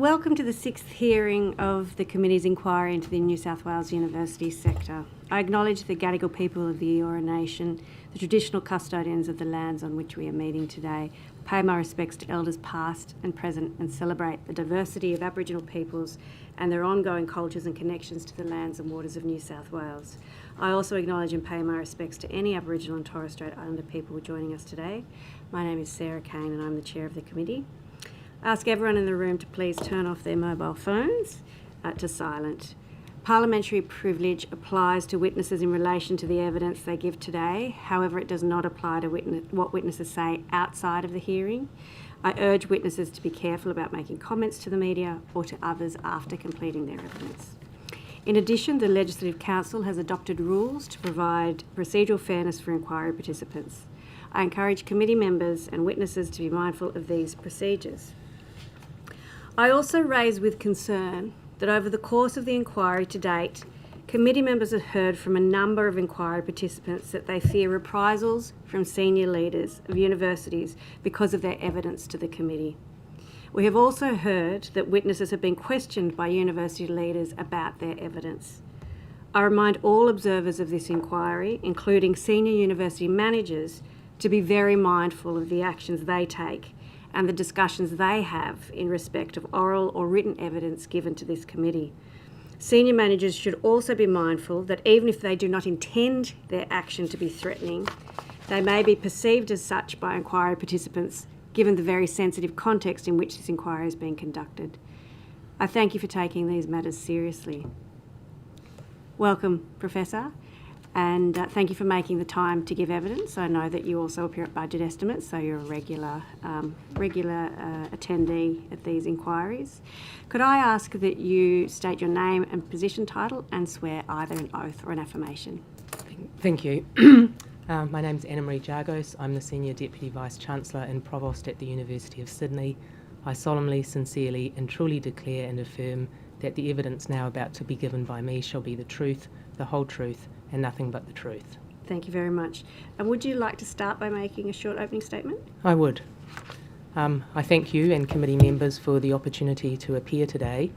Welcome to the sixth hearing of the Committee's inquiry into the New South Wales University sector. I acknowledge the Gadigal people of the Eora Nation, the traditional custodians of the lands on which we are meeting today, pay my respects to elders past and present, and celebrate the diversity of Aboriginal peoples and their ongoing cultures and connections to the lands and waters of New South Wales. I also acknowledge and pay my respects to any Aboriginal and Torres Strait Islander people joining us today. My name is Sarah Kane and I'm the Chair of the Committee. I ask everyone in the room to please turn off their mobile phones to silent. Parliamentary privilege applies to witnesses in relation to the evidence they give today. However, it does not apply to what witnesses say outside of the hearing. I urge witnesses to be careful about making comments to the media or to others after completing their evidence. In addition, the Legislative Council has adopted rules to provide procedural fairness for inquiry participants. I encourage committee members and witnesses to be mindful of these procedures. I also raise with concern that over the course of the inquiry to date, committee members have heard from a number of inquiry participants that they fear reprisals from senior leaders of universities because of their evidence to the committee. We have also heard that witnesses have been questioned by university leaders about their evidence. I remind all observers of this inquiry, including senior university managers, to be very mindful of the actions they take and the discussions they have in respect of oral or written evidence given to this committee. Senior managers should also be mindful that even if they do not intend their action to be threatening, they may be perceived as such by inquiry participants given the very sensitive context in which this inquiry is being conducted. I thank you for taking these matters seriously. Welcome, Professor. And thank you for making the time to give evidence. I know that you also appear at budget estimates, so you're a regular attendee at these inquiries. Could I ask that you state your name and position title and swear either an oath or an affirmation? Thank you. My name's Anna-Marie Jargos. I'm the Senior Deputy Vice-Chancellor and Provost at the University of Sydney. I solemnly, sincerely and truly declare and affirm that the evidence now about to be given by me shall be the truth, the whole truth, and nothing but the truth. Thank you very much. And would you like to start by making a short opening statement? I would. I thank you and committee members for the opportunity to appear today.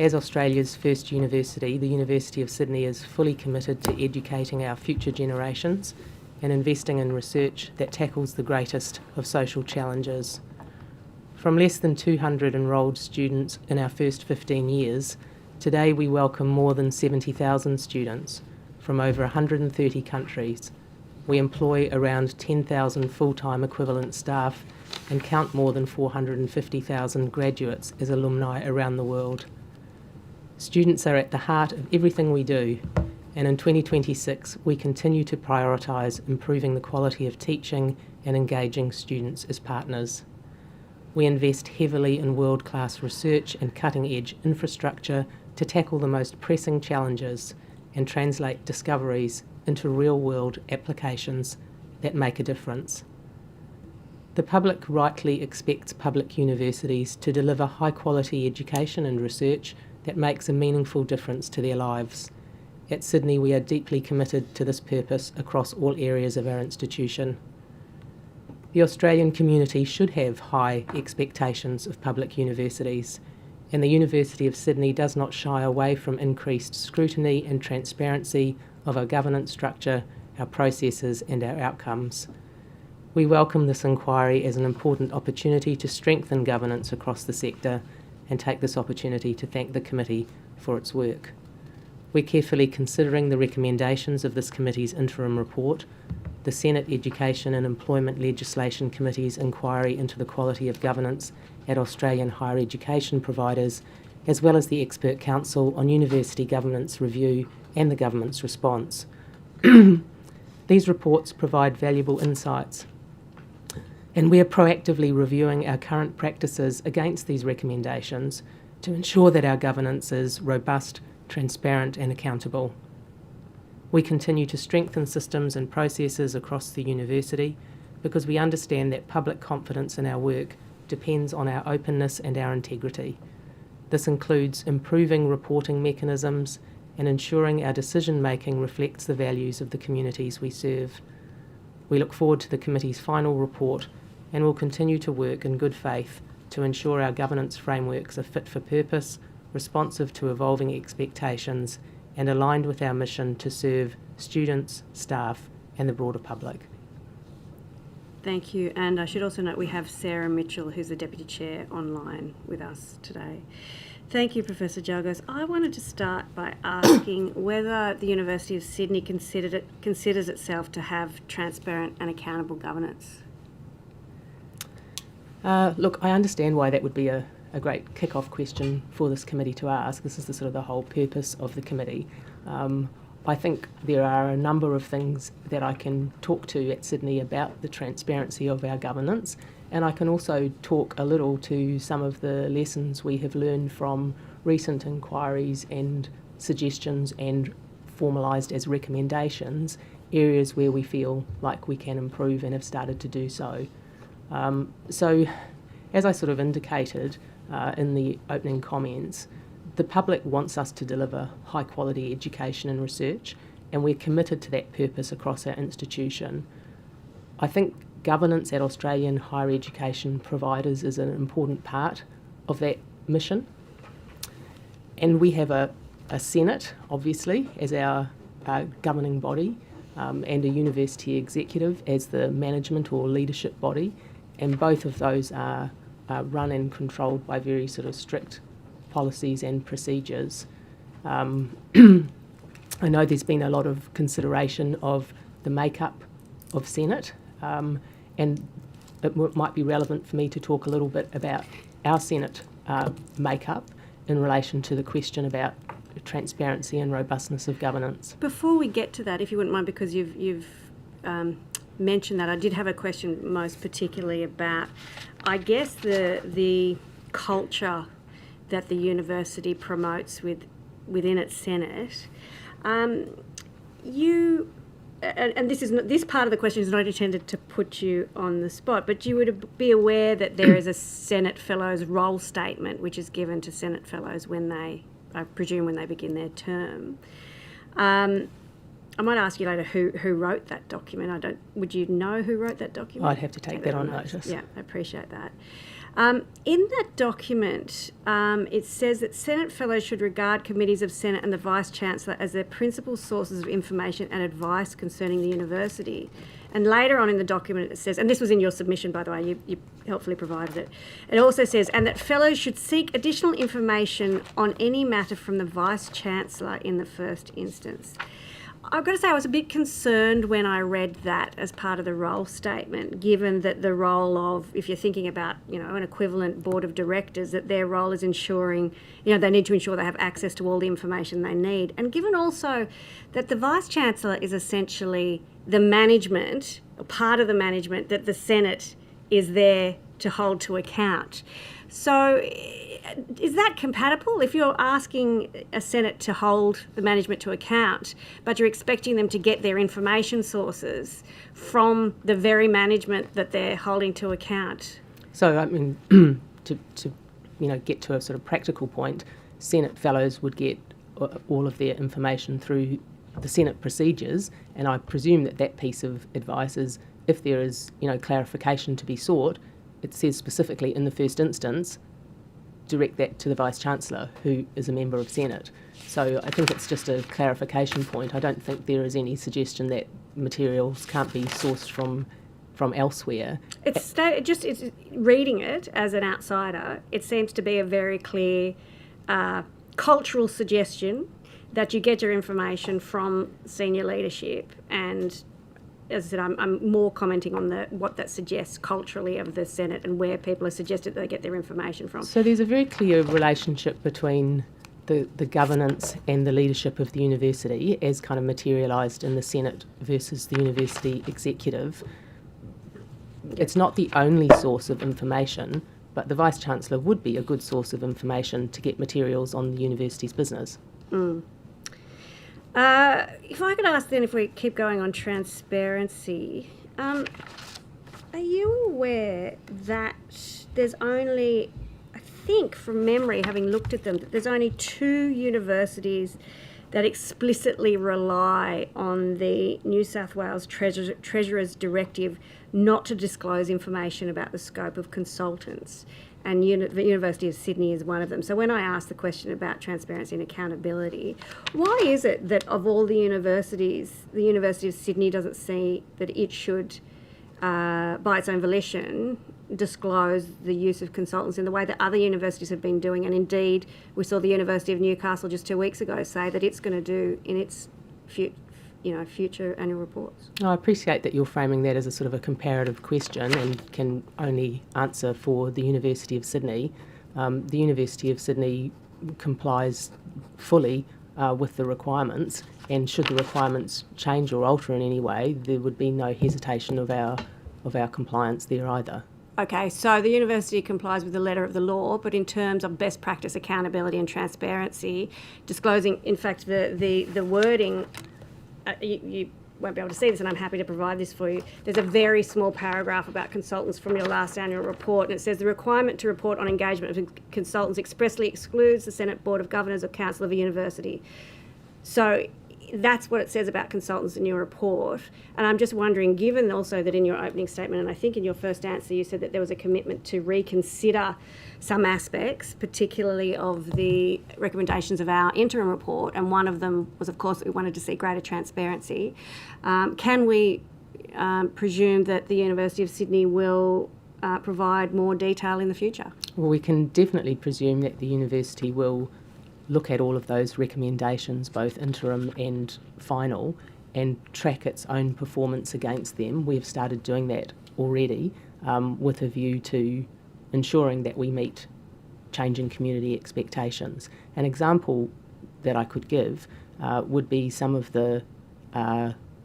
As Australia's first university, the University of Sydney is fully committed to educating our future generations and investing in research that tackles the greatest of social challenges. From less than 200 enrolled students in our first 15 years, today we welcome more than 70,000 students from over 130 countries. We employ around 10,000 full-time equivalent staff and count more than 450,000 graduates as alumni around the world. Students are at the heart of everything we do, and in 2026 we continue to prioritise improving the quality of teaching and engaging students as partners. We invest heavily in world-class research and cutting-edge infrastructure to tackle the most pressing challenges and translate discoveries into real-world applications that make a difference. The public rightly expects public universities to deliver high-quality education and research that makes a meaningful difference to their lives. At Sydney, we are deeply committed to this purpose across all areas of our institution. The Australian community should have high expectations of public universities, and the University of Sydney does not shy away from increased scrutiny and transparency of our governance structure, our processes and our outcomes. We welcome this inquiry as an important opportunity to strengthen governance across the sector and take this opportunity to thank the committee for its work. We're carefully considering the recommendations of this committee's interim report, the Senate Education and Employment Legislation Committee's inquiry into the quality of governance at Australian higher education providers, as well as the Expert Council on University Governance Review and the government's response. These reports provide valuable insights, and we are proactively reviewing our current practices against these recommendations to ensure that our governance is robust, transparent and accountable. We continue to strengthen systems and processes across the university because we understand that public confidence in our work depends on our openness and our integrity. This includes improving reporting mechanisms and ensuring our decision-making reflects the values of the communities we serve. We look forward to the committee's final report and will continue to work in good faith to ensure our governance frameworks are fit for purpose, responsive to evolving expectations, and aligned with our mission to serve students, staff, and the broader public. Thank you. And I should also note we have Sarah Mitchell, who's the Deputy Chair, online with us today. Thank you, Professor Jagos. I wanted to start by asking whether the University of Sydney considers itself to have transparent and accountable governance. Look, I understand why that would be a great kick-off question for this committee to ask. This is the whole purpose of the committee. I think there are a number of things that I can talk to at Sydney about the transparency of our governance, and I can also talk a little to some of the lessons we have learned from recent inquiries and suggestions and formalised as recommendations, areas where we feel like we can improve and have started to do so. So, as I indicated in the opening comments, the public wants us to deliver high quality education and research, and we're committed to that purpose across our institution. I think governance at Australian higher education providers is an important part of that mission. And we have a Senate, obviously, as our governing body, and a university executive as the management or leadership body, and both of those are run and controlled by very strict policies and procedures. I know there's been a lot of consideration of the makeup of Senate, and it might be relevant for me to talk a little bit about our Senate makeup in relation to the question about transparency and robustness of governance. Before we get to that, if you wouldn't mind, because you've mentioned that, I did have a question most particularly about, I guess, the culture that the university promotes within its Senate. This part of the question is not intended to put you on the spot, but you would be aware that there is a Senate Fellows role statement which is given to Senate Fellows I presume when they begin their term. I might ask you later who wrote that document. Would you know who wrote that document? I'd have to take that on notice. Yeah, I appreciate that. In that document, it says that Senate Fellows should regard committees of Senate and the Vice-Chancellor as their principal sources of information and advice concerning the university. And later on in the document it says, and this was in your submission, by the way, you helpfully provided it, it also says, and that Fellows should seek additional information on any matter from the Vice-Chancellor in the first instance. I've got to say I was a bit concerned when I read that as part of the role statement, given that the role of, if you're thinking about, an equivalent board of directors, that their role is ensuring, they need to ensure they have access to all the information they need. And given also that the Vice-Chancellor is essentially the management, or part of the management, that the Senate is there to hold to account. So is that compatible? If you're asking a Senate to hold the management to account, but you're expecting them to get their information sources from the very management that they're holding to account? So, to get to a practical point, Senate Fellows would get all of their information through the Senate procedures, and I presume that piece of advice is, if there is, clarification to be sought, it says specifically in the first instance, direct that to the Vice-Chancellor, who is a member of Senate. So I think it's just a clarification point. I don't think there is any suggestion that materials can't be sourced from elsewhere. It's reading it as an outsider, it seems to be a very clear cultural suggestion that you get your information from senior leadership, and as I said, I'm more commenting on what that suggests culturally of the Senate and where people are suggested they get their information from. So there's a very clear relationship between the governance and the leadership of the university as materialised in the Senate versus the university executive. It's not the only source of information, but the Vice-Chancellor would be a good source of information to get materials on the university's business. If I could ask then, if we keep going on transparency, are you aware that there's only, I think from memory, having looked at them, that there's only 2 universities that explicitly rely on the New South Wales Treasurer's directive not to disclose information about the scope of consultants? and the University of Sydney is one of them. So when I asked the question about transparency and accountability, why is it that of all the universities, the University of Sydney doesn't see that it should, by its own volition, disclose the use of consultants in the way that other universities have been doing? And indeed, we saw the University of Newcastle just 2 weeks ago say that it's going to do in its future annual reports. I appreciate that you're framing that as a sort of a comparative question and can only answer for the University of Sydney. The University of Sydney complies fully with the requirements, and should the requirements change or alter in any way, there would be no hesitation of our compliance there either. Okay, so the university complies with the letter of the law, but in terms of best practice, accountability and transparency, disclosing, in fact, the wording, you won't be able to see this, and I'm happy to provide this for you. There's a very small paragraph about consultants from your last annual report, and it says the requirement to report on engagement of consultants expressly excludes the Senate Board of Governors or Council of a university. So that's what it says about consultants in your report. And I'm just wondering, given also that in your opening statement, and I think in your first answer, you said that there was a commitment to reconsider some aspects, particularly of the recommendations of our interim report, and one of them was, of course, that we wanted to see greater transparency. Can we presume that the University of Sydney will provide more detail in the future? Well, we can definitely presume that the university will look at all of those recommendations, both interim and final, and track its own performance against them. We've started doing that already with a view to ensuring that we meet changing community expectations. An example that I could give would be some of the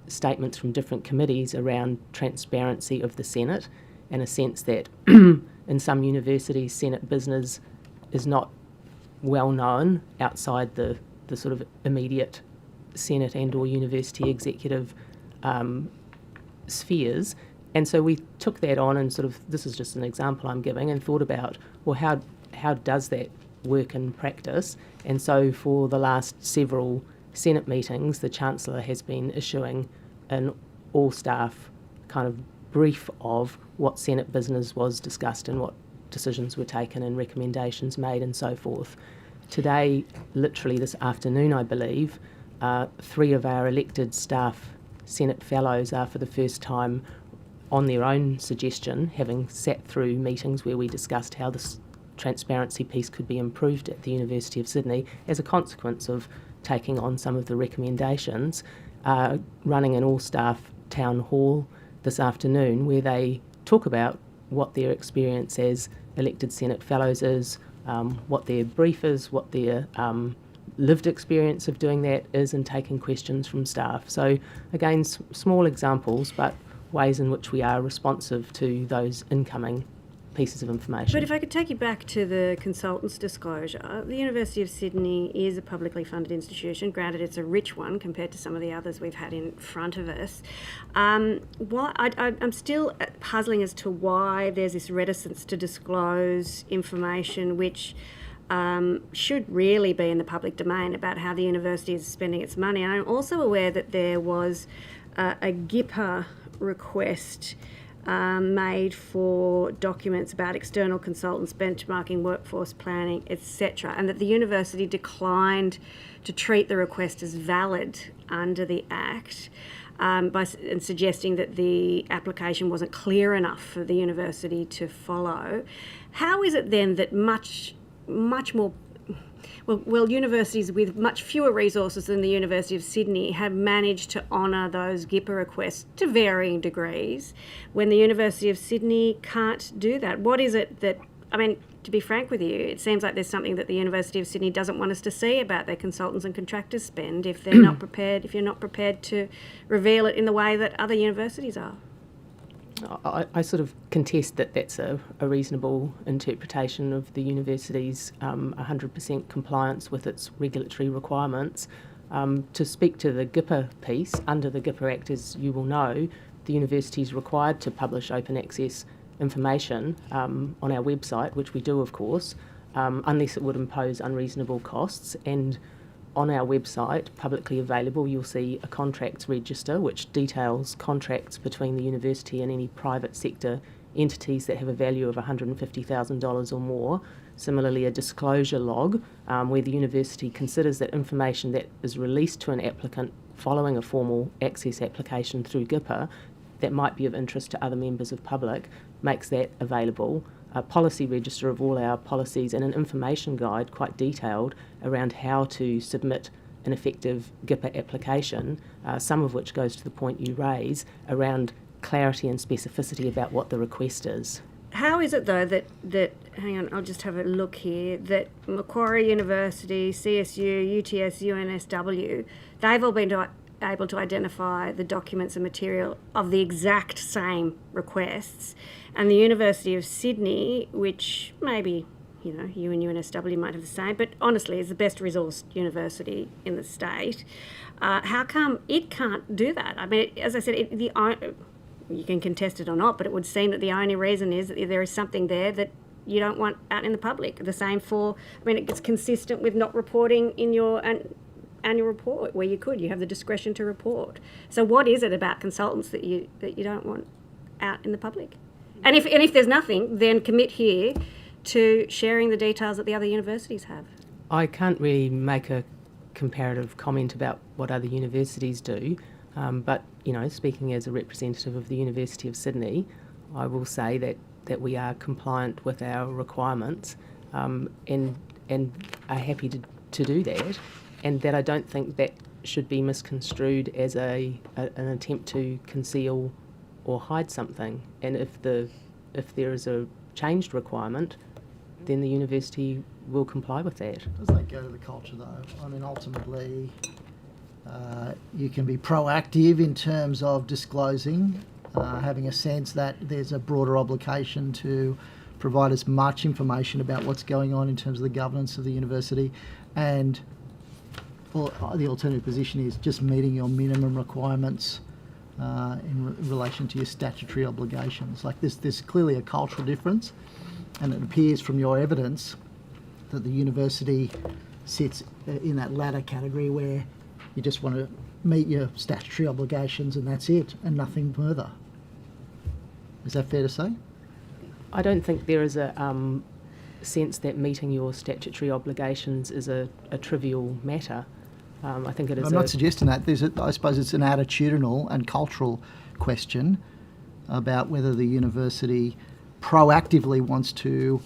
statements from different committees around transparency of the Senate, in a sense that in some universities, Senate business is not well known outside the sort of immediate Senate and or university executive spheres. And so we took that on and sort of, this is just an example I'm giving, and thought about, well, how does that work in practice? And so for the last several Senate meetings, the Chancellor has been issuing an all-staff kind of brief of what Senate business was discussed and what decisions were taken and recommendations made and so forth. Today, literally this afternoon, I believe, 3 of our elected staff Senate fellows are for the first time on their own suggestion, having sat through meetings where we discussed how this transparency piece could be improved at the University of Sydney as a consequence of taking on some of the recommendations, running an all-staff town hall this afternoon where they talk about what their experience as elected Senate fellows is, what their brief is, what their lived experience of doing that is, and taking questions from staff. So again, small examples, but ways in which we are responsive to those incoming pieces of information. But if I could take you back to the consultants' disclosure, the University of Sydney is a publicly funded institution. Granted, it's a rich one compared to some of the others we've had in front of us. I'm still puzzling as to why there's this reticence to disclose information which should really be in the public domain about how the university is spending its money. And I'm also aware that there was a GIPA request made for documents about external consultants, benchmarking, workforce planning, etc., and that the university declined to treat the request as valid under the Act, and suggesting that the application wasn't clear enough for the university to follow. How is it then that much more universities with much fewer resources than the University of Sydney have managed to honour those GIPA requests to varying degrees when the University of Sydney can't do that? What is it that, I mean, to be frank with you, it seems like there's something that the University of Sydney doesn't want us to see about their consultants and contractors spend if they're not prepared, if you're not prepared to reveal it in the way that other universities are. I sort of contest that that's a reasonable interpretation of the university's 100% compliance with its regulatory requirements. To speak to the GIPA piece, under the GIPA Act, as you will know, the university is required to publish open access information on our website, which we do, of course, unless it would impose unreasonable costs. And on our website, publicly available, you'll see a contracts register which details contracts between the university and any private sector entities that have a value of $150,000 or more. Similarly, a disclosure log where the university considers that information that is released to an applicant following a formal access application through GIPA that might be of interest to other members of public, makes that available. A policy register of all our policies and an information guide, quite detailed, around how to submit an effective GIPA application, some of which goes to the point you raise, around clarity and specificity about what the request is. How is it, though, that hang on, I'll just have a look here, that Macquarie University, CSU, UTS, UNSW, they've all been able to identify the documents and material of the exact same requests, and the University of Sydney, which maybe, you know, you and UNSW might have the same, but honestly is the best resourced university in the state. How come it can't do that? I mean, as I said, you can contest it or not, but it would seem that the only reason is that there is something there that you don't want out in the public. The same for, I mean, it's consistent with not reporting in your annual report where you have the discretion to report. So what is it about consultants that you don't want out in the public? And if there's nothing, then commit here to sharing the details that the other universities have. I can't really make a comparative comment about what other universities do, but, you know, speaking as a representative of the University of Sydney, I will say that we are compliant with our requirements and are happy to do that, and that I don't think that should be misconstrued as an attempt to conceal or hide something. And if there is a changed requirement, then the university will comply with that. Does that go to the culture, though? I mean, ultimately, you can be proactive in terms of disclosing, having a sense that there's a broader obligation to provide as much information about what's going on in terms of the governance of the university, and the alternative position is just meeting your minimum requirements in relation to your statutory obligations. Like there's clearly a cultural difference, and it appears from your evidence that the university sits in that latter category where you just want to meet your statutory obligations and that's it, and nothing further. Is that fair to say? I don't think there is a sense that meeting your statutory obligations is a trivial matter. I think it is. I'm not suggesting that. I suppose it's an attitudinal and cultural question about whether the university proactively wants to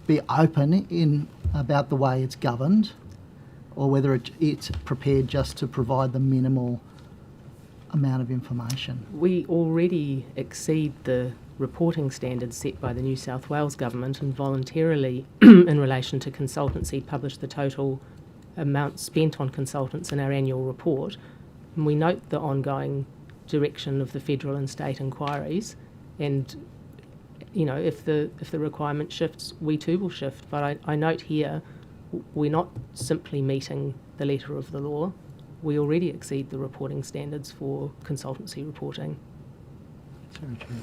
be open about the way it's governed, or whether it's prepared just to provide the minimal amount of information. We already exceed the reporting standards set by the New South Wales government, and voluntarily, in relation to consultancy, publish the total amount spent on consultants in our annual report. And we note the ongoing direction of the federal and state inquiries, and you know, if the requirement shifts, we too will shift. But I note here, we're not simply meeting the letter of the law. We already exceed the reporting standards for consultancy reporting. Very true.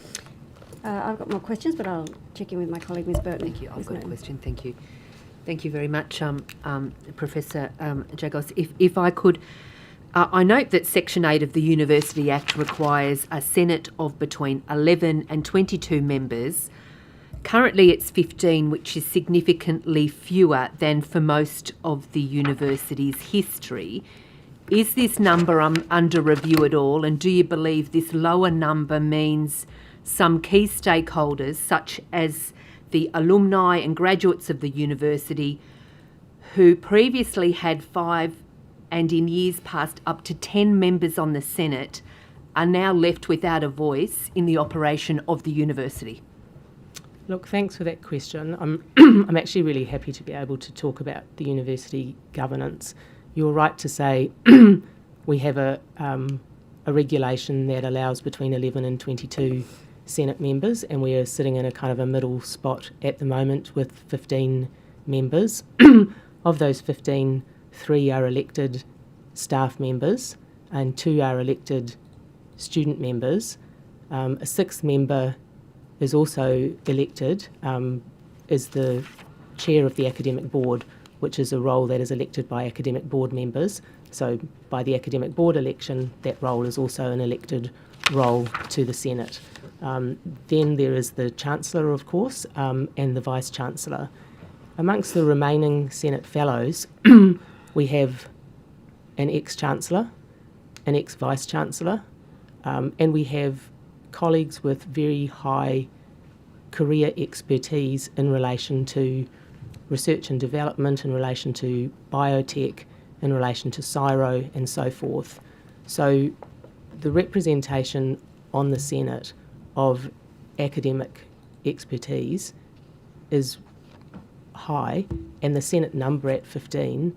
I've got more questions, but I'll check in with my colleague, Ms. Burton. Thank you. I've got a question. Thank you. Thank you very much, Professor Jagos. If I could, I note that Section 8 of the University Act requires a Senate of between 11 and 22 members. Currently it's 15, which is significantly fewer than for most of the university's history. Is this number under review at all, and do you believe this lower number means some key stakeholders, such as the alumni and graduates of the university, who previously had 5 and in years past up to 10 members on the Senate, are now left without a voice in the operation of the university? Look, thanks for that question. I'm actually really happy to be able to talk about the university governance. You're right to say we have a regulation that allows between 11 and 22 Senate members, and we are sitting in a kind of a middle spot at the moment with 15 members. Of those 15, 3 are elected staff members and 2 are elected student members. A 6th member is also elected, is the chair of the academic board, which is a role that is elected by academic board members. So by the academic board election, that role is also an elected role to the Senate. Then there is the Chancellor, of course, and the Vice-Chancellor. Amongst the remaining Senate Fellows, we have an ex-Chancellor, an ex-Vice-Chancellor, and we have colleagues with very high career expertise in relation to research and development, in relation to biotech, in relation to CSIRO and so forth. So the representation on the Senate of academic expertise is high, and the Senate number at 15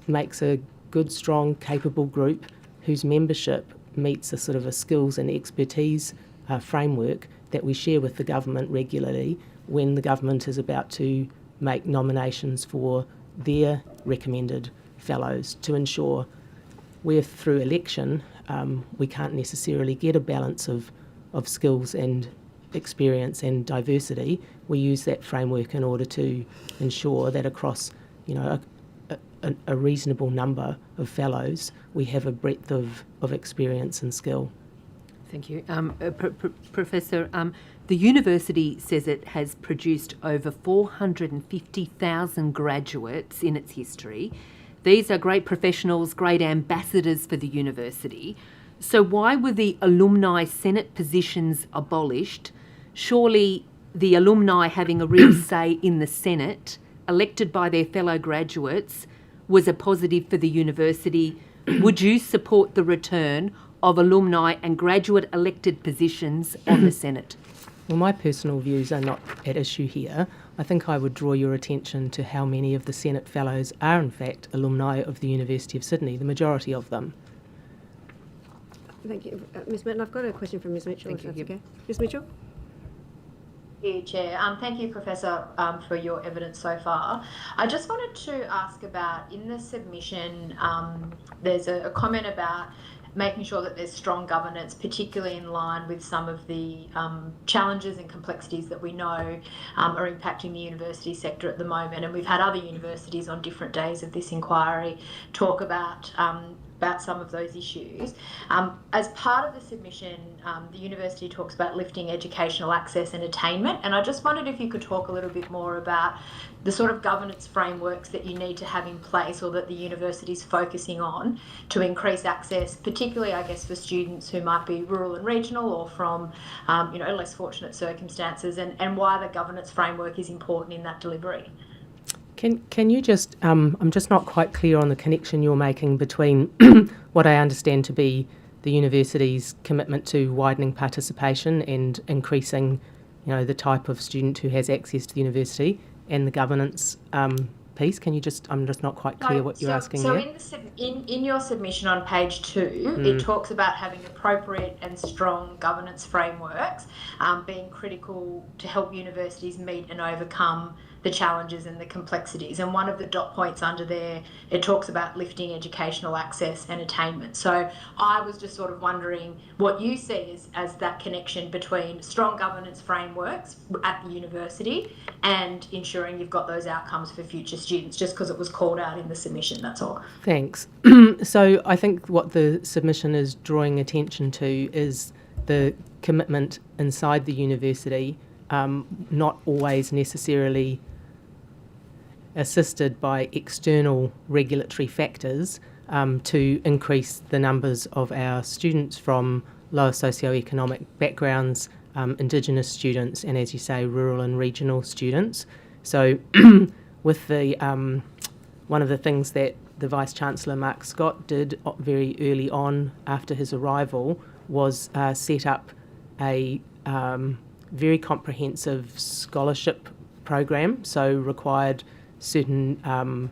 makes a good, strong, capable group whose membership meets a sort of a skills and expertise framework that we share with the government regularly when the government is about to make nominations for their recommended fellows, to ensure where through election we can't necessarily get a balance of skills and experience and diversity. We use that framework in order to ensure that across, a reasonable number of fellows, we have a breadth of experience and skill. Thank you. Professor, the university says it has produced over 450,000 graduates in its history. These are great professionals, great ambassadors for the university. So why were the alumni Senate positions abolished? Surely the alumni having a real say in the Senate, elected by their fellow graduates, was a positive for the university. Would you support the return of alumni and graduate elected positions on the Senate? Well, my personal views are not at issue here. I think I would draw your attention to how many of the Senate Fellows are in fact alumni of the University of Sydney, the majority of them. Thank you. Ms Merton, I've got a question from Ms Mitchell, if that's okay. Ms Mitchell? Thank you, Chair. Thank you, Professor, for your evidence so far. I just wanted to ask about, in the submission, there's a comment about making sure that there's strong governance, particularly in line with some of the challenges and complexities that we know are impacting the university sector at the moment. And we've had other universities on different days of this inquiry talk about some of those issues. As part of the submission, the university talks about lifting educational access and attainment, and I just wondered if you could talk a little bit more about the sort of governance frameworks that you need to have in place, or that the university is focusing on, to increase access, particularly, I guess, for students who might be rural and regional or from less fortunate circumstances, and why the governance framework is important in that delivery. Can you just, I'm just not quite clear on the connection you're making between what I understand to be the university's commitment to widening participation and increasing, the type of student who has access to the university, and the governance piece. Can you just, I'm just not quite clear what you're asking there. So in your submission on page 2, it talks about having appropriate and strong governance frameworks being critical to help universities meet and overcome the challenges and the complexities. And one of the dot points under there, it talks about lifting educational access and attainment. So I was just sort of wondering what you see as that connection between strong governance frameworks at the university and ensuring you've got those outcomes for future students, just because it was called out in the submission, that's all. Thanks. So I think what the submission is drawing attention to is the commitment inside the university, not always necessarily assisted by external regulatory factors, to increase the numbers of our students from lower socioeconomic backgrounds, Indigenous students, and, as you say, rural and regional students. So with the one of the things that the Vice-Chancellor Mark Scott did very early on after his arrival was set up a very comprehensive scholarship program, so required certain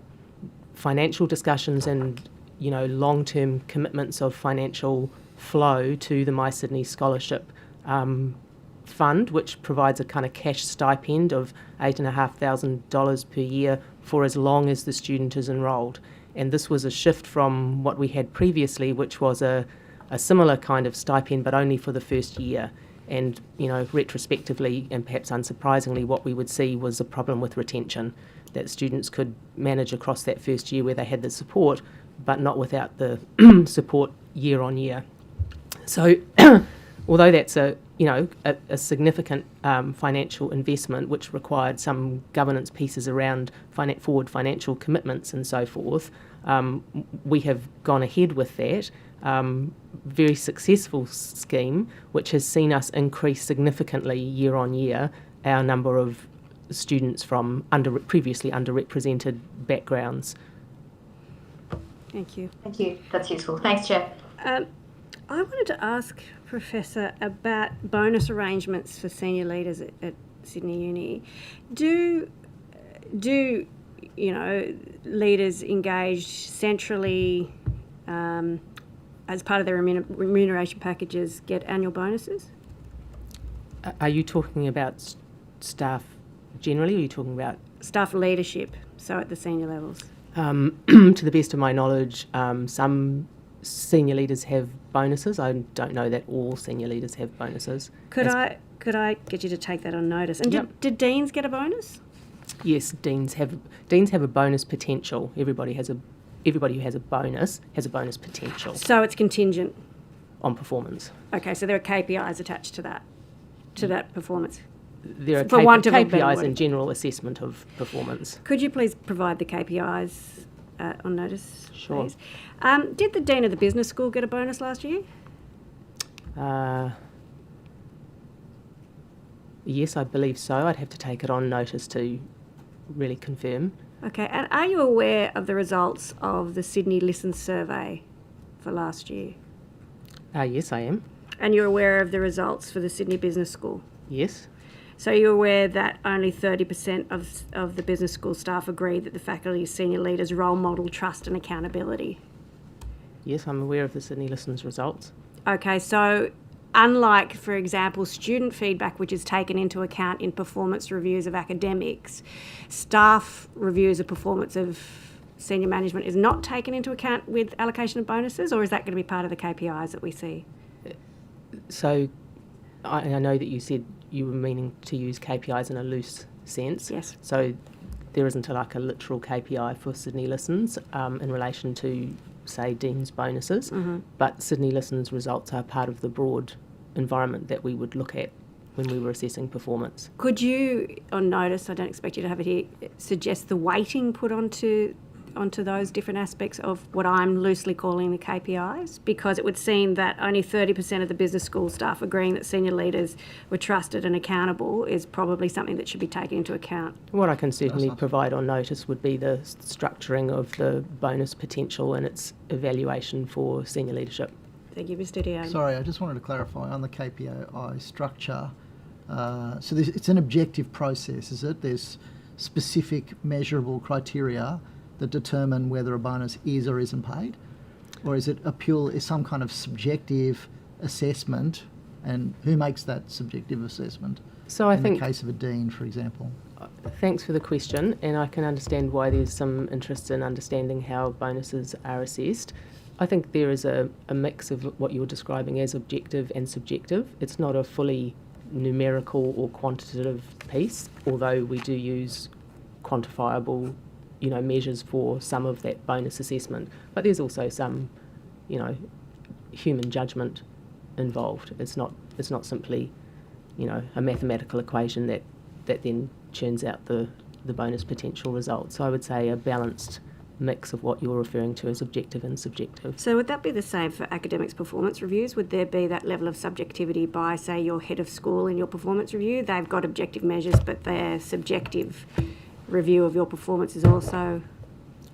financial discussions and long-term commitments of financial flow to the My Sydney Scholarship Fund, which provides a kind of cash stipend of $8,500 per year for as long as the student is enrolled. And this was a shift from what we had previously, which was a similar kind of stipend, but only for the first year. And, retrospectively, and perhaps unsurprisingly, what we would see was a problem with retention, that students could manage across that first year where they had the support, but not without the support year on year. So although that's a significant financial investment which required some governance pieces around forward financial commitments and so forth, we have gone ahead with that very successful scheme, which has seen us increase significantly year on year our number of students from previously underrepresented backgrounds. Thank you. Thank you. That's useful. Thanks, Chair. I wanted to ask Professor about bonus arrangements for senior leaders at Sydney Uni. Do leaders engaged centrally as part of their remuneration packages get annual bonuses? Are you talking about staff generally, or are you talking about Staff leadership, so at the senior levels. to the best of my knowledge, some senior leaders have bonuses. I don't know that all senior leaders have bonuses. Could I get you to take that on notice? And Yep. did deans get a bonus? Yes, deans have a bonus potential. Everybody who has a bonus has a bonus potential So it's contingent. on performance. Okay, so there are KPIs attached to that performance. There are For want of a better KPIs word. and general assessment of performance. Could you please provide the KPIs on notice, Sure. please? Did the Dean of the Business School get a bonus last year? Yes, I believe so. I'd have to take it on notice to really confirm. Okay, and are you aware of the results of the Sydney Listen survey for last year? Yes, I am. And you're aware of the results for the Sydney Business School? Yes. So you're aware that only 30% of the business school staff agree that the faculty's senior leaders role model trust and accountability? Yes, I'm aware of the Sydney Listen's results. Okay, so unlike, for example, student feedback, which is taken into account in performance reviews of academics, staff reviews of performance of senior management is not taken into account with allocation of bonuses, or is that going to be part of the KPIs that we see? So I know that you said you were meaning to use KPIs in a loose sense. Yes. So there isn't a literal KPI for Sydney Listens in relation to, say, Dean's bonuses, but Sydney Listens results are part of the broad environment that we would look at when we were assessing performance. Could you, on notice, I don't expect you to have it here, suggest the weighting put onto those different aspects of what I'm loosely calling the KPIs? Because it would seem that only 30% of the business school staff agreeing that senior leaders were trusted and accountable is probably something that should be taken into account. What I can certainly provide on notice would be the structuring of the bonus potential and its evaluation for senior leadership. Thank you, Mr. Dion. Sorry, I just wanted to clarify on the KPI structure. So it's an objective process, is it? There's specific measurable criteria that determine whether a bonus is or isn't paid? Or is it some kind of subjective assessment, and who makes that subjective assessment? So I think, in the case of a dean, for example. thanks for the question, and I can understand why there's some interest in understanding how bonuses are assessed. I think there is a mix of what you're describing as objective and subjective. It's not a fully numerical or quantitative piece, although we do use quantifiable measures for some of that bonus assessment. But there's also some, human judgment involved. It's not simply, a mathematical equation that then churns out the bonus potential results. So I would say a balanced mix of what you're referring to as objective and subjective. So would that be the same for academics performance reviews? Would there be that level of subjectivity by, say, your head of school in your performance review? They've got objective measures, but their subjective review of your performance is also...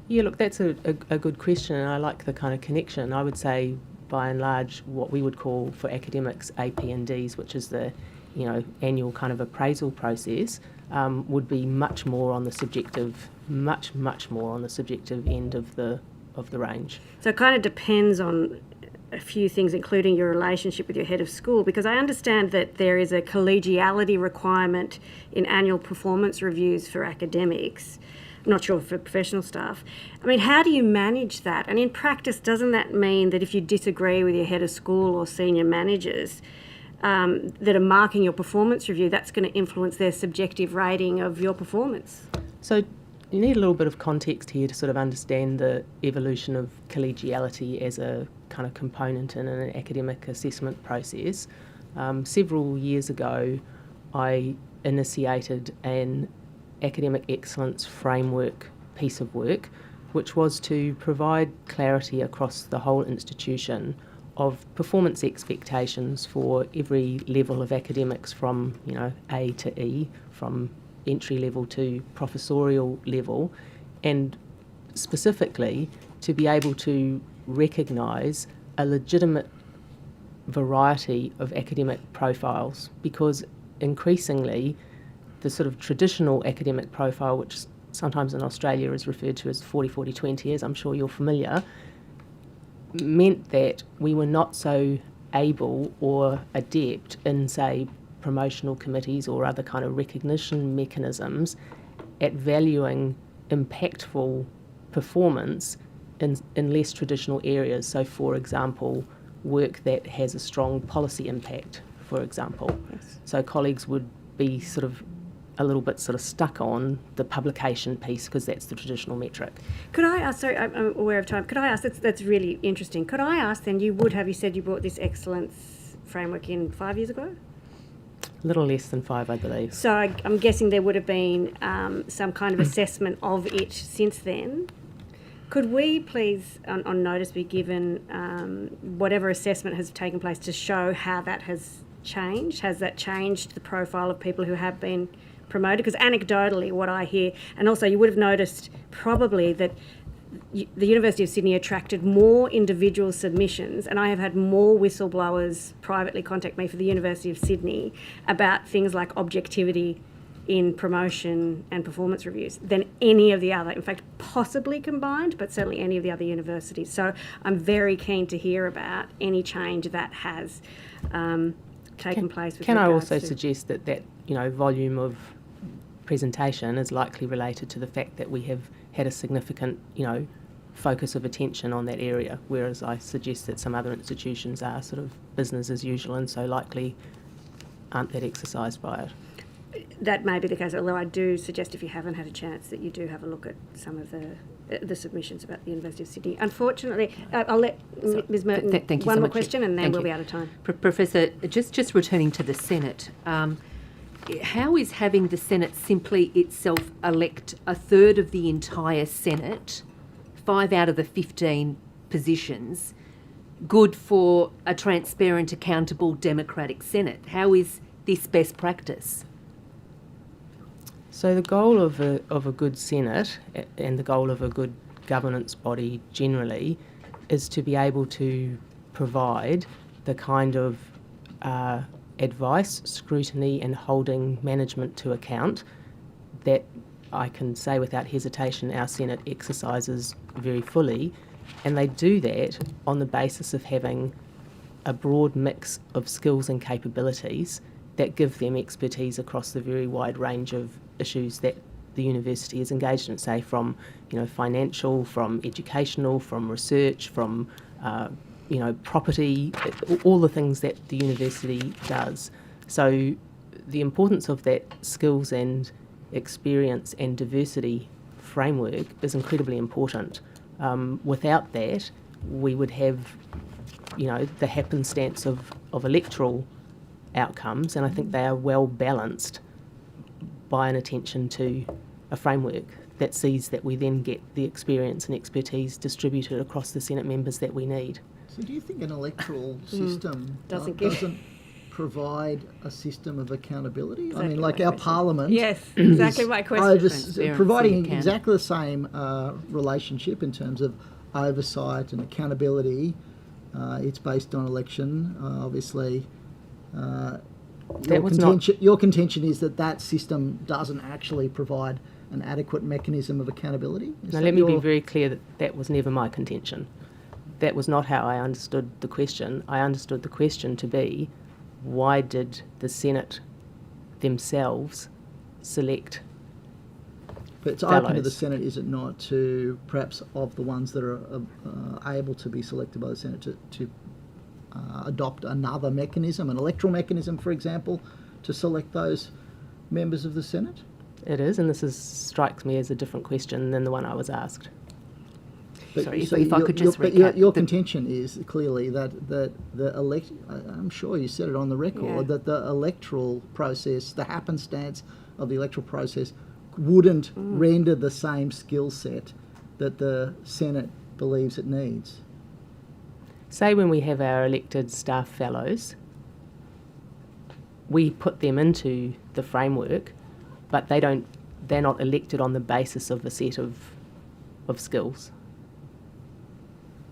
Yeah, look, that's a good question, and I like the kind of connection. I would say, by and large, what we would call for academics AP and Ds, which is the annual kind of appraisal process, would be much more on the subjective, much more on the subjective end of the range. So it kind of depends on a few things, including your relationship with your head of school, because I understand that there is a collegiality requirement in annual performance reviews for academics. I'm not sure for professional staff. I mean, how do you manage that? And in practice, doesn't that mean that if you disagree with your head of school or senior managers that are marking your performance review, that's going to influence their subjective rating of your performance? So you need a little bit of context here to sort of understand the evolution of collegiality as a kind of component in an academic assessment process. Several years ago, I initiated an academic excellence framework piece of work, which was to provide clarity across the whole institution of performance expectations for every level of academics from, A to E, from entry level to professorial level, and specifically to be able to recognise a legitimate variety of academic profiles, because increasingly the sort of traditional academic profile, which sometimes in Australia is referred to as 40-40-20, as I'm sure you're familiar, meant that we were not so able or adept in, say, promotional committees or other kind of recognition mechanisms at valuing impactful performance in less traditional areas. So, for example, work that has a strong policy impact, for example. Yes. So colleagues would be sort of a little bit sort of stuck on the publication piece because that's the traditional metric. Could I ask, sorry, I'm aware of time, could I ask, that's really interesting, could I ask then, you said you brought this excellence framework in 5 years ago? A little less than 5, I believe. So I'm guessing there would have been some kind of assessment of it since then. Could we please, on notice, be given whatever assessment has taken place to show how that has changed? Has that changed the profile of people who have been promoted? Because anecdotally, what I hear, and also you would have noticed probably that the University of Sydney attracted more individual submissions, and I have had more whistleblowers privately contact me for the University of Sydney about things like objectivity in promotion and performance reviews than any of the other, in fact, possibly combined, but certainly any of the other universities. So I'm very keen to hear about any change that has taken place. With Can I regards also to suggest that volume of presentation is likely related to the fact that we have had a significant, focus of attention on that area, whereas I suggest that some other institutions are sort of business as usual and so likely aren't that exercised by it. That may be the case, although I do suggest, if you haven't had a chance, that you do have a look at some of the submissions about the University of Sydney. Unfortunately, I'll let Ms Merton thank you one so more much. question and then Thank we'll you. be out of time. Professor, just returning to the Senate, how is having the Senate simply itself elect a third of the entire Senate, 5 out of the 15 positions, good for a transparent, accountable, democratic Senate? How is this best practice? So the goal of a good Senate and the goal of a good governance body generally is to be able to provide the kind of advice, scrutiny and holding management to account that I can say without hesitation our Senate exercises very fully, and they do that on the basis of having a broad mix of skills and capabilities that give them expertise across the very wide range of issues that the university is engaged in, say from financial, from educational, from research, from property, all the things that the university does. So the importance of that skills and experience and diversity framework is incredibly important. Without that, we would have the happenstance of electoral outcomes, and I think they are well balanced by an attention to a framework that sees that we then get the experience and expertise distributed across the Senate members that we need. So do you think an electoral system Doesn't provide a system of accountability? Exactly I mean, like my our question. Parliament Yes, exactly my question. Transparency, providing account- exactly the same relationship in terms of oversight and accountability. It's based on election, obviously. Your contention is that system doesn't actually provide an adequate mechanism of accountability? Now, let me be very clear that was never my contention. That was not how I understood the question. I understood the question to be, why did the Senate themselves select But it's fellows? open to the Senate, is it not, to perhaps of the ones that are able to be selected by the Senate to adopt another mechanism, an electoral mechanism, for example, to select those members of the Senate? It is, and this strikes me as a different question than the one I was asked. Sorry, so if I could just recap. Your contention is clearly that the I'm sure you said it on the record, that the electoral process, the happenstance of the electoral process, wouldn't render the same skill set that the Senate believes it needs. Say when we have our elected staff fellows, we put them into the framework, but they're not elected on the basis of a set of skills.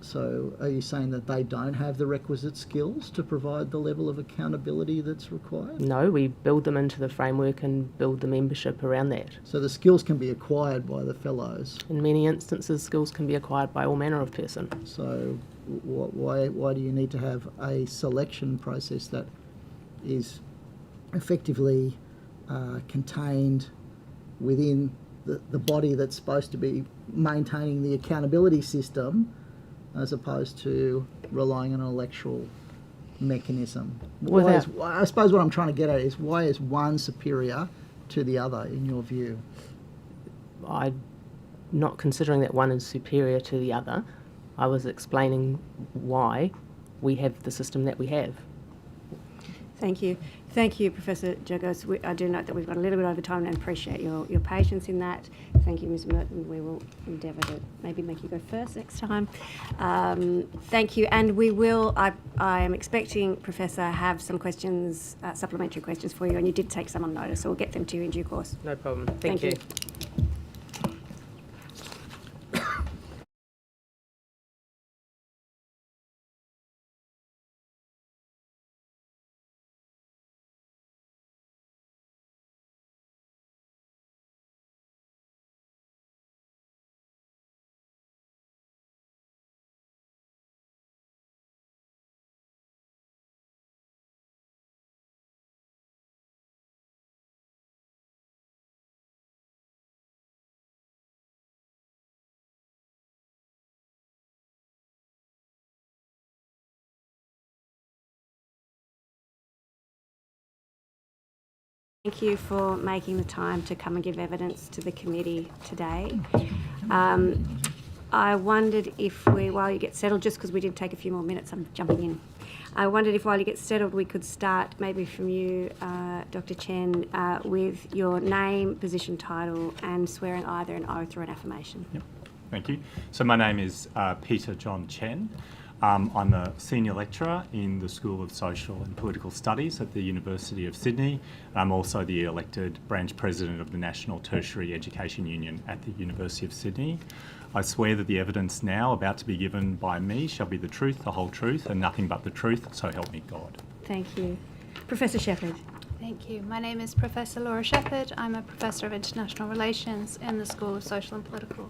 So are you saying that they don't have the requisite skills to provide the level of accountability that's required? No, we build them into the framework and build the membership around that. So the skills can be acquired by the fellows. In many instances, skills can be acquired by all manner of person. So why do you need to have a selection process that is effectively contained within the body that's supposed to be maintaining the accountability system, as opposed to relying on an electoral mechanism? I suppose what I'm trying to get at is, why is one superior to the other in your view? I'm not considering that one is superior to the other. I was explaining why we have the system that we have. Thank you. Thank you, Professor Jagos. I do note that we've got a little bit over time and appreciate your patience in that. Thank you, Ms Merton. We will endeavour to maybe make you go first next time. Thank you. And we will, I am expecting, Professor, have some questions, supplementary questions for you, and you did take some on notice, so we'll get them to you in due course. No problem. Thank you. Thank you for making the time to come and give evidence to the committee today. I wondered if while you get settled, just because we did take a few more minutes, I'm jumping in. I wondered if while you get settled, we could start maybe from you, Dr. Chen, with your name, position, title, and swearing either an oath or an affirmation. Yep. Thank you. So my name is Peter John Chen. I'm a senior lecturer in the School of Social and Political Studies at the University of Sydney. I'm also the elected branch president of the National Tertiary Education Union at the University of Sydney. I swear that the evidence now about to be given by me shall be the truth, the whole truth, and nothing but the truth, so help me God. Thank you. Professor Shepherd. Thank you. My name is Professor Laura Shepherd. I'm a Professor of International Relations in the School of Social and Political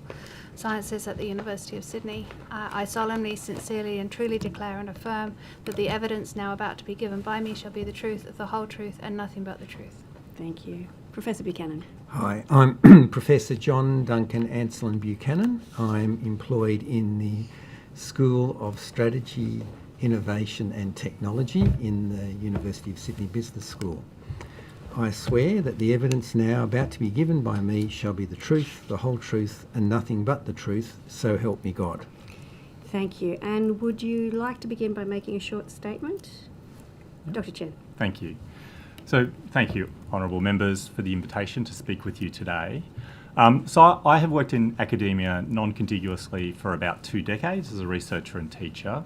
Sciences at the University of Sydney. I solemnly, sincerely and truly declare and affirm that the evidence now about to be given by me shall be the truth, the whole truth and nothing but the truth. Thank you. Professor Buchanan. Hi, I'm Professor John Duncan Anselin Buchanan. I'm employed in the School of Strategy, Innovation and Technology in the University of Sydney Business School. I swear that the evidence now about to be given by me shall be the truth, the whole truth, and nothing but the truth, so help me God. Thank you. And would you like to begin by making a short statement? Yep. Dr. Chen. Thank you. So thank you, honourable members, for the invitation to speak with you today. So I have worked in academia non-contiguously for about 2 decades as a researcher and teacher.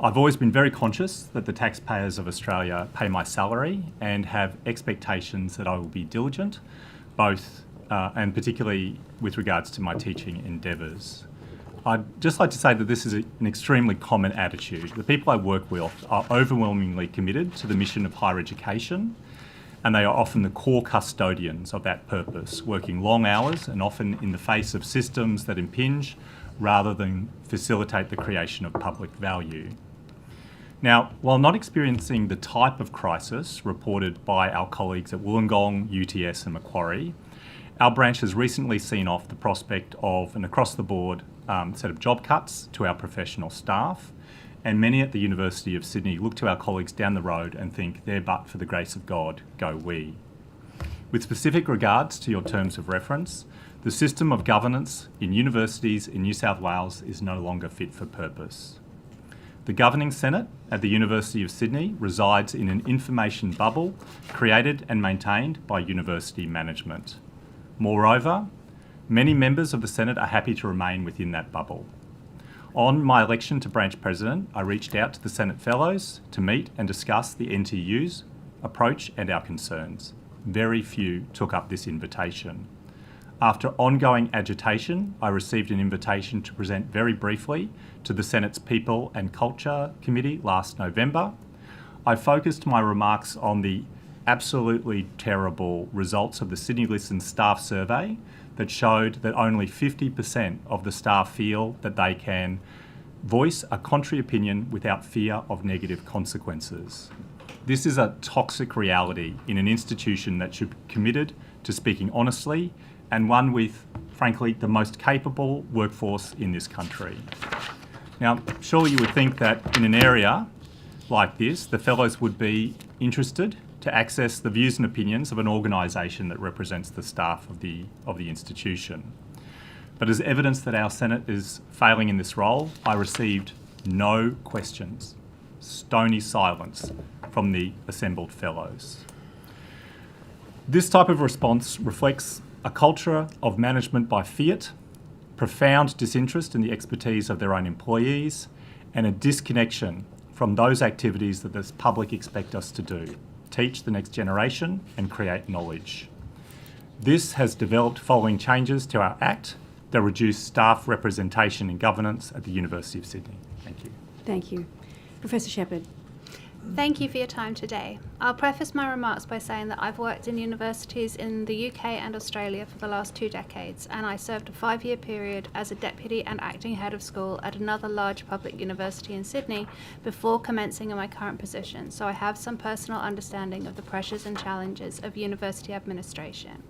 I've always been very conscious that the taxpayers of Australia pay my salary and have expectations that I will be diligent, both and particularly with regards to my teaching endeavours. I'd just like to say that this is an extremely common attitude. The people I work with are overwhelmingly committed to the mission of higher education, and they are often the core custodians of that purpose, working long hours and often in the face of systems that impinge rather than facilitate the creation of public value. Now, while not experiencing the type of crisis reported by our colleagues at Wollongong, UTS and Macquarie, our branch has recently seen off the prospect of an across-the-board set of job cuts to our professional staff, and many at the University of Sydney look to our colleagues down the road and think, there but for the grace of God, go we. With specific regards to your terms of reference, The system of governance in universities in New South Wales is no longer fit for purpose. The Governing Senate at the University of Sydney resides in an information bubble created and maintained by university management. Moreover, many members of the Senate are happy to remain within that bubble. On my election to branch president, I reached out to the Senate Fellows to meet and discuss the NTU's approach and our concerns. Very few took up this invitation. After ongoing agitation, I received an invitation to present very briefly to the Senate's People and Culture Committee last November. I focused my remarks on the absolutely terrible results of the Sydney Listen staff survey that showed that only 50% of the staff feel that they can voice a contrary opinion without fear of negative consequences. This is a toxic reality in an institution that should be committed to speaking honestly, and one with, frankly, the most capable workforce in this country. Now, surely you would think that in an area like this, the Fellows would be interested to access the views and opinions of an organisation that represents the staff of the institution. But as evidence that our Senate is failing in this role, I received no questions, stony silence from the assembled Fellows. This type of response reflects a culture of management by fiat, profound disinterest in the expertise of their own employees, and a disconnection from those activities that the public expect us to do: teach the next generation and create knowledge. This has developed following changes to our Act that reduce staff representation in governance at the University of Sydney. Thank you. Thank you. Professor Shepherd. Thank you for your time today. I'll preface my remarks by saying that I've worked in universities in the UK and Australia for the last 2 decades, and I served a 5-year period as a deputy and acting head of school at another large public university in Sydney before commencing in my current position, so I have some personal understanding of the pressures and challenges of university administration.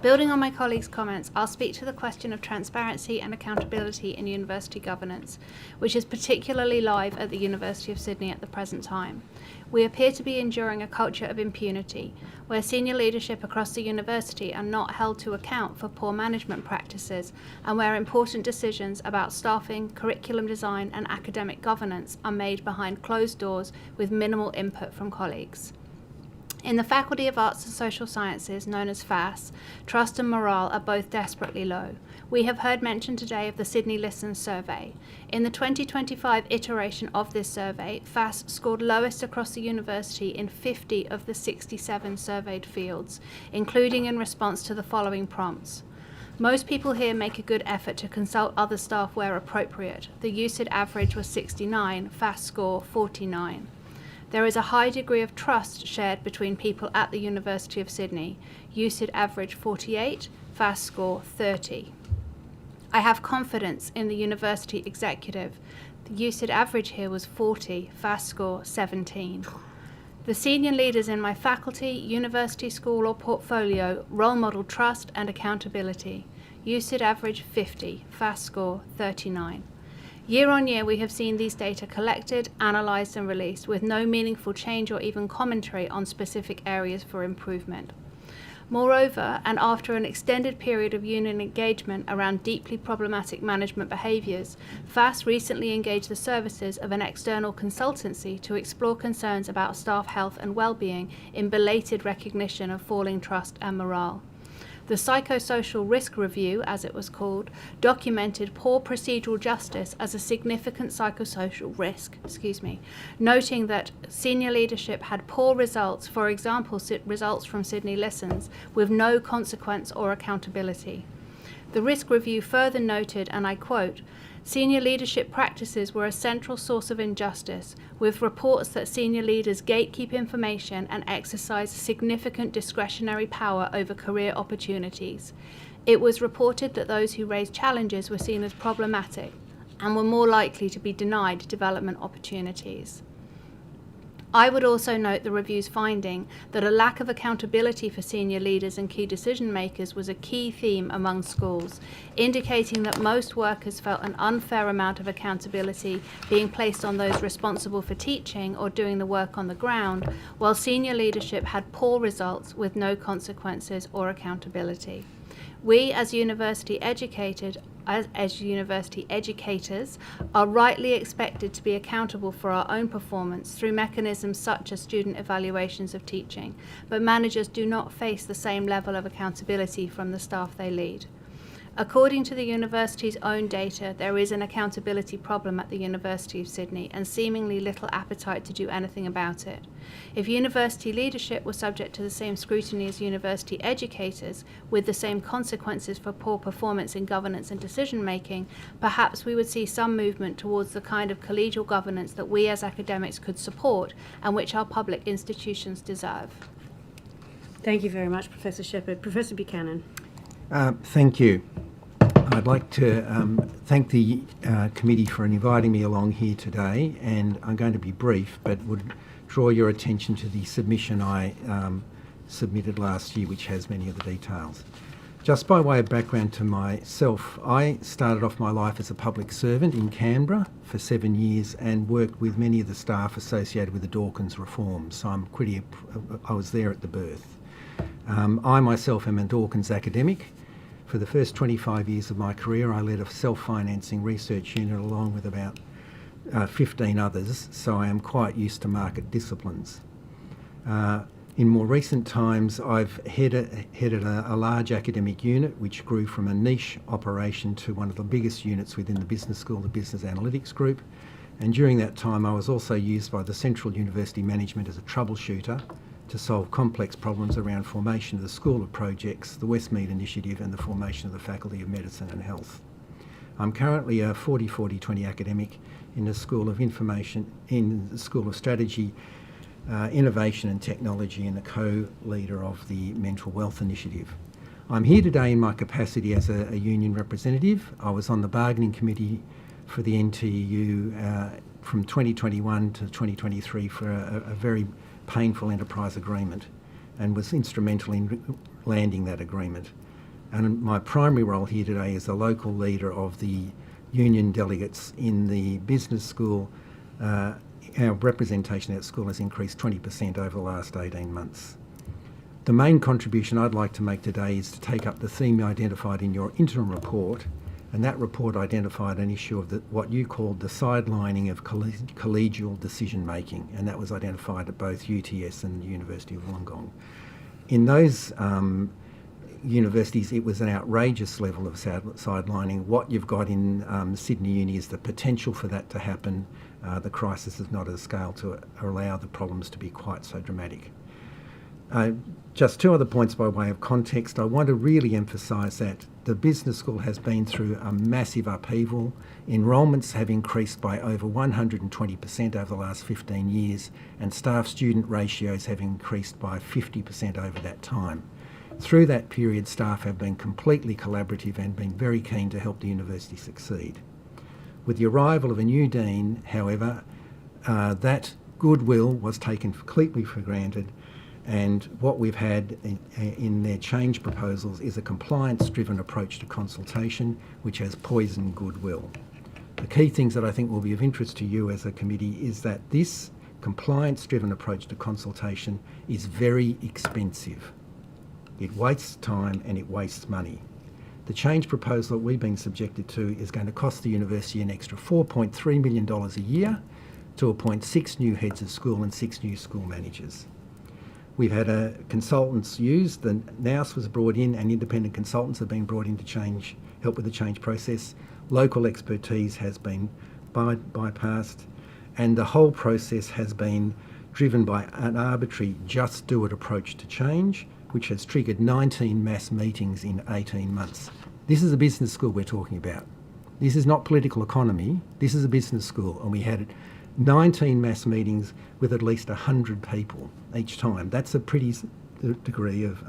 Building on my colleagues' comments, I'll speak to the question of transparency and accountability in university governance, which is particularly live at the University of Sydney at the present time. We appear to be enduring a culture of impunity, where senior leadership across the university are not held to account for poor management practices, and where important decisions about staffing, curriculum design, and academic governance are made behind closed doors with minimal input from colleagues. In the Faculty of Arts and Social Sciences, known as FAS, trust and morale are both desperately low. We have heard mention today of the Sydney Listen survey. In the 2025 iteration of this survey, FAS scored lowest across the university in 50 of the 67 surveyed fields, including in response to the following prompts. Most people here make a good effort to consult other staff where appropriate. The UCID average was 69, FAS score 49. There is a high degree of trust shared between people at the University of Sydney. UCID average 48, FAS score 30. I have confidence in the university executive. The UCID average here was 40, FAS score 17. The senior leaders in my faculty, university, school or portfolio role model trust and accountability. UCID average 50, FAS score 39. Year on year, we have seen these data collected, analysed and released with no meaningful change or even commentary on specific areas for improvement. Moreover, and after an extended period of union engagement around deeply problematic management behaviours, FAS recently engaged the services of an external consultancy to explore concerns about staff health and well-being in belated recognition of falling trust and morale. The Psychosocial Risk Review, as it was called, documented poor procedural justice as a significant psychosocial risk, noting that senior leadership had poor results, for example, results from Sydney Listens, with no consequence or accountability. The risk review further noted, and I quote, "Senior leadership practices were a central source of injustice, with reports that senior leaders gatekeep information and exercise significant discretionary power over career opportunities. It was reported that those who raised challenges were seen as problematic and were more likely to be denied development opportunities." I would also note the review's finding that a lack of accountability for senior leaders and key decision makers was a key theme among schools, indicating that most workers felt an unfair amount of accountability being placed on those responsible for teaching or doing the work on the ground, while senior leadership had poor results with no consequences or accountability. We as university university educators are rightly expected to be accountable for our own performance through mechanisms such as student evaluations of teaching, but managers do not face the same level of accountability from the staff they lead. According to the university's own data, there is an accountability problem at the University of Sydney and seemingly little appetite to do anything about it. If university leadership was subject to the same scrutiny as university educators, with the same consequences for poor performance in governance and decision making, perhaps we would see some movement towards the kind of collegial governance that we as academics could support and which our public institutions deserve. Thank you very much, Professor Shepherd. Professor Buchanan. Thank you. I'd like to thank the committee for inviting me along here today, and I'm going to be brief, but would draw your attention to the submission I submitted last year, which has many of the details. Just by way of background to myself, I started off my life as a public servant in Canberra for 7 years and worked with many of the staff associated with the Dawkins reforms, so I was there at the birth. I myself am a Dawkins academic. For the first 25 years of my career, I led a self-financing research unit along with about 15 others, so I am quite used to market disciplines. In more recent times, I've headed a large academic unit which grew from a niche operation to one of the biggest units within the business school, the Business Analytics Group. And during that time, I was also used by the Central University Management as a troubleshooter to solve complex problems around formation of the School of Projects, the Westmead Initiative and the formation of the Faculty of Medicine and Health. I'm currently a 40-40-20 academic in the School of Strategy, Innovation and Technology and a co-leader of the Mental Wealth Initiative. I'm here today in my capacity as a union representative. I was on the bargaining committee for the NTU from 2021 to 2023 for a very painful enterprise agreement and was instrumental in landing that agreement. And my primary role here today is the local leader of the union delegates in the business school. Our representation at school has increased 20% over the last 18 months. The main contribution I'd like to make today is to take up the theme identified in your interim report, and that report identified an issue of what you called the sidelining of collegial decision making, and that was identified at both UTS and the University of Wollongong. In those universities, it was an outrageous level of sidelining. What you've got in Sydney Uni is the potential for that to happen. The crisis is not at a scale to allow the problems to be quite so dramatic. Just two other points by way of context. I want to really emphasise that the business school has been through a massive upheaval. Enrolments have increased by over 120% over the last 15 years, and staff-student ratios have increased by 50% over that time. Through that period, staff have been completely collaborative and been very keen to help the university succeed. With the arrival of a new dean, however, that goodwill was taken completely for granted, and what we've had in their change proposals is a compliance-driven approach to consultation, which has poisoned goodwill. The key things that I think will be of interest to you as a committee is that this compliance-driven approach to consultation is very expensive. It wastes time and it wastes money. The change proposal that we've been subjected to is going to cost the university an extra $4.3 million a year to appoint 6 new heads of school and 6 new school managers. We've had consultants used, the NAUS was brought in and independent consultants have been brought in to help with the change process. Local expertise has been bypassed, and the whole process has been driven by an arbitrary just do it approach to change, which has triggered 19 mass meetings in 18 months. This is a business school we're talking about. This is not political economy, this is a business school, and we had 19 mass meetings with at least 100 people each time. That's a pretty degree of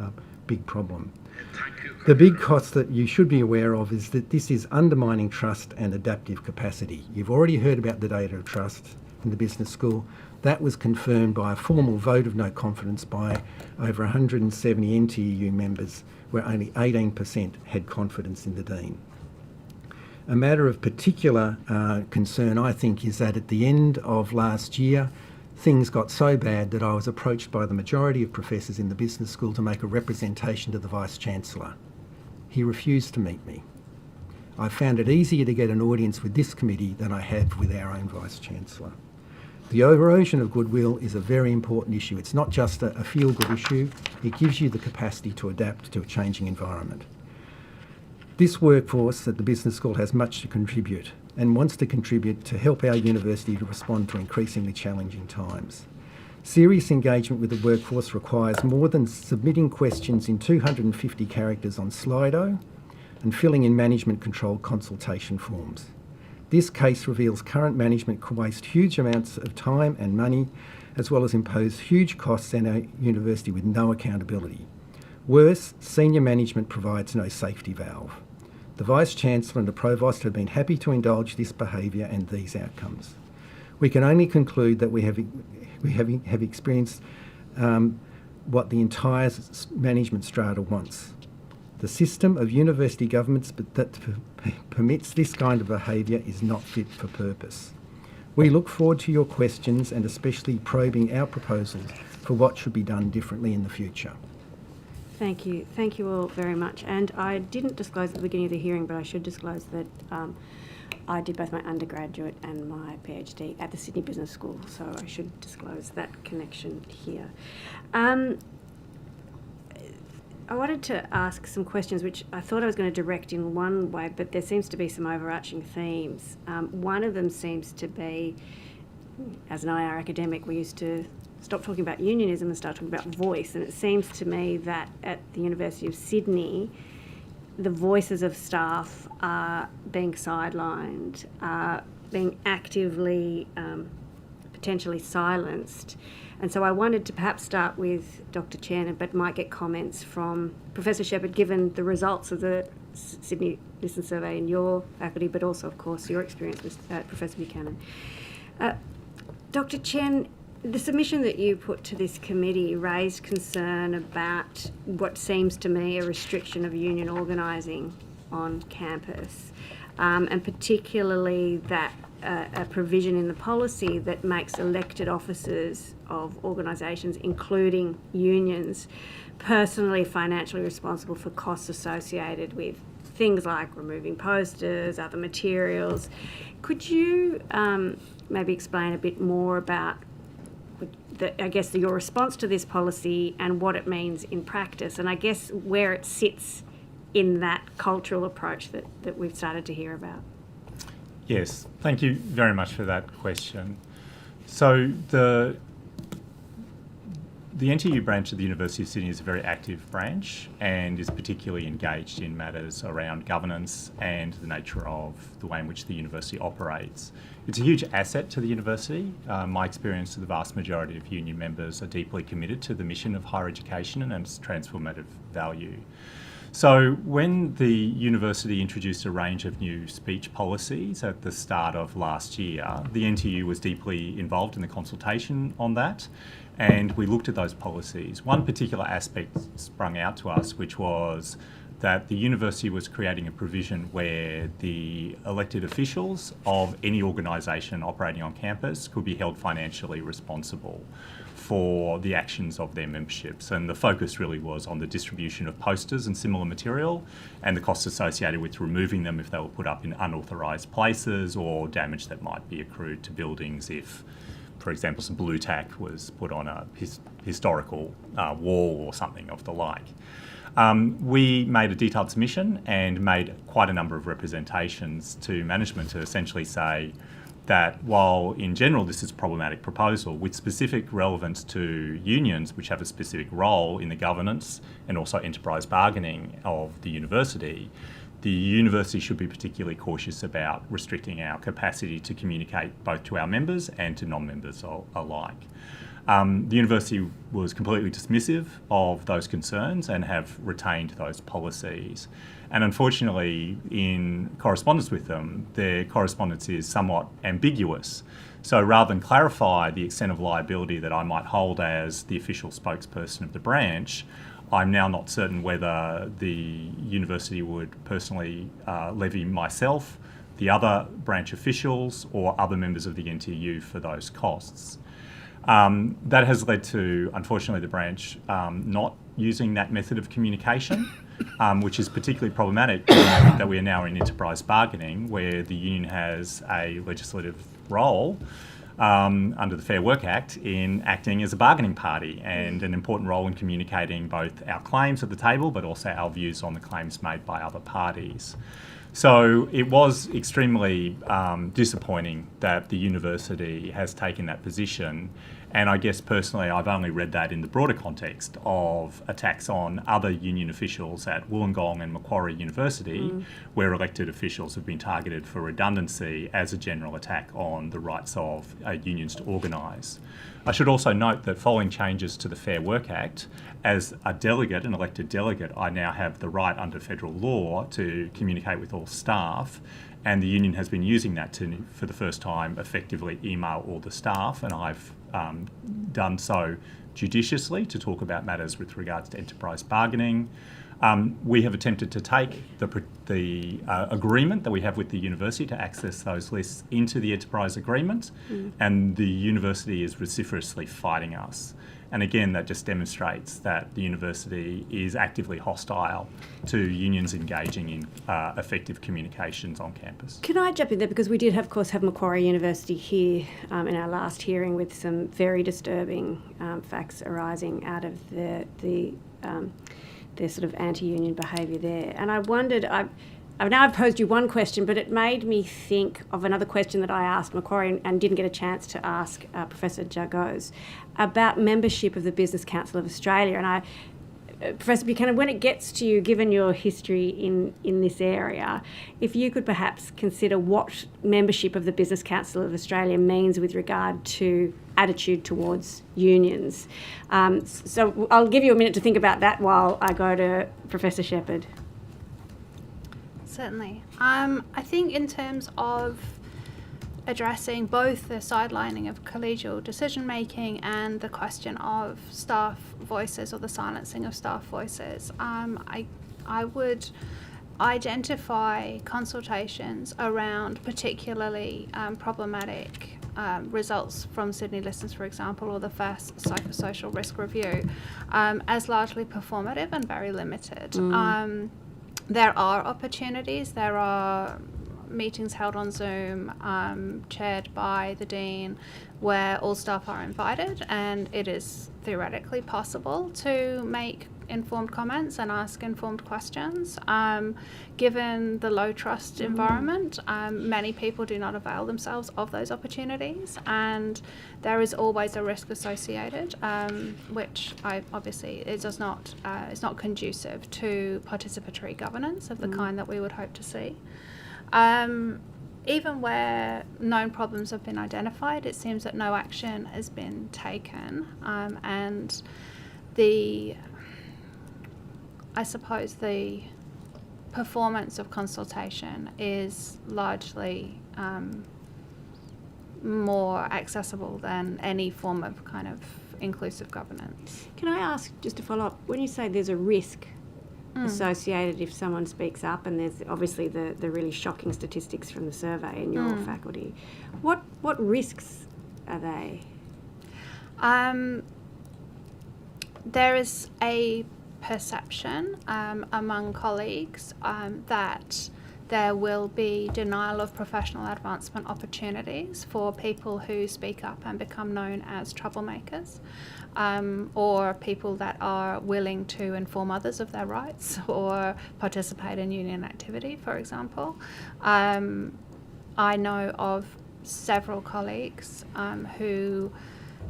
big problem. The big cost that you should be aware of is that this is undermining trust and adaptive capacity. You've already heard about the data of trust in the business school. That was confirmed by a formal vote of no confidence by over 170 NTU members, where only 18% had confidence in the Dean. A matter of particular concern, I think, is that at the end of last year, things got so bad that I was approached by the majority of professors in the business school to make a representation to the Vice-Chancellor. He refused to meet me. I found it easier to get an audience with this committee than I have with our own Vice-Chancellor. The erosion of goodwill is a very important issue. It's not just a feel-good issue. It gives you the capacity to adapt to a changing environment. This workforce at the Business School has much to contribute and wants to contribute to help our university to respond to increasingly challenging times. Serious engagement with the workforce requires more than submitting questions in 250 characters on Slido and filling in management-controlled consultation forms. This case reveals current management can waste huge amounts of time and money, as well as impose huge costs on our university with no accountability. Worse, senior management provides no safety valve. The Vice-Chancellor and the Provost have been happy to indulge this behaviour and these outcomes. We can only conclude that we have experienced what the entire management strata wants. The system of university governments that permits this kind of behaviour is not fit for purpose. We look forward to your questions and especially probing our proposals for what should be done differently in the future. Thank you. Thank you all very much. And I didn't disclose at the beginning of the hearing, but I should disclose that I did both my undergraduate and my PhD at the Sydney Business School, so I should disclose that connection here. I wanted to ask some questions which I thought I was going to direct in one way, but there seems to be some overarching themes. One of them seems to be, as an IR academic, we used to stop talking about unionism and start talking about voice, and it seems to me that at the University of Sydney, the voices of staff are being sidelined, being actively potentially silenced. And so I wanted to perhaps start with Dr. Chen, but might get comments from Professor Shepherd, given the results of the Sydney Listen Survey in your faculty, but also, of course, your experience with Professor Buchanan. Dr. Chen, the submission that you put to this committee raised concern about what seems to me a restriction of union organising on campus, and particularly that a provision in the policy that makes elected officers of organisations, including unions, personally financially responsible for costs associated with things like removing posters, other materials. Could you maybe explain a bit more about your response to this policy and what it means in practice, and I guess where it sits in that cultural approach that we've started to hear about? Yes, thank you very much for that question. So the NTU branch of the University of Sydney is a very active branch and is particularly engaged in matters around governance and the nature of the way in which the university operates. It's a huge asset to the university. My experience, the vast majority of union members are deeply committed to the mission of higher education and its transformative value. So when the university introduced a range of new speech policies at the start of last year, the NTU was deeply involved in the consultation on that, and we looked at those policies. One particular aspect sprung out to us, which was that the university was creating a provision where the elected officials of any organisation operating on campus could be held financially responsible for the actions of their memberships. And the focus really was on the distribution of posters and similar material and the costs associated with removing them if they were put up in unauthorised places, or damage that might be accrued to buildings if, for example, some blue tack was put on a historical wall or something of the like. We made a detailed submission and made quite a number of representations to management to essentially say that while in general this is a problematic proposal, with specific relevance to unions which have a specific role in the governance and also enterprise bargaining of the university should be particularly cautious about restricting our capacity to communicate both to our members and to non-members alike. The university was completely dismissive of those concerns and have retained those policies. And unfortunately, in correspondence with them, their correspondence is somewhat ambiguous. So rather than clarify the extent of liability that I might hold as the official spokesperson of the branch, I'm now not certain whether the university would personally levy myself, the other branch officials, or other members of the NTU for those costs. That has led to, unfortunately, the branch not using that method of communication, which is particularly problematic given that we are now in enterprise bargaining, where the union has a legislative role under the Fair Work Act in acting as a bargaining party and an important role in communicating both our claims at the table but also our views on the claims made by other parties. So it was extremely disappointing that the university has taken that position. And I guess personally, I've only read that in the broader context of attacks on other union officials at Wollongong and Macquarie University, where elected officials have been targeted for redundancy as a general attack on the rights of unions to organise. I should also note that following changes to the Fair Work Act, as a delegate, an elected delegate, I now have the right under federal law to communicate with all staff, and the union has been using that to, for the first time, effectively email all the staff, and I've done so judiciously to talk about matters with regards to enterprise bargaining. We have attempted to take the agreement that we have with the university to access those lists into the enterprise agreement, and the university is vociferously fighting us. And again, that just demonstrates that the university is actively hostile to unions engaging in effective communications on campus. Can I jump in there? Because we did, of course, have Macquarie University here in our last hearing with some very disturbing facts arising out of their sort of anti-union behaviour there. And I wondered, I've posed you one question, but it made me think of another question that I asked Macquarie and didn't get a chance to ask Professor Jagos about membership of the Business Council of Australia. And Professor Buchanan, when it gets to you, given your history in this area, if you could perhaps consider what membership of the Business Council of Australia means with regard to attitude towards unions. So I'll give you a minute to think about that while I go to Professor Shepherd. Certainly. I think in terms of addressing both the sidelining of collegial decision making and the question of staff voices or the silencing of staff voices, I would identify consultations around particularly problematic results from Sydney Listens, for example, or the first psychosocial risk review as largely performative and very limited. There are opportunities. There are meetings held on Zoom, chaired by the Dean, where all staff are invited, and it is theoretically possible to make informed comments and ask informed questions. Given the low trust environment, many people do not avail themselves of those opportunities, and there is always a risk associated, which it's not conducive to participatory governance of the kind that we would hope to see. Even where known problems have been identified, it seems that no action has been taken, and I suppose the performance of consultation is largely more accessible than any form of kind of inclusive governance. Can I ask, just to follow up, when you say there's a risk associated if someone speaks up, and there's obviously the really shocking statistics from the survey in your faculty, what risks are they? There is a perception among colleagues that there will be denial of professional advancement opportunities for people who speak up and become known as troublemakers, or people that are willing to inform others of their rights or participate in union activity, for example. I know of several colleagues who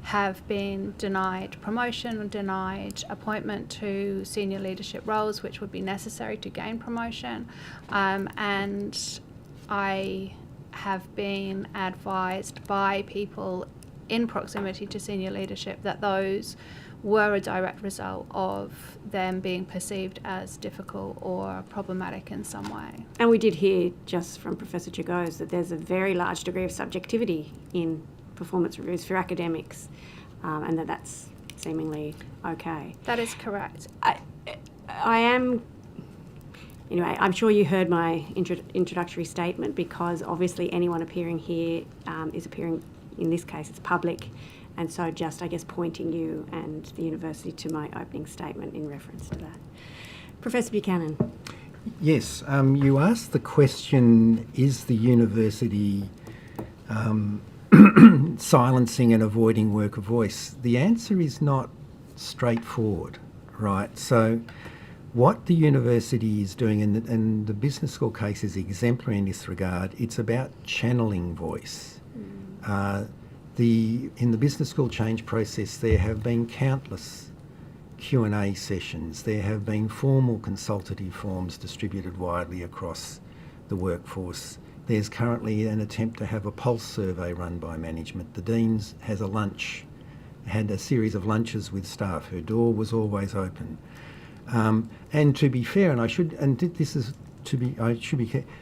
have been denied promotion or denied appointment to senior leadership roles which would be necessary to gain promotion, and I have been advised by people in proximity to senior leadership that those were a direct result of them being perceived as difficult or problematic in some way. And we did hear just from Professor Jagos that there's a very large degree of subjectivity in performance reviews for academics, and that's seemingly okay. That is correct. I'm sure you heard my introductory statement, because obviously anyone appearing here is appearing in this case, it's public. And so just, I guess, pointing you and the university to my opening statement in reference to that. Professor Buchanan. Yes, you asked the question, is the university silencing and avoiding worker voice? The answer is not straightforward, right? So what the university is doing, and the business school case is exemplary in this regard, it's about channeling voice. In the business school change process, there have been countless Q&A sessions. There have been formal consultative forms distributed widely across the workforce. There's currently an attempt to have a pulse survey run by management. The Deans had a series of lunches with staff. Her door was always open. And to be fair,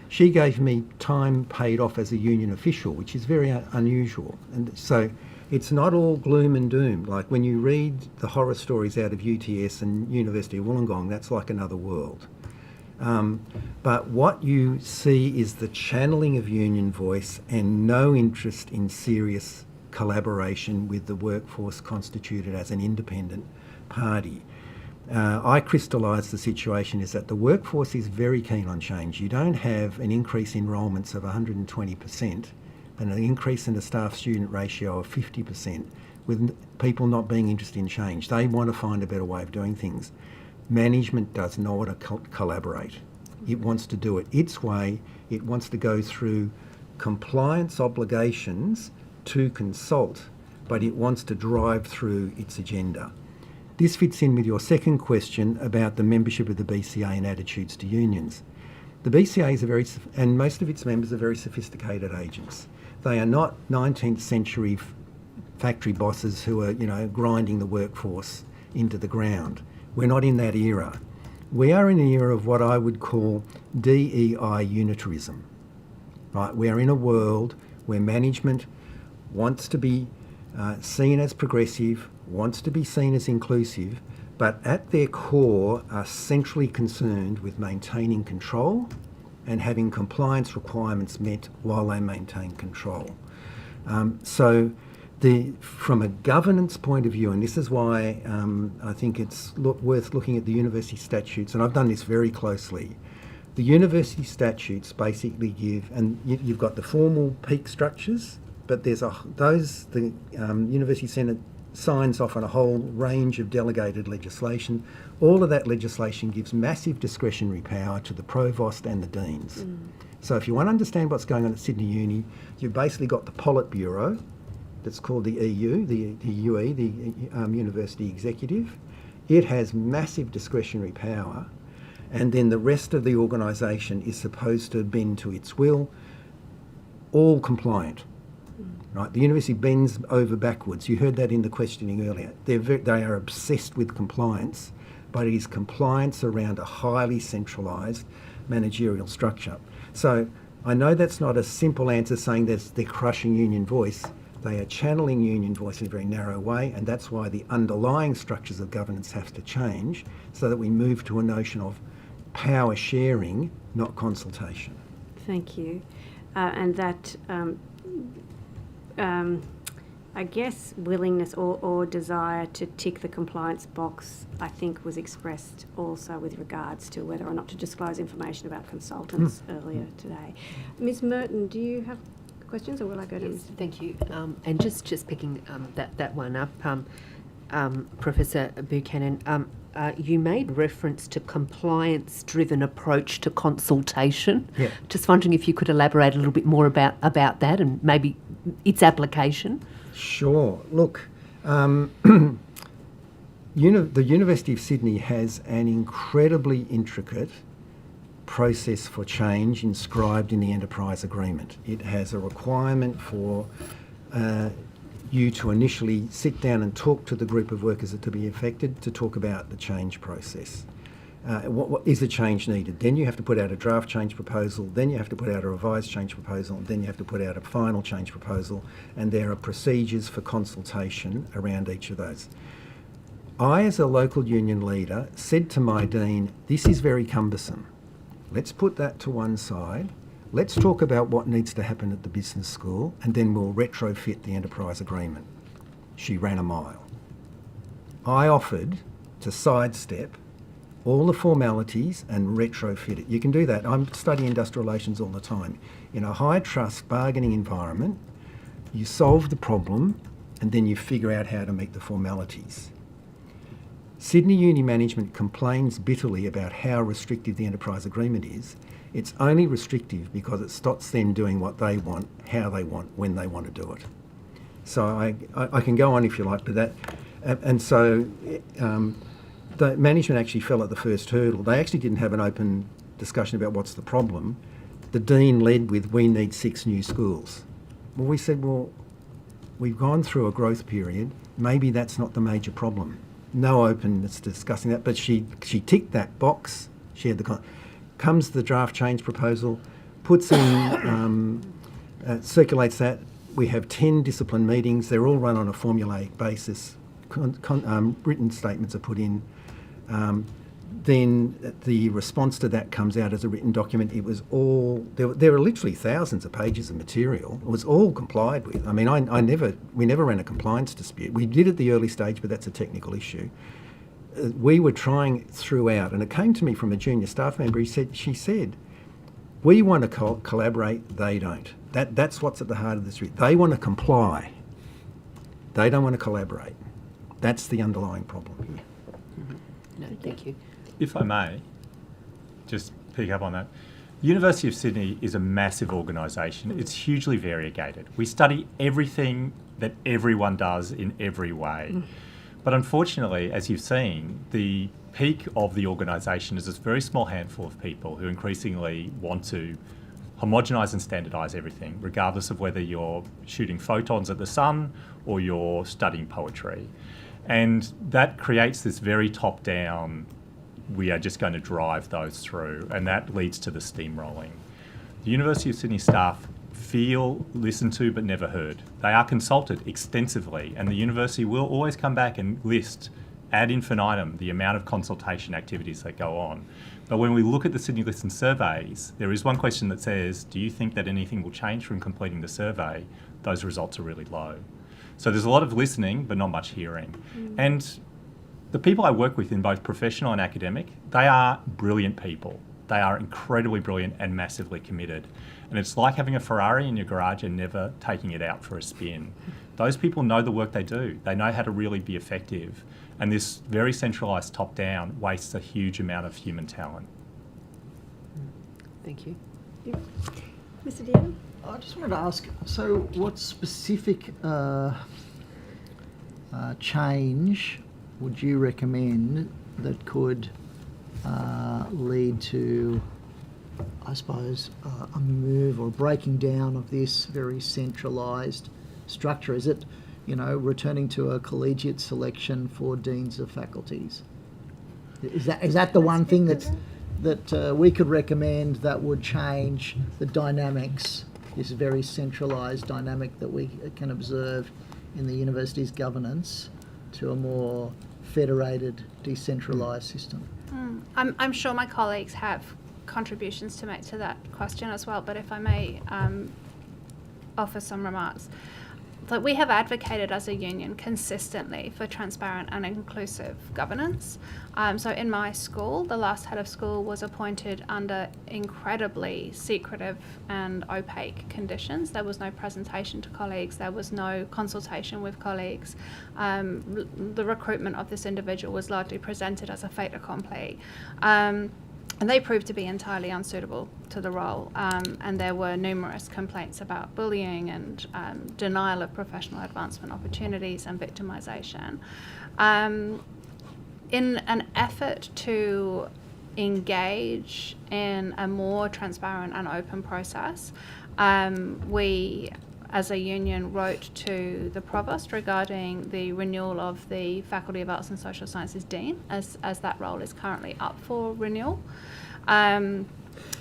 she gave me time paid off as a union official, which is very unusual. And so it's not all gloom and doom. Like when you read the horror stories out of UTS and University of Wollongong, that's like another world. But what you see is the channeling of union voice and no interest in serious collaboration with the workforce constituted as an independent party. I crystallised the situation is that the workforce is very keen on change. You don't have an increase in enrolments of 120% and an increase in the staff-student ratio of 50% with people not being interested in change. They want to find a better way of doing things. Management does not want to collaborate. It wants to do it its way. It wants to go through compliance obligations to consult, but it wants to drive through its agenda. This fits in with your second question about the membership of the BCA and attitudes to unions. The BCA is and most of its members are very sophisticated agents. They are not 19th century factory bosses who are, grinding the workforce into the ground. We're not in that era. We are in an era of what I would call DEI unitarism. Right? We are in a world where management wants to be seen as progressive, wants to be seen as inclusive, but at their core are centrally concerned with maintaining control and having compliance requirements met while they maintain control. From a governance point of view, and this is why I think it's worth looking at the university statutes, and I've done this very closely. The university statutes basically give, and you've got the formal peak structures, but there's the University Senate signs off on a whole range of delegated legislation. All of that legislation gives massive discretionary power to the provost and the deans. So if you want to understand what's going on at Sydney Uni, you've basically got the Politburo, that's called the EU, the UE, the University Executive. It has massive discretionary power, and then the rest of the organisation is supposed to bend to its will, all compliant. Right? The university bends over backwards. You heard that in the questioning earlier. They are obsessed with compliance, but it is compliance around a highly centralised managerial structure. So I know that's not a simple answer saying they're crushing union voice. They are channeling union voice in a very narrow way, and that's why the underlying structures of governance have to change so that we move to a notion of power sharing, not consultation. Thank you. And that, I guess, willingness or desire to tick the compliance box, I think, was expressed also with regards to whether or not to disclose information about consultants earlier today. Ms. Merton, do you have questions, or will I go to? Yes, thank you. And just picking that one up, Professor Buchanan, you made reference to compliance-driven approach to consultation. Yeah. Just wondering if you could elaborate a little bit more about that and maybe its application. Sure. Look, the University of Sydney has an incredibly intricate process for change inscribed in the enterprise agreement. It has a requirement for you to initially sit down and talk to the group of workers that to be affected to talk about the change process. What is the change needed? Then you have to put out a draft change proposal, then you have to put out a revised change proposal, then you have to put out a final change proposal, and there are procedures for consultation around each of those. I, as a local union leader, said to my dean, this is very cumbersome. Let's put that to one side. let's talk about what needs to happen at the business school and then we'll retrofit the enterprise agreement. She ran a mile. I offered to sidestep all the formalities and retrofit it. You can do that. I'm studying industrial relations all the time. In a high trust bargaining environment, you solve the problem and then you figure out how to meet the formalities. Sydney Uni management complains bitterly about how restrictive the enterprise agreement is. It's only restrictive because it stops them doing what they want, how they want, when they want to do it. So I can go on if you like, but that, and so the management actually fell at the first hurdle. They actually didn't have an open discussion about what's the problem. The dean led with, we need 6 new schools. Well, we said, well, we've gone through a growth period. Maybe that's not the major problem. No openness to discussing that, but she ticked that box. She had comes the draft change proposal, puts in, circulates that. We have 10 discipline meetings. They're all run on a formulaic basis. Written statements are put in. Then the response to that comes out as a written document. It was all, there were literally thousands of pages of material. It was all complied with. I mean, we never ran a compliance dispute. We did at the early stage, but that's a technical issue. We were trying throughout, and it came to me from a junior staff member. She said, we want to collaborate, they don't. That's what's at the heart of this. They want to comply. They don't want to collaborate. That's the underlying problem here. No, thank you. If I may, just pick up on that. University of Sydney is a massive organisation. It's hugely variegated. We study everything that everyone does in every way. But unfortunately, as you've seen, the peak of the organisation is this very small handful of people who increasingly want to homogenise and standardise everything, regardless of whether you're shooting photons at the sun or you're studying poetry. And that creates this very top-down, we are just going to drive those through, and that leads to the steamrolling. The University of Sydney staff feel listened to but never heard. They are consulted extensively, and the university will always come back and list ad infinitum the amount of consultation activities that go on. But when we look at the Sydney Listen surveys, there is one question that says, do you think that anything will change from completing the survey? Those results are really low. So there's a lot of listening, but not much hearing. And the people I work with in both professional and academic, they are brilliant people. They are incredibly brilliant and massively committed. And it's like having a Ferrari in your garage and never taking it out for a spin. Those people know the work they do. They know how to really be effective. And this very centralised top-down wastes a huge amount of human talent. Thank you. Mr. Dearden? I just wanted to ask, so what specific change would you recommend that could lead to, I suppose, a move or breaking down of this very centralised structure? Is it, returning to a collegiate selection for deans of faculties? Is that the one thing that we could recommend that would change the dynamics, this very centralised dynamic that we can observe in the university's governance, to a more federated, decentralised system? I'm sure my colleagues have contributions to make to that question as well, but if I may offer some remarks. Like, we have advocated as a union consistently for transparent and inclusive governance. So in my school, the last head of school was appointed under incredibly secretive and opaque conditions. There was no presentation to colleagues. There was no consultation with colleagues. The recruitment of this individual was largely presented as a fait accompli. And they proved to be entirely unsuitable to the role. And there were numerous complaints about bullying and denial of professional advancement opportunities and victimisation. In an effort to engage in a more transparent and open process, we, as a union, wrote to the Provost regarding the renewal of the Faculty of Arts and Social Sciences Dean, as that role is currently up for renewal.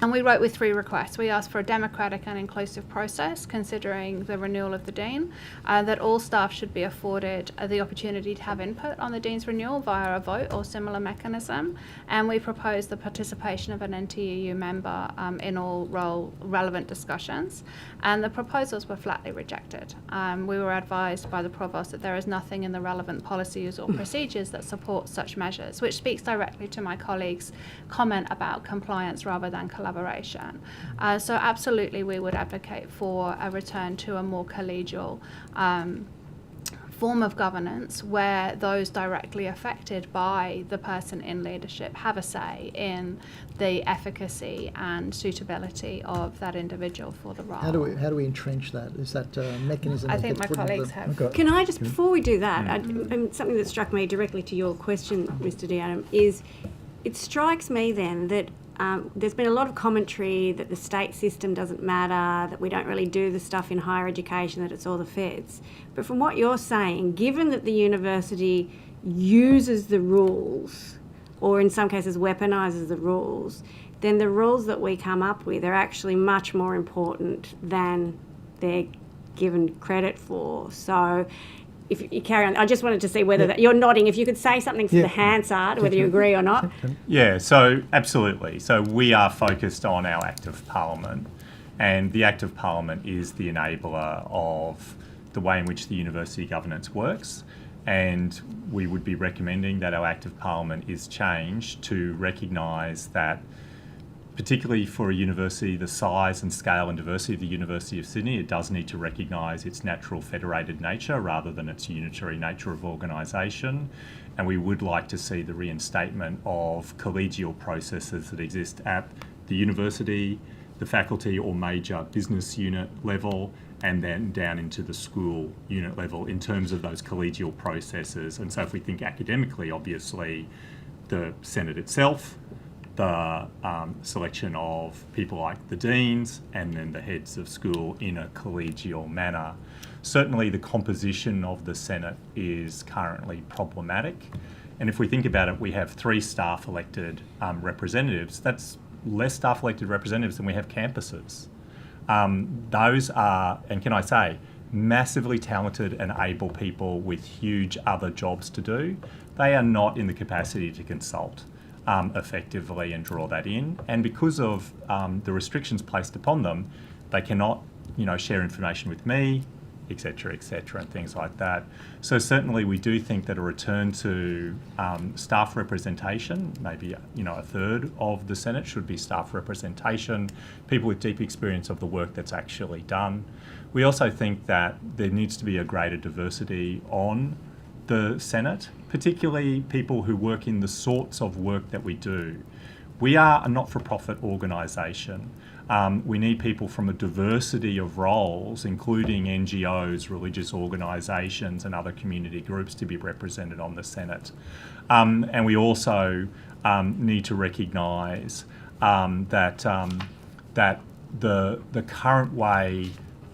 And we wrote with 3 requests. We asked for a democratic and inclusive process, considering the renewal of the Dean, that all staff should be afforded the opportunity to have input on the Dean's renewal via a vote or similar mechanism. And we proposed the participation of an NTEU member in all relevant discussions. And the proposals were flatly rejected. We were advised by the Provost that there is nothing in the relevant policies or procedures that support such measures, which speaks directly to my colleague's comment about compliance rather than collaboration. So absolutely we would advocate for a return to a more collegial form of governance where those directly affected by the person in leadership have a say in the efficacy and suitability of that individual for the role. How do we entrench that? Is that a mechanism? I that think gets my put into colleagues the- have. Can I just, before we do that, something that struck me directly to your question, Mr. D'Adam, is it strikes me then that there's been a lot of commentary that the state system doesn't matter, that we don't really do the stuff in higher education, that it's all the feds. But from what you're saying, given that the university uses the rules, or in some cases weaponises the rules, then the rules that we come up with are actually much more important than they're given credit for. So if you carry on, I just wanted to see whether that, you're nodding, if you could say something to the Hansard, whether you agree or not. Yeah, so absolutely. So we are focused on our Act of Parliament, and the Act of Parliament is the enabler of the way in which the university governance works, and we would be recommending that our Act of Parliament is changed to recognise that, particularly for a university the size and scale and diversity of the University of Sydney, it does need to recognise its natural federated nature rather than its unitary nature of organisation. And we would like to see the reinstatement of collegial processes that exist at the university, the faculty or major business unit level, and then down into the school unit level in terms of those collegial processes. And so if we think academically, obviously, the Senate itself, the selection of people like the deans and then the heads of school in a collegial manner. Certainly the composition of the Senate is currently problematic. And if we think about it, we have 3 staff elected representatives. That's less staff elected representatives than we have campuses. Those are, and can I say, massively talented and able people with huge other jobs to do. They are not in the capacity to consult effectively and draw that in, and because of the restrictions placed upon them, they cannot, share information with me, etc., and things like that. So certainly we do think that a return to staff representation, maybe a third of the Senate should be staff representation, people with deep experience of the work that's actually done. We also think that there needs to be a greater diversity on the Senate, particularly people who work in the sorts of work that we do. We are a not-for-profit organisation. We need people from a diversity of roles, including NGOs, religious organisations and other community groups to be represented on the Senate. And we also need to recognise that the current way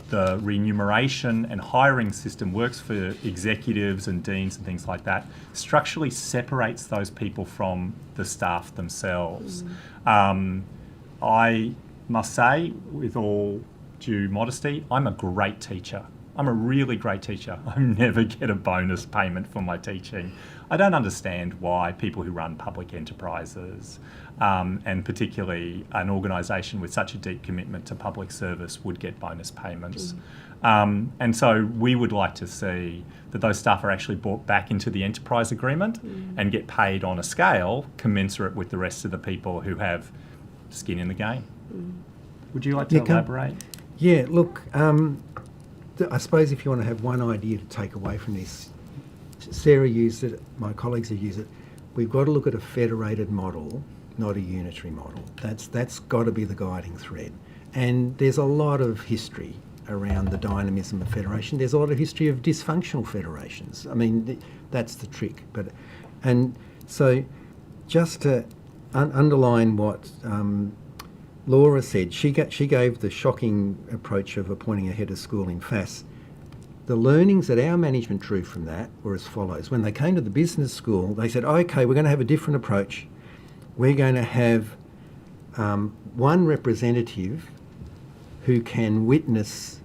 the remuneration and hiring system works for executives and deans and things like that structurally separates those people from the staff themselves. I must say, with all due modesty, I'm a great teacher. I'm a really great teacher. I never get a bonus payment for my teaching. I don't understand why people who run public enterprises, and particularly an organisation with such a deep commitment to public service, would get bonus payments. And so we would like to see that those staff are actually brought back into the enterprise agreement and get paid on a scale commensurate with the rest of the people who have skin in the game. Would you like to elaborate? Yeah, look, I suppose if you want to have one idea to take away from this, Sarah used it, my colleagues have used it, we've got to look at a federated model, not a unitary model. That's got to be the guiding thread. And there's a lot of history around the dynamism of federation. There's a lot of history of dysfunctional federations. I mean, that's the trick. And so just to underline what Laura said, she gave the shocking approach of appointing a head of school in FAS. The learnings that our management drew from that were as follows. When they came to the business school, they said, okay, we're going to have a different approach. We're going to have one representative who can witness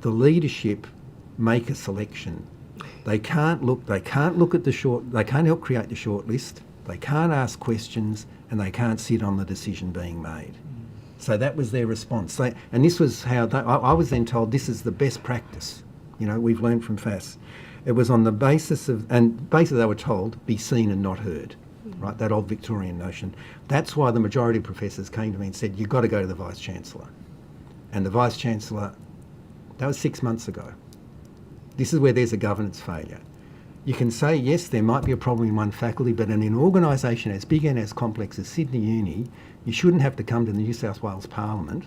the leadership make a selection. They can't look at they can't help create the short list, they can't ask questions, and they can't sit on the decision being made. So that was their response. And this was how I was then told this is the best practice. We've learned from FAS. It was on the basis of, and basically they were told, be seen and not heard, right? That old Victorian notion. That's why the majority of professors came to me and said, you've got to go to the Vice-Chancellor. And the Vice-Chancellor, that was 6 months ago. This is where there's a governance failure. You can say, yes, there might be a problem in one faculty, but in an organisation as big and as complex as Sydney Uni, you shouldn't have to come to the New South Wales Parliament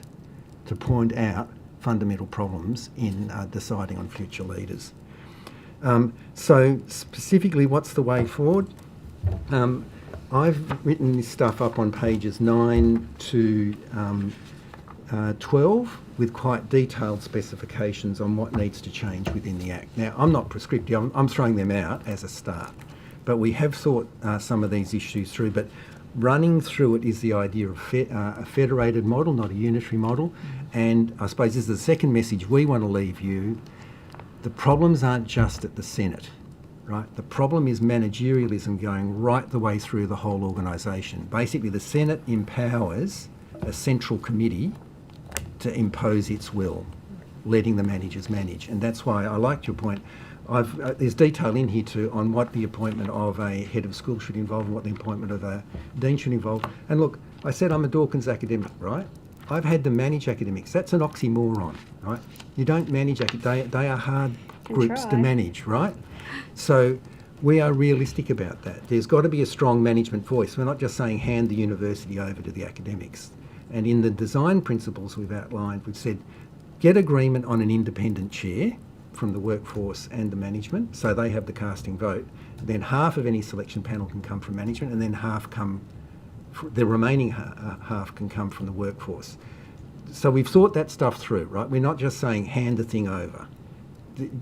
to point out fundamental problems in deciding on future leaders. So specifically, what's the way forward? I've written this stuff up on pages 9 to 12 with quite detailed specifications on what needs to change within the Act. Now, I'm not prescriptive, I'm throwing them out as a start, but we have thought some of these issues through, but running through it is the idea of a federated model, not a unitary model, and I suppose this is the second message we want to leave you. The problems aren't just at the Senate, right? The problem is managerialism going right the way through the whole organisation. Basically, the Senate empowers a central committee to impose its will, letting the managers manage. And that's why I liked your point. There's detail in here too on what the appointment of a head of school should involve and what the appointment of a dean should involve. And look, I said I'm a Dawkins academic, right? I've had to manage academics. That's an oxymoron, right? You don't manage they are hard groups to manage, right? So we are realistic about that. There's got to be a strong management voice. We're not just saying hand the university over to the academics. And in the design principles we've outlined, we've said get agreement on an independent chair from the workforce and the management, so they have the casting vote. Then half of any selection panel can come from management, and then the remaining half can come from the workforce. So we've thought that stuff through, right? We're not just saying hand the thing over.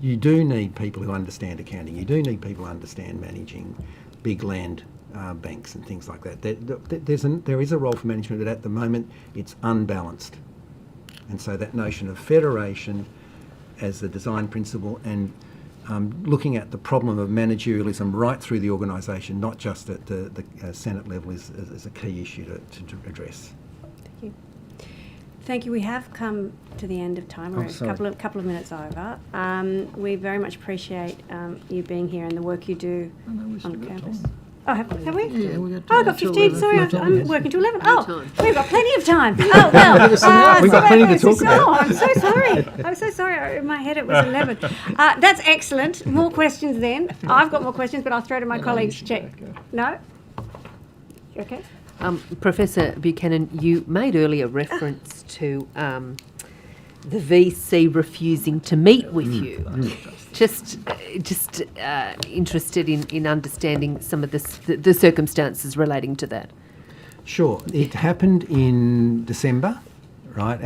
You do need people who understand accounting. You do need people who understand managing big land banks and things like that. There is a role for management, but at the moment it's unbalanced. And so that notion of federation as the design principle and looking at the problem of managerialism right through the organisation, not just at the Senate level, is a key issue to address. Thank you. Thank you. We have come to the end of time. We're a couple of minutes over. We very much appreciate you being here and the work you do on campus. Oh, have we? Yeah, we got. I've got 15. Sorry, I'm working till 11. Oh, we've got plenty of time. Oh well, we've got plenty to talk about. Oh, I'm so sorry. I'm so sorry. In my head it was 11. That's excellent. More questions then. I've got more questions, but I'll throw to my colleagues to check. No. Okay. Professor Buchanan, you made earlier reference to the VC refusing to meet with you. Just interested in understanding some of the circumstances relating to that. Sure, it happened in December, right?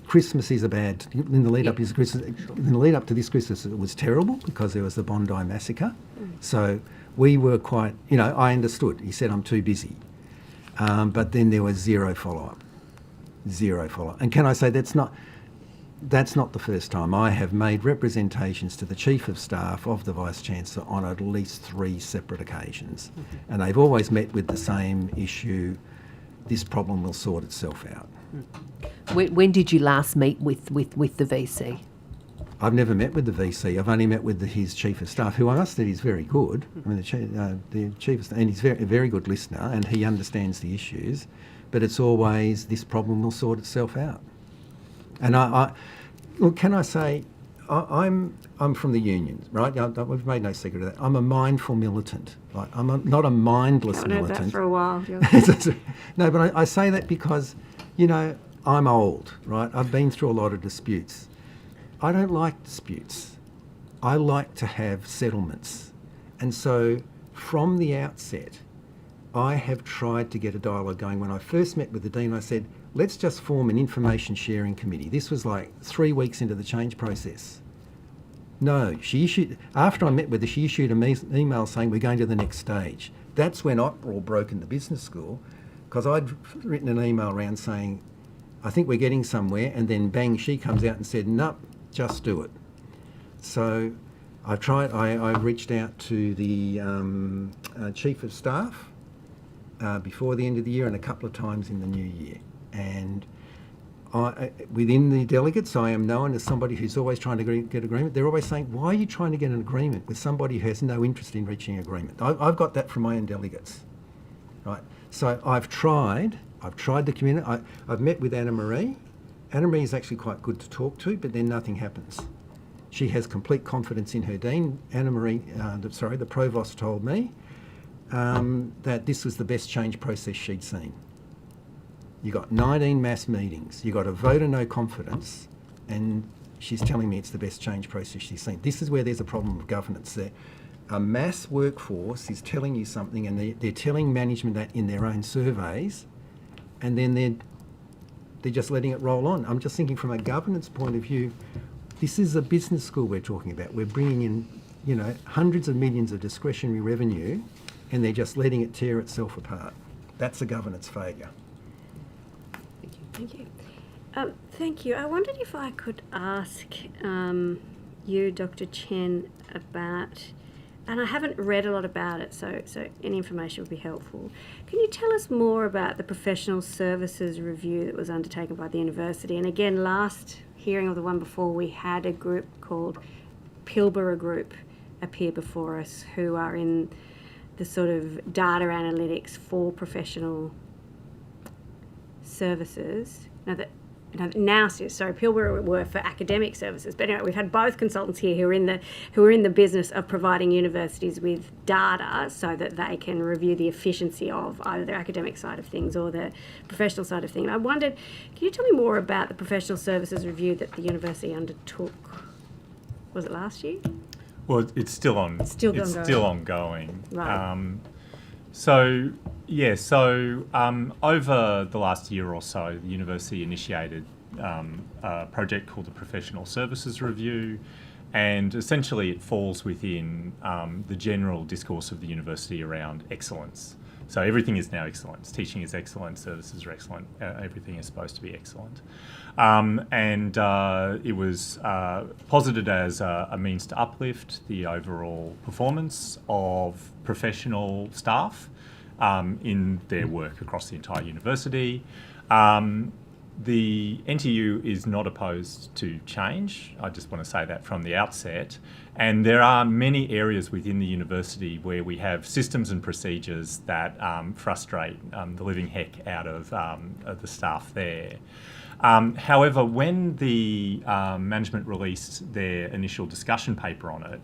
Christmas is a bad. In the lead up is Christmas. In the lead up to this Christmas, it was terrible because there was the Bondi massacre. So we were quite. I understood. He said I'm too busy, but then there was zero follow up. And can I say that's not the first time. I have made representations to the Chief of Staff of the Vice-Chancellor on at least 3 separate occasions. And they've always met with the same issue. This problem will sort itself out. When did you last meet with the VC? I've never met with the VC. I've only met with his Chief of Staff, who I must say is very good. I mean, the Chief of Staff, and he's a very good listener, and he understands the issues. But it's always this problem will sort itself out. And look, can I say, I'm from the unions, right? We've made no secret of that. I'm a mindful militant. Like I'm not a mindless militant. I've known that for a while. No, but I say that because, I'm old, right? I've been through a lot of disputes. I don't like disputes. I like to have settlements. And so from the outset, I have tried to get a dialogue going. When I first met with the Dean, I said, let's just form an information sharing committee. This was like 3 weeks into the change process. No, after I met with her, she issued an email saying we're going to the next stage. That's when uproar broke in the business school, because I'd written an email around saying, I think we're getting somewhere, and then bang, she comes out and said, nope, just do it. So I reached out to the Chief of Staff before the end of the year and a couple of times in the new year. And within the delegates, I am known as somebody who's always trying to get agreement. They're always saying, why are you trying to get an agreement with somebody who has no interest in reaching agreement? I've got that from my own delegates, right? So I've tried the community. I've met with Anna Marie. Anna Marie is actually quite good to talk to, but then nothing happens. She has complete confidence in her dean. Anna Marie, the provost told me that this was the best change process she'd seen. You got 19 mass meetings. You got a vote of no confidence, and she's telling me it's the best change process she's seen. This is where there's a problem with governance there. A mass workforce is telling you something, and they're telling management that in their own surveys, and then they're just letting it roll on. I'm just thinking from a governance point of view, this is a business school we're talking about. We're bringing in, hundreds of millions of discretionary revenue, and they're just letting it tear itself apart. That's a governance failure. Thank you. Thank you. I wondered if I could ask you, Dr. Chen, about, and I haven't read a lot about it, so any information would be helpful. Can you tell us more about the professional services review that was undertaken by the university? And again, last hearing of the one before, we had a group called Pilbara Group appear before us, who are in the sort of data analytics for professional services. Pilbara were for academic services, but anyway, we've had both consultants here who are in the business of providing universities with data so that they can review the efficiency of either their academic side of things or the professional side of things. I wondered, can you tell me more about the professional services review that the university undertook? Was it last year? Well, it's still on. It's still ongoing. Right. So, over the last year or so, the university initiated a project called the Professional Services Review, and essentially it falls within the general discourse of the university around excellence. So everything is now excellence. Teaching is excellent, services are excellent, everything is supposed to be excellent. It was posited as a means to uplift the overall performance of professional staff in their work across the entire university. The NTU is not opposed to change. I just want to say that from the outset. And there are many areas within the university where we have systems and procedures that frustrate the living heck out of the staff there. However, when the management released their initial discussion paper on it,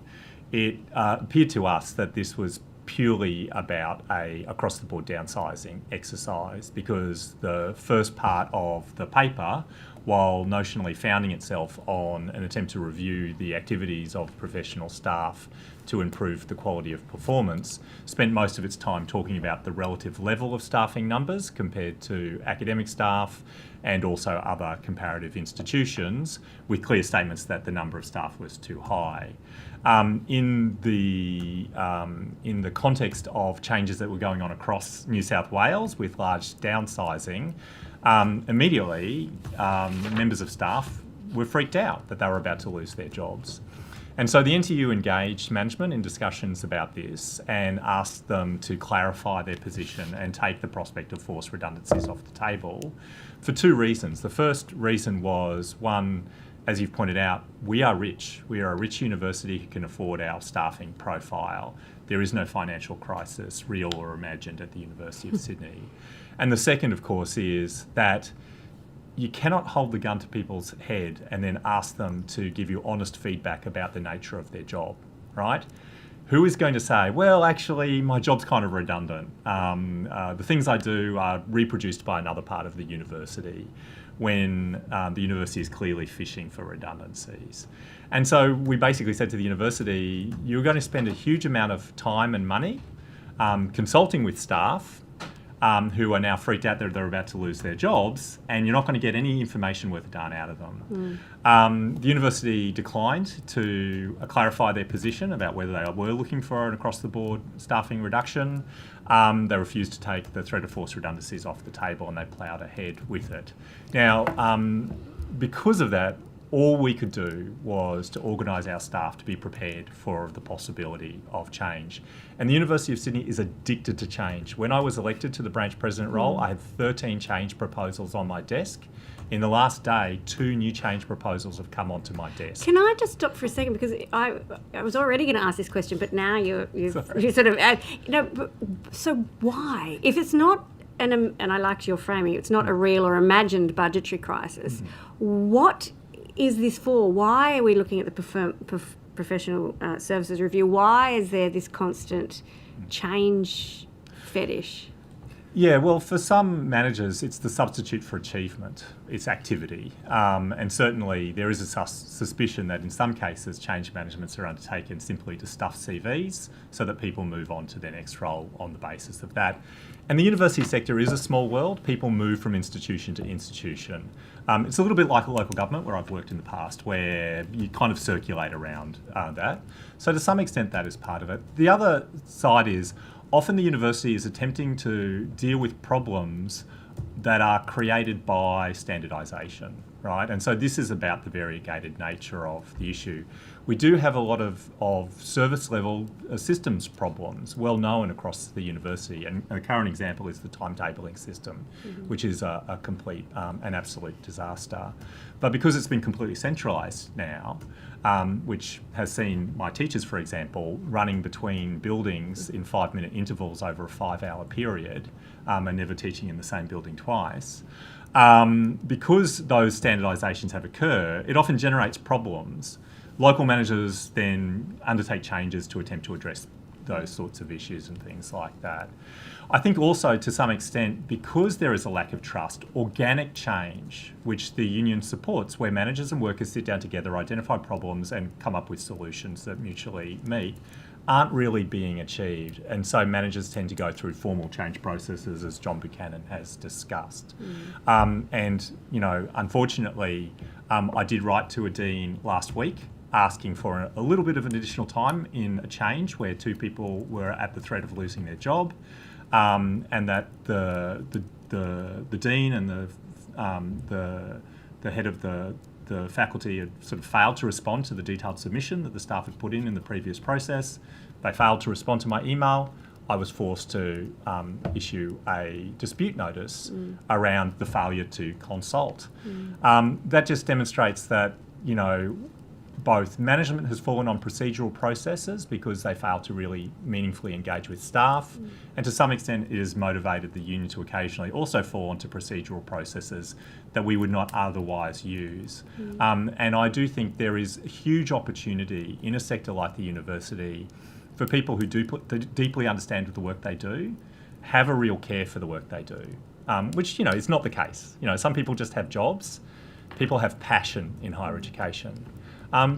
it appeared to us that this was purely about a across-the-board downsizing exercise, because the first part of the paper, while notionally founding itself on an attempt to review the activities of professional staff to improve the quality of performance, spent most of its time talking about the relative level of staffing numbers compared to academic staff and also other comparative institutions, with clear statements that the number of staff was too high. In the context of changes that were going on across New South Wales with large downsizing, immediately members of staff were freaked out that they were about to lose their jobs. And so the NTU engaged management in discussions about this and asked them to clarify their position and take the prospect of forced redundancies off the table for two reasons. The first reason was, one, as you've pointed out, we are rich. We are a rich university who can afford our staffing profile. There is no financial crisis, real or imagined, at the University of Sydney. And the second, of course, is that you cannot hold the gun to people's head and then ask them to give you honest feedback about the nature of their job, right? Who is going to say, well, actually, my job's kind of redundant. The things I do are reproduced by another part of the university, when the university is clearly fishing for redundancies. And so we basically said to the university, you're going to spend a huge amount of time and money consulting with staff who are now freaked out that they're about to lose their jobs, and you're not going to get any information worth a darn out of them. The university declined to clarify their position about whether they were looking for an across-the-board staffing reduction. They refused to take the threat of forced redundancies off the table, and they ploughed ahead with it. Now, because of that, all we could do was to organise our staff to be prepared for the possibility of change. And the University of Sydney is addicted to change. When I was elected to the branch president role, I had 13 change proposals on my desk. In the last day, 2 new change proposals have come onto my desk. Can I just stop for a second, because I was already going to ask this question, but now you sort of so why, if it's not and I liked your framing, it's not a real or imagined budgetary crisis, what is this for? Why are we looking at the professional services review? Why is there this constant change fetish? Yeah, well, for some managers, it's the substitute for achievement. It's activity. And certainly there is a suspicion that in some cases change managements are undertaken simply to stuff CVs so that people move on to their next role on the basis of that. And the university sector is a small world. People move from institution to institution. It's a little bit like a local government where I've worked in the past, where you kind of circulate around that. So to some extent that is part of it. The other side is often the university is attempting to deal with problems that are created by standardisation, right? And so this is about the variegated nature of the issue. We do have a lot of service level systems problems well known across the university, and a current example is the timetabling system, which is a complete and absolute disaster. But because it's been completely centralised now, which has seen my teachers, for example, running between buildings in 5-minute intervals over a 5-hour period and never teaching in the same building twice. Because those standardisations have occurred, it often generates problems. Local managers then undertake changes to attempt to address those sorts of issues and things like that. I think also to some extent, because there is a lack of trust, organic change, which the union supports, where managers and workers sit down together, identify problems and come up with solutions that mutually meet, aren't really being achieved. And so managers tend to go through formal change processes, as John Buchanan has discussed. And, you know, unfortunately, I did write to a dean last week asking for a little bit of an additional time in a change where 2 people were at the threat of losing their job, and that the dean and the head of the faculty had sort of failed to respond to the detailed submission that the staff had put in the previous process. They failed to respond to my email. I was forced to issue a dispute notice around the failure to consult. That just demonstrates that, you know, both management has fallen on procedural processes because they fail to really meaningfully engage with staff, and to some extent it has motivated the union to occasionally also fall onto procedural processes that we would not otherwise use. And I do think there is a huge opportunity in a sector like the university for people who do deeply understand the work they do, have a real care for the work they do, which, you know, is not the case. You know, some people just have jobs. People have passion in higher education.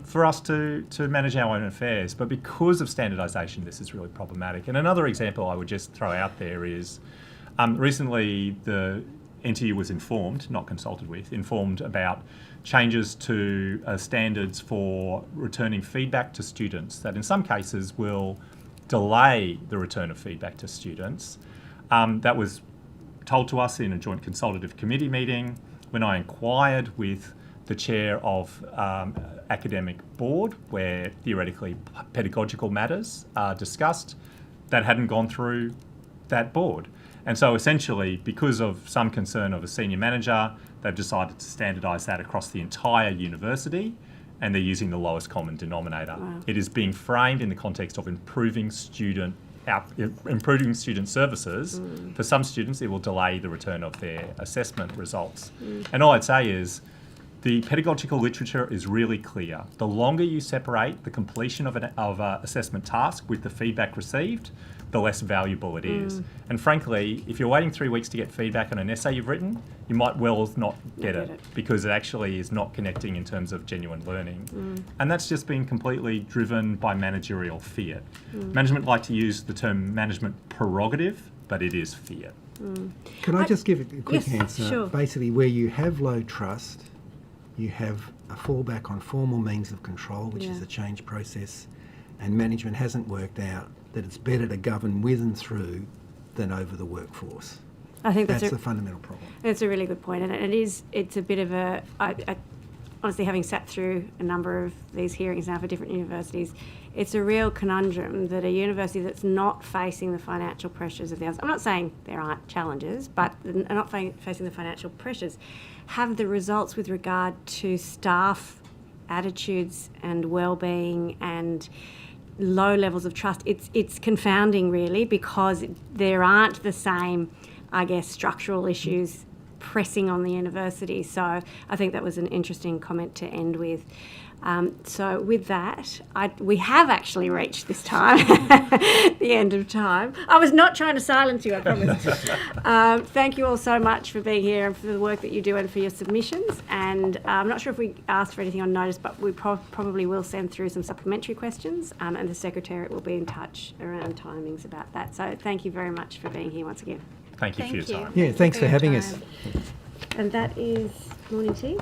For us to manage our own affairs. But because of standardisation, this is really problematic. And another example I would just throw out there is recently the NTU was informed, not consulted with, informed about changes to standards for returning feedback to students that in some cases will delay the return of feedback to students. That was told to us in a joint consultative committee meeting when I inquired with the chair of academic board, where theoretically pedagogical matters are discussed, that hadn't gone through that board. And so essentially, because of some concern of a senior manager, they've decided to standardise that across the entire university, and they're using the lowest common denominator. Wow. It is being framed in the context of improving student services. For some students, it will delay the return of their assessment results. And all I'd say is, the pedagogical literature is really clear. The longer you separate the completion of an assessment task with the feedback received, the less valuable it is. And frankly, if you're waiting 3 weeks to get feedback on an essay you've written, you might well not get it because it actually is not connecting in terms of genuine learning. And that's just been completely driven by managerial fiat. Management like to use the term management prerogative, but it is fiat. Can I just give a quick yes, answer? sure. Basically, where you have low trust, you have a fallback on formal means of control, which is Yeah. a change process, and management hasn't worked out that it's better to govern with and through than over the workforce. I think That's that's the fundamental problem. It's a really good point, and it's a bit of a. Honestly, having sat through a number of these hearings now for different universities, it's a real conundrum that a university that's not facing the financial pressures of the others. I'm not saying there aren't challenges, but are not facing the financial pressures, have the results with regard to staff attitudes and well-being and low levels of trust. It's confounding, really, because there aren't the same, I guess, structural issues pressing on the university. So I think that was an interesting comment to end with. So with that, we have actually reached this time, the end of time. I was not trying to silence you, I promise. Thank you all so much for being here and for the work that you do and for your submissions. And I'm not sure if we asked for anything on notice, but we probably will send through some supplementary questions, and the Secretariat will be in touch around timings about that. So thank you very much for being here once again. Thank you for your Thank you. time. Yeah, thanks for your having time. us. And that is morning tea.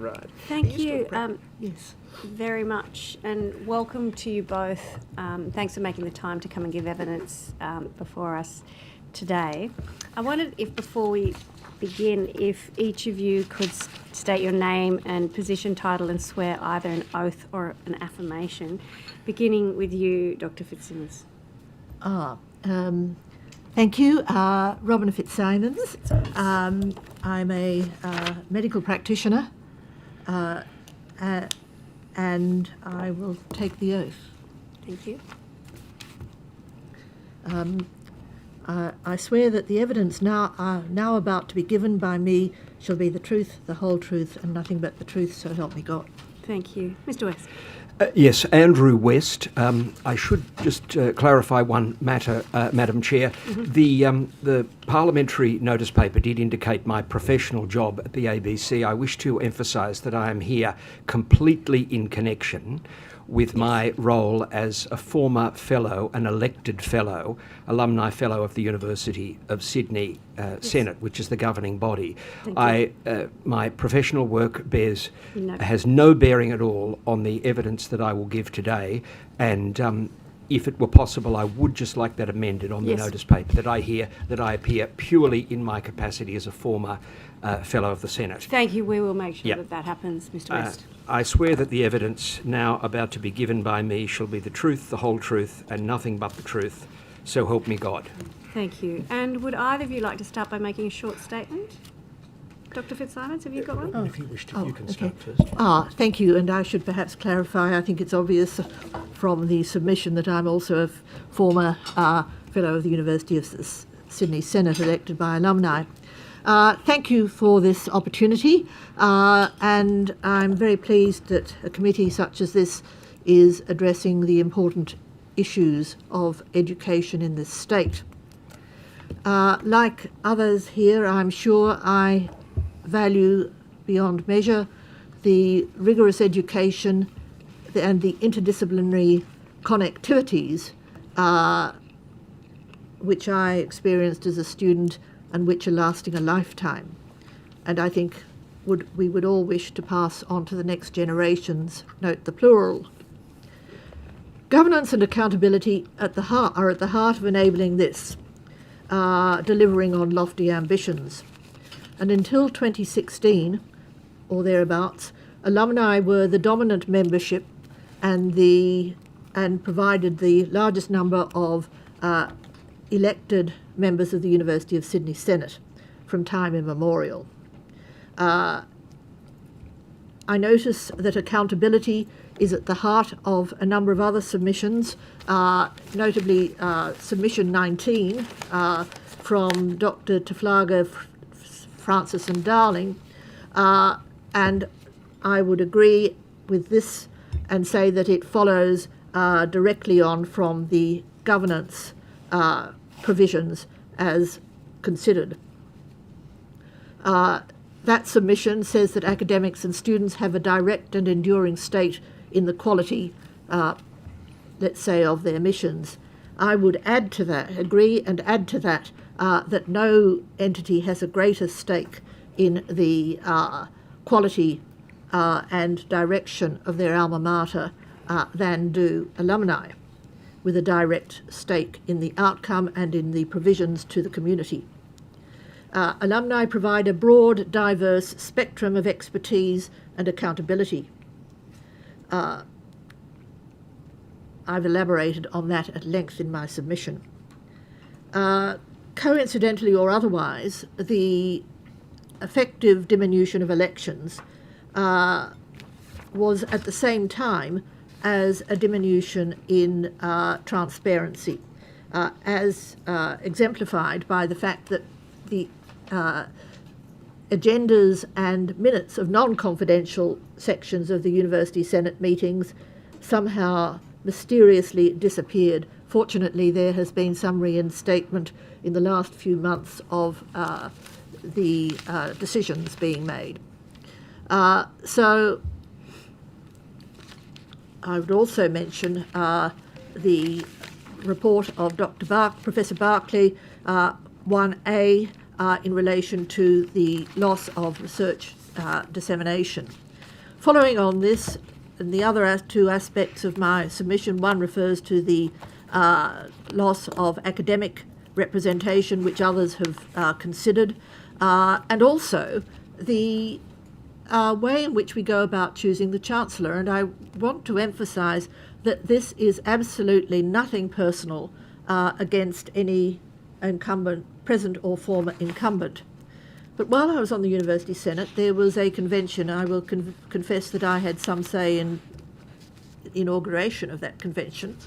Right. Thank you Yes. very much, and welcome to you both. Thanks for making the time to come and give evidence before us today. I wondered if, before we begin, if each of you could state your name and position, title, and swear either an oath or an affirmation, beginning with you, Dr. Fitzsimmons. Thank you. Robin Fitzsimons. I'm a medical practitioner, and I will take the oath. Thank you. I swear that the evidence now about to be given by me shall be the truth, the whole truth, and nothing but the truth, so help me God. Thank you. Mr. West. Yes, Andrew West. I should just clarify one matter, Madam Chair. The parliamentary notice paper did indicate my professional job at the ABC. I wish to emphasise that I am here completely in connection with my role as a former fellow, an elected fellow, alumni fellow of the University of Sydney Senate, which is the governing body. My professional work has no bearing at all on the evidence that I will give today, and if it were possible, I would just like that amended on the notice paper, that I appear purely in my capacity as a former fellow of the Senate. Thank you. We will make sure that happens, Mr. West. I swear that the evidence now about to be given by me shall be the truth, the whole truth, and nothing but the truth. So help me God. Thank you. And would either of you like to start by making a short statement? Dr. Fitzsimons, have you got one? If you wish to, you can start first. Thank you, and I should perhaps clarify, I think it's obvious from the submission that I'm also a former fellow of the University of Sydney Senate, elected by alumni. Thank you for this opportunity, and I'm very pleased that a committee such as this is addressing the important issues of education in this state. Like others here, I'm sure I value beyond measure the rigorous education and the interdisciplinary connectivities which I experienced as a student and which are lasting a lifetime. And I think we would all wish to pass on to the next generations, note the plural. Governance and accountability are at the heart of enabling this, delivering on lofty ambitions. And until 2016, or thereabouts, alumni were the dominant membership and provided the largest number of elected members of the University of Sydney Senate from time immemorial. I notice that accountability is at the heart of a number of other submissions, notably submission 19 from Dr. Taflaga, Francis and Darling, and I would agree with this and say that it follows directly on from the governance provisions as considered. That submission says that academics and students have a direct and enduring stake in the quality, let's say, of their missions. I would add to that, agree and add to that, that no entity has a greater stake in the quality and direction of their alma mater than do alumni, with a direct stake in the outcome and in the provisions to the community. Alumni provide a broad, diverse spectrum of expertise and accountability. I've elaborated on that at length in my submission. Coincidentally or otherwise, the effective diminution of elections was at the same time as a diminution in transparency, as exemplified by the fact that the agendas and minutes of non-confidential sections of the University Senate meetings somehow mysteriously disappeared. Fortunately, there has been some reinstatement in the last few months of the decisions being made. So I would also mention the report of Professor Barclay, 1A, in relation to the loss of research dissemination. Following on this, and the other two aspects of my submission, one refers to the loss of academic representation, which others have considered, and also the way in which we go about choosing the Chancellor. And I want to emphasise that this is absolutely nothing personal against any incumbent, present or former incumbent. But while I was on the University Senate, there was a convention. I will confess that I had some say in the inauguration of that convention,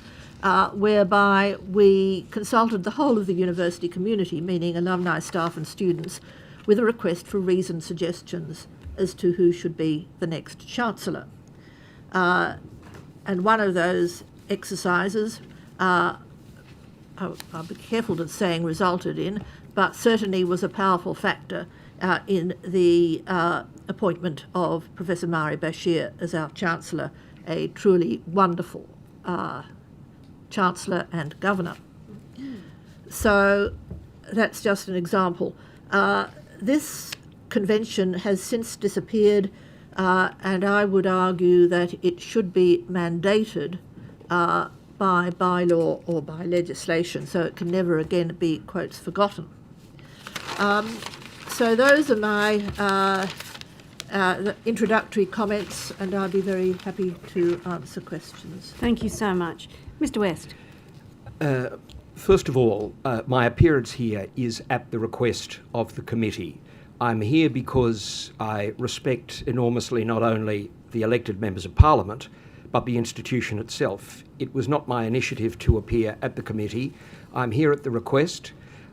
whereby we consulted the whole of the university community, meaning alumni, staff and students, with a request for reasoned suggestions as to who should be the next Chancellor. And one of those exercises, I'll be careful to saying resulted in, but certainly was a powerful factor in the appointment of Professor Mari Bashir as our Chancellor, a truly wonderful Chancellor and Governor. So that's just an example. This convention has since disappeared, and I would argue that it should be mandated by bylaw or by legislation, so it can never again be, quotes, forgotten. So those are my introductory comments, and I'll be very happy to answer questions. Thank you so much. Mr. West. First of all, my appearance here is at the request of the committee. I'm here because I respect enormously not only the elected members of Parliament, but the institution itself. It was not my initiative to appear at the committee. I'm here at the request.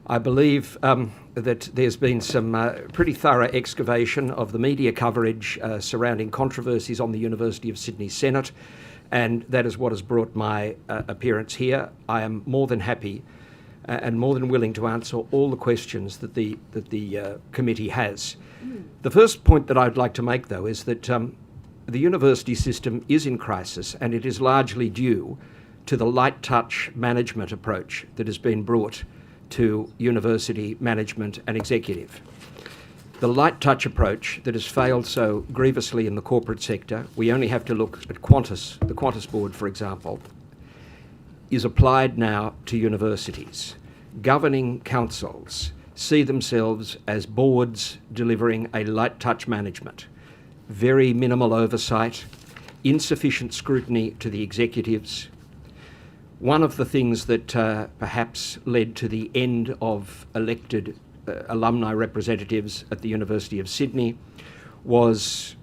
I believe that there's been some pretty thorough excavation of the media coverage surrounding controversies on the University of Sydney Senate, and that is what has brought my appearance here. I am more than happy and more than willing to answer all the questions that the committee has. The first point that I'd like to make, though, is that the university system is in crisis, and it is largely due to the light touch management approach that has been brought to university management and executive. The light touch approach that has failed so grievously in the corporate sector, we only have to look at Qantas, the Qantas board, for example, is applied now to universities. Governing councils see themselves as boards delivering a light touch management, very minimal oversight, insufficient scrutiny to the executives. One of the things that perhaps led to the end of elected alumni representatives at the University of Sydney was,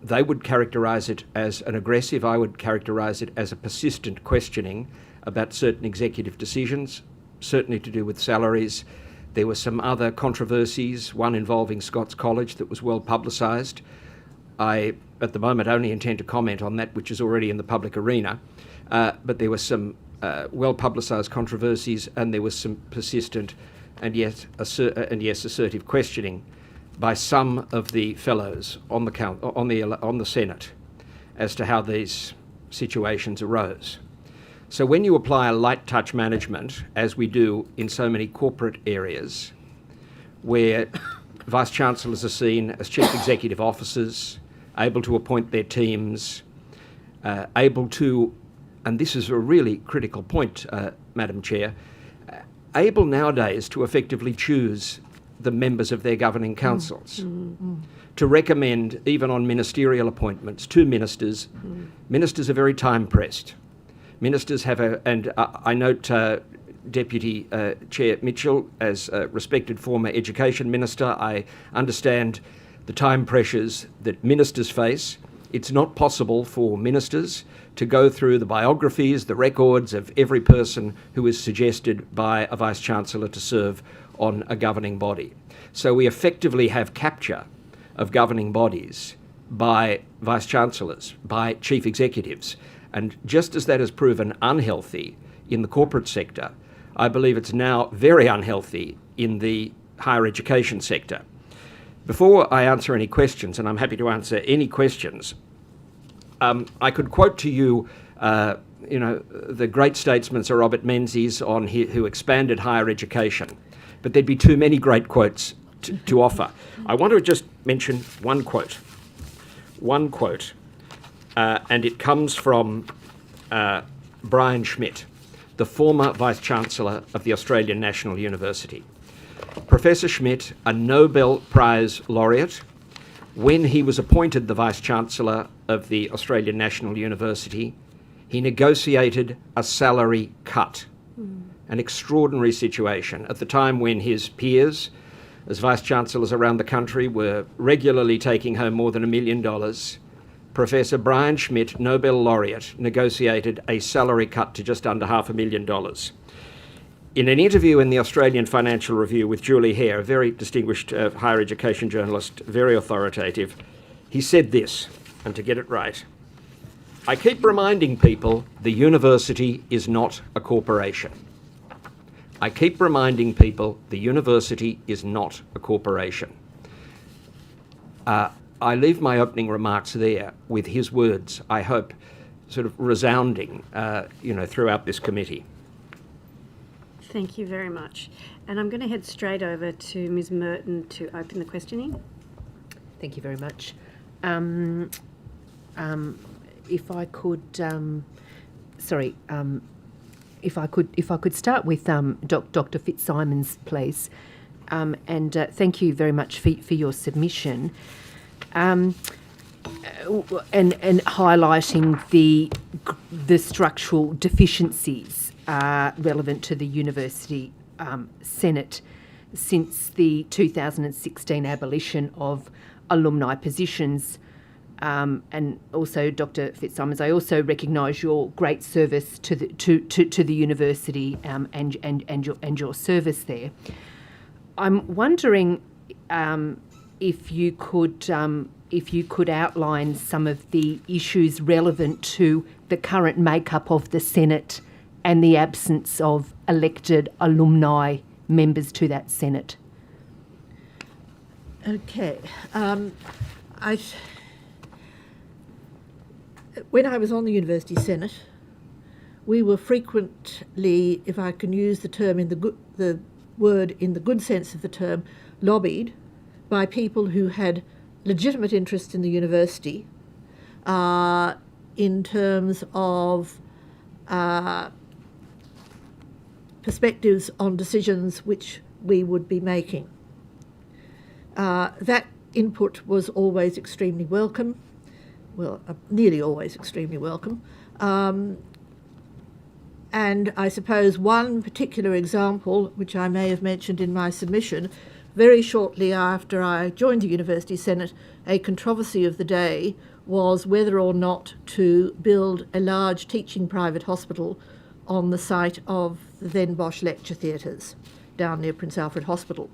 they would characterise it as an aggressive, I would characterise it as a persistent questioning about certain executive decisions, certainly to do with salaries. There were some other controversies, one involving Scots College that was well publicised. I, at the moment, only intend to comment on that which is already in the public arena, but there were some well publicised controversies, and there was some persistent and yes, assertive questioning by some of the fellows on the Senate as to how these situations arose. So when you apply a light touch management, as we do in so many corporate areas, where vice-chancellors are seen as chief executive officers, able to appoint their teams, able to, and this is a really critical point, Madam Chair, able nowadays to effectively choose the members of their governing councils, to recommend, even on ministerial appointments, to ministers. Ministers are very time-pressed. Ministers have I note Deputy Chair Mitchell, as a respected former Education Minister, I understand the time pressures that ministers face. It's not possible for ministers to go through the biographies, the records of every person who is suggested by a Vice-Chancellor to serve on a governing body. So we effectively have capture of governing bodies by Vice-Chancellors, by Chief Executives. And just as that has proven unhealthy in the corporate sector, I believe it's now very unhealthy in the higher education sector. Before I answer any questions, and I'm happy to answer any questions, I could quote to you, the great statesman Sir Robert Menzies who expanded higher education, but there'd be too many great quotes to offer. I want to just mention one quote. one quote, and it comes from Brian Schmidt, the former Vice-Chancellor of the Australian National University. Professor Schmidt, a Nobel Prize laureate, when he was appointed the Vice-Chancellor of the Australian National University, he negotiated a salary cut. An extraordinary situation at the time when his peers as Vice-Chancellors around the country were regularly taking home more than $1 million. Professor Brian Schmidt, Nobel laureate, negotiated a salary cut to just under $500,000. In an interview in the Australian Financial Review with Julie Hare, a very distinguished higher education journalist, very authoritative, he said this, and to get it right, "I keep reminding people the university is not a corporation. I keep reminding people the university is not a corporation." I leave my opening remarks there with his words, I hope, sort of resounding, throughout this committee. Thank you very much. And I'm going to head straight over to Ms Merton to open the questioning. Thank you very much. If I could, if I could start with Dr. Fitzsimons, please, and thank you very much for your submission, and highlighting the structural deficiencies relevant to the University Senate since the 2016 abolition of alumni positions. And also, Dr. Fitzsimons, I also recognise your great service to the university and your service there. I'm wondering if you could outline some of the issues relevant to the current makeup of the Senate and the absence of elected alumni members to that Senate. Okay. When I was on the University Senate, we were frequently, if I can use the term in the word in the good sense of the term, lobbied by people who had legitimate interest in the university in terms of perspectives on decisions which we would be making. That input was always extremely welcome. Well, nearly always extremely welcome. And I suppose one particular example, which I may have mentioned in my submission, very shortly after I joined the University Senate, a controversy of the day was whether or not to build a large teaching private hospital on the site of the then Bosch lecture theatres down near Prince Alfred Hospital.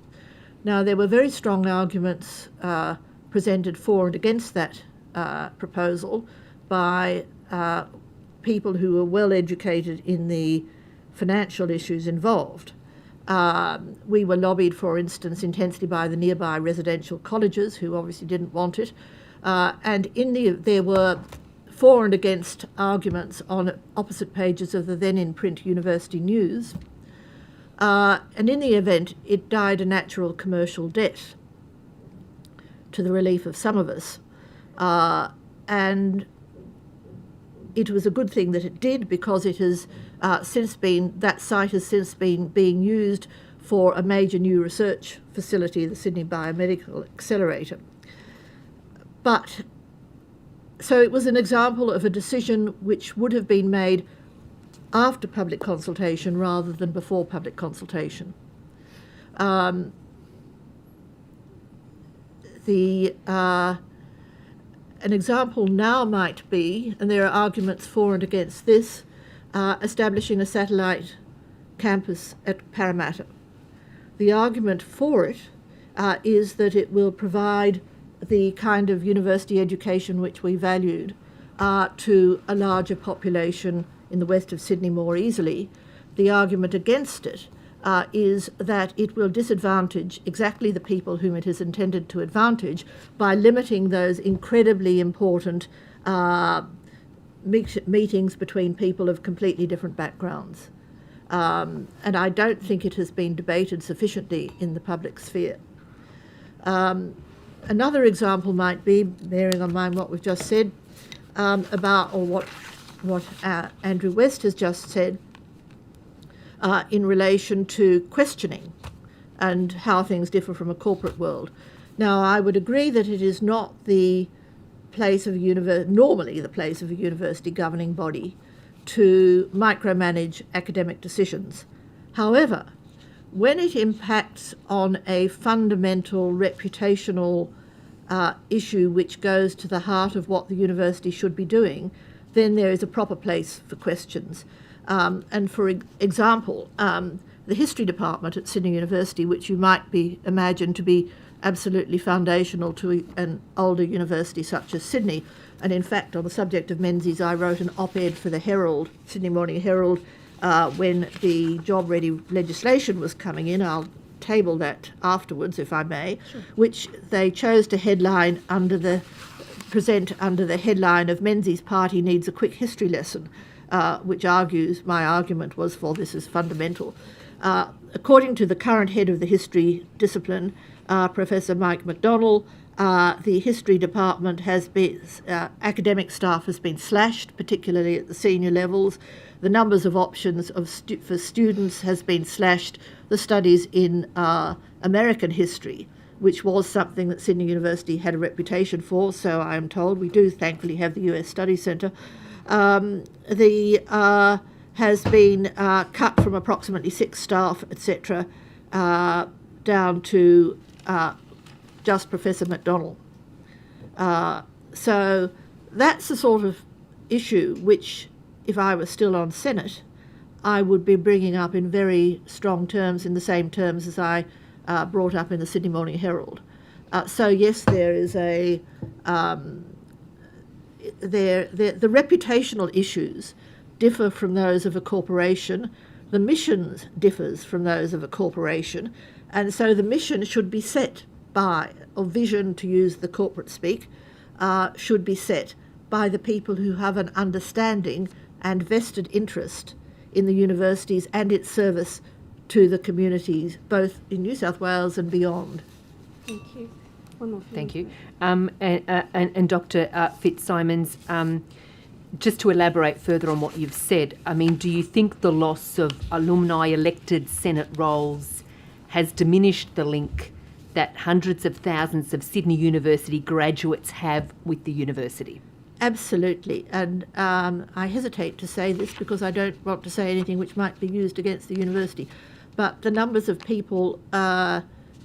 Now, there were very strong arguments presented for and against that proposal by people who were well educated in the financial issues involved. We were lobbied, for instance, intensely by the nearby residential colleges, who obviously didn't want it, and there were for and against arguments on opposite pages of the then in print University News, and in the event it died a natural commercial death to the relief of some of us. And it was a good thing that it did, because it has that site has since been being used for a major new research facility, the Sydney Biomedical Accelerator. But, so it was an example of a decision which would have been made after public consultation rather than before public consultation. An example now might be, and there are arguments for and against this, establishing a satellite campus at Parramatta. The argument for it is that it will provide the kind of university education which we valued to a larger population in the west of Sydney more easily. The argument against it is that it will disadvantage exactly the people whom it is intended to advantage by limiting those incredibly important meetings between people of completely different backgrounds. And I don't think it has been debated sufficiently in the public sphere. Another example might be, bearing on mind what we've just said, about, or what Andrew West has just said, in relation to questioning and how things differ from a corporate world. Now, I would agree that it is not the place of normally the place of a university governing body to micromanage academic decisions. However, when it impacts on a fundamental reputational issue which goes to the heart of what the university should be doing, then there is a proper place for questions. And for example, the history department at Sydney University, which you might be imagined to be absolutely foundational to an older university such as Sydney. And in fact, on the subject of Menzies, I wrote an op-ed for the Herald, Sydney Morning Herald, when the job-ready legislation was coming in. I'll table that afterwards, if I may, sure. Which they chose to present under the headline of Menzies Party Needs a Quick History Lesson, which my argument was for this is fundamental. According to the current head of the history discipline, Professor Mike McDonnell, the history department has been, academic staff has been slashed, particularly at the senior levels. The numbers of options for students has been slashed. The studies in American history, which was something that Sydney University had a reputation for, so I am told, we do thankfully have the US Study Centre, has been cut from approximately 6 staff, etc., down to just Professor McDonnell. So that's the sort of issue which, if I were still on Senate, I would be bringing up in very strong terms, in the same terms as I brought up in the Sydney Morning Herald. So yes, there is the reputational issues differ from those of a corporation. The mission differs from those of a corporation, and so the mission should be set by, or vision to use the corporate speak, should be set by the people who have an understanding and vested interest in the universities and its service to the communities, both in New South Wales and beyond. Thank you. One more. Thank you. And Dr. Fitzsimons, just to elaborate further on what you've said, I mean, do you think the loss of alumni elected Senate roles has diminished the link that hundreds of thousands of Sydney University graduates have with the university? Absolutely, and I hesitate to say this because I don't want to say anything which might be used against the university, but the numbers of people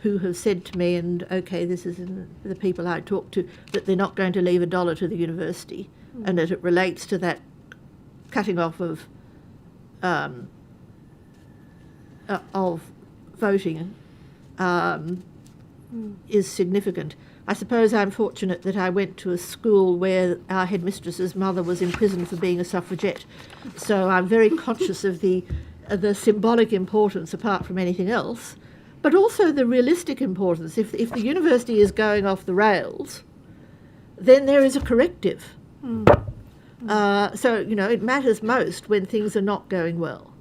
who have said to me, and okay, this is the people I talk to, that they're not going to leave $1 to the university, and that it relates to that cutting off of voting is significant. I suppose I'm fortunate that I went to a school where our headmistress's mother was imprisoned for being a suffragette, so I'm very conscious of the symbolic importance, apart from anything else, but also the realistic importance. If the university is going off the rails, then there is a corrective. So, it matters most when things are not going well.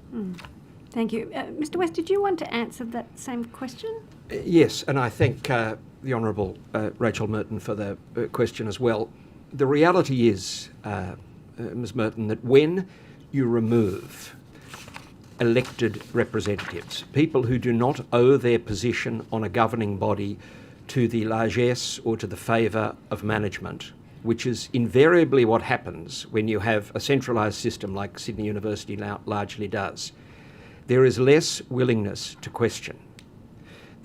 Thank you. Mr. West, did you want to answer that same question? Yes, and I thank the Honourable Rachel Merton for the question as well. The reality is, Ms Merton, that when you remove elected representatives, people who do not owe their position on a governing body to the largesse or to the favour of management, which is invariably what happens when you have a centralised system like Sydney University now largely does, there is less willingness to question.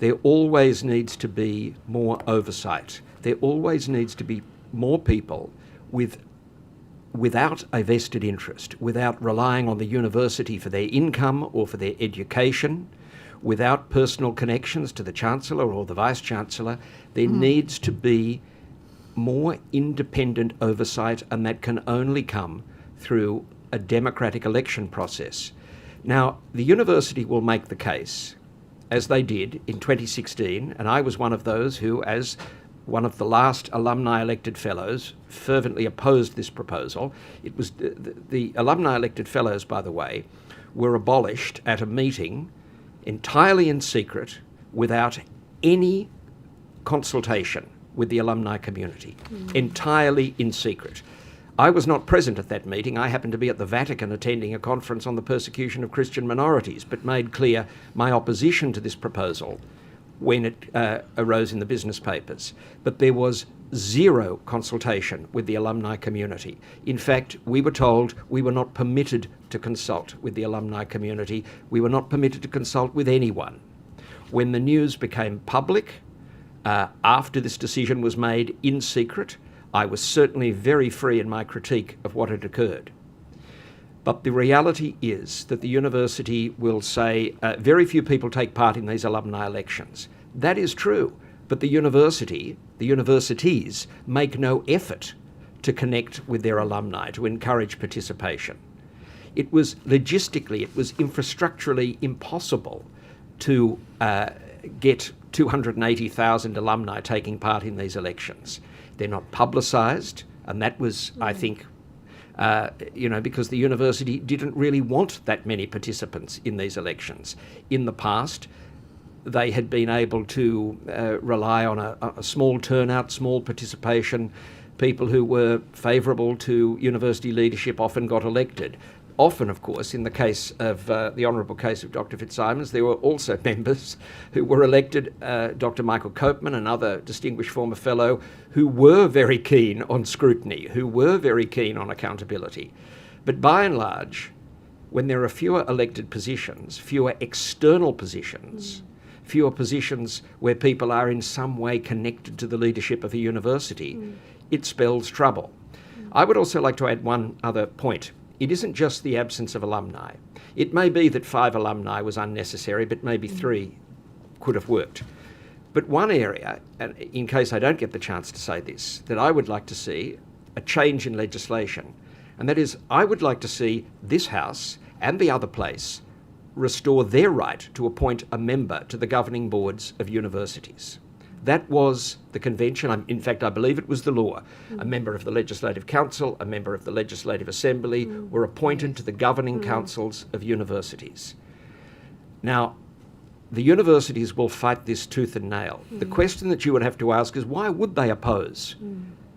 There always needs to be more oversight. There always needs to be more people without a vested interest, without relying on the university for their income or for their education, without personal connections to the Chancellor or the Vice-Chancellor. There needs to be more independent oversight, and that can only come through a democratic election process. Now, the university will make the case, as they did in 2016, and I was one of those who, as one of the last alumni elected fellows, fervently opposed this proposal. It was the alumni elected fellows, by the way, were abolished at a meeting entirely in secret without any consultation with the alumni community, entirely in secret. I was not present at that meeting. I happened to be at the Vatican attending a conference on the persecution of Christian minorities, but made clear my opposition to this proposal when it arose in the business papers. But there was zero consultation with the alumni community. In fact, we were told we were not permitted to consult with the alumni community. We were not permitted to consult with anyone. When the news became public, after this decision was made in secret, I was certainly very free in my critique of what had occurred. But the reality is that the university will say very few people take part in these alumni elections. That is true, but the universities make no effort to connect with their alumni, to encourage participation. It was logistically, it was infrastructurally impossible to get 280,000 alumni taking part in these elections. They're not publicised, and that was, I think, because the university didn't really want that many participants in these elections. In the past, they had been able to rely on a small turnout, small participation. People who were favourable to university leadership often got elected. Often, of course, in the case of the honourable case of Dr. Fitzsimons, there were also members who were elected, Dr. Michael Copeman, another distinguished former fellow, who were very keen on scrutiny, who were very keen on accountability. But by and large, when there are fewer elected positions, fewer external positions, fewer positions where people are in some way connected to the leadership of a university, it spells trouble. I would also like to add one other point. It isn't just the absence of alumni. It may be that 5 alumni was unnecessary, but maybe 3 could have worked. But one area, and in case I don't get the chance to say this, that I would like to see a change in legislation, and that is I would like to see this House and the other place restore their right to appoint a member to the governing boards of universities. That was the convention. In fact, I believe it was the law. A member of the Legislative Council, a member of the Legislative Assembly were appointed to the governing councils of universities. Now, the universities will fight this tooth and nail. The question that you would have to ask is, why would they oppose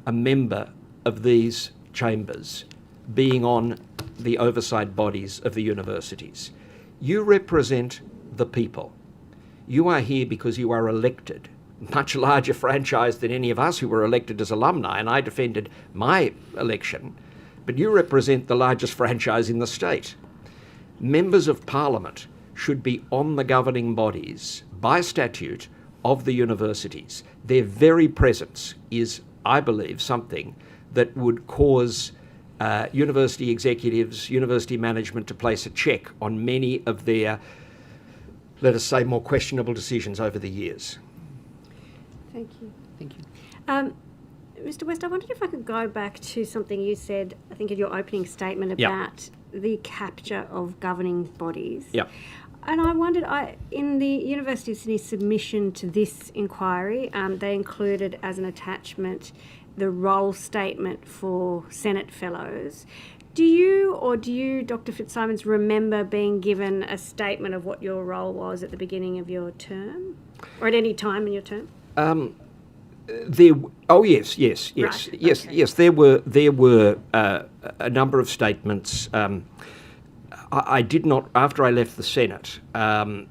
a member of these chambers being on the oversight bodies of the universities? You represent the people. You are here because you are elected. Much larger franchise than any of us who were elected as alumni, and I defended my election, but you represent the largest franchise in the state. Members of Parliament should be on the governing bodies by statute of the universities. Their very presence is, I believe, something that would cause university executives, university management to place a check on many of their, let us say, more questionable decisions over the years. Thank you. Thank you. Mr. West, I wondered if I could go back to something you said, I think in your opening statement about the capture of governing bodies. Yeah. And I wondered, in the University of Sydney submission to this inquiry, they included as an attachment the role statement for Senate Fellows. Do you, Dr. Fitzsimons, remember being given a statement of what your role was at the beginning of your term, or at any time in your term? Yes. Right, yes. okay. There were a number of statements. I did not, after I left the Senate, I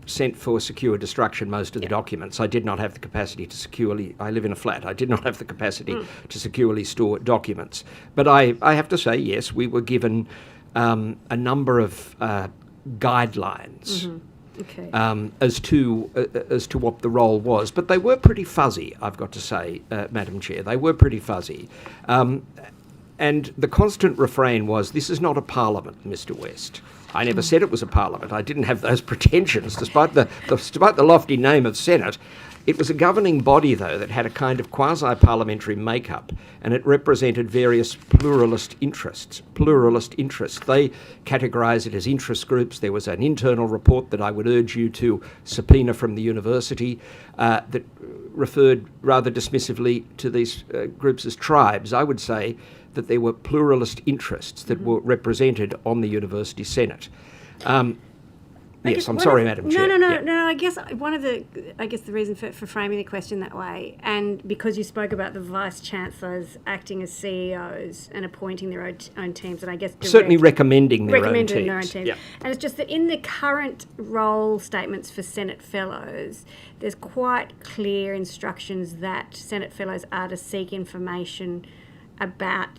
sent for secure destruction most of the documents. I did not have the capacity to securely, I live in a flat, I did not have the capacity to securely store documents. But I have to say, yes, we were given a number of guidelines as to what the role was. But they were pretty fuzzy, I've got to say, Madam Chair. They were pretty fuzzy. And the constant refrain was, this is not a parliament, Mr. West. I never said it was a parliament. I didn't have those pretensions, despite the lofty name of Senate. It was a governing body, though, that had a kind of quasi-parliamentary makeup, and it represented various pluralist interests. They categorised it as interest groups. There was an internal report that I would urge you to subpoena from the university that referred rather dismissively to these groups as tribes. I would say that there were pluralist interests that were represented on the university senate. Yes, I'm sorry, Madam Chair. No. I guess the reason for framing the question that way, and because you spoke about the vice chancellors acting as CEOs and appointing their own teams, and I guess certainly recommending their own teams. Yeah. And it's just that in the current role statements for Senate fellows, there's quite clear instructions that Senate fellows are to seek information about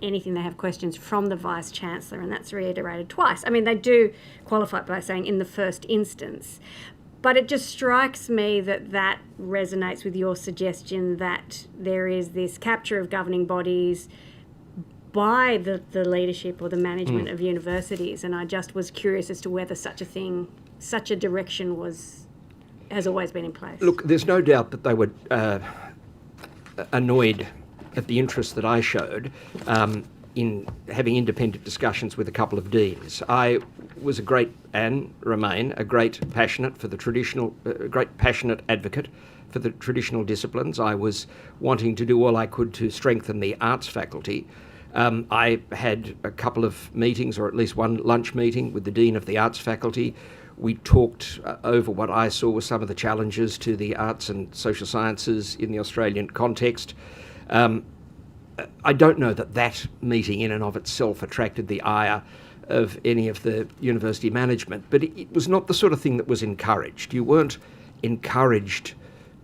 anything they have questions from the Vice Chancellor, and that's reiterated twice. I mean, they do qualify it by saying in the first instance, but it just strikes me that resonates with your suggestion that there is this capture of governing bodies by the leadership or the management of universities, and I just was curious as to whether such a direction has always been in place. Look, there's no doubt that they were annoyed at the interest that I showed in having independent discussions with a couple of deans. I was remain a great passionate advocate for the traditional disciplines. I was wanting to do all I could to strengthen the arts faculty. I had a couple of meetings, or at least one lunch meeting, with the Dean of the Arts Faculty. We talked over what I saw were some of the challenges to the arts and social sciences in the Australian context. I don't know that meeting in and of itself attracted the ire of any of the university management, but it was not the sort of thing that was encouraged. You weren't encouraged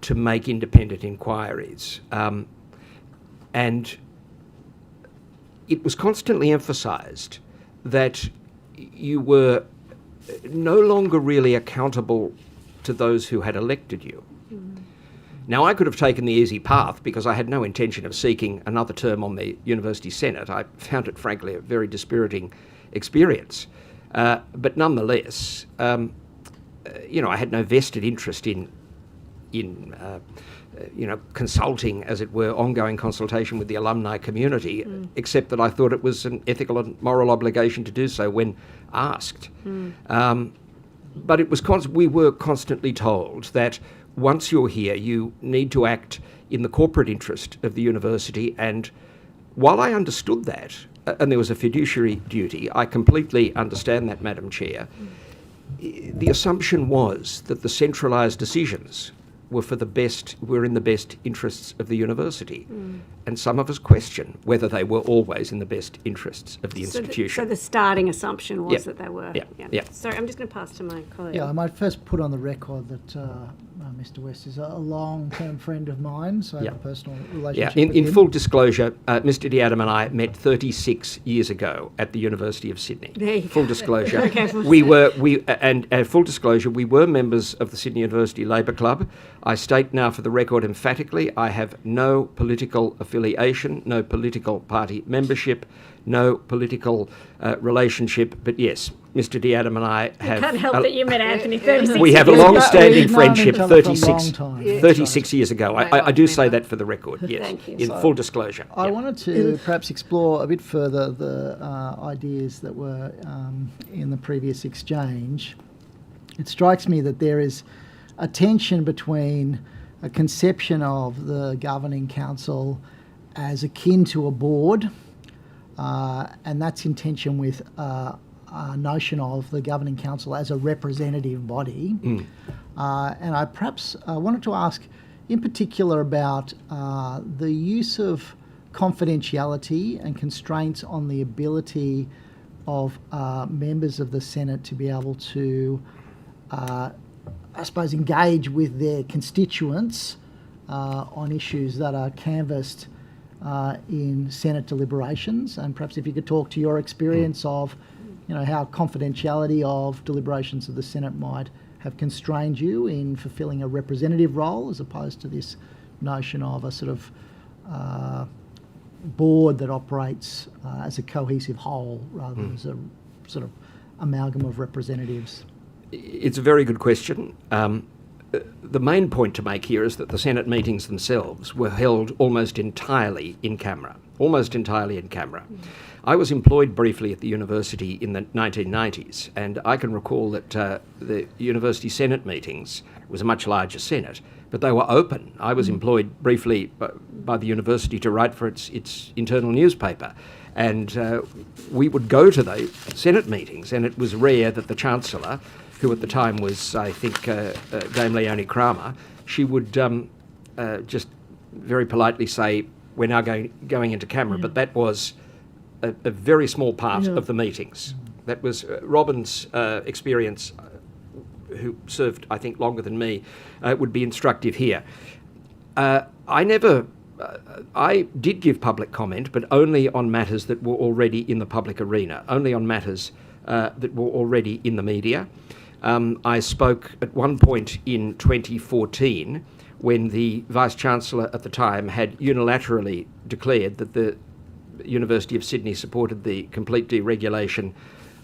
to make independent inquiries. And it was constantly emphasised that you were no longer really accountable to those who had elected you. Now, I could have taken the easy path because I had no intention of seeking another term on the University Senate. I found it, frankly, a very dispiriting experience. But nonetheless, I had no vested interest in consulting, as it were, ongoing consultation with the alumni community, except that I thought it was an ethical and moral obligation to do so when asked. But it was we were constantly told that once you're here, you need to act in the corporate interest of the university. And while I understood that, and there was a fiduciary duty, I completely understand that, Madam Chair, the assumption was that the centralised decisions were in the best interests of the university. And some of us question whether they were always in the best interests of the institution. So the starting assumption was that they were. Yeah. Sorry, I'm just going to pass to my colleague. Yeah, I might first put on the record that Mr. West is a long-term friend of mine, so I have a personal relationship with him. In full disclosure, Mr. D'Adam and I met 36 years ago at the University of Sydney. There you full go. disclosure. Okay, full disclosure, we were members of the Sydney University Labour Club. I state now for the record emphatically, I have no political affiliation, no political party membership, no political relationship, but yes, Mr. D'Adam and I have... Can't help that you met Anthony 36 We have a years ago. long-standing We've known friendship, each other for a 36 long time. 36 years ago. I do say that for the record, yes, Thank you. in full disclosure. I wanted to perhaps explore a bit further the ideas that were in the previous exchange. It strikes me that there is a tension between a conception of the governing council as akin to a board, and that's in tension with a notion of the governing council as a representative body. And I perhaps wanted to ask in particular about the use of confidentiality and constraints on the ability of members of the Senate to be able to I suppose, engage with their constituents on issues that are canvassed in Senate deliberations. And perhaps if you could talk to your experience of, how confidentiality of deliberations of the Senate might have constrained you in fulfilling a representative role as opposed to this notion of a sort of board that operates as a cohesive whole rather than as a sort of amalgam of representatives. It's a very good question. The main point to make here is that the Senate meetings themselves were held almost entirely in camera. I was employed briefly at the university in the 1990s, and I can recall that the university Senate meetings was a much larger Senate, but they were open. I was employed briefly by the university to write for its internal newspaper, And we would go to the Senate meetings, and it was rare that the Chancellor, who at the time was, I think, Dame Leonie Kramer, she would just very politely say, "We're now going into camera," but that was a very small part of the meetings. That was Robin's experience, who served, I think, longer than me, would be instructive here. I did give public comment, but only on matters that were already in the public arena, only on matters that were already in the media. I spoke at one point in 2014 when the Vice-Chancellor at the time had unilaterally declared that the University of Sydney supported the complete deregulation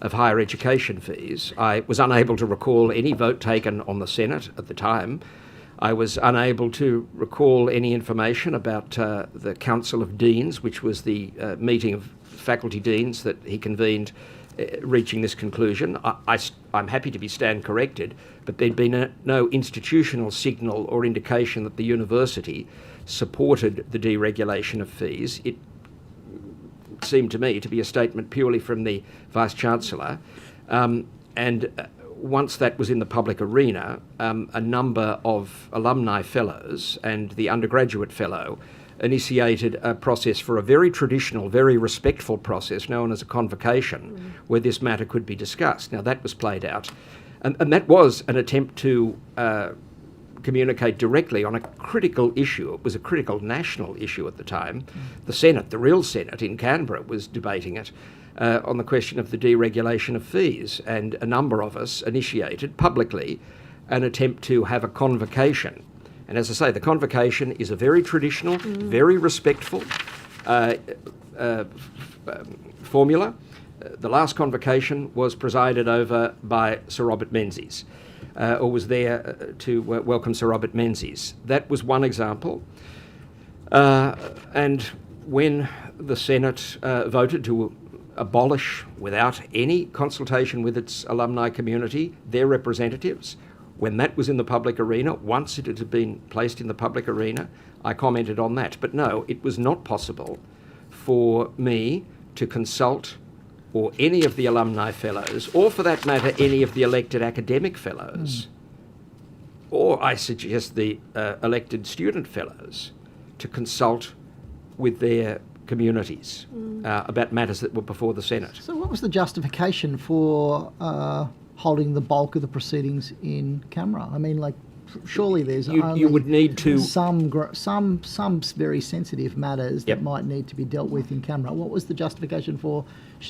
of higher education fees. I was unable to recall any vote taken on the Senate at the time. I was unable to recall any information about the Council of Deans, which was the meeting of faculty deans that he convened, reaching this conclusion. I'm happy to be stand corrected, but there'd been no institutional signal or indication that the university supported the deregulation of fees. It seemed to me to be a statement purely from the Vice-Chancellor. Once that was in the public arena, a number of alumni fellows and the undergraduate fellow initiated a process for a very traditional, very respectful process known as a convocation, where this matter could be discussed. Now, that was played out. And that was an attempt to communicate directly on a critical issue. It was a critical national issue at the time. The Senate, the real Senate in Canberra, was debating it on the question of the deregulation of fees, and a number of us initiated publicly an attempt to have a convocation. And as I say, the convocation is a very traditional, very respectful formula. The last convocation was presided over by Sir Robert Menzies, or was there to welcome Sir Robert Menzies. That was one example. And when the Senate voted to abolish, without any consultation with its alumni community, their representatives, when that was in the public arena, once it had been placed in the public arena, I commented on that. But no, it was not possible for me to consult, or any of the alumni fellows, or for that matter, any of the elected academic fellows, or I suggest the elected student fellows, to consult with their communities about matters that were before the Senate. So what was the justification for holding the bulk of the proceedings in camera? I mean, like, surely there's you would need to some very sensitive matters that might need to be dealt with in camera. What was the justification for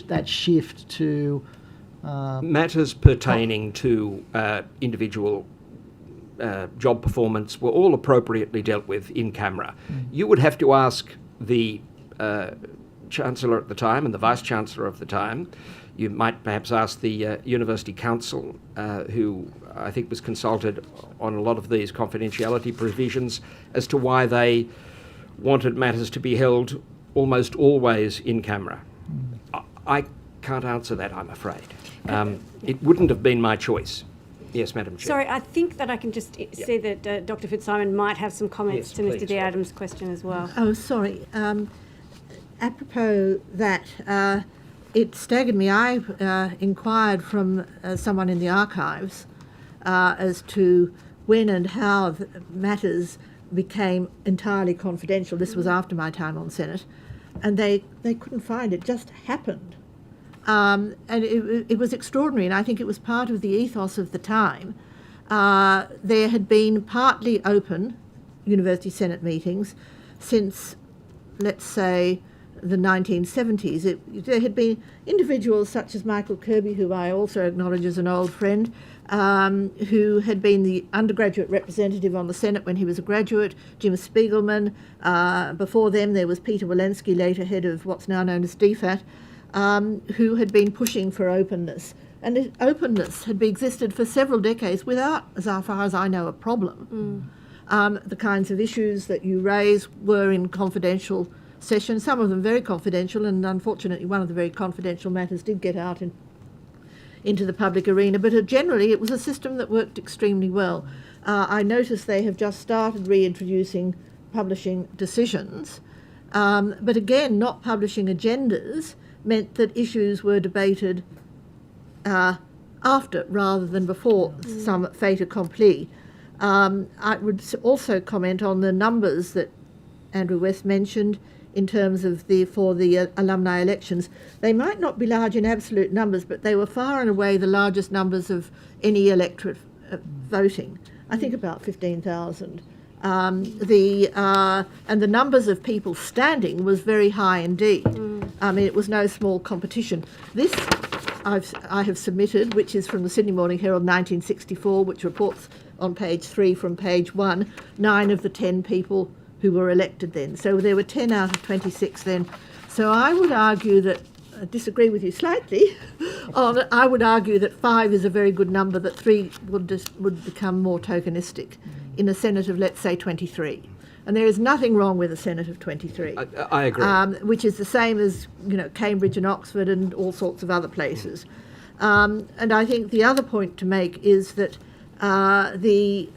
that shift to matters pertaining to individual job performance were all appropriately dealt with in camera. You would have to ask the Chancellor at the time and the Vice-Chancellor of the time. You might perhaps ask the University Council, who I think was consulted on a lot of these confidentiality provisions, as to why they wanted matters to be held almost always in camera. I can't answer that, I'm afraid. It wouldn't have been my choice. Yes, Madam Chair. Sorry, I think that I can just see that Dr. Fitzsimon might have some comments to please. Mr. D. Adams' question as well. Oh, sorry. Apropos that, it staggered me. I inquired from someone in the archives as to when and how matters became entirely confidential. This was after my time on Senate, and they couldn't find it. It just happened. And it was extraordinary, and I think it was part of the ethos of the time. There had been partly open University Senate meetings since, let's say, the 1970s. There had been individuals such as Michael Kirby, who I also acknowledge as an old friend, who had been the undergraduate representative on the Senate when he was a graduate, Jim Spiegelman. Before them there was Peter Walensky, later head of what's now known as DFAT, who had been pushing for openness. And openness had existed for several decades without, as far as I know, a problem. The kinds of issues that you raise were in confidential sessions, some of them very confidential, and unfortunately one of the very confidential matters did get out into the public arena, but generally it was a system that worked extremely well. I noticed they have just started reintroducing publishing decisions, but again, not publishing agendas, meant that issues were debated after rather than before some fait accompli. I would also comment on the numbers that Andrew West mentioned in terms of for the alumni elections. They might not be large in absolute numbers, but they were far and away the largest numbers of any electorate voting. I think about 15,000. And the numbers of people standing was very high indeed. I mean, it was no small competition. This I have submitted, which is from the Sydney Morning Herald 1964, which reports on page 3 from page 1, 9 of the 10 people who were elected then. So there were 10 out of 26 then. So I would argue that, I disagree with you slightly, I would argue that 5 is a very good number, that 3 would become more tokenistic in a Senate of, let's say, 23. And there is nothing wrong with a Senate of 23. I agree. Which is the same as, Cambridge and Oxford and all sorts of other places. And I think the other point to make is that the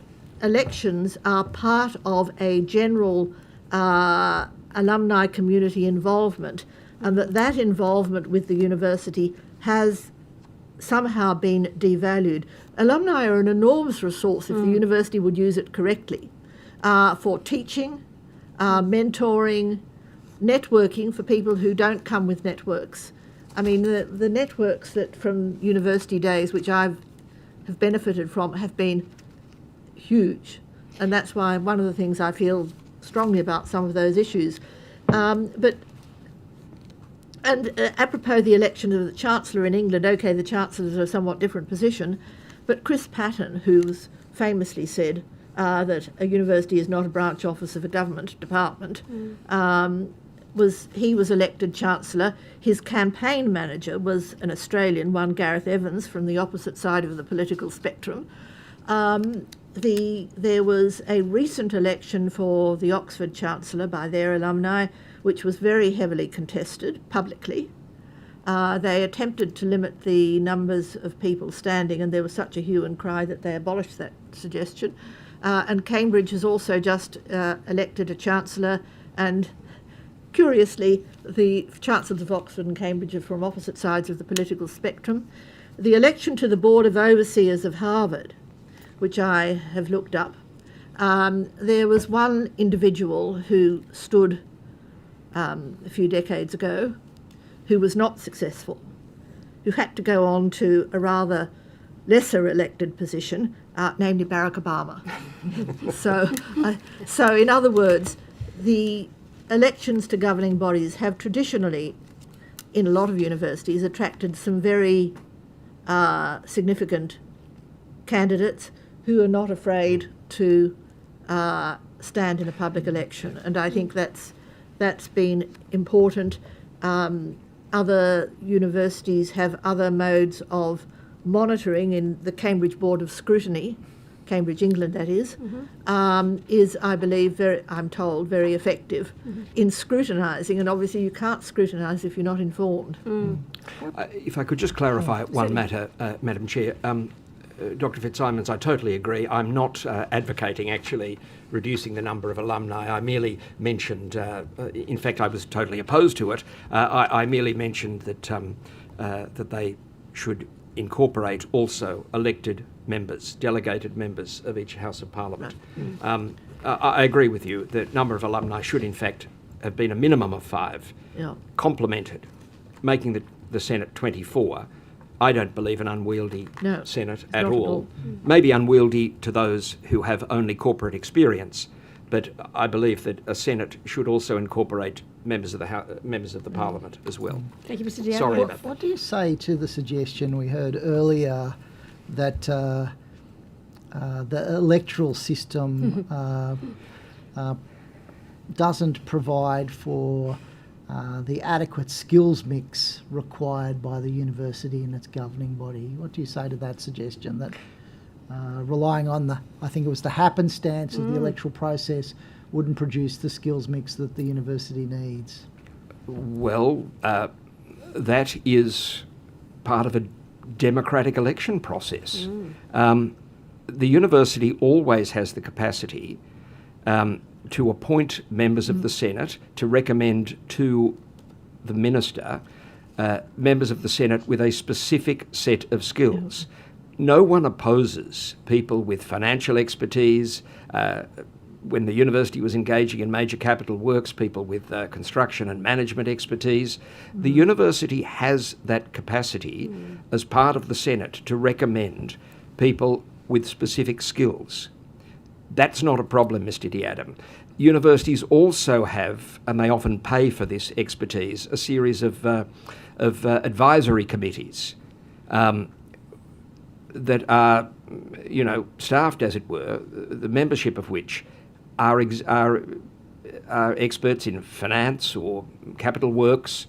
elections are part of a general alumni community involvement, and that involvement with the university has somehow been devalued. Alumni are an enormous resource if the university would use it correctly. For teaching, mentoring, networking for people who don't come with networks. I mean, the networks that from university days, which have benefited from, have been huge. And that's why one of the things I feel strongly about some of those issues. Apropos the election of the Chancellor in England, okay, the Chancellor's in a somewhat different position, but Chris Patten, who's famously said that a university is not a branch office of a government department, was elected Chancellor. His campaign manager was an Australian, one Gareth Evans, from the opposite side of the political spectrum. There was a recent election for the Oxford Chancellor by their alumni, which was very heavily contested publicly. They attempted to limit the numbers of people standing, and there was such a hue and cry that they abolished that suggestion. And Cambridge has also just elected a Chancellor, and curiously, the Chancellors of Oxford and Cambridge are from opposite sides of the political spectrum. The election to the Board of Overseers of Harvard, which I have looked up, there was one individual who stood a few decades ago who was not successful, who had to go on to a rather lesser elected position, namely Barack Obama. So in other words, the elections to governing bodies have traditionally, in a lot of universities, attracted some very significant candidates who are not afraid to stand in a public election. And I think that's been important. Other universities have other modes of monitoring. In the Cambridge Board of Scrutiny, Cambridge, England, that is, I believe, I'm told, very effective in scrutinising. And obviously you can't scrutinise if you're not informed. If I could just clarify one matter, Madam Chair. Dr. Fitzsimons, I totally agree. I'm not advocating actually reducing the number of alumni. I merely mentioned, in fact, I was totally opposed to it. I merely mentioned that that they should incorporate also elected members, delegated members of each House of Parliament. I agree with you. The number of alumni should, in fact, have been a minimum of 5, complemented, making the Senate 24. I don't believe an unwieldy Senate at all. Maybe unwieldy to those who have only corporate experience, but I believe that a Senate should also incorporate members of the Parliament as well. Thank you, Mr. Dion. Sorry about that. What do you say to the suggestion we heard earlier that the electoral system doesn't provide for the adequate skills mix required by the university and its governing body? What do you say to that suggestion, that relying on I think it was the happenstance of the electoral process wouldn't produce the skills mix that the university needs? Well, that is part of a democratic election process. The university always has the capacity to appoint members of the Senate, to recommend to the minister members of the Senate with a specific set of skills. No one opposes people with financial expertise. When the university was engaging in major capital works, people with construction and management expertise. The university has that capacity as part of the Senate to recommend people with specific skills. That's not a problem, Mr. Diadam. Universities also have, and they often pay for this expertise, a series of advisory committees that are, staffed, as it were, the membership of which are experts in finance or capital works,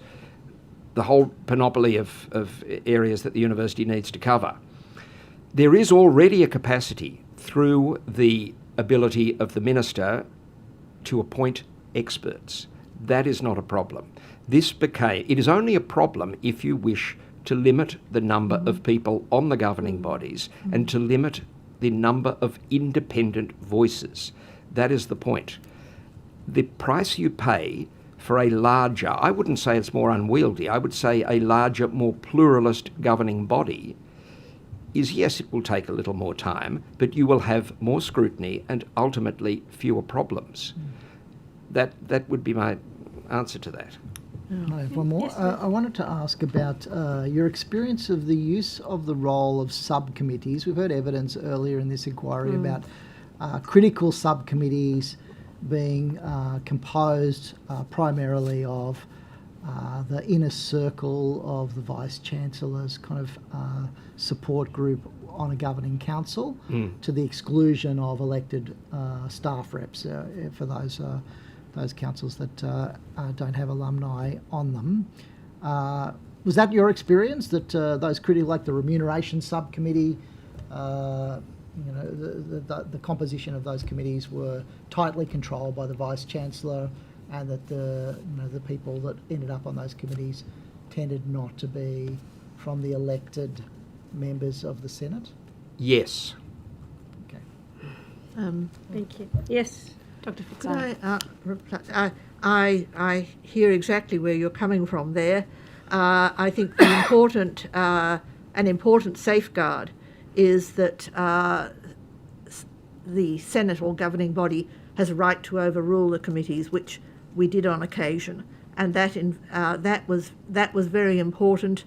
the whole panoply of areas that the university needs to cover. There is already a capacity through the ability of the minister to appoint experts. That is not a problem. It is only a problem if you wish to limit the number of people on the governing bodies and to limit the number of independent voices. That is the point. The price you pay for a larger, I wouldn't say it's more unwieldy, I would say a larger, more pluralist governing body is, yes, it will take a little more time, but you will have more scrutiny and ultimately fewer problems. That would be my answer to that. I have one more. I wanted to ask about your experience of the use of the role of subcommittees. We've heard evidence earlier in this inquiry about critical subcommittees being composed primarily of the inner circle of the Vice-Chancellor's kind of support group on a governing council, to the exclusion of elected staff reps for those councils that don't have alumni on them. Was that your experience, that those critical, like the remuneration subcommittee, the composition of those committees were tightly controlled by the Vice-Chancellor, and that the people that ended up on those committees tended not to be from the elected members of the Senate? Yes. Okay. Thank you. Yes, Dr. Could Fitzgerald. I reply? I hear exactly where you're coming from there. I think an important safeguard is that the Senate or governing body has a right to overrule the committees, which we did on occasion, and that was very important.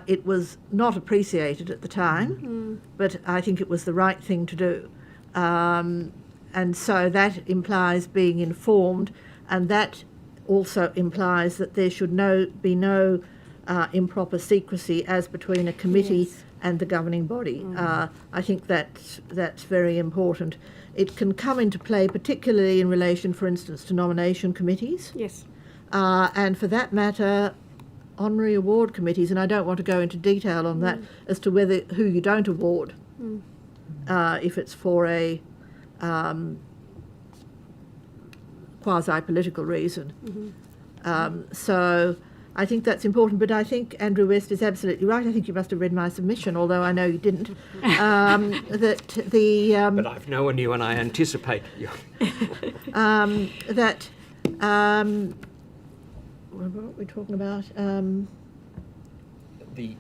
It was not appreciated at the time, but I think it was the right thing to do. And so that implies being informed, and that also implies that there should be no improper secrecy as between a committee and the governing body. I think that's very important. It can come into play particularly in relation, for instance, to nomination committees. Yes. And for that matter, honorary award committees, and I don't want to go into detail on that as to who you don't award, if it's for a quasi-political reason. So I think that's important, but I think Andrew West is absolutely right. I think you must have read my submission, although I know you didn't. But I've known you and I anticipate you. What were we talking about? The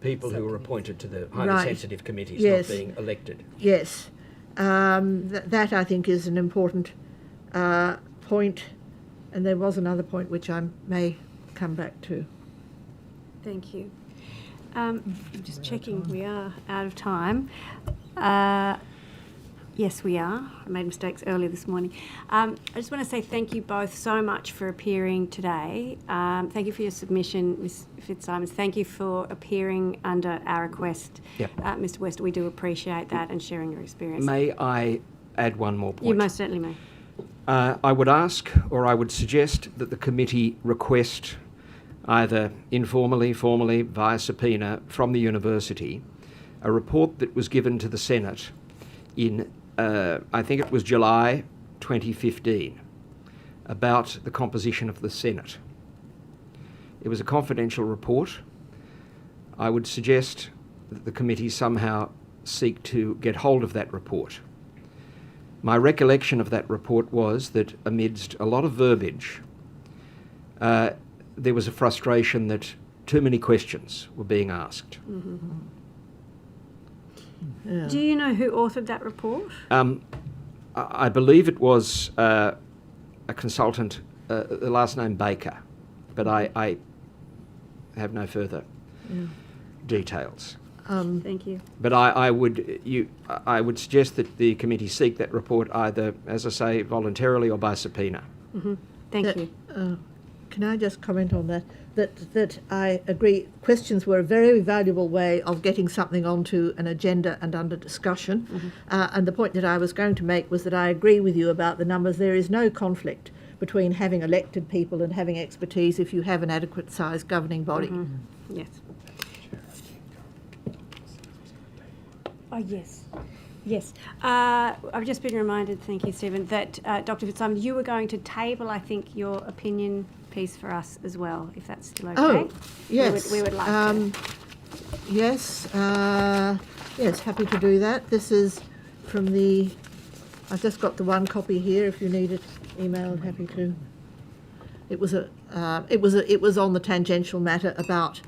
people who are appointed to the highly Right. sensitive committees Yes. not being elected. Yes. That I think is an important point, and there was another point which I may come back to. Thank you. I'm just checking. We are out of time. Yes, we are. I made mistakes earlier this morning. I just want to say thank you both so much for appearing today. Thank you for your submission, Ms. Fitzsimons. Thank you for appearing under our request. Yep. Mr. West, we do appreciate that and sharing your experience. May I add one more point? You most certainly may. I would ask, or I would suggest, that the committee request, either informally, formally, via subpoena from the university, a report that was given to the Senate in, I think it was July 2015, about the composition of the Senate. It was a confidential report. I would suggest that the committee somehow seek to get hold of that report. My recollection of that report was that amidst a lot of verbiage, there was a frustration that too many questions were being asked. Yeah. Do you know who authored that report? I believe it was a consultant, the last name Baker, but I have no further details. Thank you. But I would suggest that the committee seek that report either, as I say, voluntarily or by subpoena. Thank you. Can I just comment on that? That I agree. Questions were a very valuable way of getting something onto an agenda and under discussion. And the point that I was going to make was that I agree with you about the numbers. There is no conflict between having elected people and having expertise if you have an adequate sized governing body. Yes. Oh, yes. Yes. I've just been reminded, thank you, Stephen, that Dr. Fitzsimons, you were going to table, I think, your opinion piece for us as well, if that's still okay. Oh, yes. We would like to. Yes, yes, happy to do that. This is from the, I've just got the one copy here, if you need it emailed, happy to. It was on the tangential matter about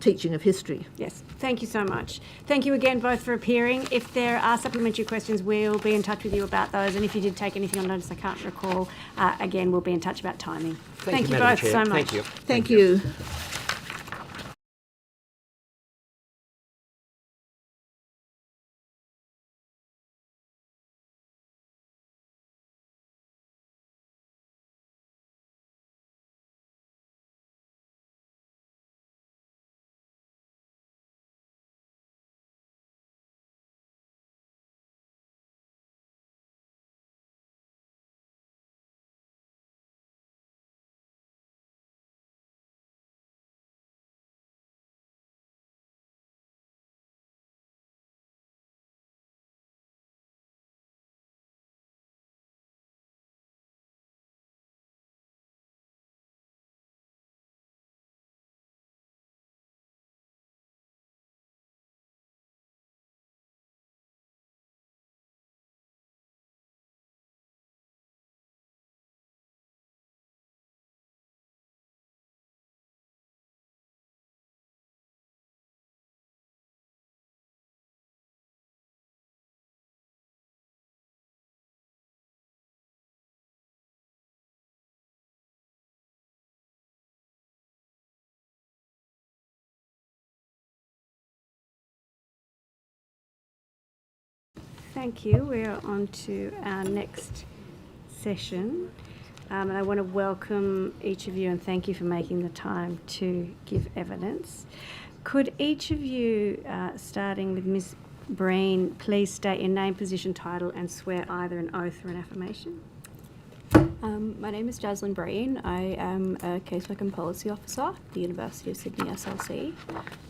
teaching of history. Yes, thank you so much. Thank you again both for appearing. If there are supplementary questions, we'll be in touch with you about those. And if you did take anything on notice I can't recall, again, we'll be in touch about timing. Thank you Madam both Chair. so much. Thank you. Thank you. Thank you. We're on to our next session. And I want to welcome each of you and thank you for making the time to give evidence. Could each of you, starting with Ms. Breen, please state your name, position, title and swear either an oath or an affirmation? My name is Jaslyn Breen. I am a casework and policy officer at the University of Sydney SLC,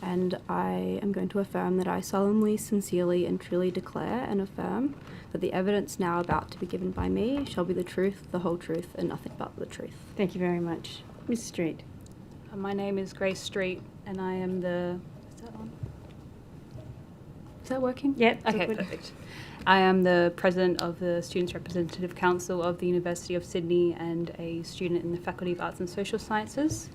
and I am going to affirm that I solemnly, sincerely and truly declare and affirm that the evidence now about to be given by me shall be the truth, the whole truth and nothing but the truth. Thank you very much. Ms. Street. My name is Grace Street and I am the... Is that on? Is that working? Yep. Okay, perfect. I am the President of the Students' Representative Council of the University of Sydney and a student in the Faculty of Arts and Social Sciences.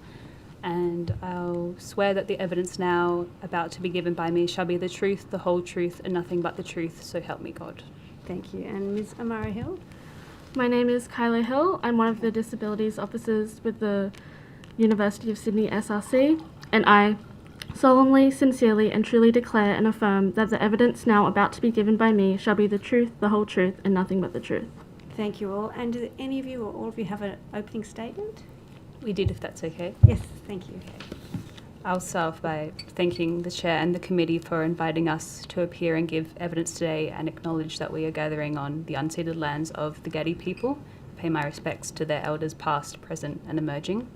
And I'll swear that the evidence now about to be given by me shall be the truth, the whole truth, and nothing but the truth, so help me God. Thank you. And Ms. Amara Hill? My name is Kyla Hill. I'm one of the disabilities officers with the University of Sydney SRC, and I solemnly, sincerely and truly declare and affirm that the evidence now about to be given by me shall be the truth, the whole truth and nothing but the truth. Thank you all. And do any of you or all of you have an opening statement? We did, if that's okay. Yes, thank you. I'll start off by thanking the Chair and the committee for inviting us to appear and give evidence today and acknowledge that we are gathering on the unceded lands of the Gadi people. Pay my respects to their elders past, present and emerging.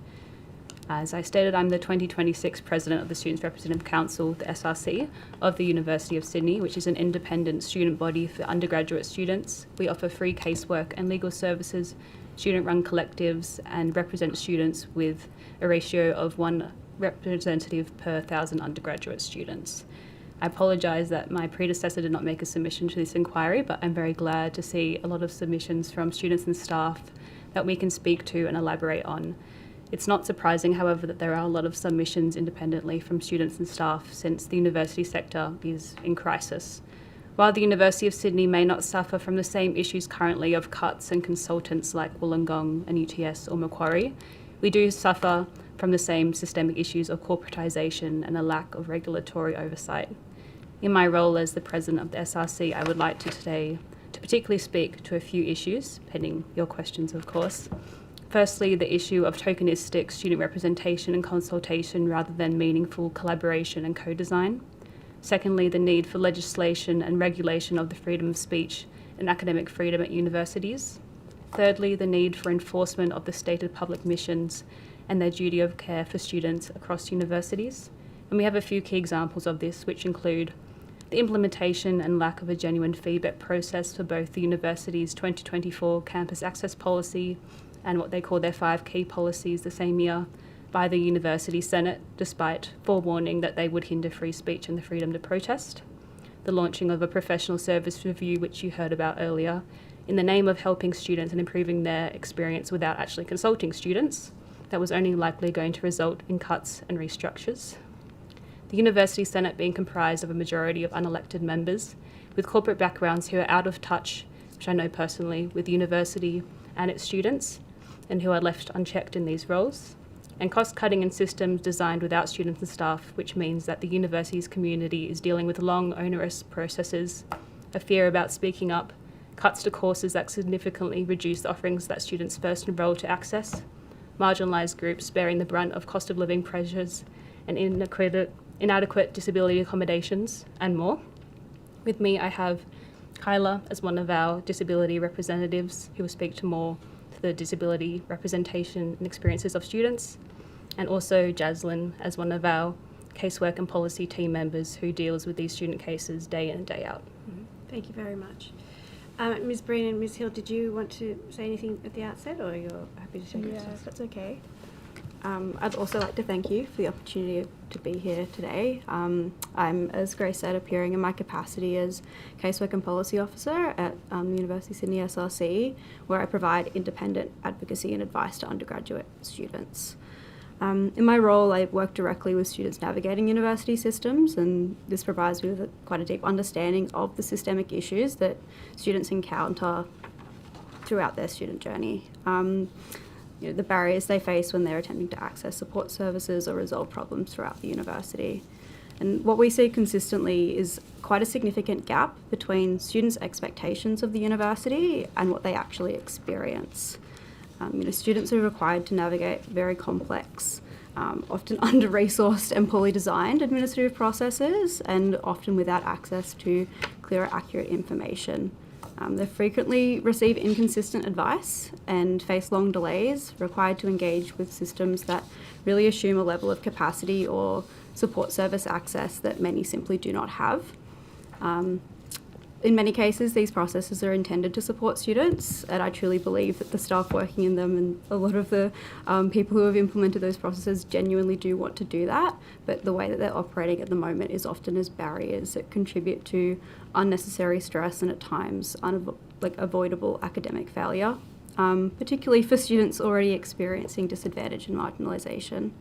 As I stated, I'm the 2026 President of the Students' Representative Council, the SRC, of the University of Sydney, which is an independent student body for undergraduate students. We offer free casework and legal services, student-run collectives, and represent students with a ratio of 1 representative per 1,000 undergraduate students. I apologise that my predecessor did not make a submission to this inquiry, but I'm very glad to see a lot of submissions from students and staff that we can speak to and elaborate on. It's not surprising, however, that there are a lot of submissions independently from students and staff since the university sector is in crisis. While the University of Sydney may not suffer from the same issues currently of cuts and consultants like Wollongong and UTS or Macquarie, we do suffer from the same systemic issues of corporatisation and a lack of regulatory oversight. In my role as the president of the SRC, I would like to today to particularly speak to a few issues, pending your questions, of course. Firstly, the issue of tokenistic student representation and consultation rather than meaningful collaboration and co-design. Secondly, the need for legislation and regulation of the freedom of speech and academic freedom at universities. Thirdly, the need for enforcement of the stated public missions and their duty of care for students across universities. And we have a few key examples of this, which include the implementation and lack of a genuine feedback process for both the university's 2024 campus access policy and what they call their 5 key policies the same year by the University Senate, despite forewarning that they would hinder free speech and the freedom to protest. The launching of a professional service review, which you heard about earlier, in the name of helping students and improving their experience without actually consulting students, that was only likely going to result in cuts and restructures. The University Senate being comprised of a majority of unelected members with corporate backgrounds who are out of touch, which I know personally, with the university and its students, and who are left unchecked in these roles, and cost-cutting in systems designed without students and staff, which means that the university's community is dealing with long, onerous processes, a fear about speaking up, cuts to courses that significantly reduce the offerings that students first enroll to access, marginalised groups bearing the brunt of cost of living pressures and inadequate disability accommodations, and more. With me, I have Kyla as one of our disability representatives who will speak to more to the disability representation and experiences of students, and also Jaslyn as one of our casework and policy team members who deals with these student cases day in and day out. Thank you very much. Ms. Breen and Ms. Hill, did you want to say anything at the outset, or you're happy to take it? Yeah, if that's okay. I'd also like to thank you for the opportunity to be here today. I'm, as Grace said, appearing in my capacity as Casework and Policy Officer at the University of Sydney SRC, where I provide independent advocacy and advice to undergraduate students. In my role, I work directly with students navigating university systems, and this provides me with quite a deep understanding of the systemic issues that students encounter throughout their student journey. The barriers they face when they're attempting to access support services or resolve problems throughout the university. And what we see consistently is quite a significant gap between students' expectations of the university and what they actually experience. Students are required to navigate very complex, often under-resourced and poorly designed administrative processes, and often without access to clear, accurate information. They frequently receive inconsistent advice and face long delays, required to engage with systems that really assume a level of capacity or support service access that many simply do not have. In many cases, these processes are intended to support students, and I truly believe that the staff working in them and a lot of the people who have implemented those processes genuinely do want to do that, but the way that they're operating at the moment is often as barriers that contribute to unnecessary stress and at times avoidable academic failure, particularly for students already experiencing disadvantage and marginalisation.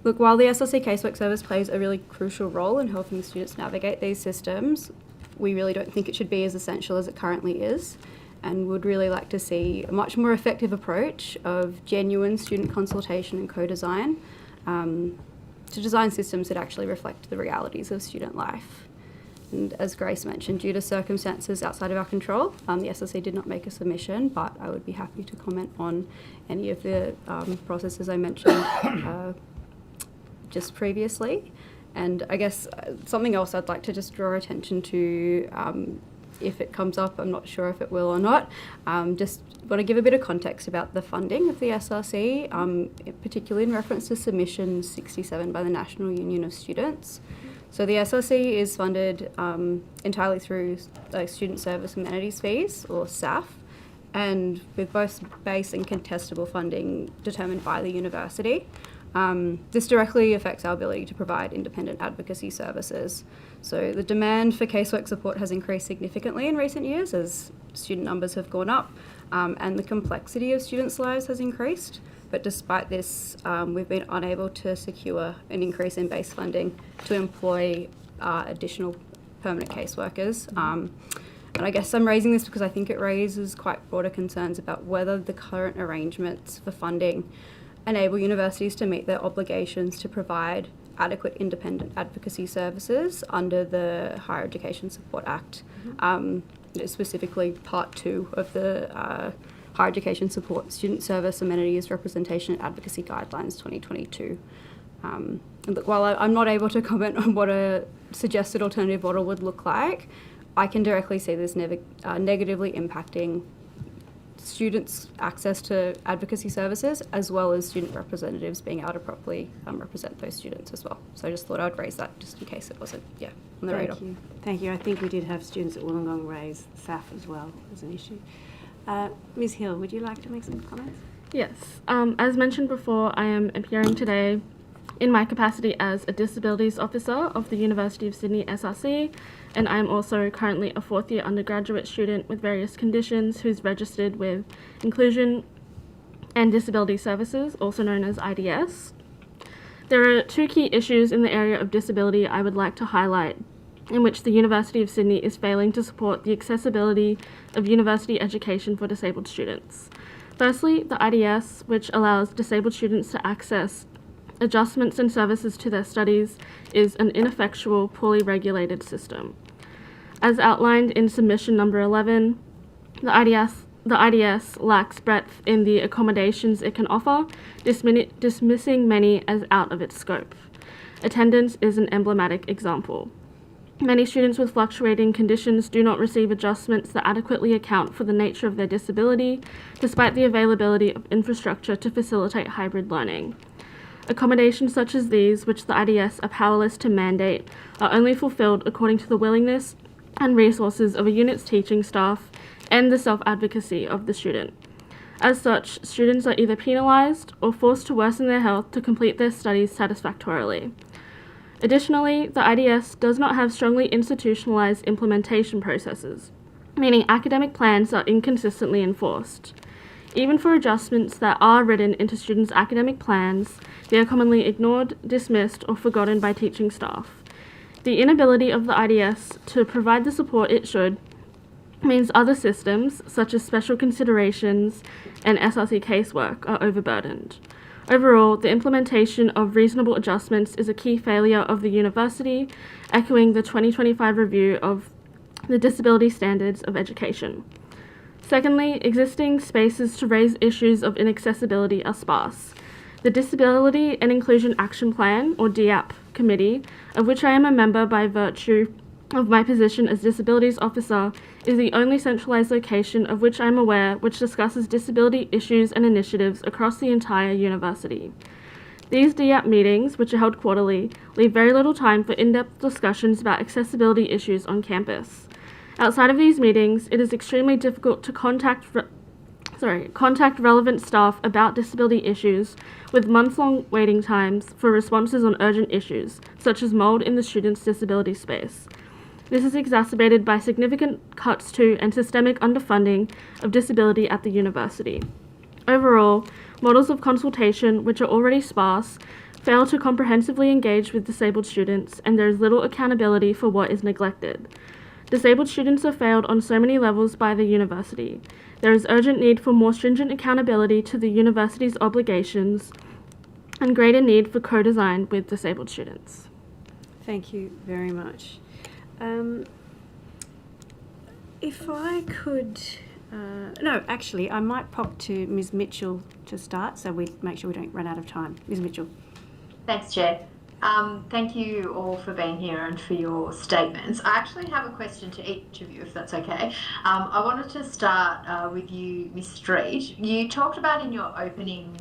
While the SRC Casework Service plays a really crucial role in helping students navigate these systems, we really don't think it should be as essential as it currently is, and would really like to see a much more effective approach of genuine student consultation and co-design to design systems that actually reflect the realities of student life. And as Grace mentioned, due to circumstances outside of our control, the SRC did not make a submission, but I would be happy to comment on any of the processes I mentioned just previously. And I guess something else I'd like to just draw attention to, if it comes up, I'm not sure if it will or not, just want to give a bit of context about the funding of the SRC, particularly in reference to submission 67 by the National Union of Students. So the SRC is funded entirely through student service amenities fees, or SAF, and with both base and contestable funding determined by the university. This directly affects our ability to provide independent advocacy services. So the demand for casework support has increased significantly in recent years as student numbers have gone up, and the complexity of students' lives has increased. But despite this, we've been unable to secure an increase in base funding to employ additional permanent caseworkers. And I guess I'm raising this because I think it raises quite broader concerns about whether the current arrangements for funding enable universities to meet their obligations to provide adequate independent advocacy services under the Higher Education Support Act, specifically Part 2 of the Higher Education Support Student Service Amenities Representation and Advocacy Guidelines 2022. And look, while I'm not able to comment on what a suggested alternative model would look like, I can directly see this negatively impacting students' access to advocacy services, as well as student representatives being able to properly represent those students as well. So I just thought I would raise that just in case it wasn't, on the radar. Thank you. I think we did have students at Wollongong raise SAF as well as an issue. Ms. Hill, would you like to make some comments? Yes. As mentioned before, I am appearing today in my capacity as a Disabilities Officer of the University of Sydney SRC, and I am also currently a fourth-year undergraduate student with various conditions who's registered with Inclusion and Disability Services, also known as IDS. There are two key issues in the area of disability I would like to highlight in which the University of Sydney is failing to support the accessibility of university education for disabled students. Firstly, the IDS, which allows disabled students to access adjustments and services to their studies, is an ineffectual, poorly regulated system. As outlined in submission number 11, the IDS lacks breadth in the accommodations it can offer, dismissing many as out of its scope. Attendance is an emblematic example. Many students with fluctuating conditions do not receive adjustments that adequately account for the nature of their disability, despite the availability of infrastructure to facilitate hybrid learning. Accommodations such as these, which the IDS are powerless to mandate, are only fulfilled according to the willingness and resources of a unit's teaching staff and the self-advocacy of the student. As such, students are either penalised or forced to worsen their health to complete their studies satisfactorily. Additionally, the IDS does not have strongly institutionalised implementation processes, meaning academic plans are inconsistently enforced. Even for adjustments that are written into students' academic plans, they are commonly ignored, dismissed, or forgotten by teaching staff. The inability of the IDS to provide the support it should means other systems, such as special considerations and SRC casework, are overburdened. Overall, the implementation of reasonable adjustments is a key failure of the university, echoing the 2025 review of the Disability Standards of Education. Secondly, existing spaces to raise issues of inaccessibility are sparse. The Disability and Inclusion Action Plan, or DAP, committee, of which I am a member by virtue of my position as Disabilities Officer, is the only centralised location of which I am aware which discusses disability issues and initiatives across the entire university. These DAP meetings, which are held quarterly, leave very little time for in-depth discussions about accessibility issues on campus. Outside of these meetings, it is extremely difficult to contact relevant staff about disability issues, with months-long waiting times for responses on urgent issues, such as mould in the students' disability space. This is exacerbated by significant cuts to and systemic underfunding of disability at the university. Overall, models of consultation, which are already sparse, fail to comprehensively engage with disabled students, and there is little accountability for what is neglected. Disabled students are failed on so many levels by the university. There is urgent need for more stringent accountability to the university's obligations and greater need for co-design with disabled students. Thank you very much. If I could... no, actually, I might pop to Ms. Mitchell to start so we make sure we don't run out of time. Ms. Mitchell. Thanks, Chair. Thank you all for being here and for your statements. I actually have a question to each of you, if that's okay. I wanted to start with you, Ms. Street. You talked about in your opening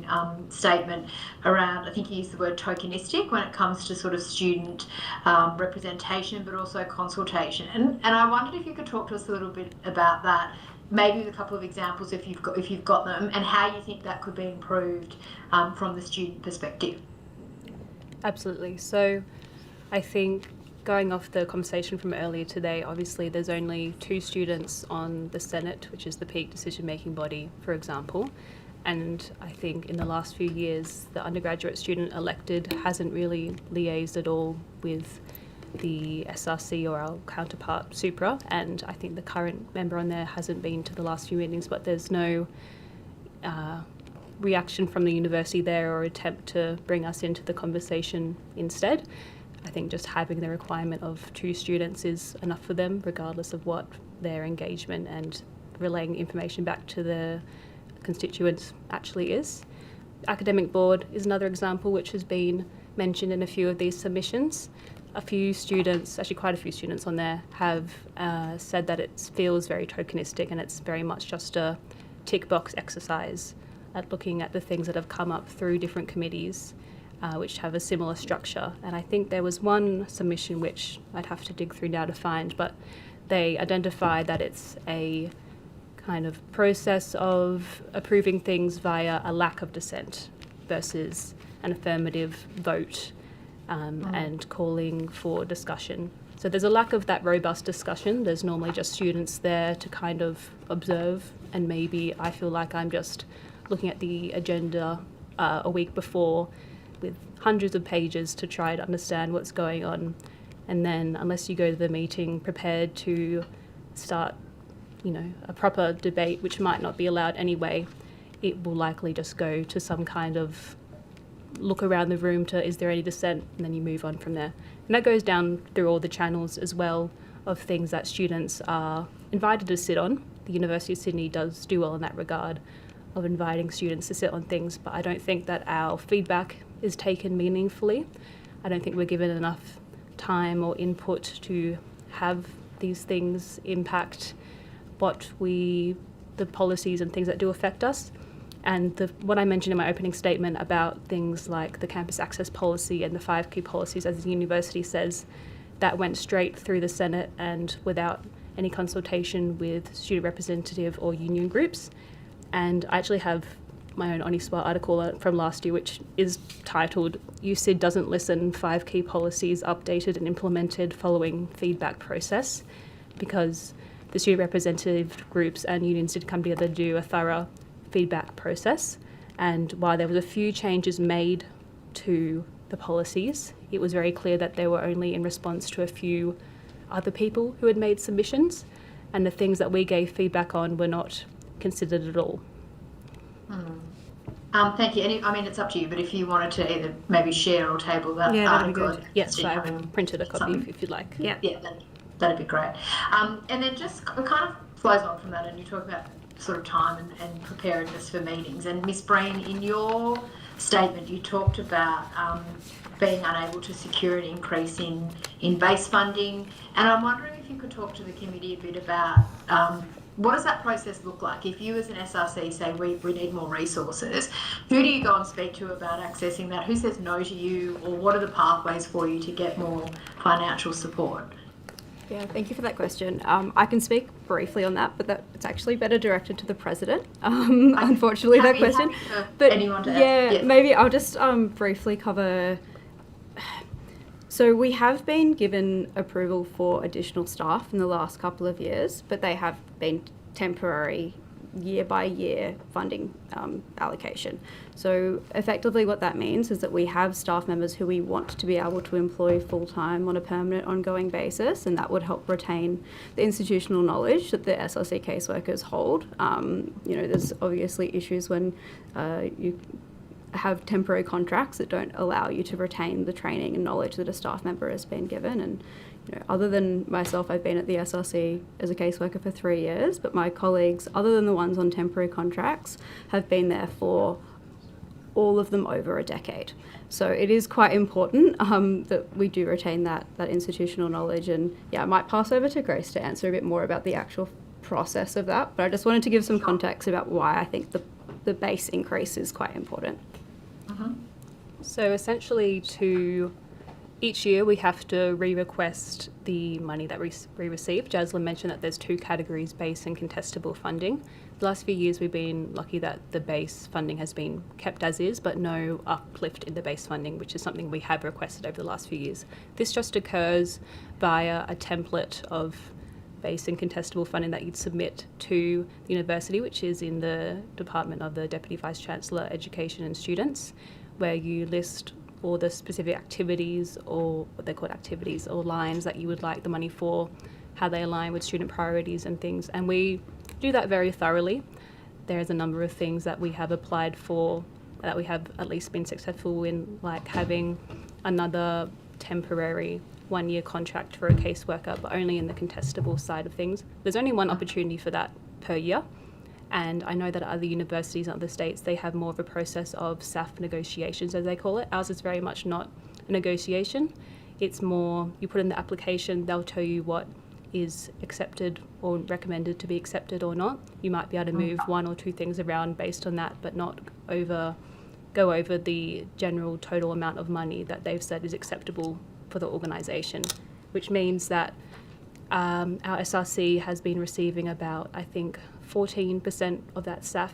statement around, I think you used the word tokenistic when it comes to sort of student representation, but also consultation. And I wondered if you could talk to us a little bit about that, maybe with a couple of examples if you've got them, and how you think that could be improved from the student perspective. Absolutely. So I think going off the conversation from earlier today, obviously there's only 2 students on the Senate, which is the peak decision-making body, for example. And I think in the last few years, the undergraduate student elected hasn't really liaised at all with the SRC or our counterpart Supra. And I think the current member on there hasn't been to the last few meetings, but there's no reaction from the university there or attempt to bring us into the conversation instead. I think just having the requirement of 2 students is enough for them, regardless of what their engagement and relaying information back to the constituents actually is. Academic board is another example which has been mentioned in a few of these submissions. A few students, actually quite a few students on there, have said that it feels very tokenistic and it's very much just a tick box exercise at looking at the things that have come up through different committees which have a similar structure. And I think there was one submission which I'd have to dig through now to find, but they identified that it's a kind of process of approving things via a lack of dissent versus an affirmative vote and calling for discussion. So there's a lack of that robust discussion. There's normally just students there to kind of observe, and maybe I feel like I'm just looking at the agenda a week before with hundreds of pages to try to understand what's going on. And then unless you go to the meeting prepared to start, a proper debate, which might not be allowed anyway, it will likely just go to some kind of look around the room to, is there any dissent? And then you move on from there. And that goes down through all the channels as well of things that students are invited to sit on. The University of Sydney does do well in that regard of inviting students to sit on things, but I don't think that our feedback is taken meaningfully. I don't think we're given enough time or input to have these things impact the policies and things that do affect us. And what I mentioned in my opening statement about things like the campus access policy and the 5 key policies, as the university says, that went straight through the Senate and without any consultation with student representative or union groups. And I actually have my own ONISWA article from last year, which is titled USyd Doesn't Listen, 5 Key Policies Updated and Implemented Following Feedback Process, because the student representative groups and unions did come together to do a thorough feedback process. And while there was a few changes made to the policies, it was very clear that they were only in response to a few other people who had made submissions, and the things that we gave feedback on were not considered at all. Thank you. It's up to you, but if you wanted to either maybe share or table that article. That'd be good. Yes, I've printed a copy if you'd like. Yeah, that'd be great. And then just it kind of flows on from that, and you talk about sort of time and preparedness for meetings. And Ms. Breen, in your statement, you talked about being unable to secure an increase in base funding, and I'm wondering if you could talk to the committee a bit about what does that process look like? If you as an SRC say we need more resources, who do you go and speak to about accessing that? Who says no to you, or what are the pathways for you to get more financial support? Yeah, thank you for that question. I can speak briefly on that, but it's actually better directed to the president, unfortunately, that question. But anyone to ask? Maybe I'll just briefly cover. So we have been given approval for additional staff in the last couple of years, but they have been temporary year-by-year funding allocation. So effectively what that means is that we have staff members who we want to be able to employ full-time on a permanent ongoing basis, and that would help retain the institutional knowledge that the SRC caseworkers hold. There's obviously issues when you have temporary contracts that don't allow you to retain the training and knowledge that a staff member has been given. And other than myself, I've been at the SRC as a caseworker for 3 years, but my colleagues, other than the ones on temporary contracts, have been there for all of them over a decade. So it is quite important that we do retain that institutional knowledge. And I might pass over to Grace to answer a bit more about the actual process of that, but I just wanted to give some context about why I think the base increase is quite important. So essentially, to each year we have to re-request the money that we receive. Jaslyn mentioned that there's 2 categories, base and contestable funding. The last few years we've been lucky that the base funding has been kept as is, but no uplift in the base funding, which is something we have requested over the last few years. This just occurs via a template of base and contestable funding that you'd submit to the university, which is in the Department of the Deputy Vice-Chancellor, Education and Students, where you list all the specific activities, or what they're called activities, or lines that you would like the money for, how they align with student priorities and things. And we do that very thoroughly. There's a number of things that we have applied for that we have at least been successful in, like having another temporary 1-year contract for a caseworker, but only in the contestable side of things. There's only one opportunity for that per year. And I know that other universities in other states, they have more of a process of SAF negotiations, as they call it. Ours is very much not a negotiation. It's more, you put in the application, they'll tell you what is accepted or recommended to be accepted or not. You might be able to move 1 or 2 things around based on that, but not go over the general total amount of money that they've said is acceptable for the organisation, which means that our SRC has been receiving about, I think, 14% of that SAF,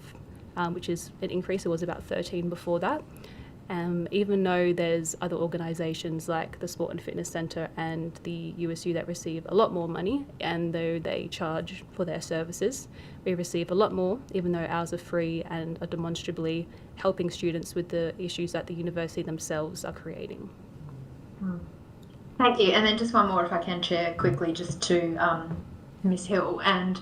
which is an increase. It was about 13 before that. Even though there's other organisations like the Sport and Fitness Centre and the USU that receive a lot more money, and though they charge for their services, we receive a lot more, even though ours are free and are demonstrably helping students with the issues that the university themselves are creating. Thank you. And then just one more, if I can, Chair, quickly, just to Ms Hill, and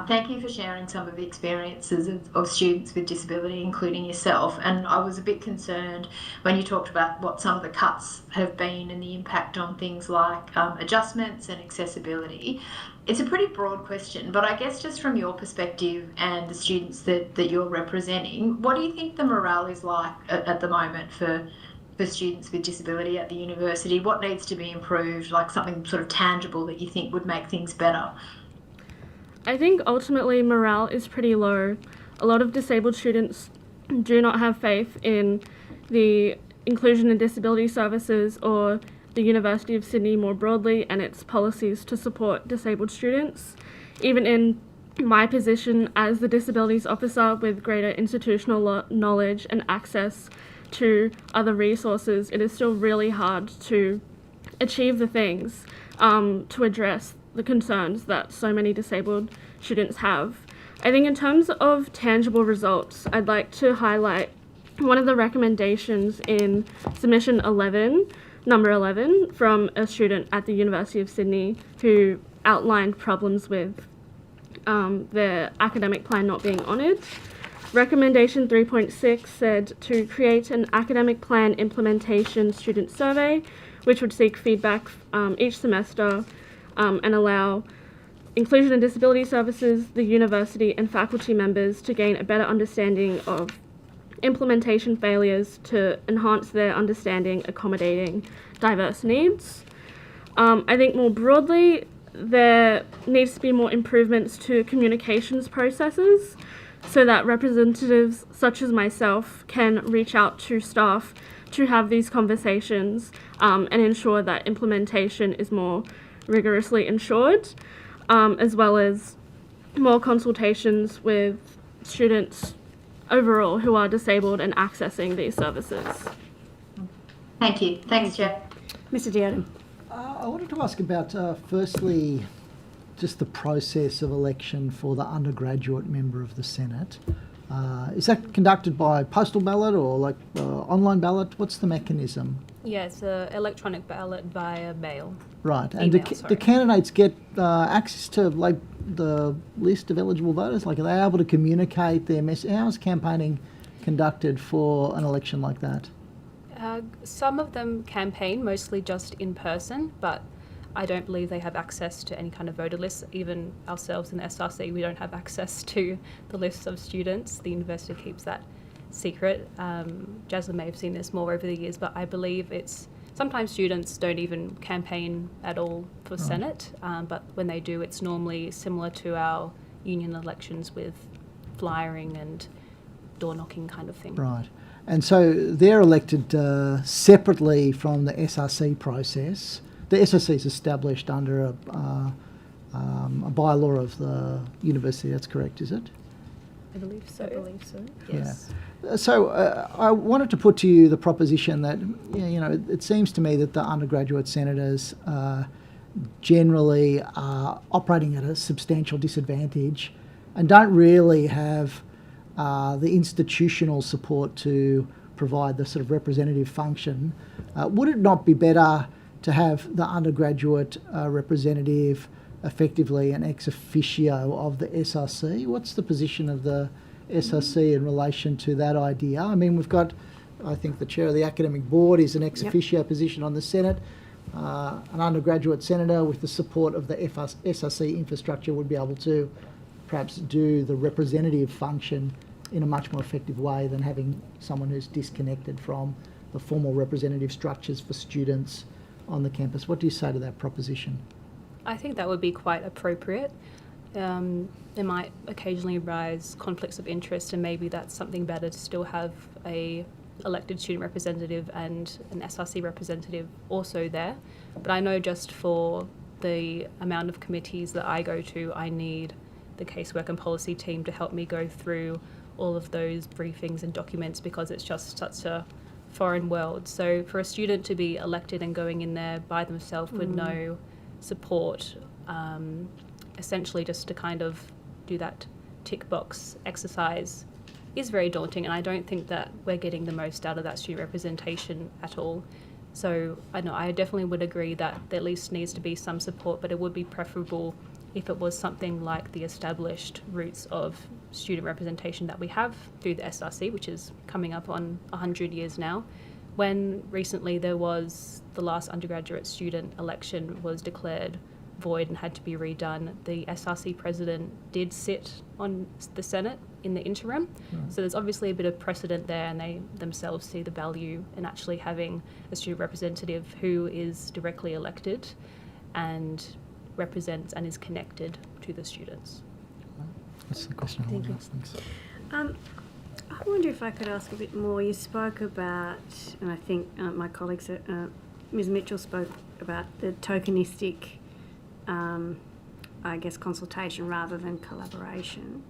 thank you for sharing some of the experiences of students with disability, including yourself. And I was a bit concerned when you talked about what some of the cuts have been and the impact on things like adjustments and accessibility. It's a pretty broad question, but I guess just from your perspective and the students that you're representing, what do you think the morale is like at the moment for students with disability at the university? What needs to be improved, like something sort of tangible that you think would make things better? I think ultimately morale is pretty low. A lot of disabled students do not have faith in the inclusion and disability services or the University of Sydney more broadly and its policies to support disabled students. Even in my position as the disabilities officer with greater institutional knowledge and access to other resources, it is still really hard to achieve the things to address the concerns that so many disabled students have. I think in terms of tangible results, I'd like to highlight one of the recommendations in submission 11, number 11, from a student at the University of Sydney who outlined problems with their academic plan not being honoured. Recommendation 3.6 said to create an academic plan implementation student survey, which would seek feedback each semester and allow inclusion and disability services, the university and faculty members to gain a better understanding of implementation failures to enhance their understanding, accommodating diverse needs. I think more broadly, there needs to be more improvements to communications processes so that representatives such as myself can reach out to staff to have these conversations and ensure that implementation is more rigorously ensured, as well as more consultations with students overall who are disabled and accessing these services. Thank you. Thanks, Chair. Mr. Deoden. I wanted to ask about, firstly, just the process of election for the undergraduate member of the Senate. Is that conducted by postal ballot or like online ballot? What's the mechanism? Yeah, it's an electronic ballot via mail. Right, and Email, do candidates get access to like the list of eligible voters? Like, are they able to communicate their message? How is campaigning conducted for an election like that? Some of them campaign mostly just in person, but I don't believe they have access to any kind of voter lists. Even ourselves in the SRC, we don't have access to the lists of students. The university keeps that secret. Jaslyn may have seen this more over the years, but I believe it's sometimes students don't even campaign at all for Senate, but when they do, it's normally similar to our union elections with flyering and door knocking kind of thing. Right. And so they're elected separately from the SRC process. The SRC is established under a bylaw of the university. That's correct, is it? I believe so. Yes. Yeah. So I wanted to put to you the proposition that, it seems to me that the undergraduate senators generally are operating at a substantial disadvantage and don't really have the institutional support to provide the sort of representative function. Would it not be better to have the undergraduate representative effectively an ex officio of the SRC? What's the position of the SRC in relation to that idea? I mean, we've got, I think the chair of the academic board is an ex officio position on the Senate. An undergraduate senator with the support of the SRC infrastructure would be able to perhaps do the representative function in a much more effective way than having someone who's disconnected from the formal representative structures for students on the campus. What do you say to that proposition? I think that would be quite appropriate. There might occasionally arise conflicts of interest, and maybe that's something better to still have a elected student representative and an SRC representative also there. But I know just for the amount of committees that I go to, I need the casework and policy team to help me go through all of those briefings and documents, because it's just such a foreign world. So for a student to be elected and going in there by themselves with no support, essentially just to kind of do that tick box exercise, is very daunting, and I don't think that we're getting the most out of that student representation at all. So I definitely would agree that there at least needs to be some support, but it would be preferable if it was something like the established routes of student representation that we have through the SRC, which is coming up on 100 years now. When recently there was the last undergraduate student election was declared void and had to be redone, the SRC president did sit on the Senate in the interim. So there's obviously a bit of precedent there, and they themselves see the value in actually having a student representative who is directly elected and represents and is connected to the students. That's the question I want to ask. Thanks. I wonder if I could ask a bit more. You spoke about, and I think my colleagues, Ms Mitchell spoke about the tokenistic, consultation rather than collaboration.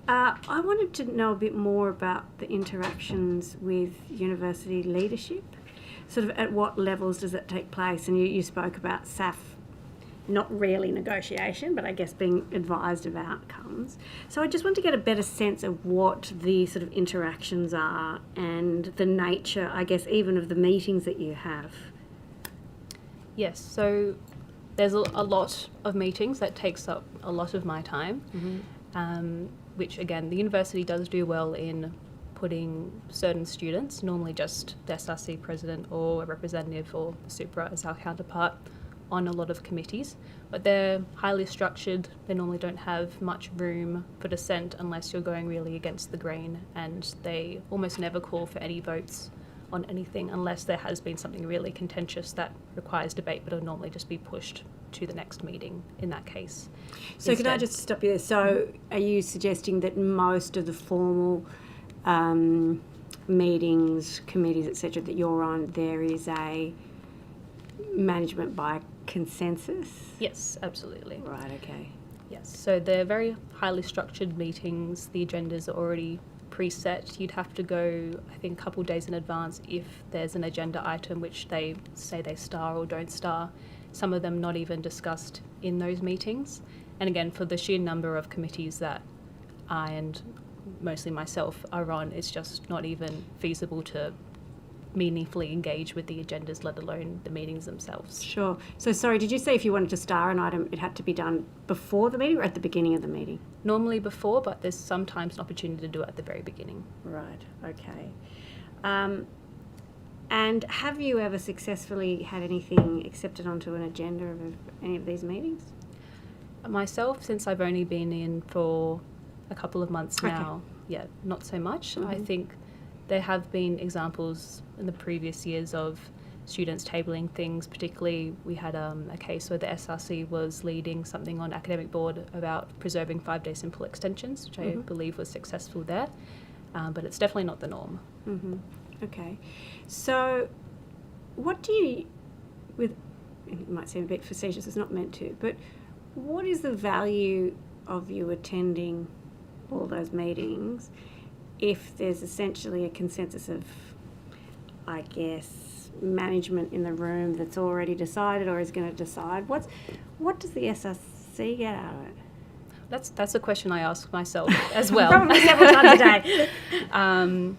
I wanted to know a bit more about the interactions with university leadership. Sort of at what levels does it take place? And you spoke about SAF, not really negotiation, but I guess being advised of outcomes. So I just want to get a better sense of what the sort of interactions are and the nature, I guess, even of the meetings that you have. Yes, so there's a lot of meetings that takes up a lot of my time, which again, the university does do well in putting certain students, normally just the SRC president or a representative or Supra as our counterpart, on a lot of committees, but they're highly structured. They normally don't have much room for dissent unless you're going really against the grain, and they almost never call for any votes on anything unless there has been something really contentious that requires debate, but will normally just be pushed to the next meeting in that case. So could I just stop you there? So are you suggesting that most of the formal meetings, committees, etc., that you're on, there is a management by consensus? Yes, absolutely. Right, okay. Yes, so they're very highly structured meetings. The agendas are already preset. You'd have to go, I think, a couple of days in advance if there's an agenda item which they say they star or don't star. Some of them not even discussed in those meetings. And again, for the sheer number of committees that I and mostly myself are on, it's just not even feasible to meaningfully engage with the agendas, let alone the meetings themselves. Sure. So sorry, did you say if you wanted to star an item, it had to be done before the meeting or at the beginning of the meeting? Normally before, but there's sometimes an opportunity to do it at the very beginning. Right, okay. And have you ever successfully had anything accepted onto an agenda of any of these meetings? Myself, since I've only been in for a couple of months now, yeah, not so much. I think there have been examples in the previous years of students tabling things. Particularly, we had a case where the SRC was leading something on academic board about preserving 5-day simple extensions, which I believe was successful there. but it's definitely not the norm. Mm-hmm. Okay. So what do you, it might seem a bit facetious, it's not meant to, but what is the value of you attending all those meetings if there's essentially a consensus of, I guess, management in the room that's already decided or is going to decide? What does the SRC get out of it? That's a question I ask myself as well. Probably several times a day. And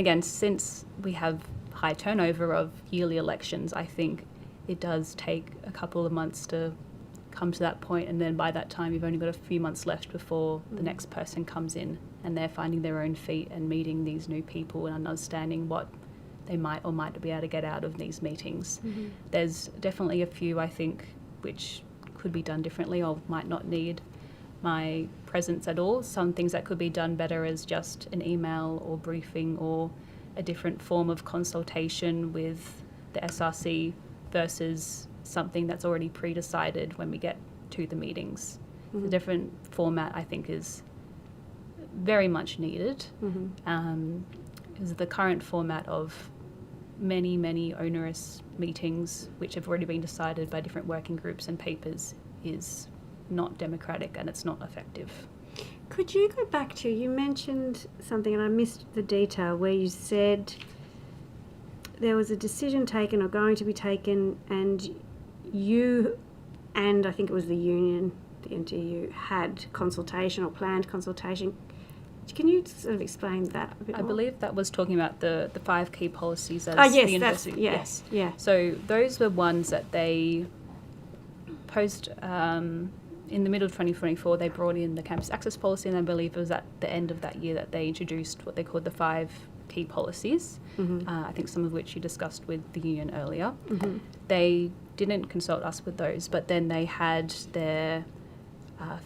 again, since we have high turnover of yearly elections, I think it does take a couple of months to come to that point, and then by that time you've only got a few months left before the next person comes in and they're finding their own feet and meeting these new people and understanding what they might or might not be able to get out of these meetings. Mm-hmm. There's definitely a few, I think, which could be done differently or might not need my presence at all. Some things that could be done better as just an email or briefing or a different form of consultation with the SRC versus something that's already pre-decided when we get to the meetings. Mm-hmm. The different format, I think, is very much needed. Mm-hmm. Is the current format of many, many onerous meetings which have already been decided by different working groups and papers is not democratic and it's not effective. Could you go back to, you mentioned something and I missed the detail where you said there was a decision taken or going to be taken and you and I think it was the union, the NTU, had consultation or planned consultation. Can you sort of explain that a bit more? I believe that was talking about the 5 key policies as yes, the university. yes. Yeah. So those were ones that they post in the middle of 2024. They brought in the campus access policy, and I believe it was at the end of that year that they introduced what they called the 5 key policies. Mm-hmm. I think some of which you discussed with the union earlier. Mm-hmm. They didn't consult us with those, but then they had their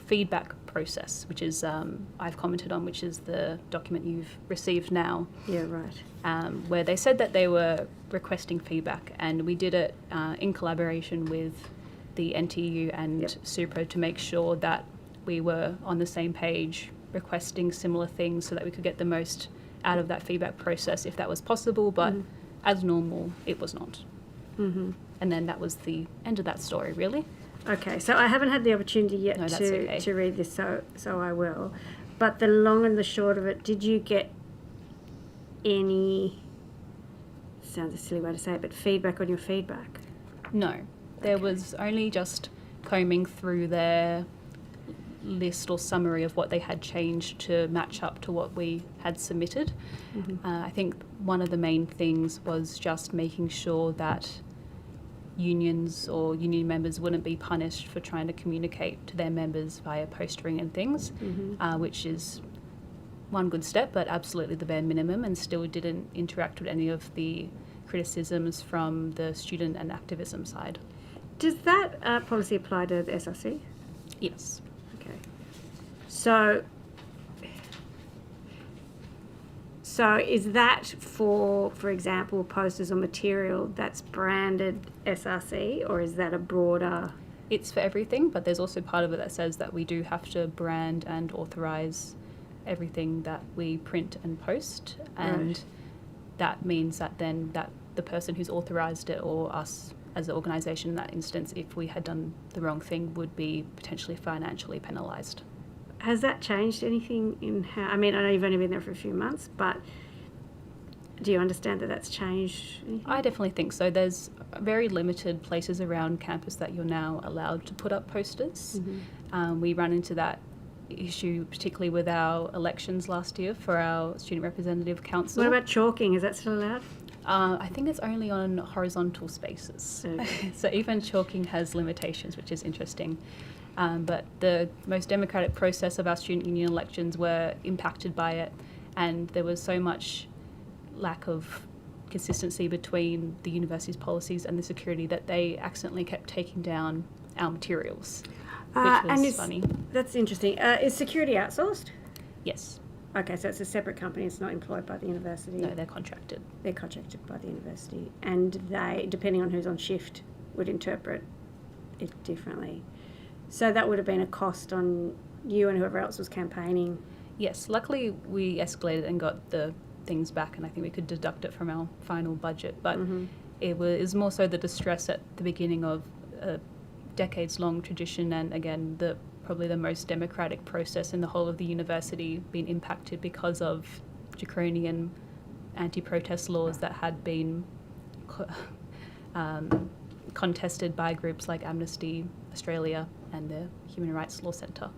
feedback process, which is I've commented on, which is the document you've received now. Yeah, right. Where they said that they were requesting feedback, and we did it in collaboration with the NTU and SUPRO to make sure that we were on the same page, requesting similar things so that we could get the most out of that feedback process if that was possible, but as normal, it was not. Mm-hmm. And then that was the end of that story, really. Okay, so I haven't had the opportunity yet to read this, so I will. But the long and the short of it, did you get any, sounds a silly way to say it, but feedback on your feedback? No. There was only just combing through their list or summary of what they had changed to match up to what we had submitted. Mm-hmm. I think one of the main things was just making sure that unions or union members wouldn't be punished for trying to communicate to their members via postering and things, which is one good step, but absolutely the bare minimum, and still didn't interact with any of the criticisms from the student and activism side. Does that policy apply to the SRC? Yes. Okay. So is that for example, posters or material that's branded SRC, or is that a broader? It's for everything, but there's also part of it that says that we do have to brand and authorise everything that we print and post, and that means that then that the person who's authorised it, or us as an organisation in that instance, if we had done the wrong thing, would be potentially financially penalised. Has that changed anything in how, I mean, I know you've only been there for a few months, but do you understand that that's changed anything? I definitely think so. There's very limited places around campus that you're now allowed to put up posters. Mm-hmm. We ran into that issue particularly with our elections last year for our Student Representative Council. What about chalking? Is that still allowed? I think it's only on horizontal spaces. Okay. So even chalking has limitations, which is interesting. But the most democratic process of our student union elections were impacted by it, and there was so much lack of consistency between the university's policies and the security that they accidentally kept taking down our materials, which was funny. That's interesting. Is security outsourced? Yes. Okay, so it's a separate company. It's not employed by the university. No, they're contracted. They're contracted by the university, and they, depending on who's on shift, would interpret it differently. So that would have been a cost on you and whoever else was campaigning. Yes, luckily we escalated and got the things back, and I think we could deduct it from our final budget. But it was more so the distress at the beginning of a decades-long tradition, and again, probably the most democratic process in the whole of the university being impacted because of draconian anti-protest laws that had been contested by groups like Amnesty Australia and the Human Rights Law Centre.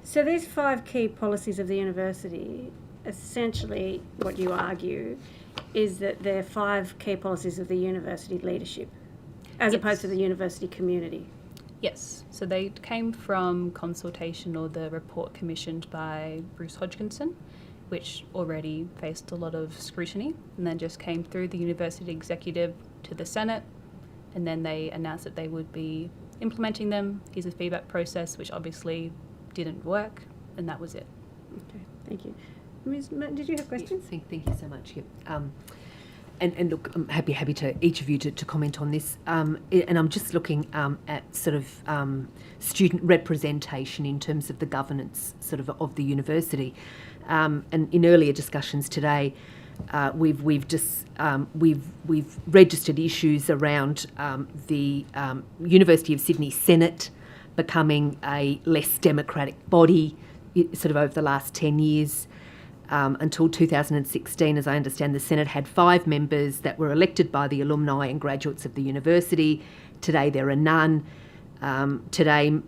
So these 5 key policies of the university, essentially what you argue is that they're 5 key policies of the university leadership, as opposed to the university community. Yes, so they came from consultation or the report commissioned by Bruce Hodgkinson, which already faced a lot of scrutiny, and then just came through the university executive to the Senate, and then they announced that they would be implementing them. Here's a feedback process, which obviously didn't work, and that was it. Okay, thank you. Ms. Did you have questions? Yes, thank you so much. Yep. And look, I'm happy to each of you to comment on this. And I'm just looking at sort of student representation in terms of the governance sort of the university. And in earlier discussions today, we've registered issues around the University of Sydney Senate becoming a less democratic body sort of over the last 10 years. Until 2016, as I understand, the Senate had 5 members that were elected by the alumni and graduates of the university. Today there are none. Today,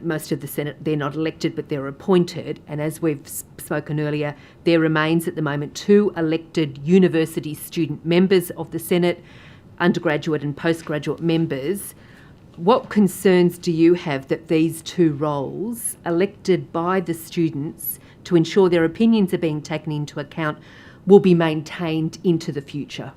most of the Senate, they're not elected, but they're appointed. And as we've spoken earlier, there remains at the moment 2 elected university student members of the Senate, undergraduate and postgraduate members. What concerns do you have that these 2 roles, elected by the students to ensure their opinions are being taken into account, will be maintained into the future?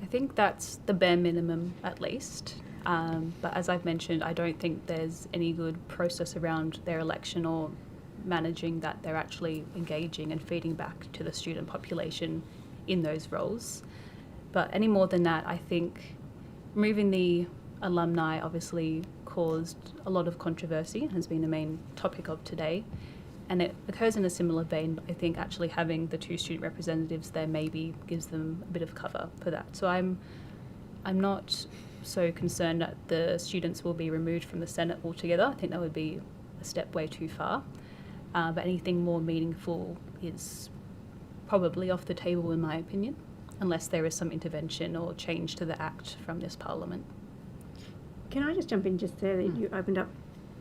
I think that's the bare minimum, at least. But as I've mentioned, I don't think there's any good process around their election or managing that they're actually engaging and feeding back to the student population in those roles. But any more than that, I think removing the alumni obviously caused a lot of controversy and has been the main topic of today. And it occurs in a similar vein, but I think actually having the 2 student representatives there maybe gives them a bit of cover for that. So I'm not so concerned that the students will be removed from the Senate altogether. I think that would be a step way too far. But anything more meaningful is probably off the table in my opinion, unless there is some intervention or change to the Act from this Parliament. Can I just jump in just there that you opened up?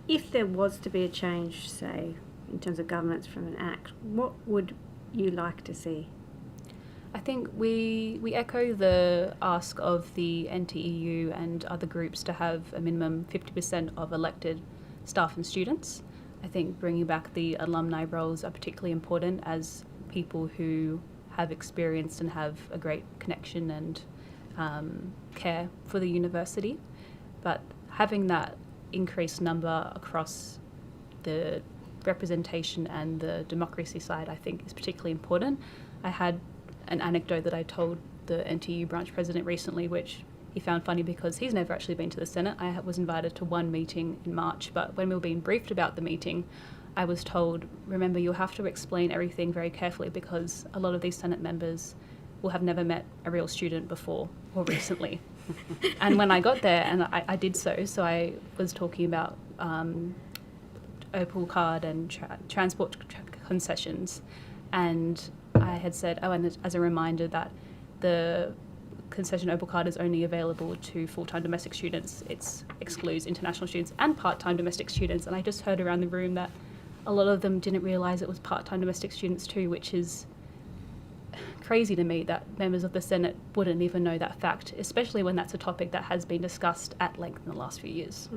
If there was to be a change, say, in terms of governance from an Act, what would you like to see? I think we echo the ask of the NTEU and other groups to have a minimum 50% of elected staff and students. I think bringing back the alumni roles are particularly important as people who have experienced and have a great connection and care for the university. But having that increased number across the representation and the democracy side, I think, is particularly important. I had an anecdote that I told the NTU branch president recently, which he found funny because he's never actually been to the Senate. I was invited to one meeting in March, but when we were being briefed about the meeting, I was told, remember, you'll have to explain everything very carefully because a lot of these Senate members will have never met a real student before or recently. And when I got there, and I did so I was talking about Opal card and transport concessions, and I had said, and as a reminder that the concession Opal card is only available to full-time domestic students. It excludes international students and part-time domestic students, and I just heard around the room that a lot of them didn't realise it was part-time domestic students too, which is crazy to me that members of the Senate wouldn't even know that fact, especially when that's a topic that has been discussed at length in the last few years.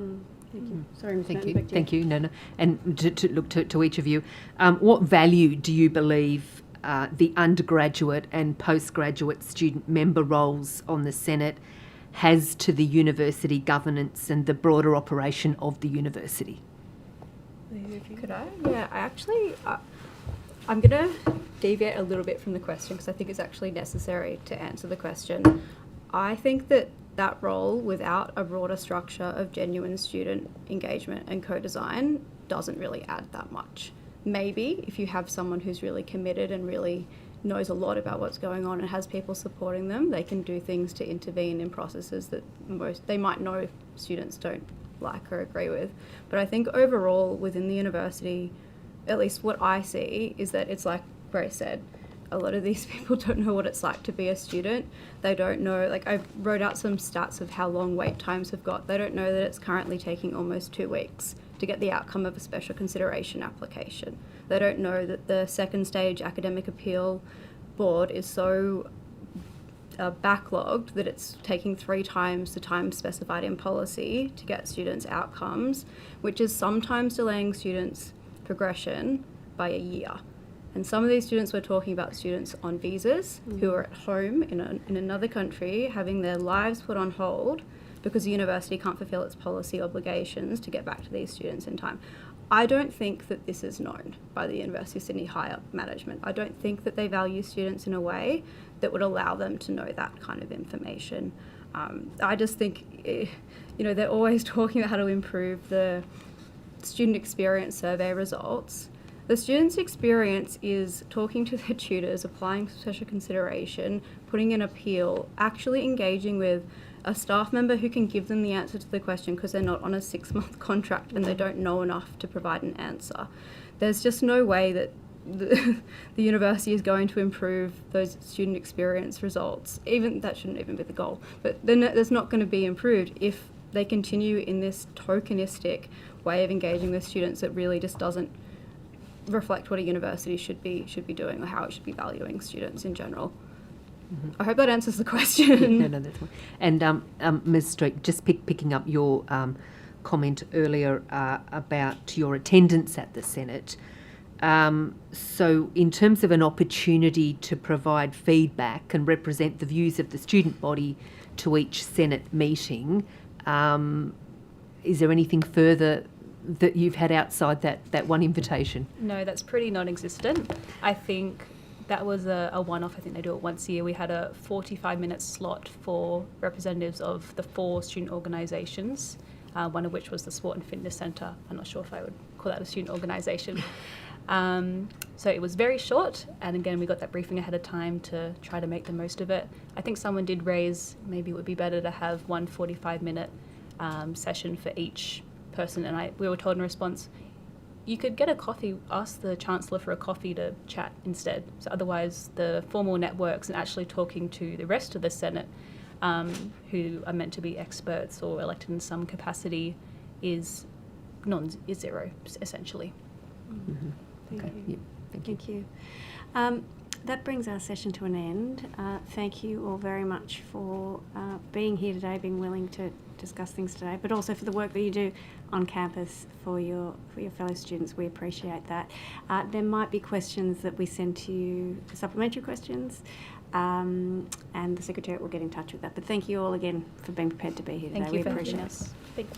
Thank you. Sorry, Ms. Thank Martin, you. back to Thank you. No. And to look to each of you, what value do you believe the undergraduate and postgraduate student member roles on the Senate has to the university governance and the broader operation of the university? Could I? Yeah, I'm going to deviate a little bit from the question because I think it's actually necessary to answer the question. I think that role, without a broader structure of genuine student engagement and co-design, doesn't really add that much. Maybe if you have someone who's really committed and really knows a lot about what's going on and has people supporting them, they can do things to intervene in processes that they might know students don't like or agree with. But I think overall within the university, at least what I see, is that it's like Grace said, a lot of these people don't know what it's like to be a student. They don't know, like I wrote out some stats of how long wait times have got. They don't know that it's currently taking almost 2 weeks to get the outcome of a special consideration application. They don't know that the second stage academic appeal board is so backlogged that it's taking 3 times the time specified in policy to get students' outcomes, which is sometimes delaying students' progression by a year. And some of these students, we're talking about students on visas who are at home in another country having their lives put on hold because the university can't fulfil its policy obligations to get back to these students in time. I don't think that this is known by the University of Sydney higher management. I don't think that they value students in a way that would allow them to know that kind of information. I just think, they're always talking about how to improve the student experience survey results. The student's experience is talking to their tutors, applying for special consideration, putting an appeal, actually engaging with a staff member who can give them the answer to the question because they're not on a 6-month contract and they don't know enough to provide an answer. There's just no way that the university is going to improve those student experience results. Even that shouldn't even be the goal, but then there's not going to be improved if they continue in this tokenistic way of engaging with students that really just doesn't reflect what a university should be doing or how it should be valuing students in general. I hope that answers the question. No, that's fine. And Ms. Street, just picking up your comment earlier about your attendance at the Senate. So in terms of an opportunity to provide feedback and represent the views of the student body to each Senate meeting, is there anything further that you've had outside that one invitation? No, that's pretty non-existent. I think that was a one-off. I think they do it once a year. We had a 45-minute slot for representatives of the 4 student organisations, one of which was the Sport and Fitness Centre. I'm not sure if I would call that a student organisation. So it was very short, and again, we got that briefing ahead of time to try to make the most of it. I think someone did raise maybe it would be better to have one 45-minute session for each person, and we were told in response, you could get a coffee, ask the Chancellor for a coffee to chat instead. So otherwise the formal networks and actually talking to the rest of the Senate, who are meant to be experts or elected in some capacity, is zero, essentially. Thank Okay. you. Yeah, Thank you. That brings our session to an end. Thank you all very much for being here today, being willing to discuss things today, but also for the work that you do on campus for your fellow students. We appreciate that. There might be questions that we send to you, supplementary questions, and the Secretariat will get in touch with that. But thank you all again for being prepared to be here today. Thank you we for appreciate having it. us. Thank you.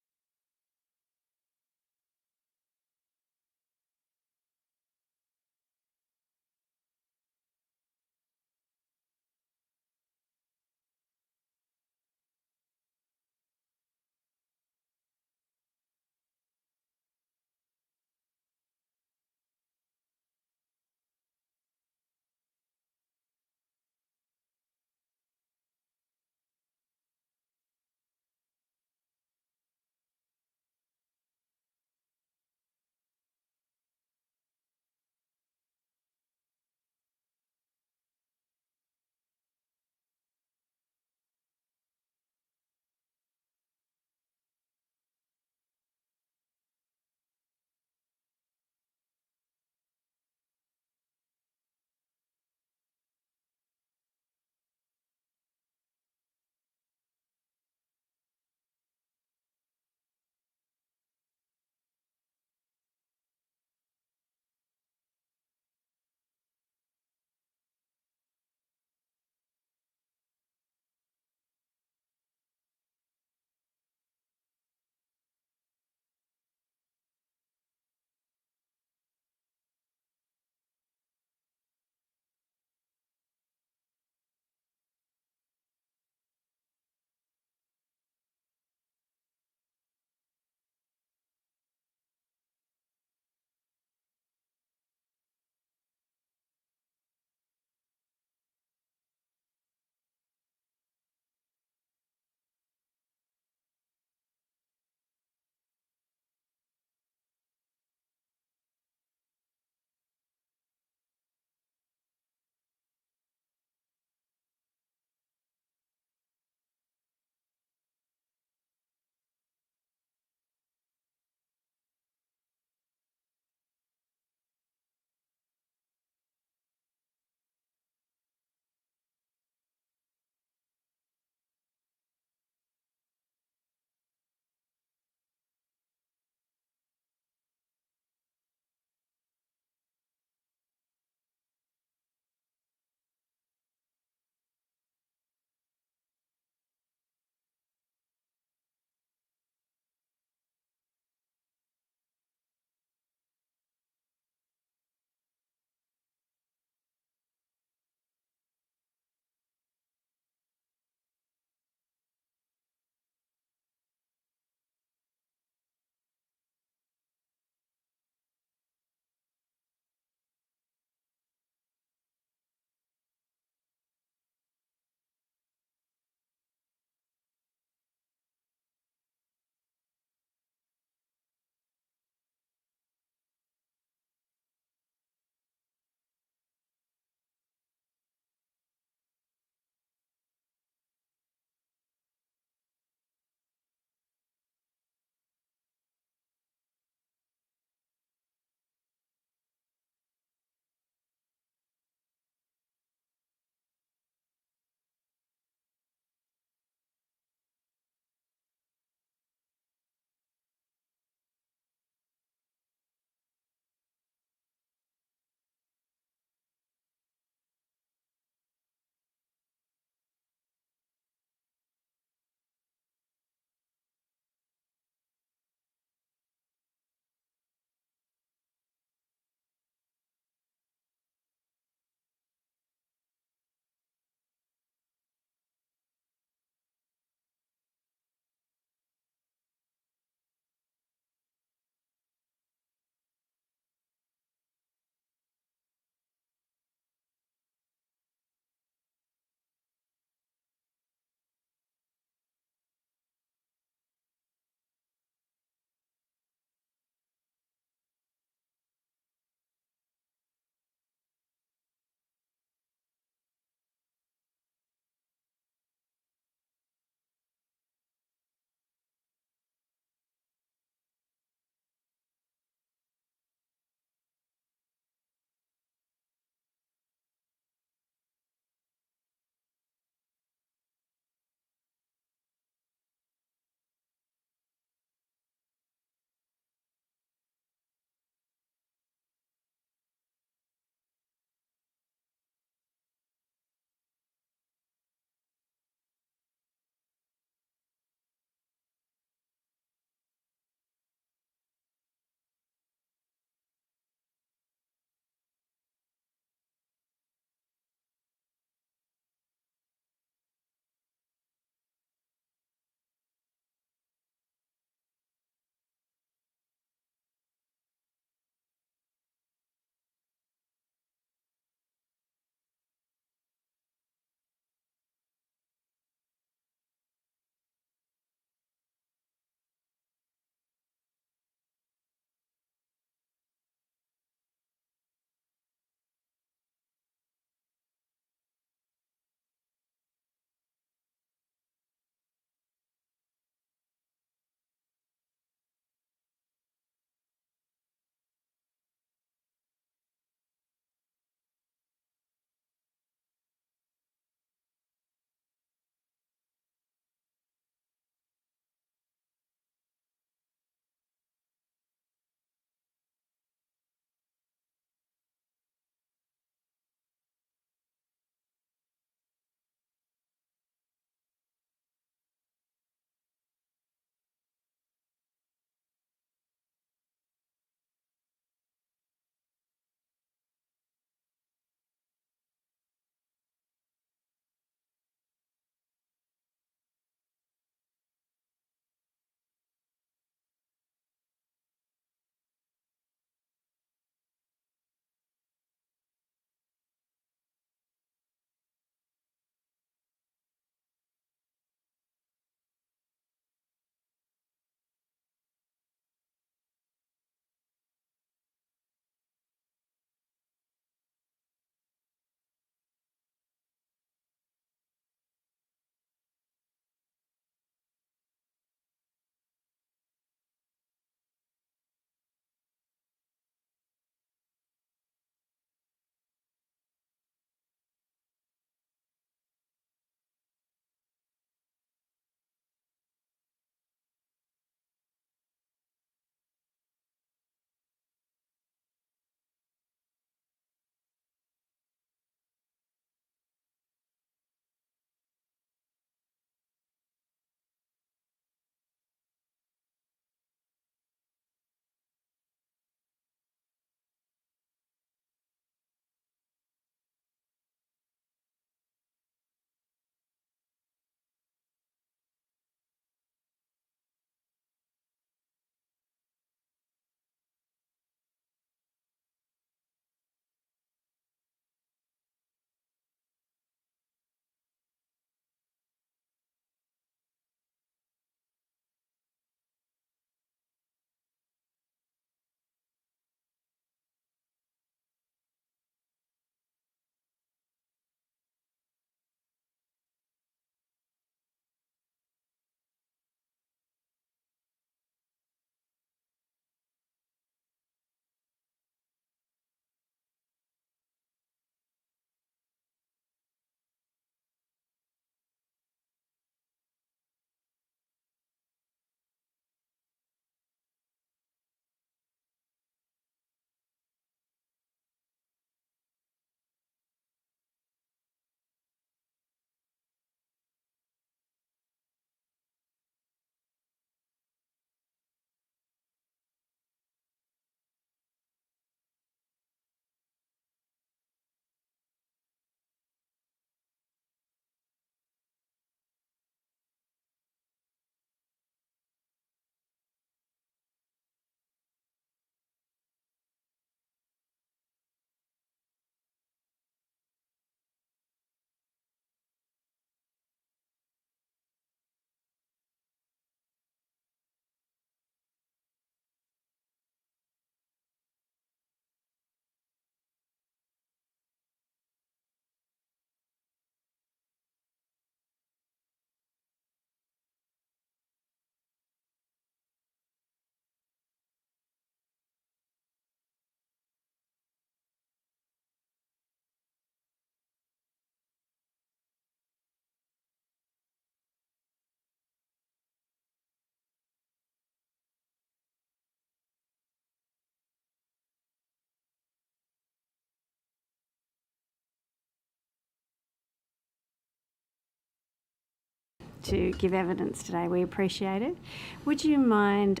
to give evidence today. We appreciate it. Would you mind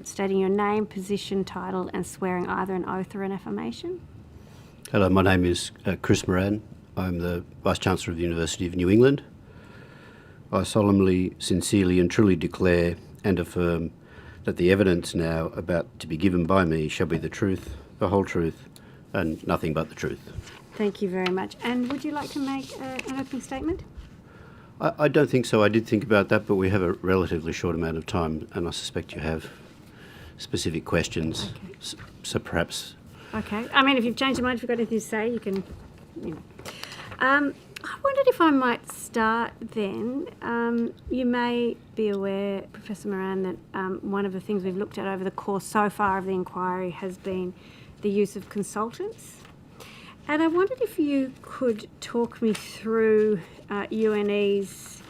stating your name, position, title, and swearing either an oath or an affirmation? Hello, my name is Chris Moran. I'm the Vice-Chancellor of the University of New England. I solemnly, sincerely and truly declare and affirm that the evidence now about to be given by me shall be the truth, the whole truth, and nothing but the truth. Thank you very much. And would you like to make an opening statement? I don't think so. I did think about that, but we have a relatively short amount of time, and I suspect you have specific questions. Okay. So perhaps... Okay. I mean, if you've changed your mind, if you've got anything to say, you can, you know. I wondered if I might start then. You may be aware, Professor Moran, that one of the things we've looked at over the course so far of the inquiry has been the use of consultants. And I wondered if you could talk me through UNE's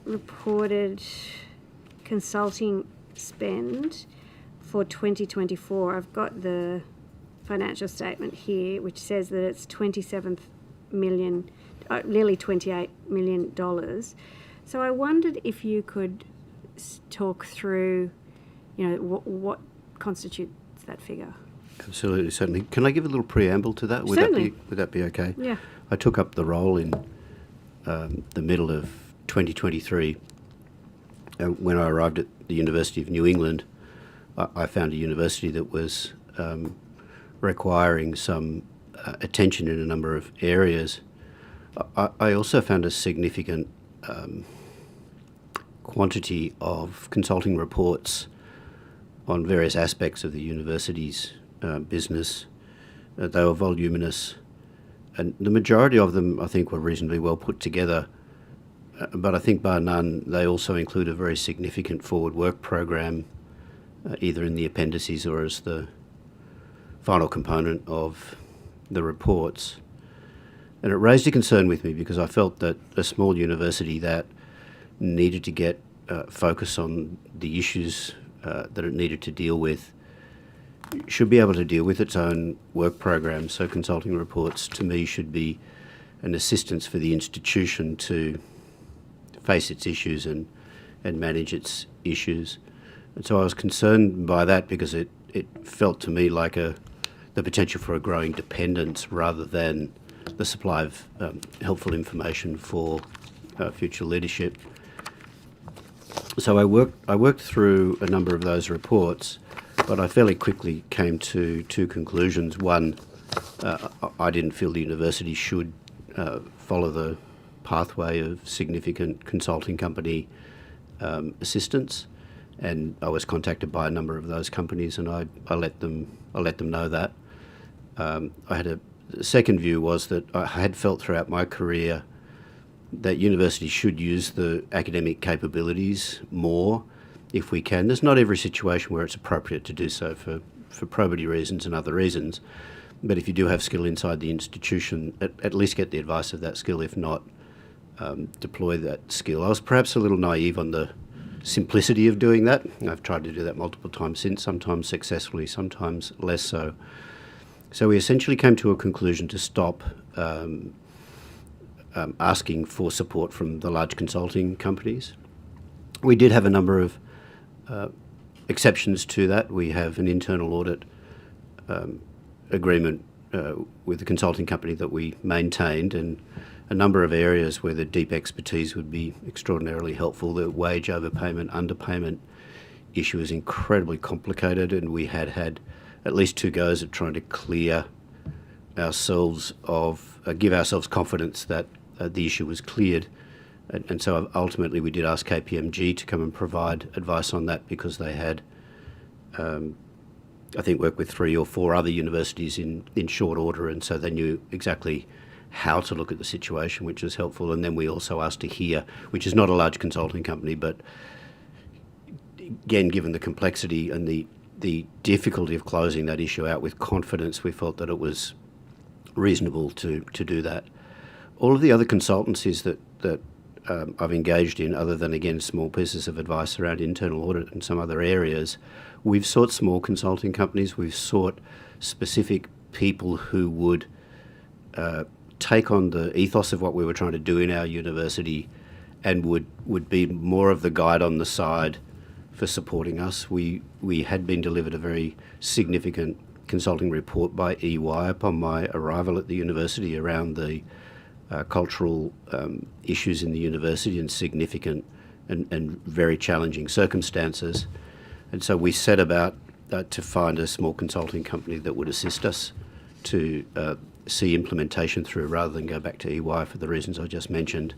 reported consulting spend for 2024. I've got the financial statement here, which says that it's $27 million, nearly $28 million. So I wondered if you could talk through, you know, what constitutes that figure. Absolutely, certainly. Can I give a little preamble to that? Certainly. Would that be okay? Yeah. I took up the role in the middle of 2023. When I arrived at the University of New England, I found a university that was requiring some attention in a number of areas. I also found a significant quantity of consulting reports on various aspects of the university's business. They were voluminous, and the majority of them, I think, were reasonably well put together. But I think, bar none, they also include a very significant forward work program, either in the appendices or as the final component of the reports. And it raised a concern with me because I felt that a small university that needed to get focus on the issues that it needed to deal with should be able to deal with its own work program. So consulting reports, to me, should be an assistance for the institution to face its issues and manage its issues. And so I was concerned by that because it felt to me like the potential for a growing dependence rather than the supply of helpful information for future leadership. So I worked through a number of those reports, but I fairly quickly came to two conclusions. One, I didn't feel the university should follow the pathway of significant consulting company assistance, and I was contacted by a number of those companies, and I let them know that. The second view was that I had felt throughout my career that universities should use the academic capabilities more if we can. There's not every situation where it's appropriate to do so for probity reasons and other reasons, but if you do have skill inside the institution, at least get the advice of that skill. If not, deploy that skill. I was perhaps a little naive on the simplicity of doing that. I've tried to do that multiple times since, sometimes successfully, sometimes less so. So we essentially came to a conclusion to stop asking for support from the large consulting companies. We did have a number of exceptions to that. We have an internal audit agreement with the consulting company that we maintained, and a number of areas where the deep expertise would be extraordinarily helpful. The wage overpayment, underpayment issue is incredibly complicated, and we had at least 2 goes at trying to clear ourselves of, give ourselves confidence that the issue was cleared. And so ultimately we did ask KPMG to come and provide advice on that because they had, I think, worked with 3 or 4 other universities in short order, and so they knew exactly how to look at the situation, which was helpful. And then we also asked to hear, which is not a large consulting company, but again, given the complexity and the difficulty of closing that issue out with confidence, we felt that it was reasonable to do that. All of the other consultancies that I've engaged in, other than, again, small pieces of advice around internal audit and some other areas, we've sought small consulting companies. We've sought specific people who would take on the ethos of what we were trying to do in our university and would be more of the guide on the side for supporting us. We had been delivered a very significant consulting report by EY upon my arrival at the university around the cultural issues in the university and significant and very challenging circumstances. And so we set about to find a small consulting company that would assist us to see implementation through rather than go back to EY for the reasons I just mentioned.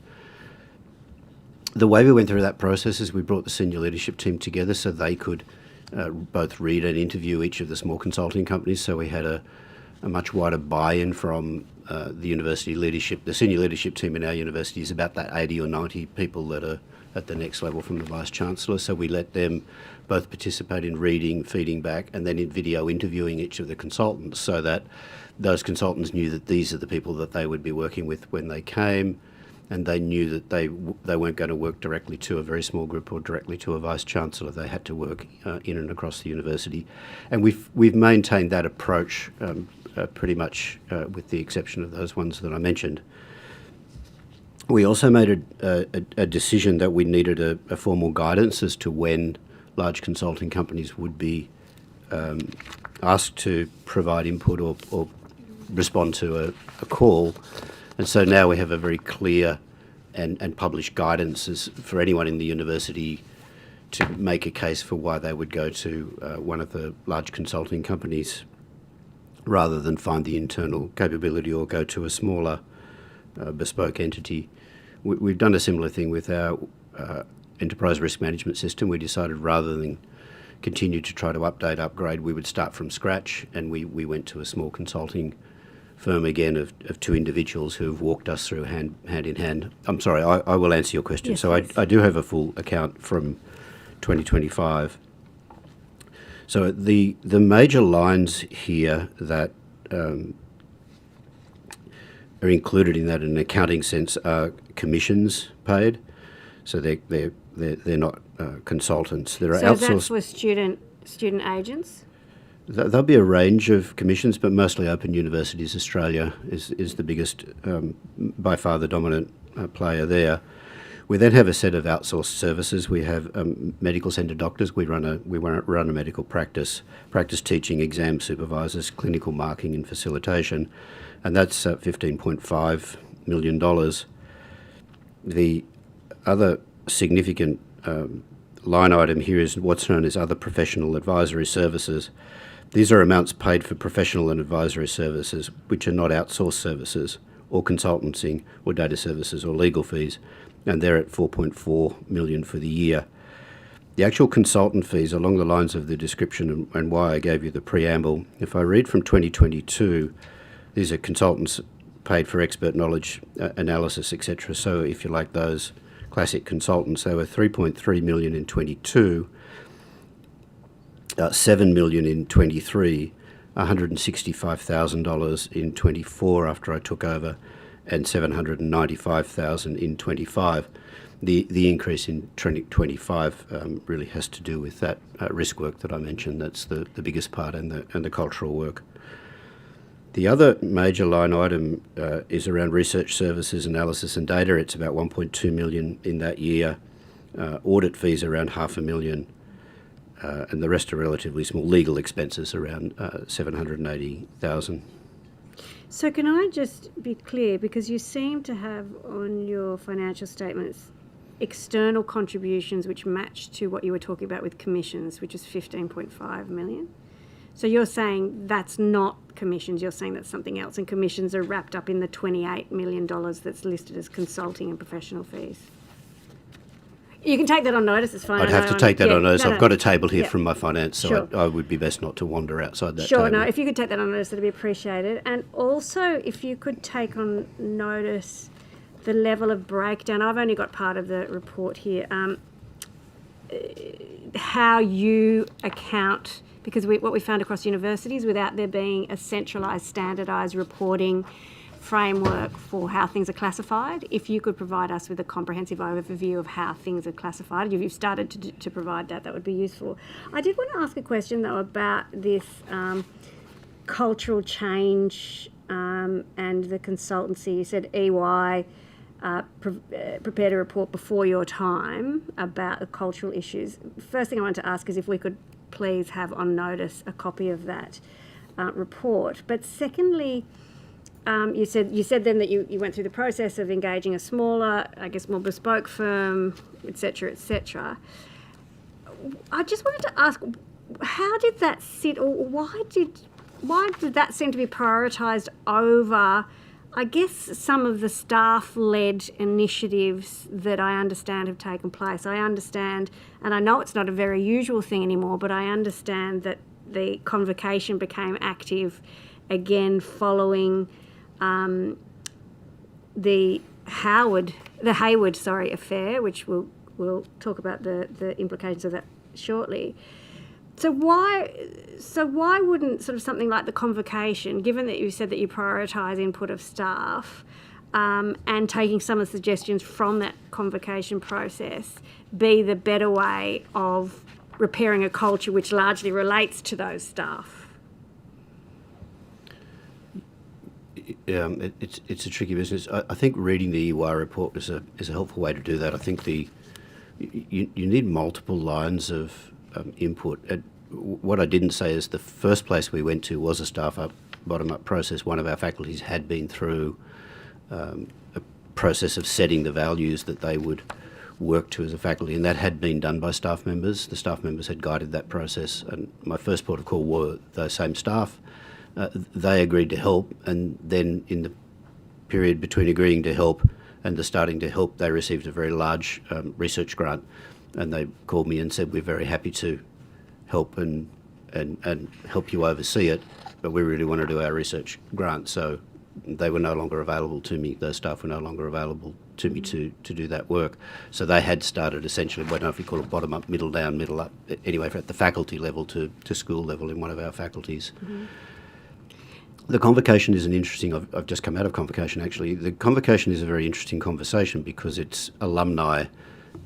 The way we went through that process is we brought the senior leadership team together so they could both read and interview each of the small consulting companies. So we had a much wider buy-in from the university leadership. The senior leadership team in our university is about that 80 or 90 people that are at the next level from the Vice-Chancellor. So we let them both participate in reading, feeding back, and then in video interviewing each of the consultants so that those consultants knew that these are the people that they would be working with when they came, and they knew that they weren't going to work directly to a very small group or directly to a Vice-Chancellor. They had to work in and across the university. And we've maintained that approach pretty much with the exception of those ones that I mentioned. We also made a decision that we needed a formal guidance as to when large consulting companies would be asked to provide input or respond to a call. And so now we have a very clear and published guidance for anyone in the university to make a case for why they would go to one of the large consulting companies rather than find the internal capability or go to a smaller bespoke entity. We've done a similar thing with our enterprise risk management system. We decided rather than continue to try to update, upgrade, we would start from scratch, and we went to a small consulting firm again of two individuals who have walked us through hand in hand. I'm sorry, I will answer your question. Yes, so I do have a full account from 2025. So the major lines here that are included in that in an accounting sense are commissions paid. So they're not consultants. There are so outsourced. that's for student agents? There'll be a range of commissions, but mostly Open Universities Australia is the biggest, by far the dominant player there. We then have a set of outsourced services. We have medical centre doctors. We run a medical practice teaching, exam supervisors, clinical marking and facilitation, and that's $15.5 million. The other significant line item here is what's known as other professional advisory services. These are amounts paid for professional and advisory services which are not outsourced services or consultancy or data services or legal fees, and they're at $4.4 million for the year. The actual consultant fees, along the lines of the description and why I gave you the preamble, if I read from 2022, these are consultants paid for expert knowledge, analysis, etc. So if you like those classic consultants, they were $3.3 million in 22, $7 million in 23, $165,000 in 24 after I took over, and $795,000 in 25. The increase in 2025 really has to do with that risk work that I mentioned. That's the biggest part, and the cultural work. The other major line item is around research services, analysis and data. It's about $1.2 million in that year. Audit fees around $500,000. And the rest are relatively small. Legal expenses around $780,000. So can I just be clear, because you seem to have on your financial statements external contributions which match to what you were talking about with commissions, which is $15.5 million. So you're saying that's not commissions, you're saying that's something else, and commissions are wrapped up in the $28 million that's listed as consulting and professional fees. You can take that on notice, it's fine. I'd have to take that on notice. I've got a table here Yeah. from my finance, so Sure. I would be best not to wander outside that Sure, table. no, if you could take that on notice, that'd be appreciated. And also, if you could take on notice the level of breakdown. I've only got part of the report here. How you account, because what we found across universities, without there being a centralised, standardised reporting framework for how things are classified, if you could provide us with a comprehensive overview of how things are classified. If you've started to provide that would be useful. I did want to ask a question, though, about this cultural change and the consultancy. You said EY prepared a report before your time about the cultural issues. First thing I want to ask is if we could please have on notice a copy of that report. But secondly, you said then that you went through the process of engaging a smaller, I guess more bespoke firm, etc., etc. I just wanted to ask, how did that sit, or why did that seem to be prioritised over, I guess, some of the staff-led initiatives that I understand have taken place? I understand, and I know it's not a very usual thing anymore, but I understand that the convocation became active again following the Hayward affair, which we'll talk about the implications of that shortly. So why wouldn't sort of something like the convocation, given that you said that you prioritise input of staff and taking some of the suggestions from that convocation process, be the better way of repairing a culture which largely relates to those staff? It's a tricky business. I think reading the EY report is a helpful way to do that. I think you need multiple lines of input. What I didn't say is the first place we went to was a staff-up, bottom-up process. One of our faculties had been through a process of setting the values that they would work to as a faculty, and that had been done by staff members. The staff members had guided that process, and my first port of call were those same staff. They agreed to help, and then in the period between agreeing to help and the starting to help, they received a very large research grant, and they called me and said, we're very happy to help and help you oversee it, but we really want to do our research grant. So they were no longer available to me, those staff were no longer available to me to do that work. So they had started essentially, I don't know if you call it bottom up, middle down, middle up, anyway, at the faculty level to school level in one of our faculties. Mm-hmm. The convocation is an interesting, I've just come out of convocation actually. The convocation is a very interesting conversation because it's alumni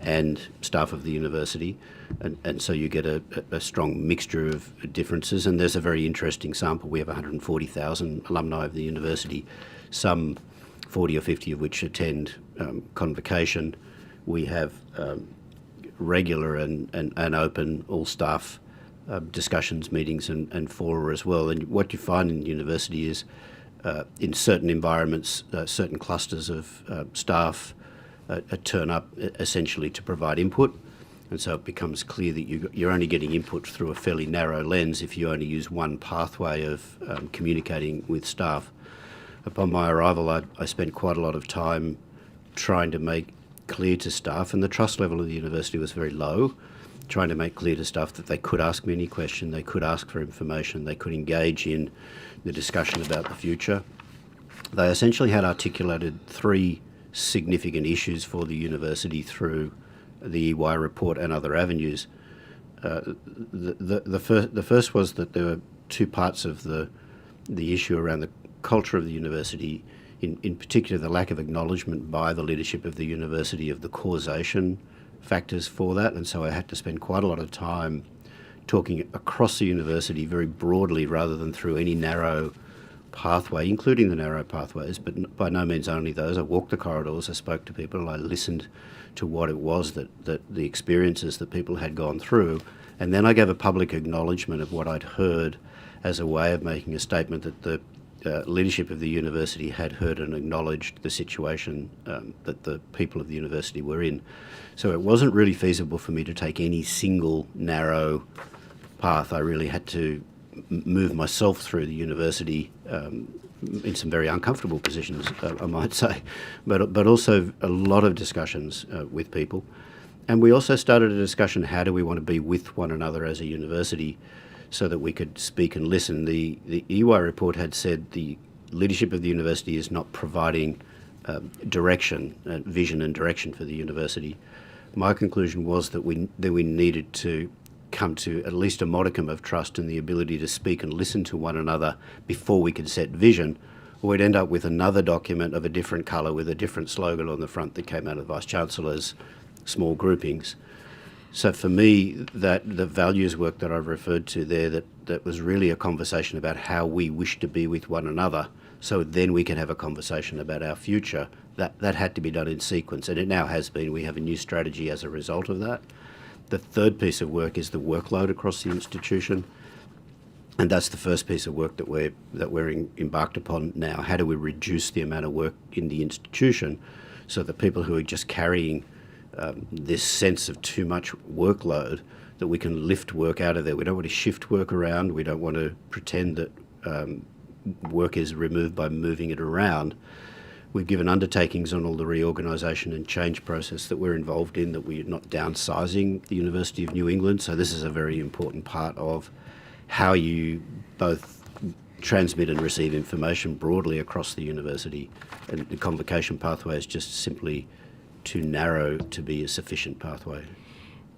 and staff of the university, and so you get a strong mixture of differences, and there's a very interesting sample. We have 140,000 alumni of the university, some 40 or 50 of which attend convocation. We have regular and open all staff discussions, meetings and fora as well. And what you find in the university is in certain environments, certain clusters of staff turn up essentially to provide input. And so it becomes clear that you're only getting input through a fairly narrow lens if you only use one pathway of communicating with staff. Upon my arrival, I spent quite a lot of time trying to make clear to staff, and the trust level of the university was very low, trying to make clear to staff that they could ask me any question, they could ask for information, they could engage in the discussion about the future. They essentially had articulated three significant issues for the university through the EY report and other avenues. The first was that there were two parts of the issue around the culture of the university, in particular the lack of acknowledgement by the leadership of the university of the causation factors for that, and so I had to spend quite a lot of time talking across the university very broadly rather than through any narrow pathway, including the narrow pathways, but by no means only those. I walked the corridors, I spoke to people, I listened to what it was that the experiences that people had gone through, and then I gave a public acknowledgement of what I'd heard as a way of making a statement that the leadership of the university had heard and acknowledged the situation that the people of the university were in. So it wasn't really feasible for me to take any single narrow path. I really had to move myself through the university in some very uncomfortable positions, I might say, but also a lot of discussions with people. And we also started a discussion, how do we want to be with one another as a university so that we could speak and listen. The EY report had said the leadership of the university is not providing direction, vision and direction for the university. My conclusion was that we needed to come to at least a modicum of trust and the ability to speak and listen to one another before we could set vision, or we'd end up with another document of a different colour with a different slogan on the front that came out of the Vice-Chancellor's small groupings. So for me, that the values work that I've referred to there, that was really a conversation about how we wish to be with one another, so then we can have a conversation about our future. that had to be done in sequence, and it now has been. We have a new strategy as a result of that. The third piece of work is the workload across the institution, and that's the first piece of work that we're embarked upon now. How do we reduce the amount of work in the institution so that people who are just carrying this sense of too much workload, that we can lift work out of there. We don't want to shift work around. We don't want to pretend that work is removed by moving it around. We've given undertakings on all the reorganisation and change process that we're involved in, that we're not downsizing the University of New England. So this is a very important part of how you both transmit and receive information broadly across the university. And the convocation pathway is just simply too narrow to be a sufficient pathway.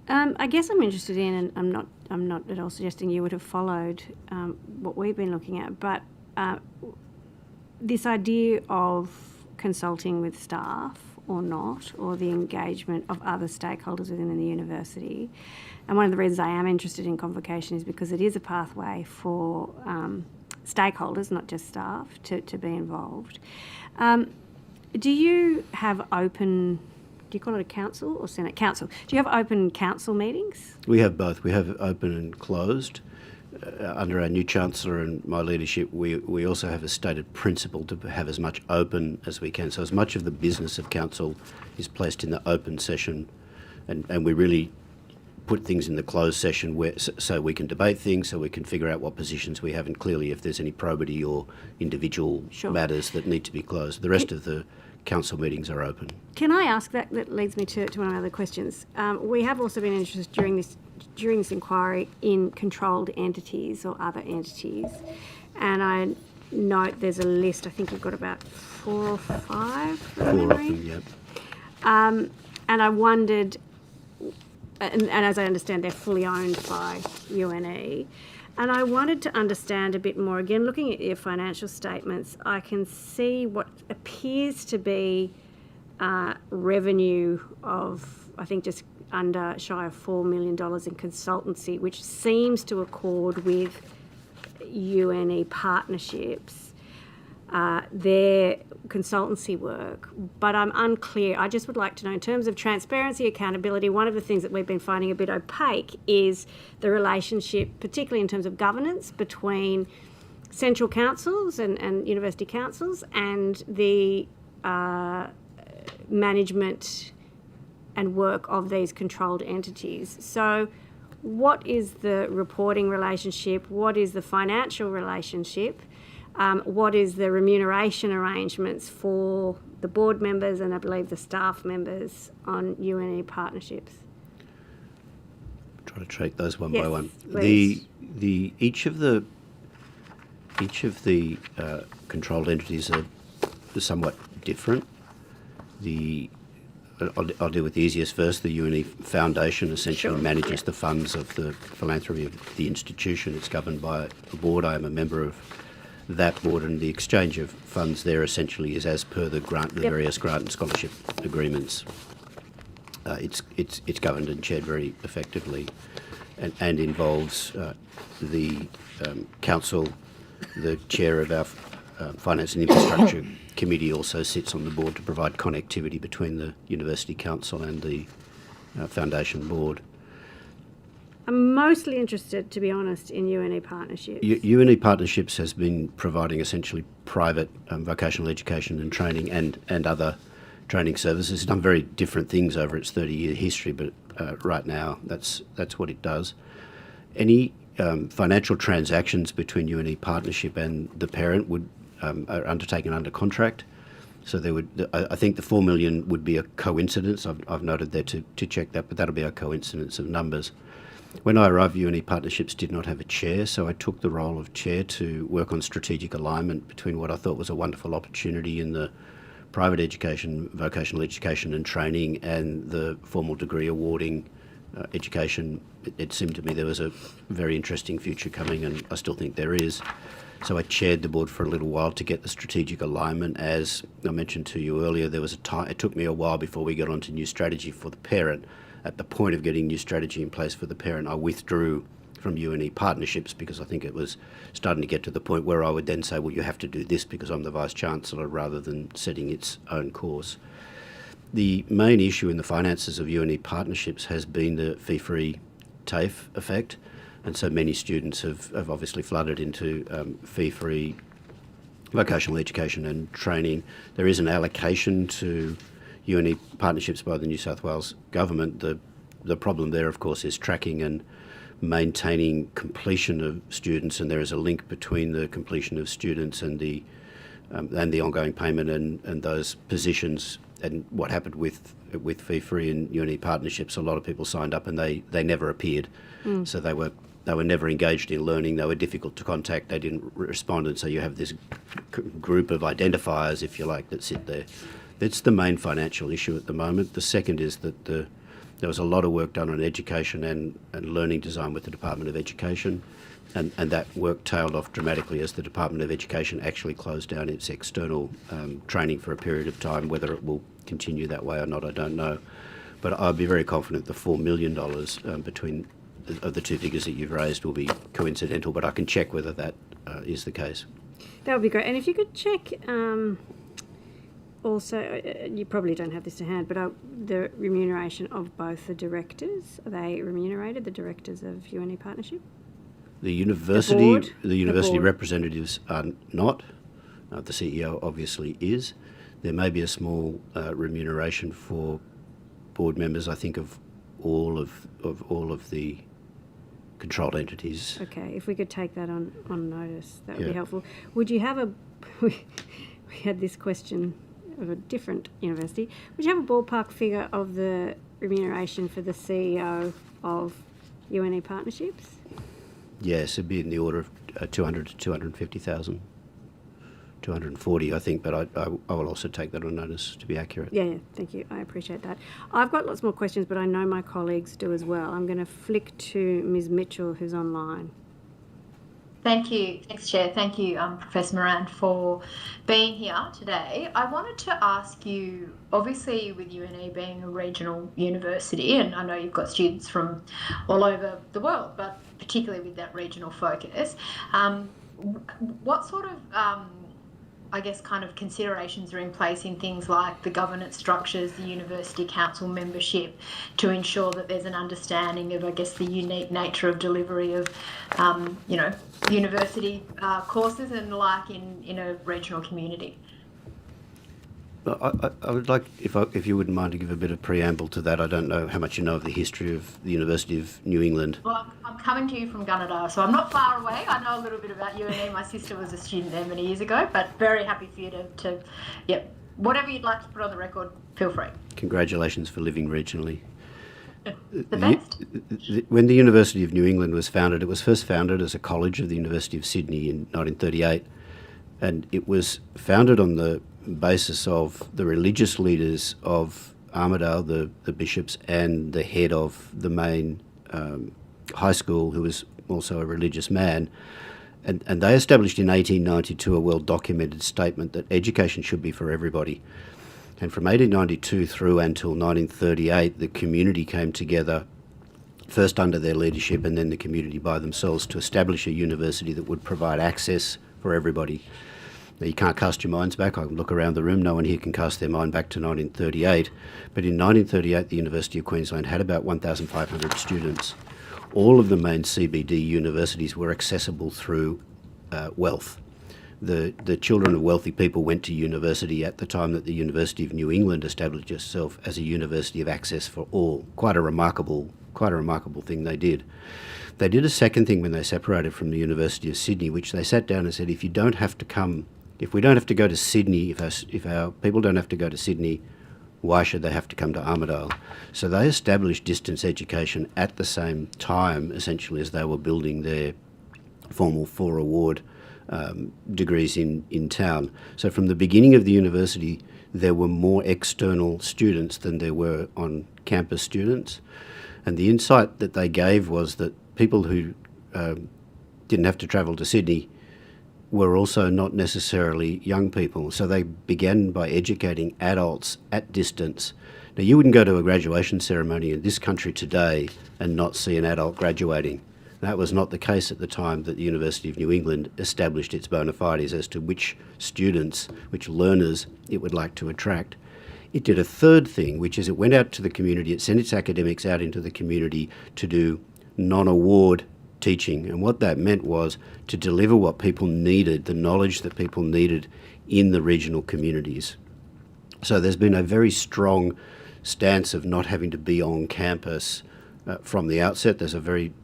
I guess I'm interested in, and I'm not at all suggesting you would have followed what we've been looking at, but this idea of consulting with staff or not, or the engagement of other stakeholders within the university. And one of the reasons I am interested in convocation is because it is a pathway for stakeholders, not just staff, to be involved. Do you have open, do you call it a council or Senate? Council. Do you have open council meetings? We have both. We have open and closed. Under our new Chancellor and my leadership, we also have a stated principle to have as much open as we can. So as much of the business of council is placed in the open session, and we really put things in the closed session so we can debate things, so we can figure out what positions we have, and clearly if there's any probity or individual matters that need to be closed. The rest of the council meetings are open. Can I ask that? That leads me to one of my other questions. We have also been interested during this inquiry in controlled entities or other entities, and I note there's a list. I think we've got about 4 or 5. Four of them, yep. And I wondered, and as I understand, they're fully owned by UNE. And I wanted to understand a bit more. Again, looking at your financial statements, I can see what appears to be revenue of, I think, just under shy of $4 million in consultancy, which seems to accord with UNE partnerships, their consultancy work. But I'm unclear. I just would like to know, in terms of transparency, accountability, one of the things that we've been finding a bit opaque is the relationship, particularly in terms of governance, between central councils and university councils and the management and work of these controlled entities. So what is the reporting relationship? What is the financial relationship? What is the remuneration arrangements for the board members and I believe the staff members on UNE partnerships? Try to take those one Yes, by one. please. Each of the controlled entities are somewhat different. I'll deal with the easiest first. The UNE Foundation essentially manages the funds of the philanthropy of the institution. It's governed by a board. I am a member of that board, and the exchange of funds there essentially is as per the various grant and scholarship agreements. It's governed and chaired very effectively, and involves the council. The chair of our Finance and Infrastructure Committee also sits on the board to provide connectivity between the University Council and the Foundation Board. I'm mostly interested, to be honest, in UNE partnerships. UNE Partnerships has been providing essentially private vocational education and training and other training services. It's done very different things over its 30-year history, but right now that's what it does. Any financial transactions between UNE Partnership and the parent are undertaken under contract. So there would, I think the $4 million would be a coincidence. I've noted there to check that, but that'll be a coincidence of numbers. When I arrived, UNE Partnerships did not have a chair, so I took the role of chair to work on strategic alignment between what I thought was a wonderful opportunity in the private education, vocational education and training, and the formal degree awarding education. It seemed to me there was a very interesting future coming, and I still think there is. So I chaired the board for a little while to get the strategic alignment. As I mentioned to you earlier, there was a time, it took me a while before we got onto new strategy for the parent. At the point of getting new strategy in place for the parent, I withdrew from UNE partnerships, because I think it was starting to get to the point where I would then say, well, you have to do this because I'm the Vice-Chancellor, rather than setting its own course. The main issue in the finances of UNE partnerships has been the fee-free TAFE effect, and so many students have obviously flooded into fee-free vocational education and training. There is an allocation to UNE partnerships by the New South Wales government. The problem there, of course, is tracking and maintaining completion of students, and there is a link between the completion of students and the ongoing payment and those positions. And what happened with fee-free and UNE partnerships, a lot of people signed up and they never appeared. So they were never engaged in learning. They were difficult to contact. They didn't respond, and so you have this group of identifiers, if you like, that sit there. That's the main financial issue at the moment. The second is that there was a lot of work done on education and learning design with the Department of Education, and that work tailed off dramatically as the Department of Education actually closed down its external training for a period of time. Whether it will continue that way or not, I don't know. But I'd be very confident the $4 million between the two figures that you've raised will be coincidental, but I can check whether that is the case. That would be great. And if you could check also, you probably don't have this to hand, but the remuneration of both the directors, are they remunerated, the directors of UNE Partnership? The university board. representatives are not. The CEO obviously is. There may be a small remuneration for board members, I think, of all of the controlled entities. Okay, if we could take that on notice, that would be helpful. Would you have we had this question of a different university. Would you have a ballpark figure of the remuneration for the CEO of UNE Partnerships? Yes, it'd be in the order of 200 to 250,000. 240, I think, but I will also take that on notice to be accurate. Yeah, thank you. I appreciate that. I've got lots more questions, but I know my colleagues do as well. I'm going to flick to Ms. Mitchell, who's online. Thank you. Thanks, Chair. Thank you, Professor Moran, for being here today. I wanted to ask you, obviously with UNE being a regional university, and I know you've got students from all over the world, but particularly with that regional focus, what sort of kind of considerations are in place in things like the governance structures, the university council membership, to ensure that there's an understanding of, I guess, the unique nature of delivery of, university courses and like in a regional community? I would like, if you wouldn't mind, to give a bit of preamble to that. I don't know how much you know of the history of the University of New England. Well, I'm coming to you from Gunnedah, so I'm not far away. I know a little bit about UNE. My sister was a student there many years ago, but very happy for you to whatever you'd like to put on the record, feel free. Congratulations for living regionally. The best. When the University of New England was founded, it was first founded as a college of the University of Sydney in 1938, and it was founded on the basis of the religious leaders of Armidale, the bishops, and the head of the main high school, who was also a religious man. And they established in 1892 a well-documented statement that education should be for everybody. And from 1892 through until 1938, the community came together, first under their leadership and then the community by themselves, to establish a university that would provide access for everybody. Now, you can't cast your minds back. I can look around the room. No one here can cast their mind back to 1938. But in 1938, the University of Queensland had about 1,500 students. All of the main CBD universities were accessible through wealth. The children of wealthy people went to university at the time that the University of New England established itself as a university of access for all. Quite a remarkable thing they did. They did a second thing when they separated from the University of Sydney, which they sat down and said, if we don't have to go to Sydney, if our people don't have to go to Sydney, why should they have to come to Armidale? So they established distance education at the same time, essentially, as they were building their formal 4 award degrees in town. So from the beginning of the university, there were more external students than there were on-campus students. And the insight that they gave was that people who didn't have to travel to Sydney were also not necessarily young people. So they began by educating adults at distance. Now, you wouldn't go to a graduation ceremony in this country today and not see an adult graduating. That was not the case at the time that the University of New England established its bona fides as to which students, which learners it would like to attract. It did a third thing, which is it went out to the community, it sent its academics out into the community to do non-award teaching. And what that meant was to deliver what people needed, the knowledge that people needed in the regional communities. So there's been a very strong stance of not having to be on campus from the outset. There's a very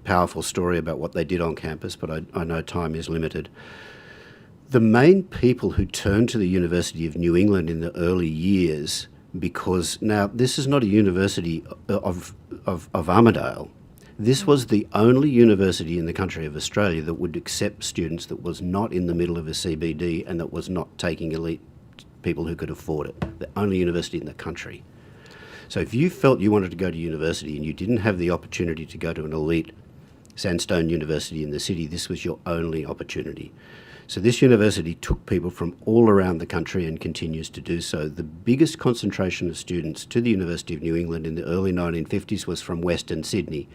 powerful story about what they did on campus, but I know time is limited. The main people who turned to the University of New England in the early years, because now this is not a university of Armidale. This was the only university in the country of Australia that would accept students that was not in the middle of a CBD and that was not taking elite people who could afford it. The only university in the country. So if you felt you wanted to go to university and you didn't have the opportunity to go to an elite sandstone university in the city, this was your only opportunity. So this university took people from all around the country and continues to do so. The biggest concentration of students to the University of New England in the early 1950s was from Western Sydney,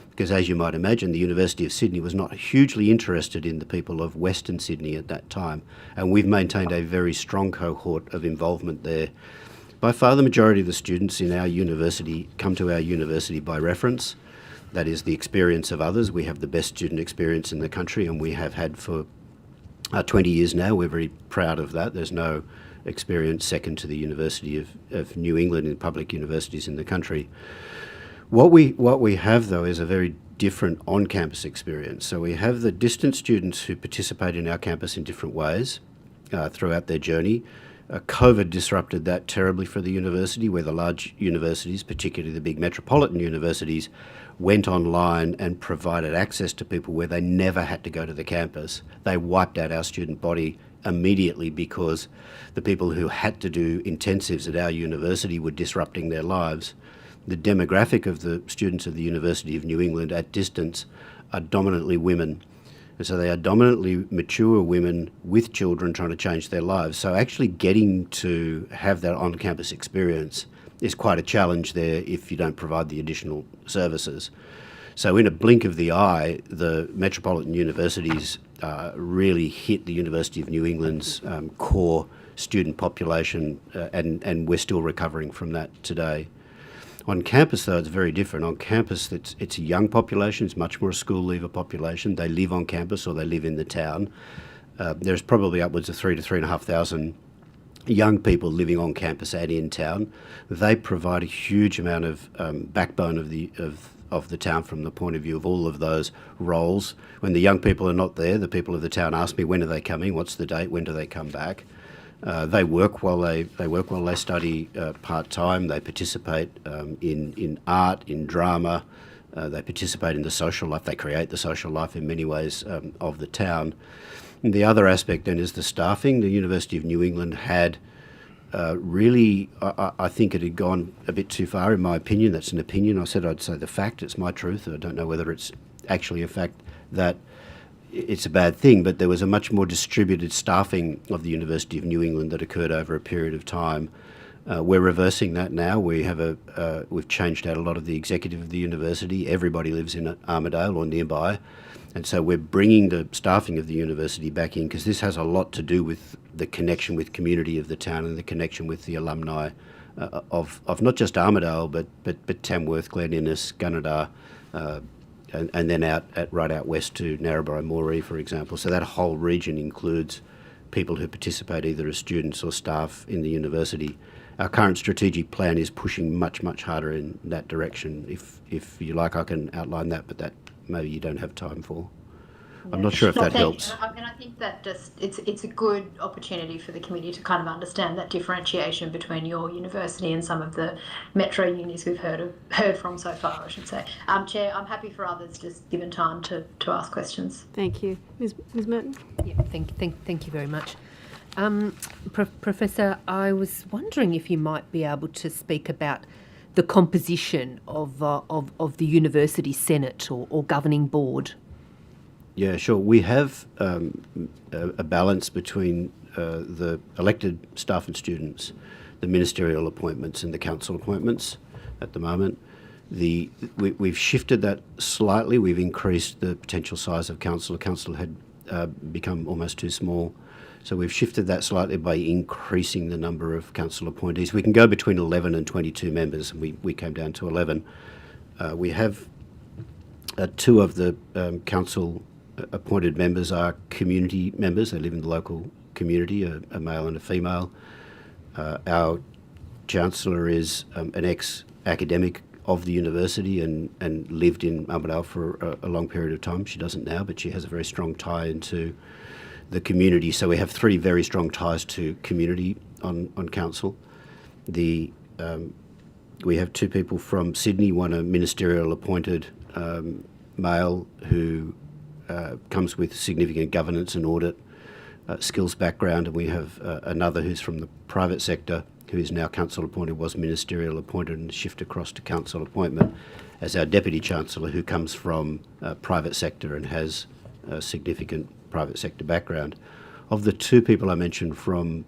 because as you might imagine, the University of Sydney was not hugely interested in the people of Western Sydney at that time, and we've maintained a very strong cohort of involvement there. By far the majority of the students in our university come to our university by reference. That is the experience of others. We have the best student experience in the country, and we have had for 20 years now. We're very proud of that. There's no experience second to the University of New England in public universities in the country. What we have, though, is a very different on-campus experience. So we have the distant students who participate in our campus in different ways throughout their journey. COVID disrupted that terribly for the university, where the large universities, particularly the big metropolitan universities, went online and provided access to people where they never had to go to the campus. They wiped out our student body immediately because the people who had to do intensives at our university were disrupting their lives. The demographic of the students of the University of New England at distance are dominantly women. And so they are dominantly mature women with children trying to change their lives. So actually getting to have that on-campus experience is quite a challenge there if you don't provide the additional services. So in a blink of the eye, the metropolitan universities really hit the University of New England's core student population, and we're still recovering from that today. On campus, though, it's very different. On campus, it's a young population. It's much more a school leaver population. They live on campus or they live in the town. There's probably upwards of 3,000 to 3,500 young people living on campus and in town. They provide a huge amount of backbone of the town from the point of view of all of those roles. When the young people are not there, the people of the town ask me, when are they coming? What's the date? When do they come back? They work while they study part-time. They participate in art, in drama. They participate in the social life. They create the social life in many ways of the town. And the other aspect then is the staffing. The University of New England had really, I think it had gone a bit too far in my opinion. That's an opinion. I'd say the fact. It's my truth. I don't know whether it's actually a fact that it's a bad thing, but there was a much more distributed staffing of the University of New England that occurred over a period of time. We're reversing that now. We've changed out a lot of the executive of the university. Everybody lives in Armidale or nearby, and so we're bringing the staffing of the university back in, because this has a lot to do with the connection with community of the town and the connection with the alumni of not just Armidale, but Tamworth, Glen Innes, Gunnedah, and then right out west to Narrabri, Moree, for example. So that whole region includes people who participate either as students or staff in the university. Our current strategic plan is pushing much, much harder in that direction. If you like, I can outline that, but that maybe you don't have time for. I'm not sure if that helps. And I think that just it's a good opportunity for the committee to kind of understand that differentiation between your university and some of the metro unis we've heard from so far, I should say. Chair, I'm happy for others just given time to ask questions. Thank you. Ms. Merton? Yeah, thank you very much. Professor, I was wondering if you might be able to speak about the composition of the university senate or governing board. Yeah, sure. We have a balance between the elected staff and students, the ministerial appointments and the council appointments at the moment. We've shifted that slightly. We've increased the potential size of council. Council had become almost too small. So we've shifted that slightly by increasing the number of council appointees. We can go between 11 and 22 members, and we came down to 11. We have two of the council appointed members are community members. They live in the local community, a male and a female. Our Chancellor is an ex-academic of the university and lived in Armidale for a long period of time. She doesn't now, but she has a very strong tie into the community. So we have three very strong ties to community on council. We have two people from Sydney, one a ministerial appointed male who comes with significant governance and audit skills background, and we have another who's from the private sector who is now council appointed, was ministerial appointed and shift across to council appointment as our Deputy Chancellor, who comes from private sector and has a significant private sector background. Of the two people I mentioned from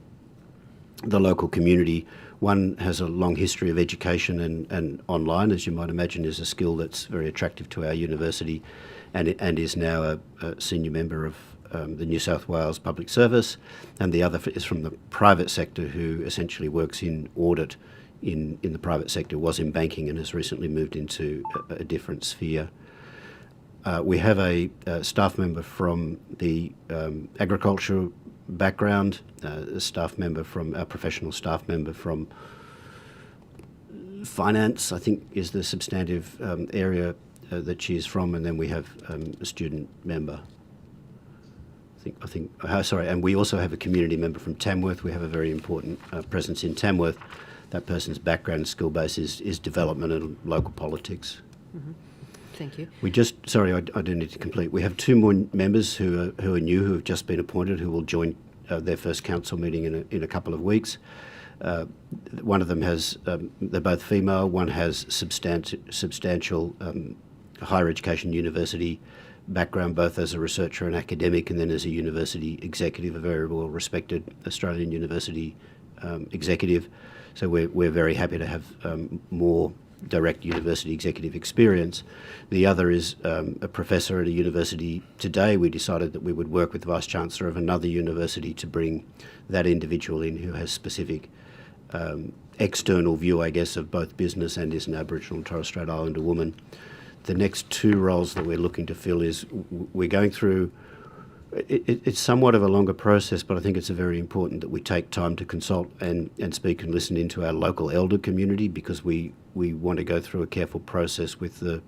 the local community, one has a long history of education and online, as you might imagine, is a skill that's very attractive to our university, and is now a senior member of the New South Wales Public Service, and the other is from the private sector, who essentially works in audit in the private sector, was in banking and has recently moved into a different sphere. We have a staff member from the agriculture background, a staff member from our professional staff member from finance, I think is the substantive area that she is from, and then we have a student member. And we also have a community member from Tamworth. We have a very important presence in Tamworth. That person's background and skill base is development and local politics. Mm-hmm. Thank you. I do need to complete. We have two more members who are new, who have just been appointed, who will join their first council meeting in a couple of weeks. One of them has, they're both female. One has substantial higher education university background, both as a researcher and academic, and then as a university executive, a very well respected Australian university executive. So we're very happy to have more direct university executive experience. The other is a professor at a university. Today we decided that we would work with the Vice-Chancellor of another university to bring that individual in, who has specific external view, I guess, of both business and is an Aboriginal and Torres Strait Islander woman. The next two roles that we're looking to fill is we're going through, it's somewhat of a longer process, but I think it's very important that we take time to consult and speak and listen into our local elder community, because we want to go through a careful process with the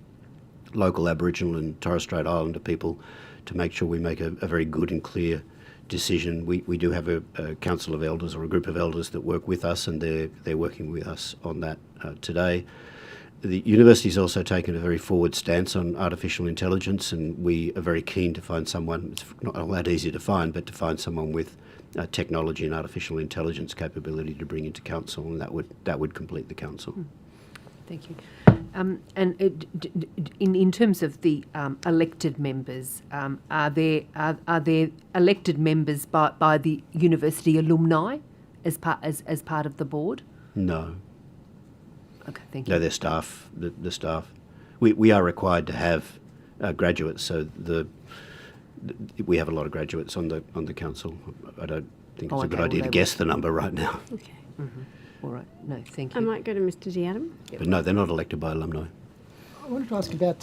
local Aboriginal and Torres Strait Islander people to make sure we make a very good and clear decision. We do have a council of elders, or a group of elders that work with us, and they're working with us on that today. The university's also taken a very forward stance on artificial intelligence, and we are very keen to find someone, it's not all that easy to find, but to find someone with technology and artificial intelligence capability to bring into council, and that would complete the council. Thank you. And in terms of the elected members, are there elected members by the university alumni as part of the board? No. Okay, thank you. No, they're staff. The staff. We are required to have graduates, so we have a lot of graduates on the council. I don't think it's a good idea to guess the number right now. Okay. Mm-hmm. All right. No, thank you. I might go to Mr. Diadam. But no, they're not elected by alumni. I wanted to ask about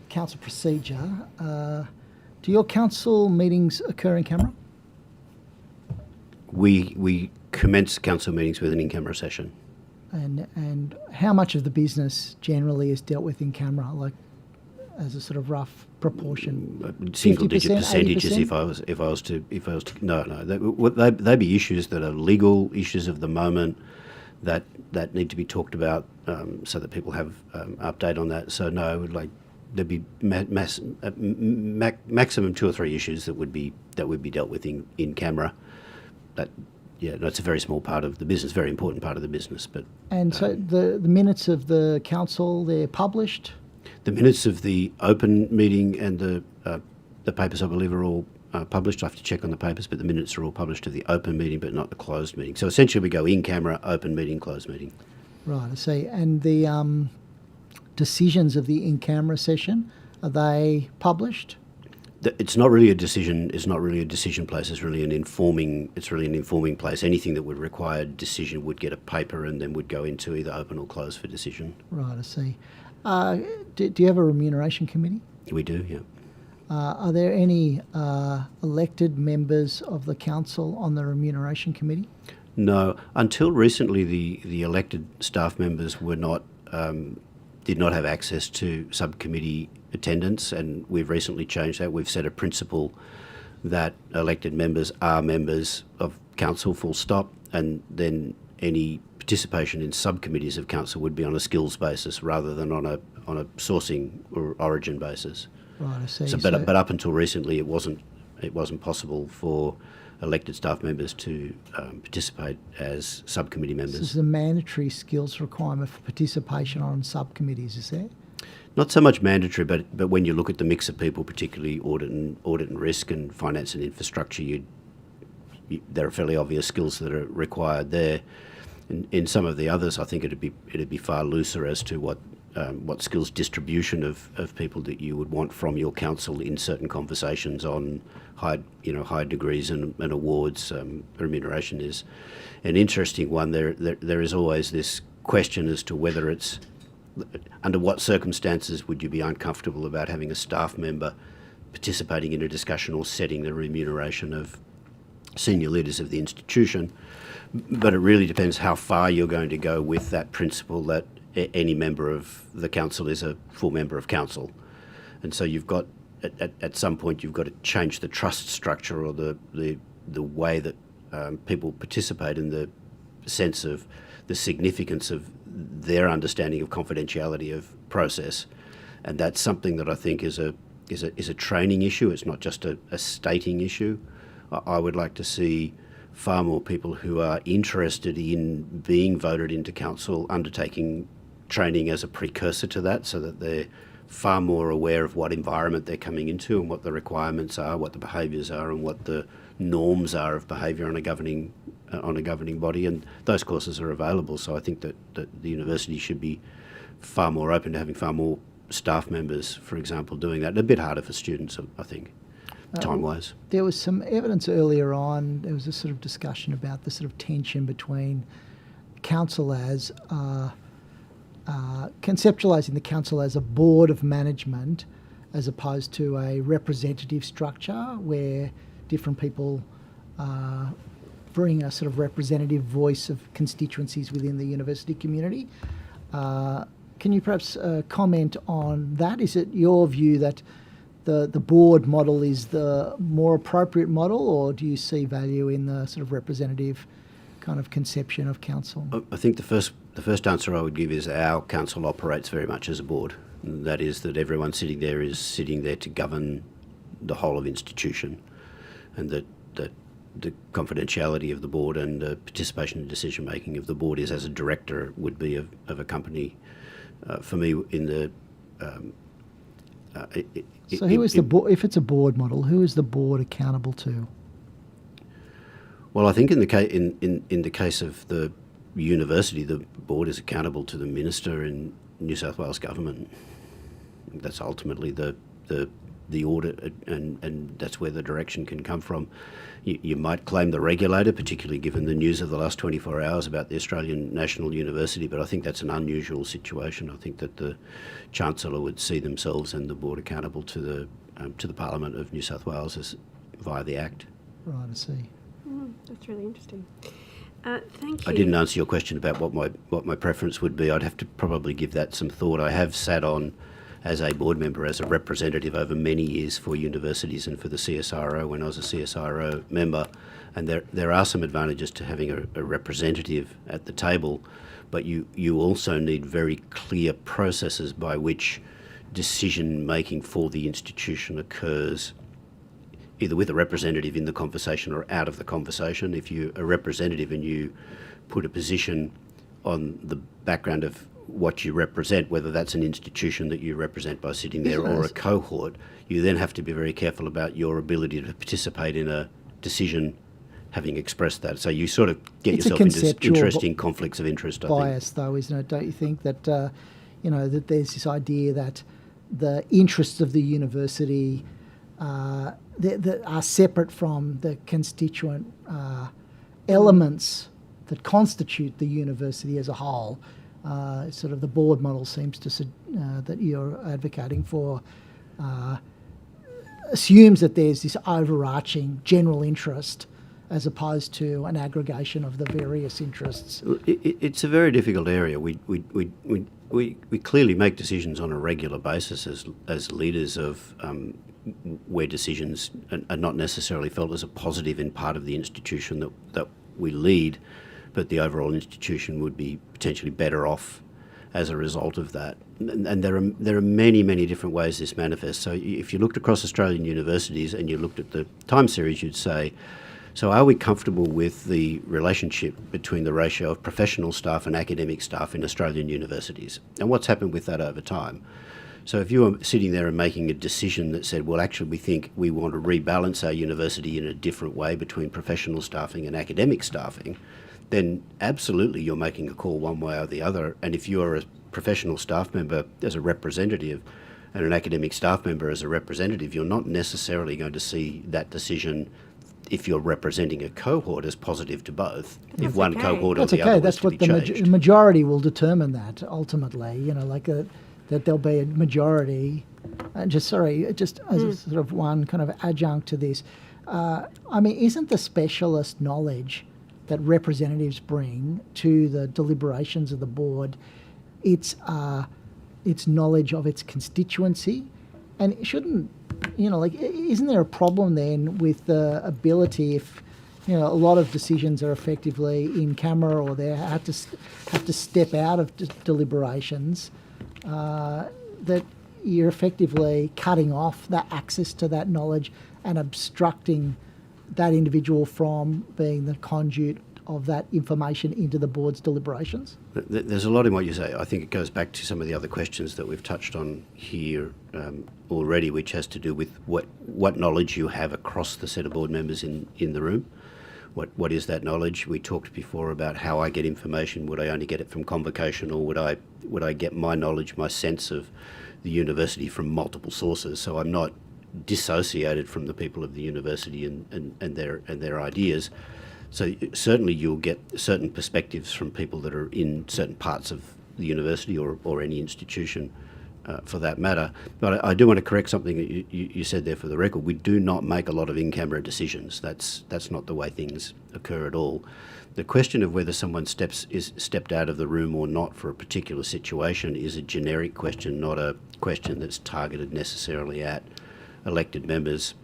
council procedure. Do your council meetings occur in camera? We commence council meetings with an in-camera session. And how much of the business generally is dealt with in camera, like as a sort of rough proportion? Single-digit 50%, percentages. 80%? If I was to no, they'd be issues that are legal issues of the moment that need to be talked about, so that people have update on that. So no, there'd be maximum 2 or 3 issues that would be dealt with in camera. Yeah, that's a very small part of the business, very important part of the business. But so the minutes of the council, they're published? The minutes of the open meeting and the papers, I believe, are all published. I have to check on the papers, but the minutes are all published of the open meeting, but not the closed meeting. So essentially we go in camera, open meeting, closed meeting. Right, I see. And the decisions of the in-camera session, are they published? It's not really a decision. It's not really a decision place. It's really an informing. It's really an informing place. Anything that would require decision would get a paper and then would go into either open or closed for decision. Right, I see. Do you have a remuneration committee? We do, yeah. Are there any elected members of the council on the remuneration committee? No, until recently, the elected staff members were not did not have access to subcommittee attendance, and we've recently changed that. We've set a principle that elected members are members of council, full stop, and then any participation in subcommittees of council would be on a skills basis rather than on a sourcing or origin basis. Right, I see. So, but up until recently, it wasn't possible for elected staff members to participate as subcommittee members. This is a mandatory skills requirement for participation on subcommittees, is there? Not so much mandatory, but when you look at the mix of people, particularly audit and risk and finance and infrastructure, there are fairly obvious skills that are required there. In some of the others, I think it'd be far looser as to what skills distribution of people that you would want from your council in certain conversations on high degrees and awards. Remuneration is an interesting one. There is always this question as to whether it's under what circumstances would you be uncomfortable about having a staff member participating in a discussion or setting the remuneration of senior leaders of the institution. But it really depends how far you're going to go with that principle that any member of the council is a full member of council. And so you've got, at some point, you've got to change the trust structure or the way that people participate in the sense of the significance of their understanding of confidentiality of process. And that's something that I think is a training issue. It's not just a stating issue. I would like to see far more people who are interested in being voted into council undertaking training as a precursor to that, so that they're far more aware of what environment they're coming into and what the requirements are, what the behaviours are, and what the norms are of behaviour on a governing body. And those courses are available. So I think that the university should be far more open to having far more staff members, for example, doing that. A bit harder for students, I think, time-wise. There was some evidence earlier on, there was a sort of discussion about the sort of tension between council as, conceptualising the council as a board of management as opposed to a representative structure where different people bring a sort of representative voice of constituencies within the university community. Can you perhaps comment on that? Is it your view that the board model is the more appropriate model, or do you see value in the sort of representative kind of conception of council? I think the first answer I would give is our council operates very much as a board. That is, that everyone sitting there is sitting there to govern the whole of institution, and that the confidentiality of the board and the participation in decision making of the board is as a director would be of a company. For me, in the so who is the board? If it's a board model, who is the board accountable to? Well, I think in the case of the university, the board is accountable to the minister in New South Wales government. That's ultimately the audit, and that's where the direction can come from. You might claim the regulator, particularly given the news of the last 24 hours about the Australian National University, but I think that's an unusual situation. I think that the Chancellor would see themselves and the board accountable to the Parliament of New South Wales via the Act. Right, I see. That's really interesting. Thank you. I didn't answer your question about what my preference would be. I'd have to probably give that some thought. I have sat on as a board member, as a representative over many years for universities and for the CSIRO when I was a CSIRO member, and there are some advantages to having a representative at the table, but you also need very clear processes by which decision making for the institution occurs, either with a representative in the conversation or out of the conversation. If you're a representative and you put a position on the background of what you represent, whether that's an institution that you represent by sitting there or a cohort, you then have to be very careful about your ability to participate in a decision having expressed that. So you sort of get It's a yourself into conceptual interesting conflicts of interest, I think. bias, though, isn't it? Don't you think that that there's this idea that the interests of the university that are separate from the constituent elements that constitute the university as a whole. Sort of the board model seems to that you're advocating for assumes that there's this overarching general interest as opposed to an aggregation of the various interests. It's a very difficult area. We clearly make decisions on a regular basis as leaders of where decisions are not necessarily felt as a positive in part of the institution that we lead, but the overall institution would be potentially better off as a result of that. And there are many, many different ways this manifests. So if you looked across Australian universities and you looked at the time series, you'd say, so are we comfortable with the relationship between the ratio of professional staff and academic staff in Australian universities? And what's happened with that over time? So if you were sitting there and making a decision that said, well, actually we think we want to rebalance our university in a different way between professional staffing and academic staffing, then absolutely you're making a call one way or the other. And if you're a professional staff member as a representative and an academic staff member as a representative, you're not necessarily going to see that decision, if you're representing a cohort, as positive to both. That's if one okay. cohort That's or the okay. other That's was what to the be changed. majority will determine that ultimately. That there'll be a majority. And just as a sort of one kind of adjunct to this, isn't the specialist knowledge that representatives bring to the deliberations of the board, its knowledge of its constituency, and it shouldn't, isn't there a problem then with the ability if, a lot of decisions are effectively in camera or they have to step out of deliberations, that you're effectively cutting off that access to that knowledge and obstructing that individual from being the conduit of that information into the board's deliberations? There's a lot in what you say. I think it goes back to some of the other questions that we've touched on here already, which has to do with what knowledge you have across the set of board members in the room. What is that knowledge? We talked before about how I get information. Would I only get it from convocation, or would I get my knowledge, my sense of the university from multiple sources? So I'm not dissociated from the people of the university and their ideas. So certainly you'll get certain perspectives from people that are in certain parts of the university or any institution for that matter. But I do want to correct something that you said there for the record. We do not make a lot of in-camera decisions. That's not the way things occur at all. The question of whether someone is stepped out of the room or not for a particular situation is a generic question, not a question that's targeted necessarily at elected members.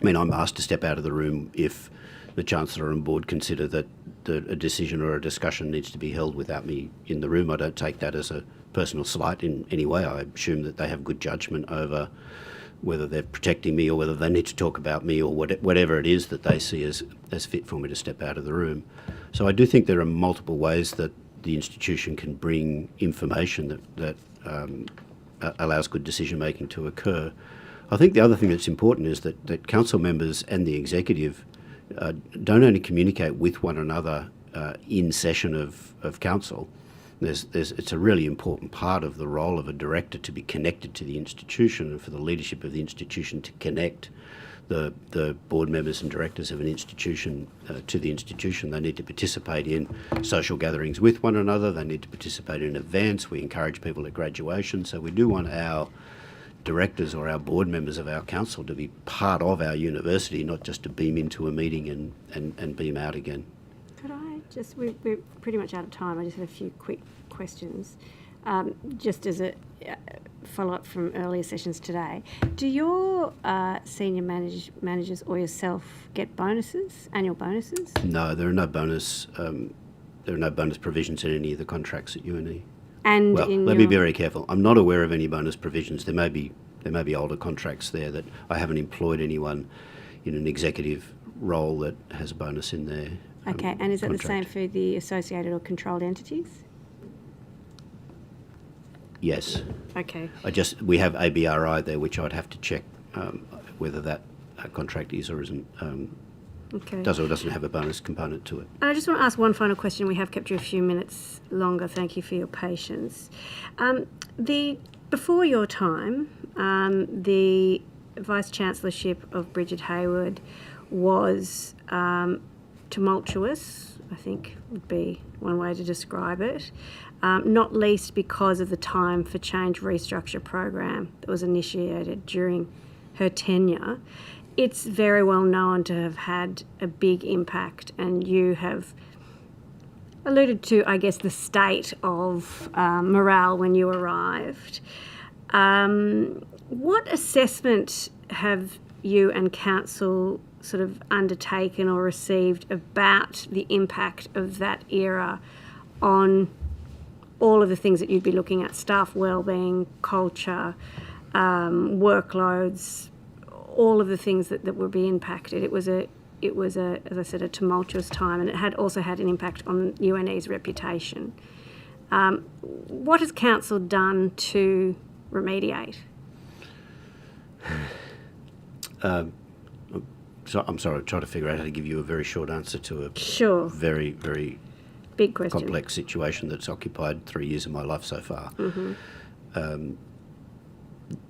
I mean, I'm asked to step out of the room if the Chancellor and Board consider that a decision or a discussion needs to be held without me in the room. I don't take that as a personal slight in any way. I assume that they have good judgment over whether they're protecting me or whether they need to talk about me or whatever it is that they see as fit for me to step out of the room. So I do think there are multiple ways that the institution can bring information that allows good decision making to occur. I think the other thing that's important is that council members and the executive don't only communicate with one another in session of council. It's a really important part of the role of a director to be connected to the institution and for the leadership of the institution to connect the board members and directors of an institution to the institution. They need to participate in social gatherings with one another. They need to participate in events. We encourage people at graduation. So we do want our directors or our board members of our council to be part of our university, not just to beam into a meeting and beam out again. Could I just, we're pretty much out of time. I just have a few quick questions. Just as a follow-up from earlier sessions today, do your senior managers or yourself get bonuses, annual bonuses? No, there are no bonus. There are no bonus provisions in any of the contracts at UNE. And well, let me be very careful. I'm not aware of any bonus provisions. There may be older contracts there that I haven't employed anyone in an executive role that has a bonus in there. Okay, and is that the same for the associated or controlled entities? Yes. Okay. We have ABRI there, which I'd have to check whether that contract is or isn't Okay. Does or doesn't have a bonus component to it. And I just want to ask one final question. We have kept you a few minutes longer. Thank you for your patience. Before your time, the Vice-Chancellorship of Bridget Hayward was tumultuous, I think would be one way to describe it, not least because of the Time for Change restructure program that was initiated during her tenure. It's very well known to have had a big impact, and you have alluded to, I guess, the state of morale when you arrived. What assessment have you and Council sort of undertaken or received about the impact of that era on all of the things that you'd be looking at: staff wellbeing, culture, workloads, all of the things that would be impacted? It was a, as I said, a tumultuous time, and it had also had an impact on UNE's reputation. What has Council done to remediate? So I'm sorry, I'm trying to figure out how to give you a very short answer to a very, very big question, complex situation that's occupied 3 years of my life so far.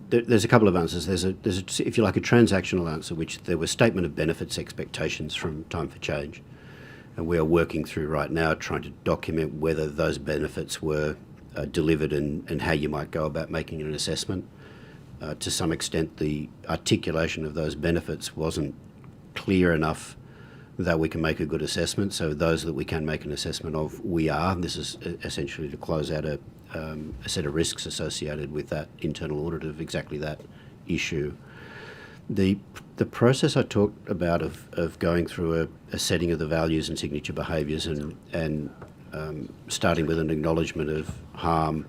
There's a couple of answers. There's a, if you like, a transactional answer, which there was statement of benefits expectations from Time for Change, and we are working through right now trying to document whether those benefits were delivered and how you might go about making an assessment. To some extent, the articulation of those benefits wasn't clear enough that we can make a good assessment. So those that we can make an assessment of, we are. This is essentially to close out a set of risks associated with that internal audit of exactly that issue. The process I talked about of going through a setting of the values and signature behaviours and starting with an acknowledgement of harm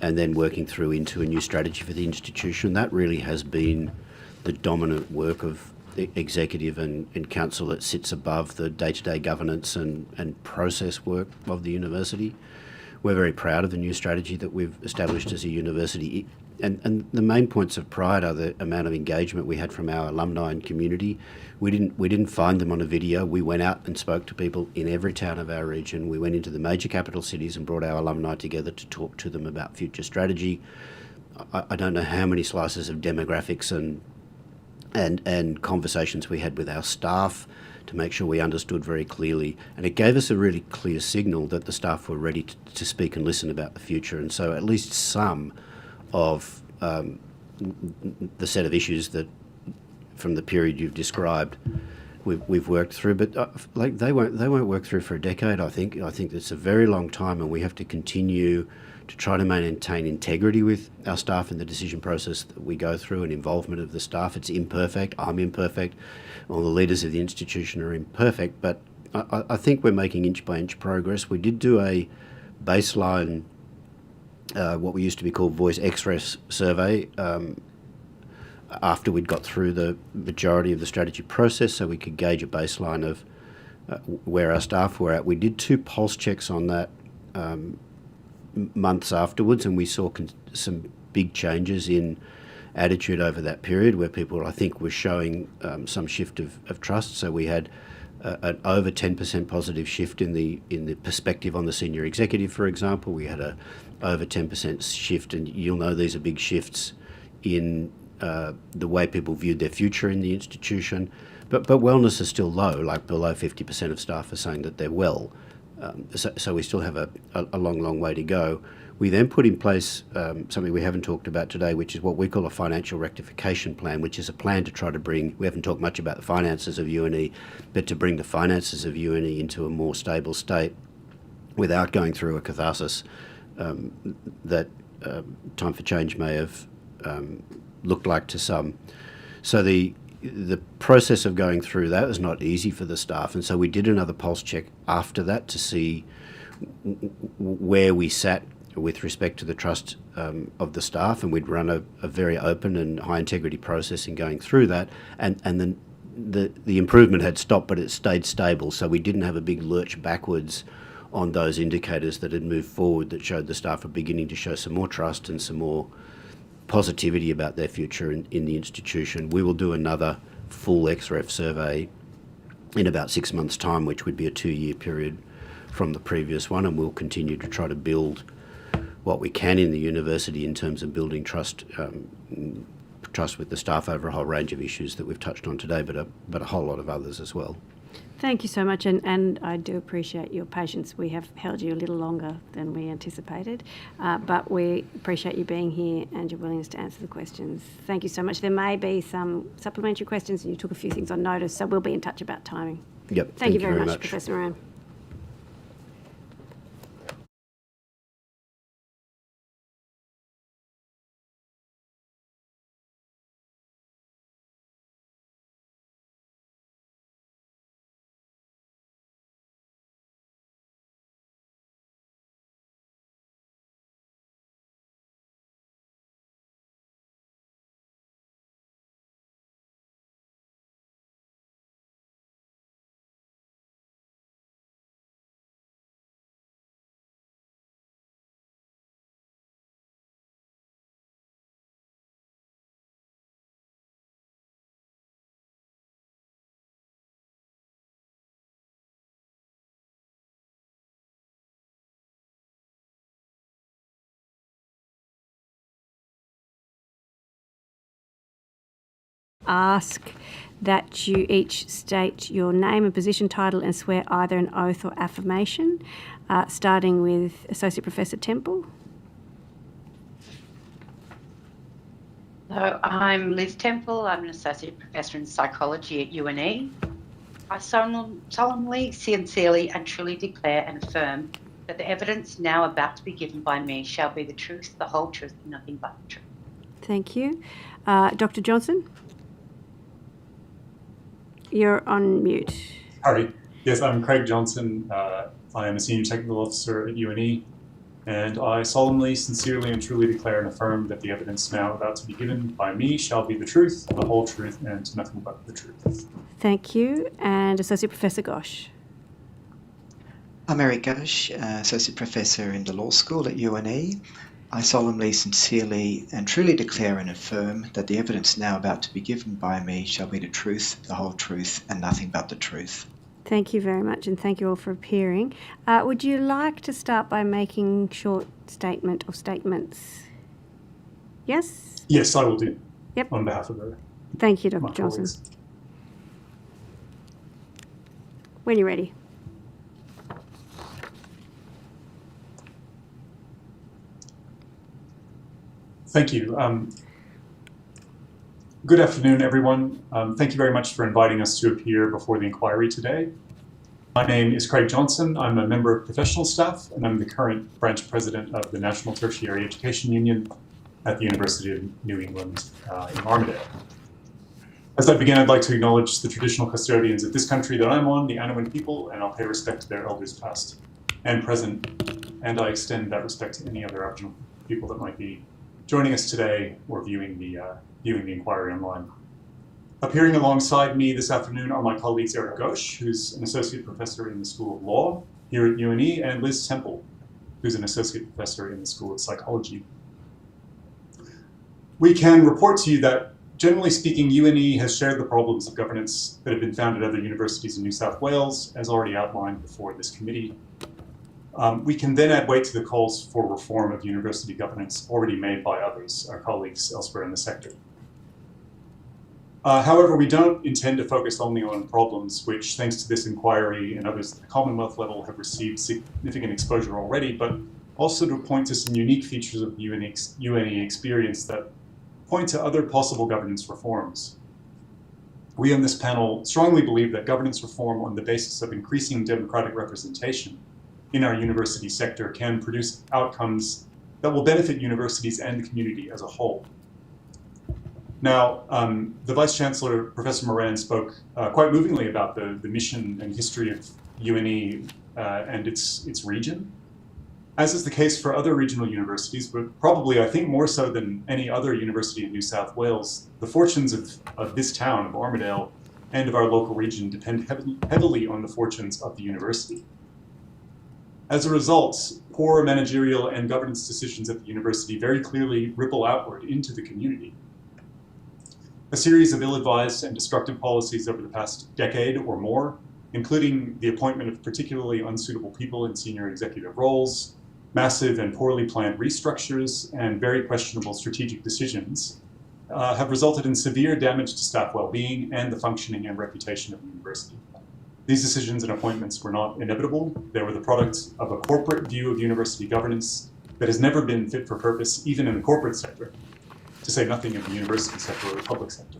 and then working through into a new strategy for the institution, that really has been the dominant work of the executive and council that sits above the day-to-day governance and process work of the university. We're very proud of the new strategy that we've established as a university. And the main points of pride are the amount of engagement we had from our alumni and community. We didn't find them on a video. We went out and spoke to people in every town of our region. We went into the major capital cities and brought our alumni together to talk to them about future strategy. I don't know how many slices of demographics and conversations we had with our staff to make sure we understood very clearly. And it gave us a really clear signal that the staff were ready to speak and listen about the future. And so at least some of the set of issues that from the period you've described we've worked through, but they won't work through for a decade. I think it's a very long time, and we have to continue to try to maintain integrity with our staff and the decision process that we go through and involvement of the staff. It's imperfect. I'm imperfect. All the leaders of the institution are imperfect, but I think we're making inch by inch progress. We did do a baseline what we used to be called voice express survey after we'd got through the majority of the strategy process, so we could gauge a baseline of where our staff were at. We did 2 pulse checks on that months afterwards, and we saw some big changes in attitude over that period, where people, I think, were showing some shift of trust. So we had an over 10% positive shift in the perspective on the senior executive, for example. We had a over 10% shift, and you'll know these are big shifts in the way people viewed their future in the institution. But wellness is still low, like below 50% of staff are saying that they're well. So we still have a long way to go. We then put in place something we haven't talked about today, which is what we call a financial rectification plan, which is a plan to try to bring, we haven't talked much about the finances of UNE, but to bring the finances of UNE into a more stable state without going through a catharsis that Time for Change may have looked like to some. So the process of going through that was not easy for the staff, and so we did another pulse check after that to see where we sat with respect to the trust of the staff, and we'd run a very open and high integrity process in going through that, and then the improvement had stopped, but it stayed stable, so we didn't have a big lurch backwards on those indicators that had moved forward that showed the staff were beginning to show some more trust and some more positivity about their future in the institution. We will do another full XREF survey in about 6 months' time, which would be a 2-year period from the previous one, and we'll continue to try to build what we can in the university in terms of building trust with the staff over a whole range of issues that we've touched on today, but a whole lot of others as well. Thank you so much, and I do appreciate your patience. We have held you a little longer than we anticipated, but we appreciate you being here and your willingness to answer the questions. Thank you so much. There may be some supplementary questions, and you took a few things on notice, so we'll be in touch about timing. Yep. Thank you very much, Professor Moran. Ask that you each state your name and position, title, and swear either an oath or affirmation, starting with Associate Professor Temple. Hello, I'm Liz Temple. I'm an Associate Professor in Psychology at UNE. I solemnly, sincerely and truly declare and affirm that the evidence now about to be given by me shall be the truth, the whole truth, and nothing but the truth. Thank you. Dr. Johnson? You're on mute. Sorry. Yes, I'm Craig Johnson. I am a Senior Technical Officer at UNE, and I solemnly, sincerely, and truly declare and affirm that the evidence now about to be given by me shall be the truth, the whole truth, and nothing but the truth. Thank you. And Associate Professor Gosh. I'm Eric Gosh, Associate Professor in the Law School at UNE. I solemnly, sincerely, and truly declare and affirm that the evidence now about to be given by me shall be the truth, the whole truth, and nothing but the truth. Thank you very much, and thank you all for appearing. Would you like to start by making short statement or statements? Yes? Yes, I will do. Yep. On behalf of the Thank you, Dr. Johnson. colleagues. When you're ready. Thank you. Good afternoon, everyone. Thank you very much for inviting us to appear before the inquiry today. My name is Craig Johnson. I'm a member of professional staff, and I'm the current branch president of the National Tertiary Education Union at the University of New England in Armidale. As I begin, I'd like to acknowledge the traditional custodians of this country that I'm on, the Anowin people, and I'll pay respect to their elders past and present, and I extend that respect to any other Aboriginal people that might be joining us today or viewing the inquiry online. Appearing alongside me this afternoon are my colleagues Eric Gosh, who's an associate professor in the School of Law here at UNE, and Liz Temple, who's an associate professor in the School of Psychology. We can report to you that, generally speaking, UNE has shared the problems of governance that have been found at other universities in New South Wales, as already outlined before this committee. We can then add weight to the calls for reform of university governance already made by others, our colleagues elsewhere in the sector. However, we don't intend to focus only on problems which, thanks to this inquiry and others at the Commonwealth level, have received significant exposure already, but also to point to some unique features of UNE experience that point to other possible governance reforms. We on this panel strongly believe that governance reform on the basis of increasing democratic representation in our university sector can produce outcomes that will benefit universities and the community as a whole. Now, the Vice Chancellor, Professor Moran, spoke quite movingly about the mission and history of UNE and its region. As is the case for other regional universities, but probably I think more so than any other university in New South Wales, the fortunes of this town, of Armidale, and of our local region depend heavily on the fortunes of the university. As a result, poor managerial and governance decisions at the university very clearly ripple outward into the community. A series of ill-advised and destructive policies over the past decade or more, including the appointment of particularly unsuitable people in senior executive roles, massive and poorly planned restructures, and very questionable strategic decisions, have resulted in severe damage to staff well-being and the functioning and reputation of the university. These decisions and appointments were not inevitable. They were the product of a corporate view of university governance that has never been fit for purpose, even in the corporate sector, to say nothing of the university sector or the public sector.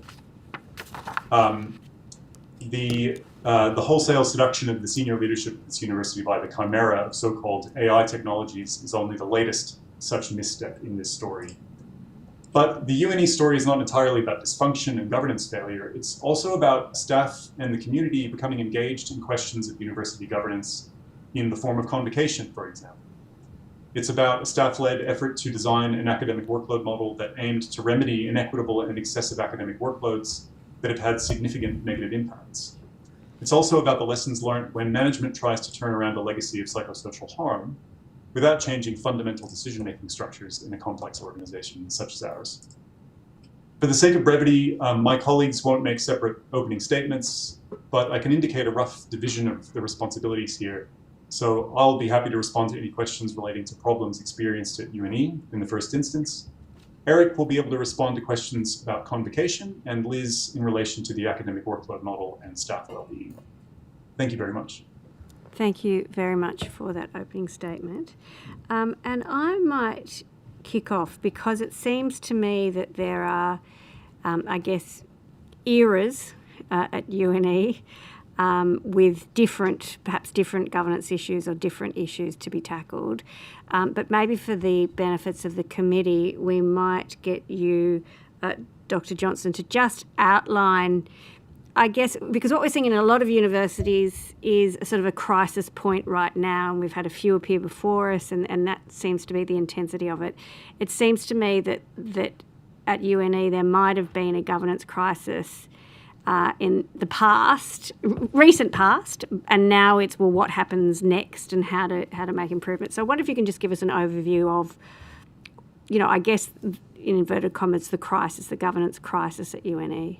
The wholesale seduction of the senior leadership of this university by the chimera of so-called AI technologies is only the latest such misstep in this story. But the UNE story is not entirely about dysfunction and governance failure. It's also about staff and the community becoming engaged in questions of university governance in the form of convocation, for example. It's about a staff-led effort to design an academic workload model that aimed to remedy inequitable and excessive academic workloads that have had significant negative impacts. It's also about the lessons learned when management tries to turn around a legacy of psychosocial harm without changing fundamental decision-making structures in a complex organization such as ours. For the sake of brevity, my colleagues won't make separate opening statements, but I can indicate a rough division of the responsibilities here. So I'll be happy to respond to any questions relating to problems experienced at UNE in the first instance. Eric will be able to respond to questions about convocation, and Liz in relation to the academic workload model and staff well-being. Thank you very much. Thank you very much for that opening statement. And I might kick off because it seems to me that there are, I guess, eras at UNE with perhaps different governance issues or different issues to be tackled. But maybe for the benefits of the committee, we might get you, Dr. Johnson, to just outline, I guess, because what we're seeing in a lot of universities is a sort of a crisis point right now, and we've had a few appear before us, and that seems to be the intensity of it. It seems to me that at UNE there might have been a governance crisis in the past, recent past, and now it's, well, what happens next and how to make improvements. So I wonder if you can just give us an overview of, I guess, in inverted commas, the governance crisis at UNE.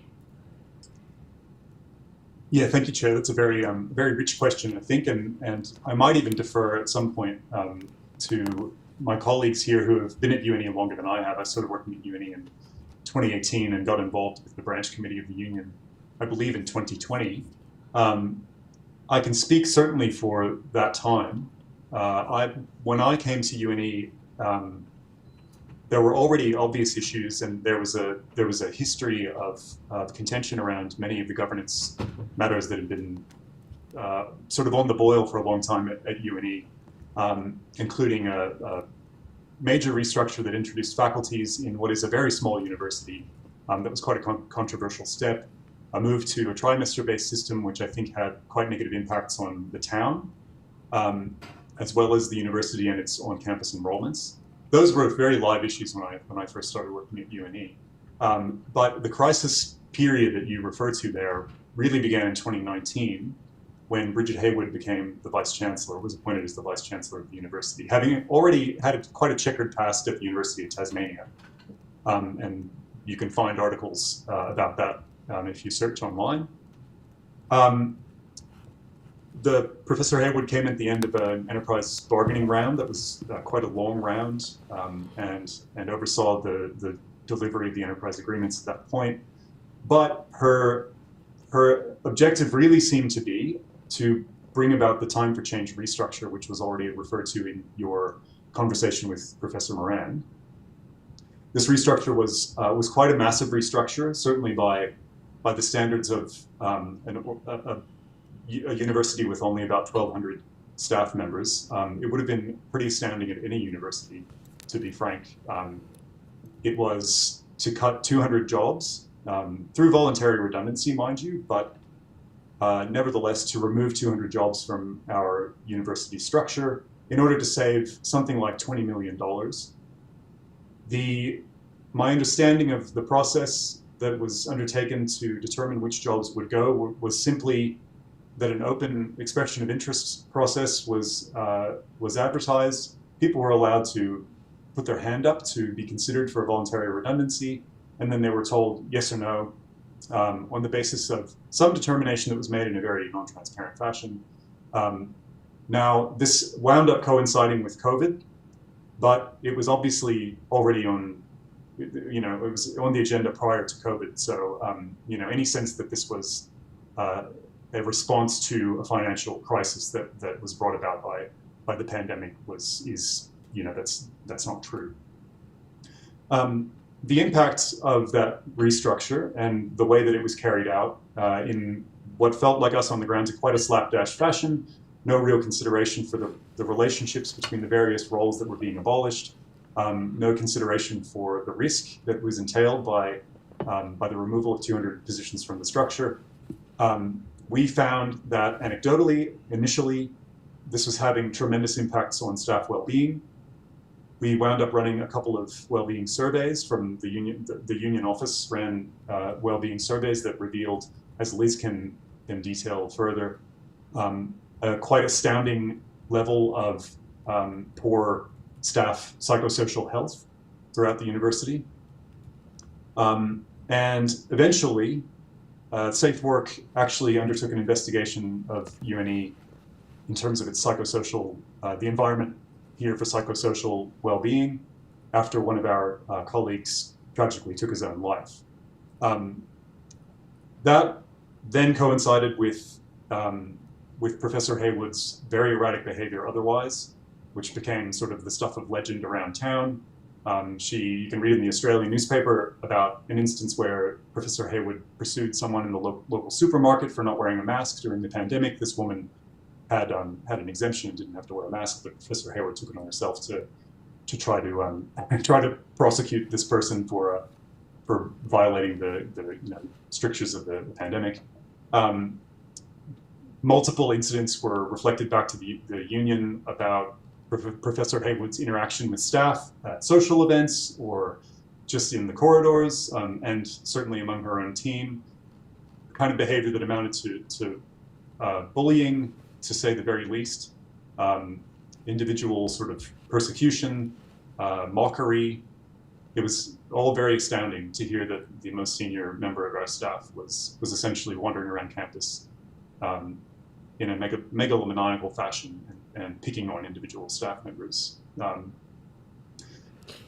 Yeah, thank you, Chair. That's a very, very rich question, I think, and I might even defer at some point to my colleagues here who have been at UNE longer than I have. I started working at UNE in 2018 and got involved with the branch committee of the union, I believe, in 2020. I can speak certainly for that time. When I came to UNE, there were already obvious issues, and there was a history of contention around many of the governance matters that had been sort of on the boil for a long time at UNE, including a major restructure that introduced faculties in what is a very small university. That was quite a controversial step. A move to a trimester-based system, which I think had quite negative impacts on the town, as well as the university and its on-campus enrollments. Those were very live issues when I first started working at UNE. But the crisis period that you refer to there really began in 2019, when Bridget Haywood became the Vice Chancellor, was appointed as the Vice Chancellor of the university, having already had quite a checkered past at the University of Tasmania. And you can find articles about that if you search online. The Professor Haywood came at the end of an enterprise bargaining round that was quite a long round, and oversaw the delivery of the enterprise agreements at that point. But her objective really seemed to be to bring about the time for change restructure, which was already referred to in your conversation with Professor Moran. This restructure was quite a massive restructure, certainly by the standards of a university with only about 1,200 staff members. It would have been pretty astounding at any university, to be frank. It was to cut 200 jobs through voluntary redundancy, mind you, but nevertheless to remove 200 jobs from our university structure in order to save something like $20 million. My understanding of the process that was undertaken to determine which jobs would go was simply that an open expression of interest process was advertised. People were allowed to put their hand up to be considered for a voluntary redundancy. and then they were told yes or no on the basis of some determination that was made in a very non-transparent fashion. Now, this wound up coinciding with COVID, but it was obviously already on, it was on the agenda prior to COVID. So, any sense that this was a response to a financial crisis that was brought about by the pandemic that's not true. The impact of that restructure and the way that it was carried out in what felt like us on the ground in quite a slapdash fashion, no real consideration for the relationships between the various roles that were being abolished, no consideration for the risk that was entailed by the removal of 200 positions from the structure. We found that anecdotally, initially, this was having tremendous impacts on staff well-being. We wound up running a couple of well-being surveys from the union. The union office ran well-being surveys that revealed, as Liz can detail further, a quite astounding level of poor staff psychosocial health throughout the university. And eventually, Safe Work actually undertook an investigation of UNE in terms of its psychosocial, the environment here for psychosocial well-being after one of our colleagues tragically took his own life. That then coincided with Professor Haywood's very erratic behavior otherwise, which became sort of the stuff of legend around town. You can read in the Australian newspaper about an instance where Professor Haywood pursued someone in the local supermarket for not wearing a mask during the pandemic. This woman had an exemption and didn't have to wear a mask, but Professor Hayward took it on herself to try to prosecute this person for violating the strictures of the pandemic. Multiple incidents were reflected back to the union about Professor Haywood's interaction with staff at social events or just in the corridors, and certainly among her own team, the kind of behavior that amounted to bullying, to say the very least, individual sort of persecution, mockery. It was all very astounding to hear that the most senior member of our staff was essentially wandering around campus in a megalomaniacal fashion and picking on individual staff members.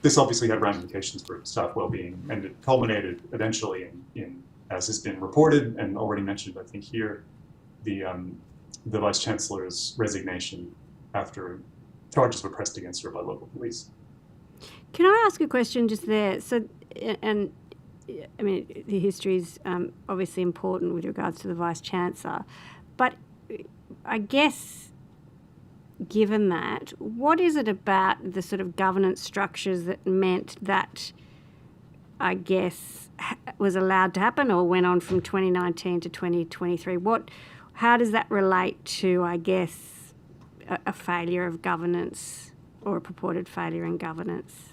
This obviously had ramifications for staff well-being, and it culminated eventually in, as has been reported and already mentioned, I think here, the Vice Chancellor's resignation after charges were pressed against her by local police. Can I ask a question just there? So, and I mean, the history is obviously important with regards to the Vice Chancellor, but I guess given that, what is it about the sort of governance structures that meant that, I guess, was allowed to happen or went on from 2019 to 2023? How does that relate to, I guess, a failure of governance or a purported failure in governance?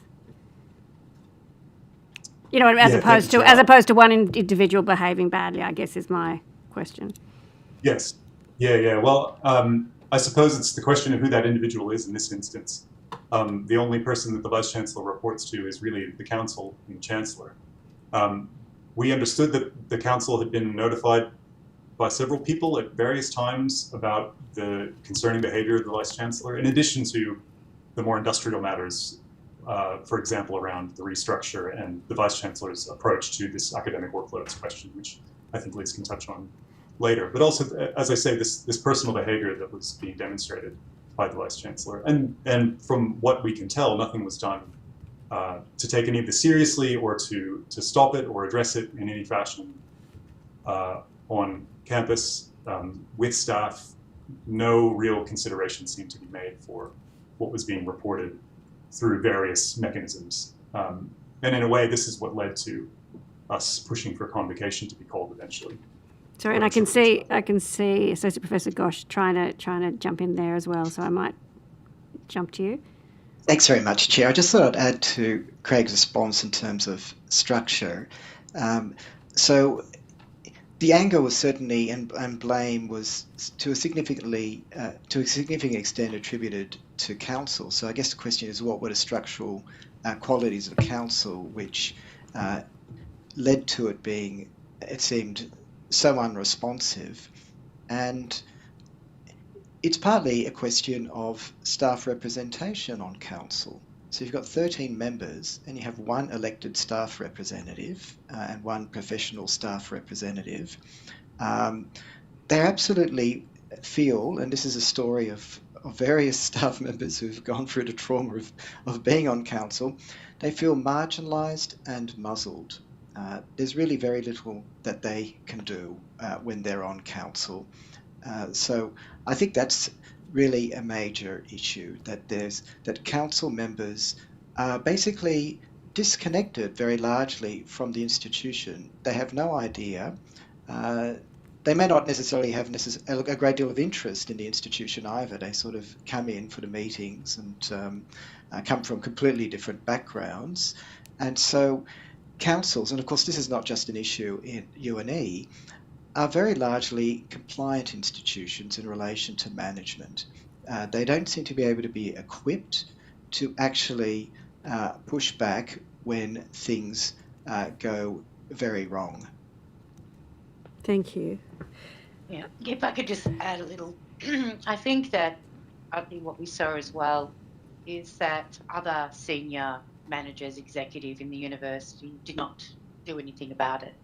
As opposed to one individual behaving badly, I guess is my question. Yes. Yeah. Well, I suppose it's the question of who that individual is in this instance. The only person that the Vice Chancellor reports to is really the Council and the Chancellor. We understood that the Council had been notified by several people at various times about the concerning behavior of the Vice Chancellor, in addition to the more industrial matters, for example, around the restructure and the Vice Chancellor's approach to this academic workloads question, which I think Liz can touch on later. But also, as I say, this personal behavior that was being demonstrated by the Vice Chancellor. And from what we can tell, nothing was done to take any of this seriously or to stop it or address it in any fashion on campus with staff. No real consideration seemed to be made for what was being reported through various mechanisms. And in a way, this is what led to us pushing for convocation to be called eventually. Sorry, and I can see Associate Professor Gosh trying to jump in there as well, so I might jump to you. Thanks very much, Chair. I just thought I'd add to Craig's response in terms of structure. So the anger was certainly, and blame was to a significant extent attributed to council. So I guess the question is, what were the structural qualities of council which led to it being, it seemed, so unresponsive. And it's partly a question of staff representation on council. So you've got 13 members and you have one elected staff representative and one professional staff representative. They absolutely feel, and this is a story of various staff members who've gone through the trauma of being on council, they feel marginalised and muzzled. There's really very little that they can do when they're on council. So I think that's really a major issue, that council members are basically disconnected very largely from the institution. They have no idea. They may not necessarily have a great deal of interest in the institution either. They sort of come in for the meetings and come from completely different backgrounds. And so councils, and of course this is not just an issue in UNE, are very largely compliant institutions in relation to management. They don't seem to be able to be equipped to actually push back when things go very wrong. Thank you. Yeah, if I could just add a little, I think what we saw as well is that other senior managers, executive in the university did not do anything about it.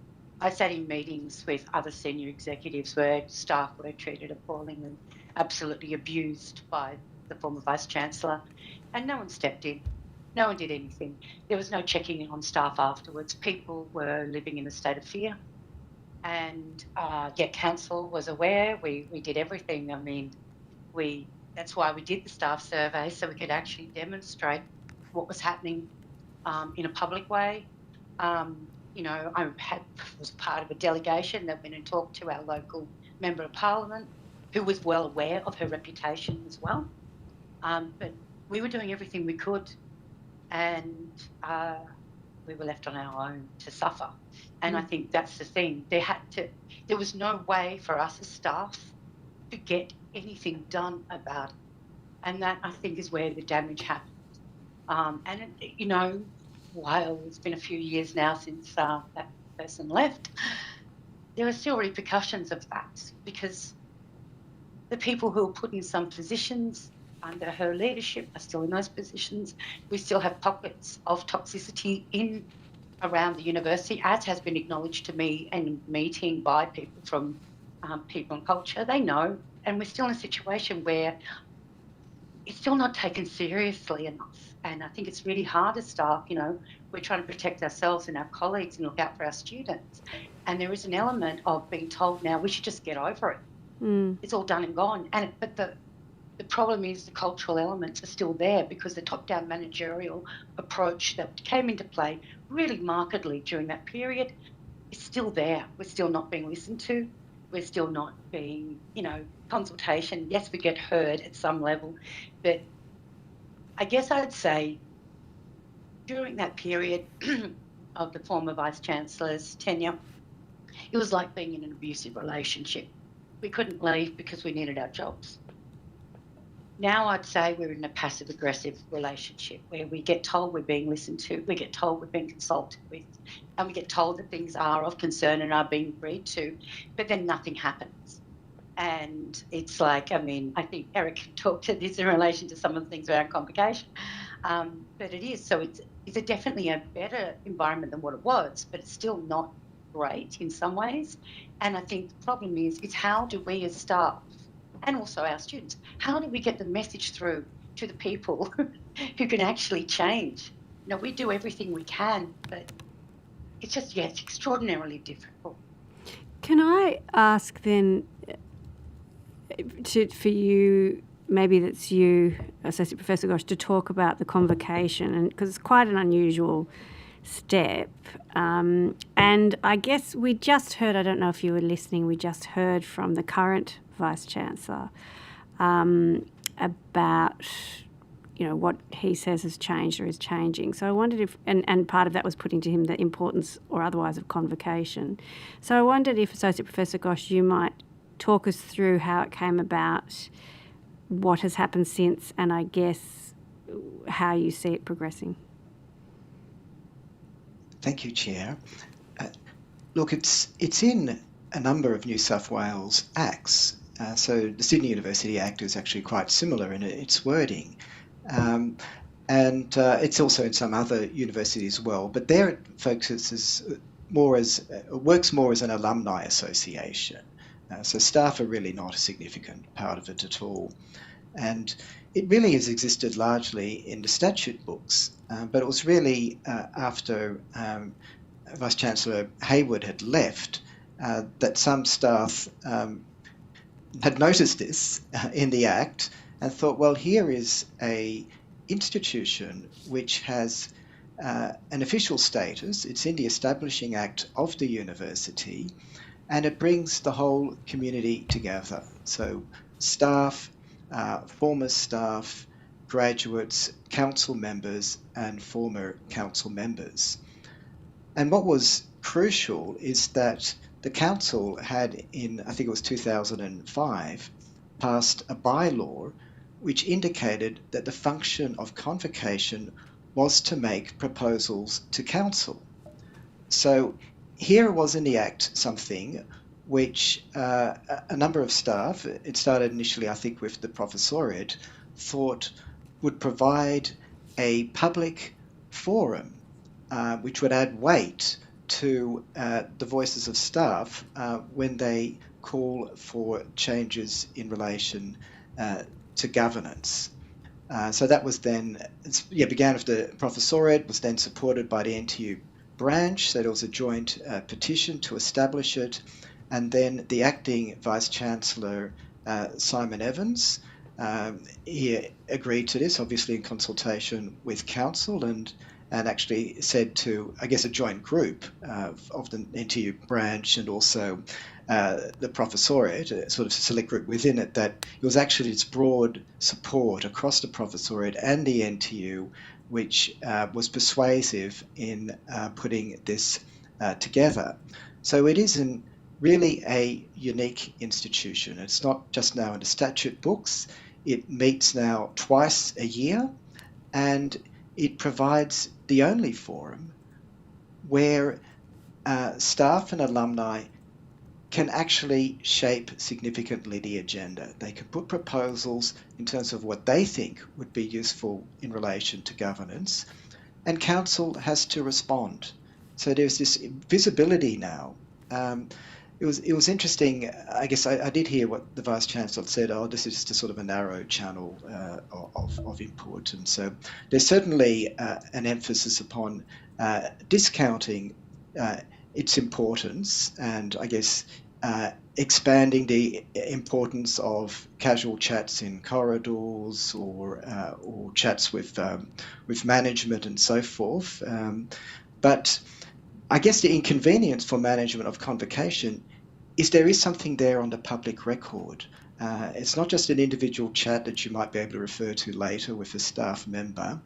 I sat in meetings with other senior executives where staff were treated appallingly, absolutely abused by the former Vice-Chancellor, and no one stepped in. No one did anything. There was no checking in on staff afterwards. People were living in a state of fear. And yet council was aware. We did everything. I mean, that's why we did the staff survey, so we could actually demonstrate what was happening in a public way. You know, I was part of a delegation that went and talked to our local Member of Parliament, who was well aware of her reputation as well. But we were doing everything we could, and we were left on our own to suffer. And I think that's the thing. There was no way for us as staff to get anything done about it. And that, I think, is where the damage happened. You know, while it's been a few years now since that person left, there are still repercussions of that, because the people who are put in some positions under her leadership are still in those positions. We still have pockets of toxicity around the university, as has been acknowledged to me in meeting by people from People and Culture. They know, and we're still in a situation where it's still not taken seriously enough. And I think it's really hard as staff, you know, we're trying to protect ourselves and our colleagues and look out for our students. And there is an element of being told now we should just get over it. It's all done and gone. But the problem is the cultural elements are still there, because the top-down managerial approach that came into play really markedly during that period is still there. We're still not being listened to. We're still not being, you know, consultation. Yes, we get heard at some level, but I guess I'd say during that period of the former Vice-Chancellor's tenure, it was like being in an abusive relationship. We couldn't leave because we needed our jobs. Now I'd say we're in a passive-aggressive relationship where we get told we're being listened to, we get told we're being consulted with, and we get told that things are of concern and are being agreed to, but then nothing happens. And it's like, I mean, I think Eric can talk to this in relation to some of the things around convocation, but it is. So it's definitely a better environment than what it was, but it's still not great in some ways. And I think the problem is how do we as staff, and also our students, how do we get the message through to the people who can actually change? You know, we do everything we can, but it's just, it's extraordinarily difficult. Can I ask then, for you, maybe that's you, Associate Professor Gosh, to talk about the convocation, and because it's quite an unusual step. And I guess we just heard, I don't know if you were listening, we just heard from the current Vice-Chancellor about, you know, what he says has changed or is changing. So I wondered if, and part of that was putting to him the importance or otherwise of convocation. So I wondered if, Associate Professor Gosh, you might talk us through how it came about, what has happened since, and I guess how you see it progressing. Thank you, Chair. Look, it's in a number of New South Wales acts. So the Sydney University Act is actually quite similar in its wording. And it's also in some other universities as well. But there it focuses works more as an alumni association. So staff are really not a significant part of it at all. And it really has existed largely in the statute books, but it was really after Vice-Chancellor Hayward had left that some staff had noticed this in the Act and thought, well, here is a institution which has an official status. It's in the Establishing Act of the university, and it brings the whole community together. So staff, former staff, graduates, council members, and former council members. And what was crucial is that the council had, in I think it was 2005, passed a bylaw which indicated that the function of convocation was to make proposals to council. So here was in the Act something which a number of staff, it started initially I think with the professoriate, thought would provide a public forum which would add weight to the voices of staff when they call for changes in relation to governance. So that was then, began with the professoriate, was then supported by the NTU branch, so there was a joint petition to establish it, and then the acting Vice-Chancellor, Simon Evans, he agreed to this, obviously in consultation with Council, and actually said to, I guess, a joint group of the NTU branch and also the professoriate, a sort of select group within it, that it was actually its broad support across the professoriate and the NTU which was persuasive in putting this together. So it is really a unique institution. It's not just now in the statute books. It meets now twice a year, and it provides the only forum where staff and alumni can actually shape significantly the agenda. They can put proposals in terms of what they think would be useful in relation to governance, and council has to respond. So there's this visibility now. It was interesting. I guess I did hear what the Vice-Chancellor said, this is just a sort of a narrow channel of input. And so there's certainly an emphasis upon discounting its importance, and I guess expanding the importance of casual chats in corridors or chats with management and so forth. But I guess the inconvenience for management of convocation is there is something there on the public record. It's not just an individual chat that you might be able to refer to later with a staff member.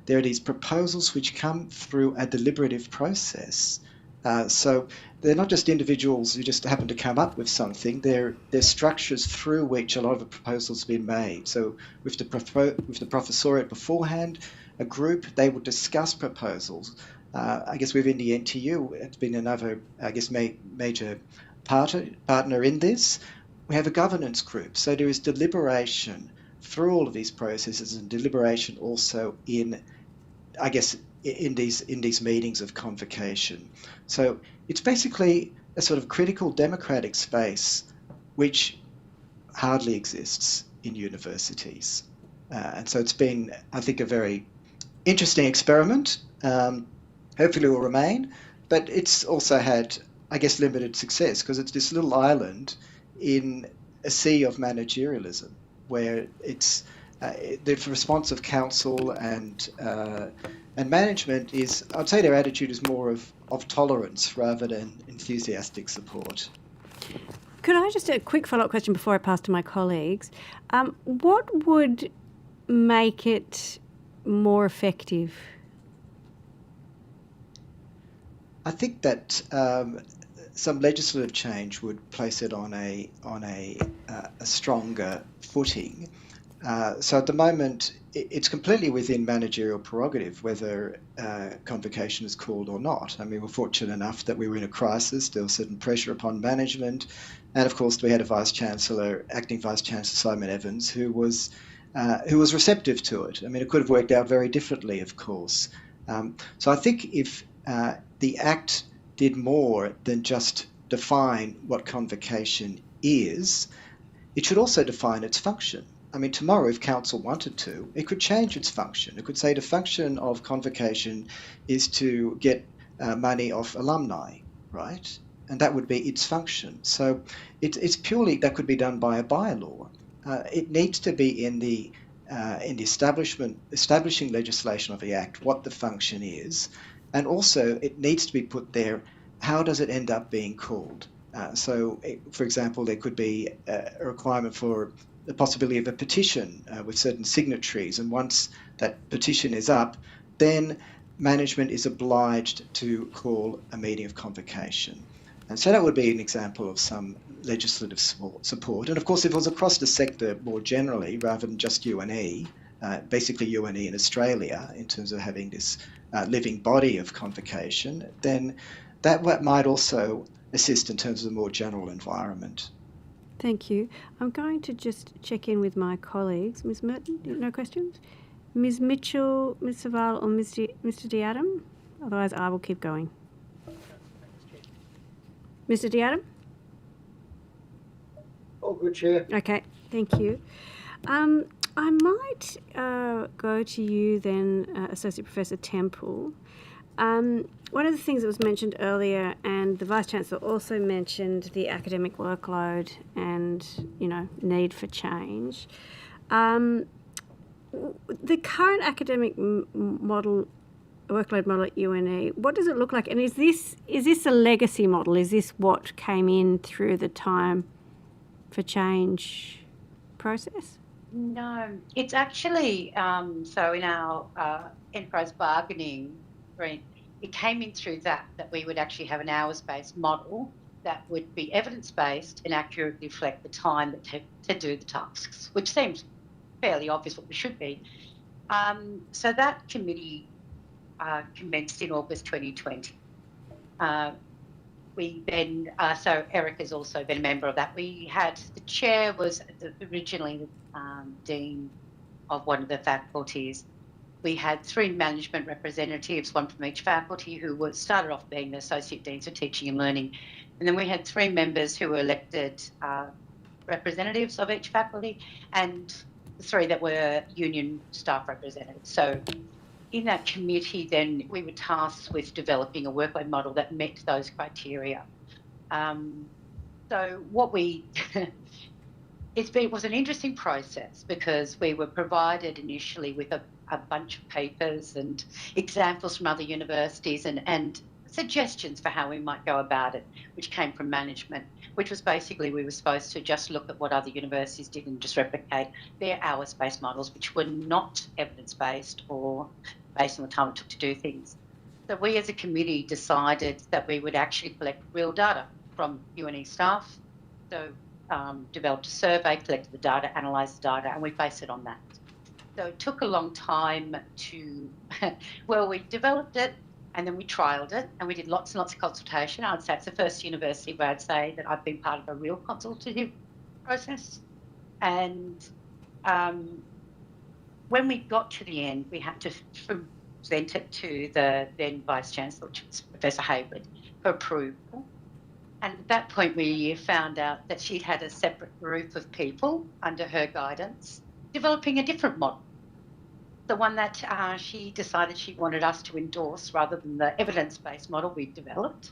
There are these proposals which come through a deliberative process. So they're not just individuals who just happen to come up with something. They're structures through which a lot of the proposals have been made. So with the professoriate beforehand, a group, they would discuss proposals. I guess within the NTU, it's been another, I guess, major partner in this. We have a governance group. So there is deliberation through all of these processes, and deliberation also in, I guess, in these meetings of convocation. So it's basically a sort of critical democratic space which hardly exists in universities. And so it's been, I think, a very interesting experiment. Hopefully it will remain, but it's also had, I guess, limited success because it's this little island in a sea of managerialism where it's the response of council and management is, I'd say their attitude is more of tolerance rather than enthusiastic support. Could I just a quick follow-up question before I pass to my colleagues? What would make it more effective? I think that some legislative change would place it on a stronger footing. So at the moment, it's completely within managerial prerogative whether convocation is called or not. I mean, we're fortunate enough that we were in a crisis. There was certain pressure upon management. And of course, we had a Vice-Chancellor, Acting Vice-Chancellor Simon Evans, who was receptive to it. I mean, it could have worked out very differently, of course. So I think if the Act did more than just define what convocation is, it should also define its function. I mean, tomorrow, if Council wanted to, it could change its function. It could say the function of convocation is to get money off alumni, right? And that would be its function. So it's purely, that could be done by a bylaw. It needs to be in the establishing legislation of the Act what the function is, and also it needs to be put there, how does it end up being called? For example, there could be a requirement for the possibility of a petition with certain signatories, and once that petition is up, then management is obliged to call a meeting of convocation. And so that would be an example of some legislative support. And of course, if it was across the sector more generally, rather than just UNE, basically UNE in Australia, in terms of having this living body of convocation, then that might also assist in terms of the more general environment. Thank you. I'm going to just check in with my colleagues. Ms. Merton, no questions? Ms. Mitchell, Ms. Saval, or Mr. Diadam? Otherwise, I will keep going. Mr. Diadam? All good, Chair. Okay, thank you. I might go to you then, Associate Professor Temple. One of the things that was mentioned earlier, and the Vice-Chancellor also mentioned the academic workload and, need for change. The current academic workload model at UNE, what does it look like? And is this a legacy model? Is this what came in through the time for change process? No, it's actually, so in our enterprise bargaining, it came in through that we would actually have an hours-based model that would be evidence-based and accurately reflect the time to do the tasks, which seems fairly obvious what we should be. So that committee commenced in August 2020. We then, so Eric has also been a member of that. We had, the chair was originally dean of one of the faculties. We had 3 management representatives, 1 from each faculty, who started off being the associate deans for teaching and learning. And then we had 3 members who were elected representatives of each faculty, and 3 that were union staff representatives. So in that committee, then we were tasked with developing a workload model that met those criteria. So what it was an interesting process, because we were provided initially with a bunch of papers and examples from other universities and suggestions for how we might go about it, which came from management, which was basically we were supposed to just look at what other universities did and just replicate their hours-based models, which were not evidence-based or based on the time it took to do things. So we as a committee decided that we would actually collect real data from UNE staff. So developed a survey, collected the data, analysed the data, and we based it on that. So it took a long time to, we developed it and then we trialled it and we did lots and lots of consultation. I'd say it's the first university where I'd say that I've been part of a real consultative process. And when we got to the end, we had to present it to the then Vice-Chancellor, which was Professor Hayward, for approval. And at that point, we found out that she'd had a separate group of people under her guidance developing a different model, the one that she decided she wanted us to endorse rather than the evidence-based model we've developed,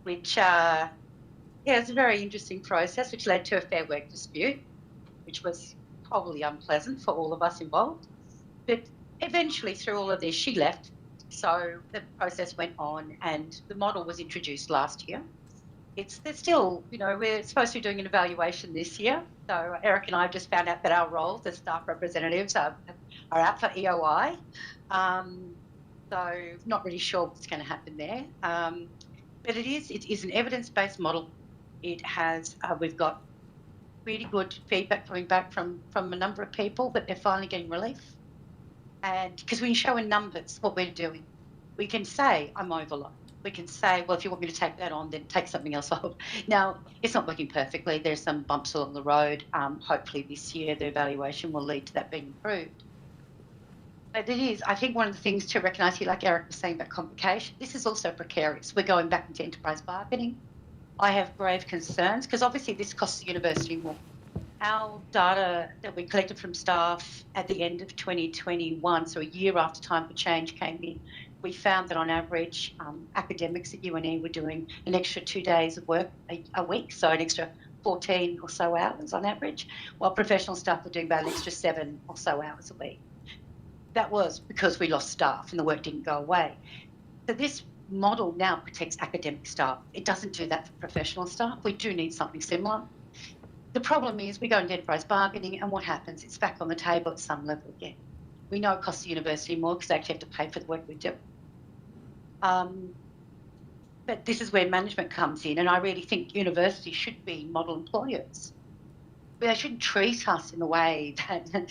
which it was a very interesting process, which led to a Fair Work dispute, which was probably unpleasant for all of us involved. But eventually, through all of this, she left. So the process went on and the model was introduced last year. There's still, we're supposed to be doing an evaluation this year. So Eric and I have just found out that our roles as staff representatives are out for EOI. So not really sure what's going to happen there. But it is an evidence-based model. It has, we've got really good feedback coming back from a number of people that they're finally getting relief. And because when you show in numbers what we're doing, we can say, I'm overloaded. We can say, well, if you want me to take that on, then take something else off. Now, it's not working perfectly. There's some bumps along the road. Hopefully this year the evaluation will lead to that being improved. But it is, I think, one of the things to recognise here, like Eric was saying about convocation, this is also precarious. We're going back into enterprise bargaining. I have grave concerns because obviously this costs the university more. Our data that we collected from staff at the end of 2021, so a year after Time for Change came in, we found that on average, academics at UNE were doing an extra 2 days of work a week, so an extra 14 or so hours on average, while professional staff were doing about an extra 7 or so hours a week. That was because we lost staff and the work didn't go away. So this model now protects academic staff. It doesn't do that for professional staff. We do need something similar. The problem is we go into enterprise bargaining and what happens? It's back on the table at some level again. We know it costs the university more because they actually have to pay for the work we do. But this is where management comes in, and I really think universities should be model employers. But they shouldn't treat us in the way that,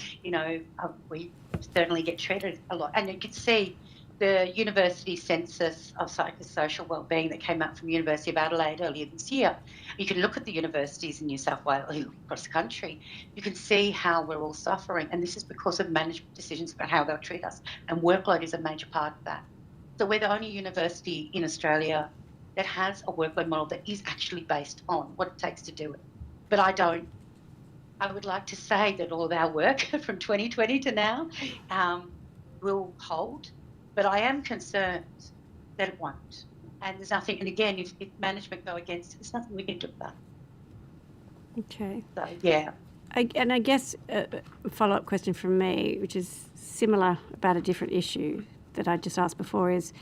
we certainly get treated a lot. And you can see the university census of psychosocial wellbeing that came out from the University of Adelaide earlier this year. You can look at the universities in New South Wales, across the country. You can see how we're all suffering, and this is because of management decisions about how they'll treat us, and workload is a major part of that. So we're the only university in Australia that has a workload model that is actually based on what it takes to do it. But I would like to say that all of our work from 2020 to now will hold, but I am concerned that it won't. And there's nothing, and again, if management go against it, there's nothing we can do about it. Okay. So, yeah. And I guess a follow-up question from me, which is similar about a different issue that I just asked before, is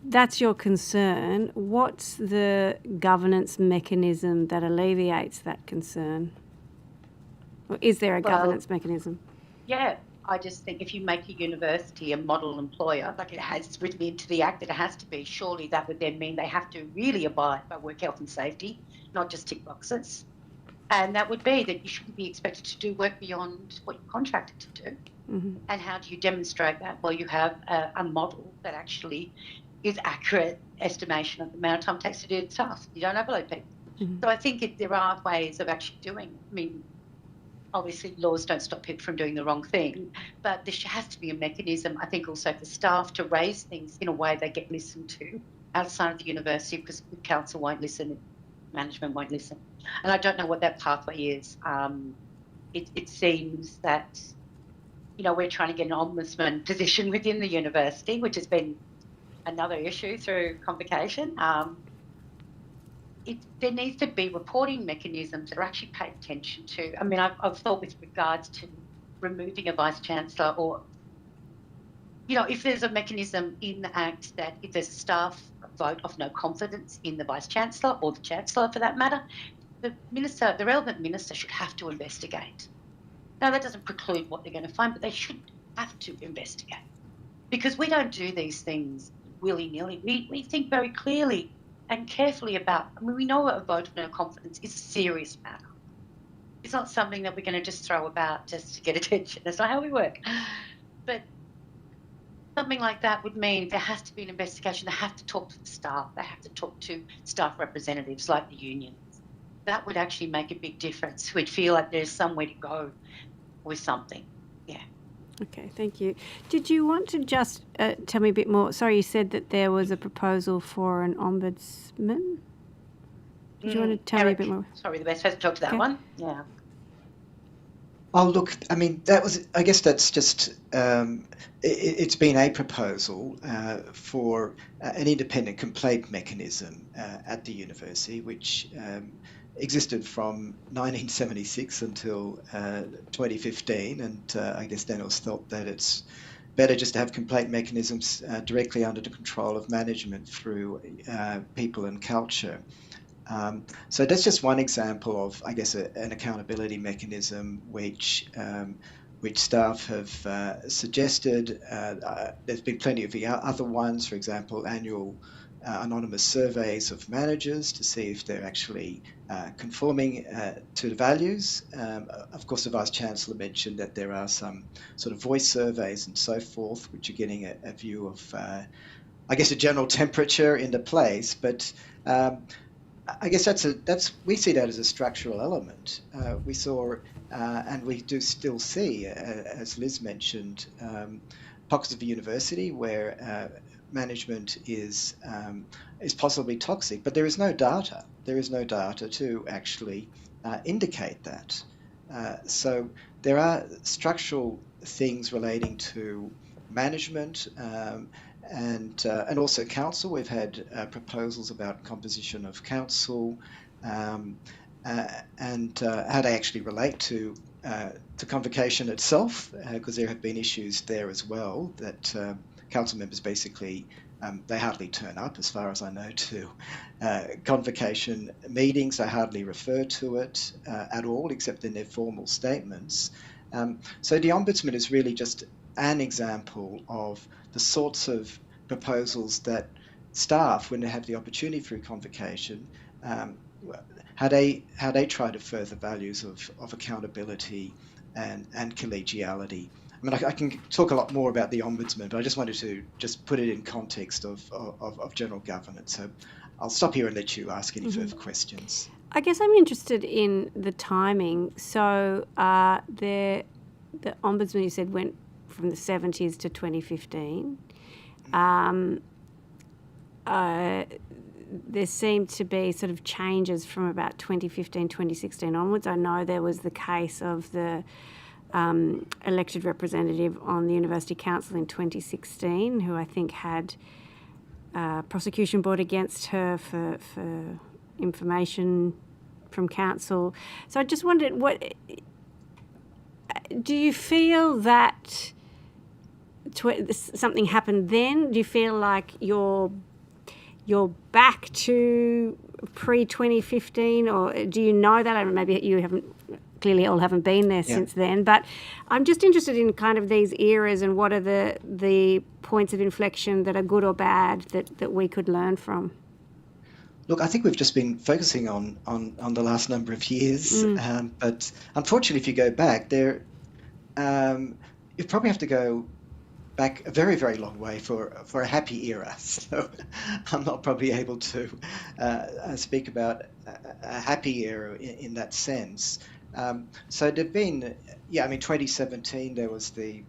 that's your concern. What's the governance mechanism that alleviates that concern? Or is there a governance mechanism? Yeah, I just think if you make a university a model employer, like it has written into the Act that it has to be, surely that would then mean they have to really abide by work health and safety, not just tick boxes. And that would be that you shouldn't be expected to do work beyond what you're contracted to do. Mm-hmm. And how do you demonstrate that? Well, you have a model that actually is accurate estimation of the amount of time it takes to do the task. You don't overload people. Mm-hmm. So I think there are ways of actually doing it. I mean, obviously laws don't stop people from doing the wrong thing, but there has to be a mechanism, I think, also for staff to raise things in a way they get listened to outside of the university, because the council won't listen, management won't listen. And I don't know what that pathway is. It seems that, we're trying to get an ombudsman position within the university, which has been another issue through convocation. There needs to be reporting mechanisms that are actually paid attention to. I mean, I've thought with regards to removing a Vice-Chancellor, or, if there's a mechanism in the Act that if there's a staff vote of no confidence in the Vice-Chancellor, or the Chancellor for that matter, the relevant minister should have to investigate. Now, that doesn't preclude what they're going to find, but they should have to investigate. Because we don't do these things willy-nilly. We think very clearly and carefully about, we know a vote of no confidence is a serious matter. It's not something that we're going to just throw about just to get attention. That's not how we work. But something like that would mean there has to be an investigation. They have to talk to the staff. They have to talk to staff representatives like the unions. That would actually make a big difference. We'd feel like there's somewhere to go with something. Yeah. Okay, thank you. Did you want to just tell me a bit more? Sorry, you said that there was a proposal for an ombudsman. Did you want to tell me a bit more? Sorry, the best person to talk to that one. Yeah. Oh, look, I mean, I guess that's just, it's been a proposal for an independent complaint mechanism at the university, which existed from 1976 until 2015, and I guess Daniels thought that it's better just to have complaint mechanisms directly under the control of management through people and culture. So that's just one example of, I guess, an accountability mechanism which staff have suggested. There's been plenty of the other ones, for example, annual anonymous surveys of managers to see if they're actually conforming to the values. Of course, the Vice-Chancellor mentioned that there are some sort of voice surveys and so forth, which are getting a view of, I guess, a general temperature in the place. But I guess we see that as a structural element. We saw, and we do still see, as Liz mentioned, pockets of the university where management is possibly toxic, but there is no data. There is no data to actually indicate that. So there are structural things relating to management and also council. We've had proposals about composition of council and how they actually relate to convocation itself, because there have been issues there as well that council members basically they hardly turn up, as far as I know, to convocation meetings. They hardly refer to it at all, except in their formal statements. So the Ombudsman is really just an example of the sorts of proposals that staff, when they have the opportunity through convocation, how they try to further values of accountability and collegiality. I mean, I can talk a lot more about the Ombudsman, but I just wanted to just put it in context of general governance. So I'll stop here and let you ask any further questions. I guess I'm interested in the timing. So the Ombudsman, you said, went from the 70s to 2015. There seemed to be sort of changes from about 2015, 2016 onwards. I know there was the case of the elected representative on the University Council in 2016, who I think had prosecution brought against her for information from council. So I just wondered, what do you feel that something happened then? Do you feel like you're back to pre-2015, or do you know that? I mean, maybe you haven't, clearly all haven't been there since then, but I'm just interested in kind of these eras and what are the points of inflection that are good or bad that we could learn from. Look, I think we've just been focusing on the last number of years, but unfortunately, if you go back there, you probably have to go back a very, very long way for a happy era. So I'm not probably able to speak about a happy era in that sense. So there've been, 2017 there was the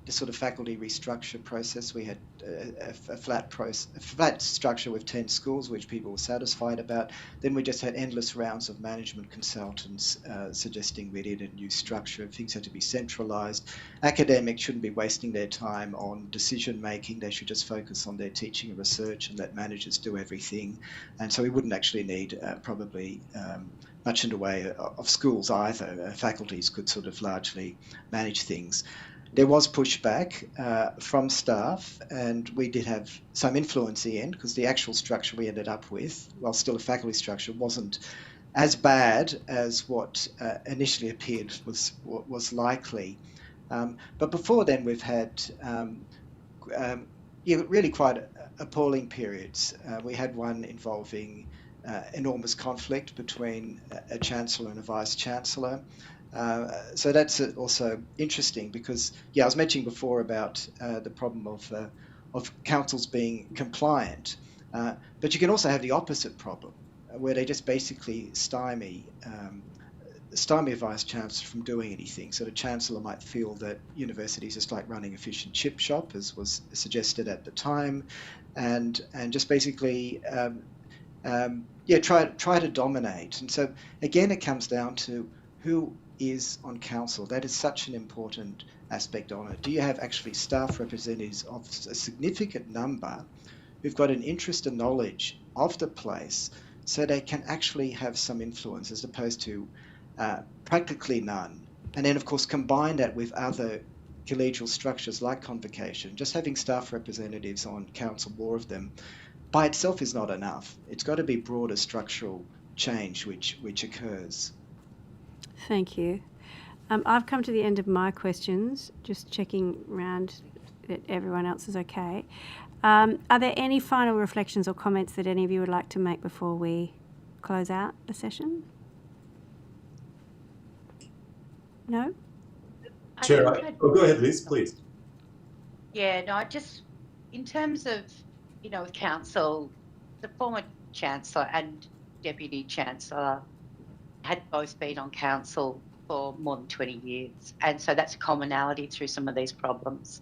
sort of faculty restructure process. We had a flat structure with 10 schools, which people were satisfied about. Then we just had endless rounds of management consultants suggesting we needed a new structure. Things had to be centralised. Academics shouldn't be wasting their time on decision making. They should just focus on their teaching and research and let managers do everything. And so we wouldn't actually need probably much in the way of schools either. Faculties could sort of largely manage things. There was pushback from staff, and we did have some influence in the end, because the actual structure we ended up with, while still a faculty structure, wasn't as bad as what initially appeared was likely. But before then, we've had really quite appalling periods. We had one involving enormous conflict between a chancellor and a vice-chancellor. So that's also interesting because, I was mentioning before about the problem of councils being compliant, but you can also have the opposite problem, where they just basically stymie a vice-chancellor from doing anything. So the chancellor might feel that universities is like running a fish and chip shop, as was suggested at the time, and just basically try to dominate. And so again, it comes down to who is on council. That is such an important aspect on it. Do you have actually staff representatives of a significant number who've got an interest and knowledge of the place so they can actually have some influence, as opposed to practically none? And then, of course, combine that with other collegial structures like convocation. Just having staff representatives on council, more of them, by itself is not enough. It's got to be broader structural change which occurs. Thank you. I've come to the end of my questions, just checking around that everyone else is okay. Are there any final reflections or comments that any of you would like to make before we close out the session? No? Chair, go ahead, Liz, please. Yeah, no, in terms of, with council, the former Chancellor and Deputy Chancellor had both been on council for more than 20 years. And so that's a commonality through some of these problems.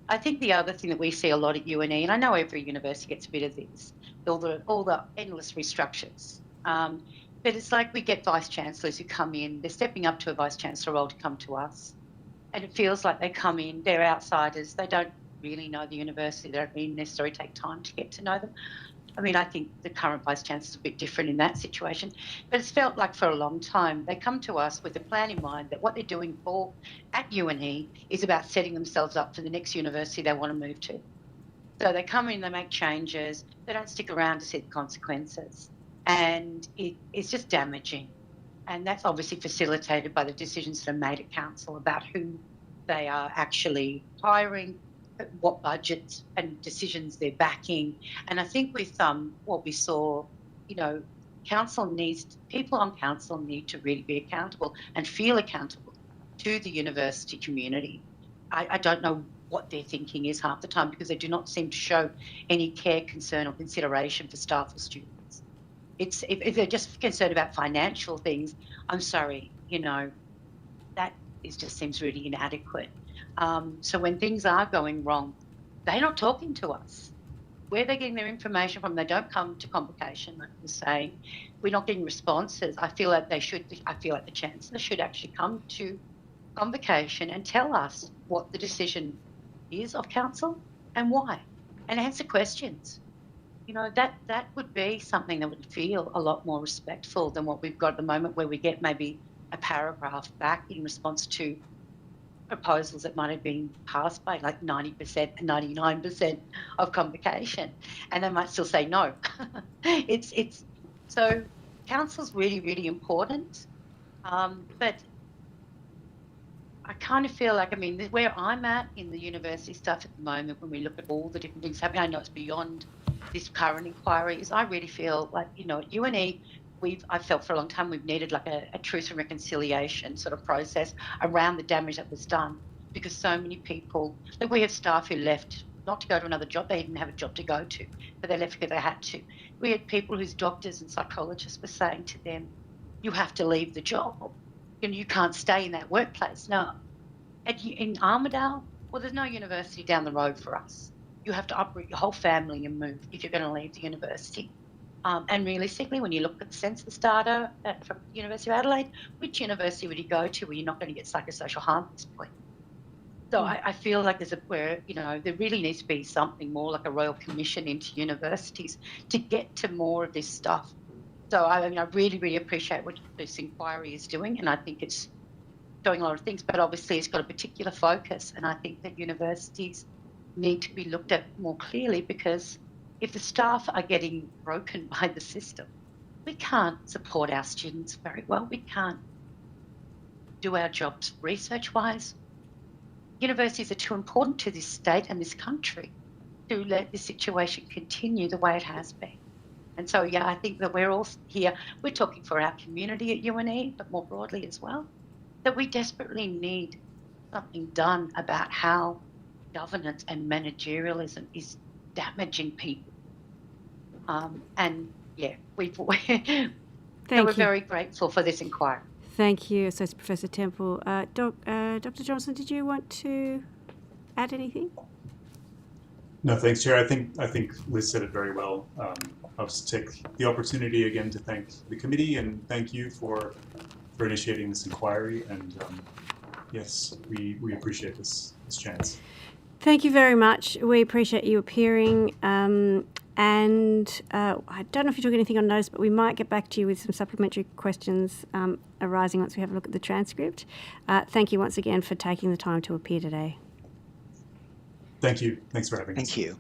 I think the other thing that we see a lot at UNE, and I know every university gets a bit of this, all the endless restructures. But it's like we get vice chancellors who come in, they're stepping up to a vice chancellor role to come to us. And it feels like they come in, they're outsiders, they don't really know the university, they don't even necessarily take time to get to know them. I mean, I think the current vice chancellor is a bit different in that situation, but it's felt like for a long time they come to us with a plan in mind that what they're doing at UNE is about setting themselves up for the next university they want to move to. So they come in, they make changes, they don't stick around to see the consequences, and it's just damaging. And that's obviously facilitated by the decisions that are made at council about who they are actually hiring, what budgets and decisions they're backing. And I think with what we saw, people on council need to really be accountable and feel accountable to the university community. I don't know what their thinking is half the time, because they do not seem to show any care, concern or consideration for staff or students. If they're just concerned about financial things, I'm sorry, that just seems really inadequate. So when things are going wrong, they're not talking to us. Where they're getting their information from, they don't come to convocation, like I was saying. We're not getting responses. I feel like the Chancellor should actually come to convocation and tell us what the decision is of council and why, and answer questions. That would be something that would feel a lot more respectful than what we've got at the moment, where we get maybe a paragraph back in response to proposals that might have been passed by like 90% and 99% of convocation, and they might still say no. So council's really, really important, but I kind of feel like, where I'm at in the university stuff at the moment, when we look at all the different things happening, I know it's beyond this current inquiry, is I really feel like, at UNE, I've felt for a long time we've needed like a truth and reconciliation sort of process around the damage that was done, because so many people, like we have staff who left not to go to another job, they didn't have a job to go to, but they left because they had to. We had people whose doctors and psychologists were saying to them, you have to leave the job. You can't stay in that workplace. No. In Armidale, well, there's no university down the road for us. You have to uproot your whole family and move if you're going to leave the university. And realistically, when you look at the census data from the University of Adelaide, which university would you go to where you're not going to get psychosocial harm at this point? So I feel like there really needs to be something more like a royal commission into universities to get to more of this stuff. So I really, really appreciate what this inquiry is doing, and I think it's doing a lot of things, but obviously it's got a particular focus, and I think that universities need to be looked at more clearly, because if the staff are getting broken by the system, we can't support our students very well. We can't do our jobs research-wise. Universities are too important to this state and this country to let this situation continue the way it has been. And so, yeah, I think that we're all here, we're talking for our community at UNE, but more broadly as well, that we desperately need something done about how governance and managerialism is damaging people. And yeah, we're very grateful for this inquiry. Thank you, Associate Professor Temple. Dr. Johnson, did you want to add anything? No, thanks, Chair. I think Liz said it very well. I'll just take the opportunity again to thank the committee and thank you for initiating this inquiry. And yes, we appreciate this chance. Thank you very much. We appreciate you appearing. And I don't know if you took anything on notice, but we might get back to you with some supplementary questions arising once we have a look at the transcript. Thank you once again for taking the time to appear today. Thank you. Thanks for having us. Thank you.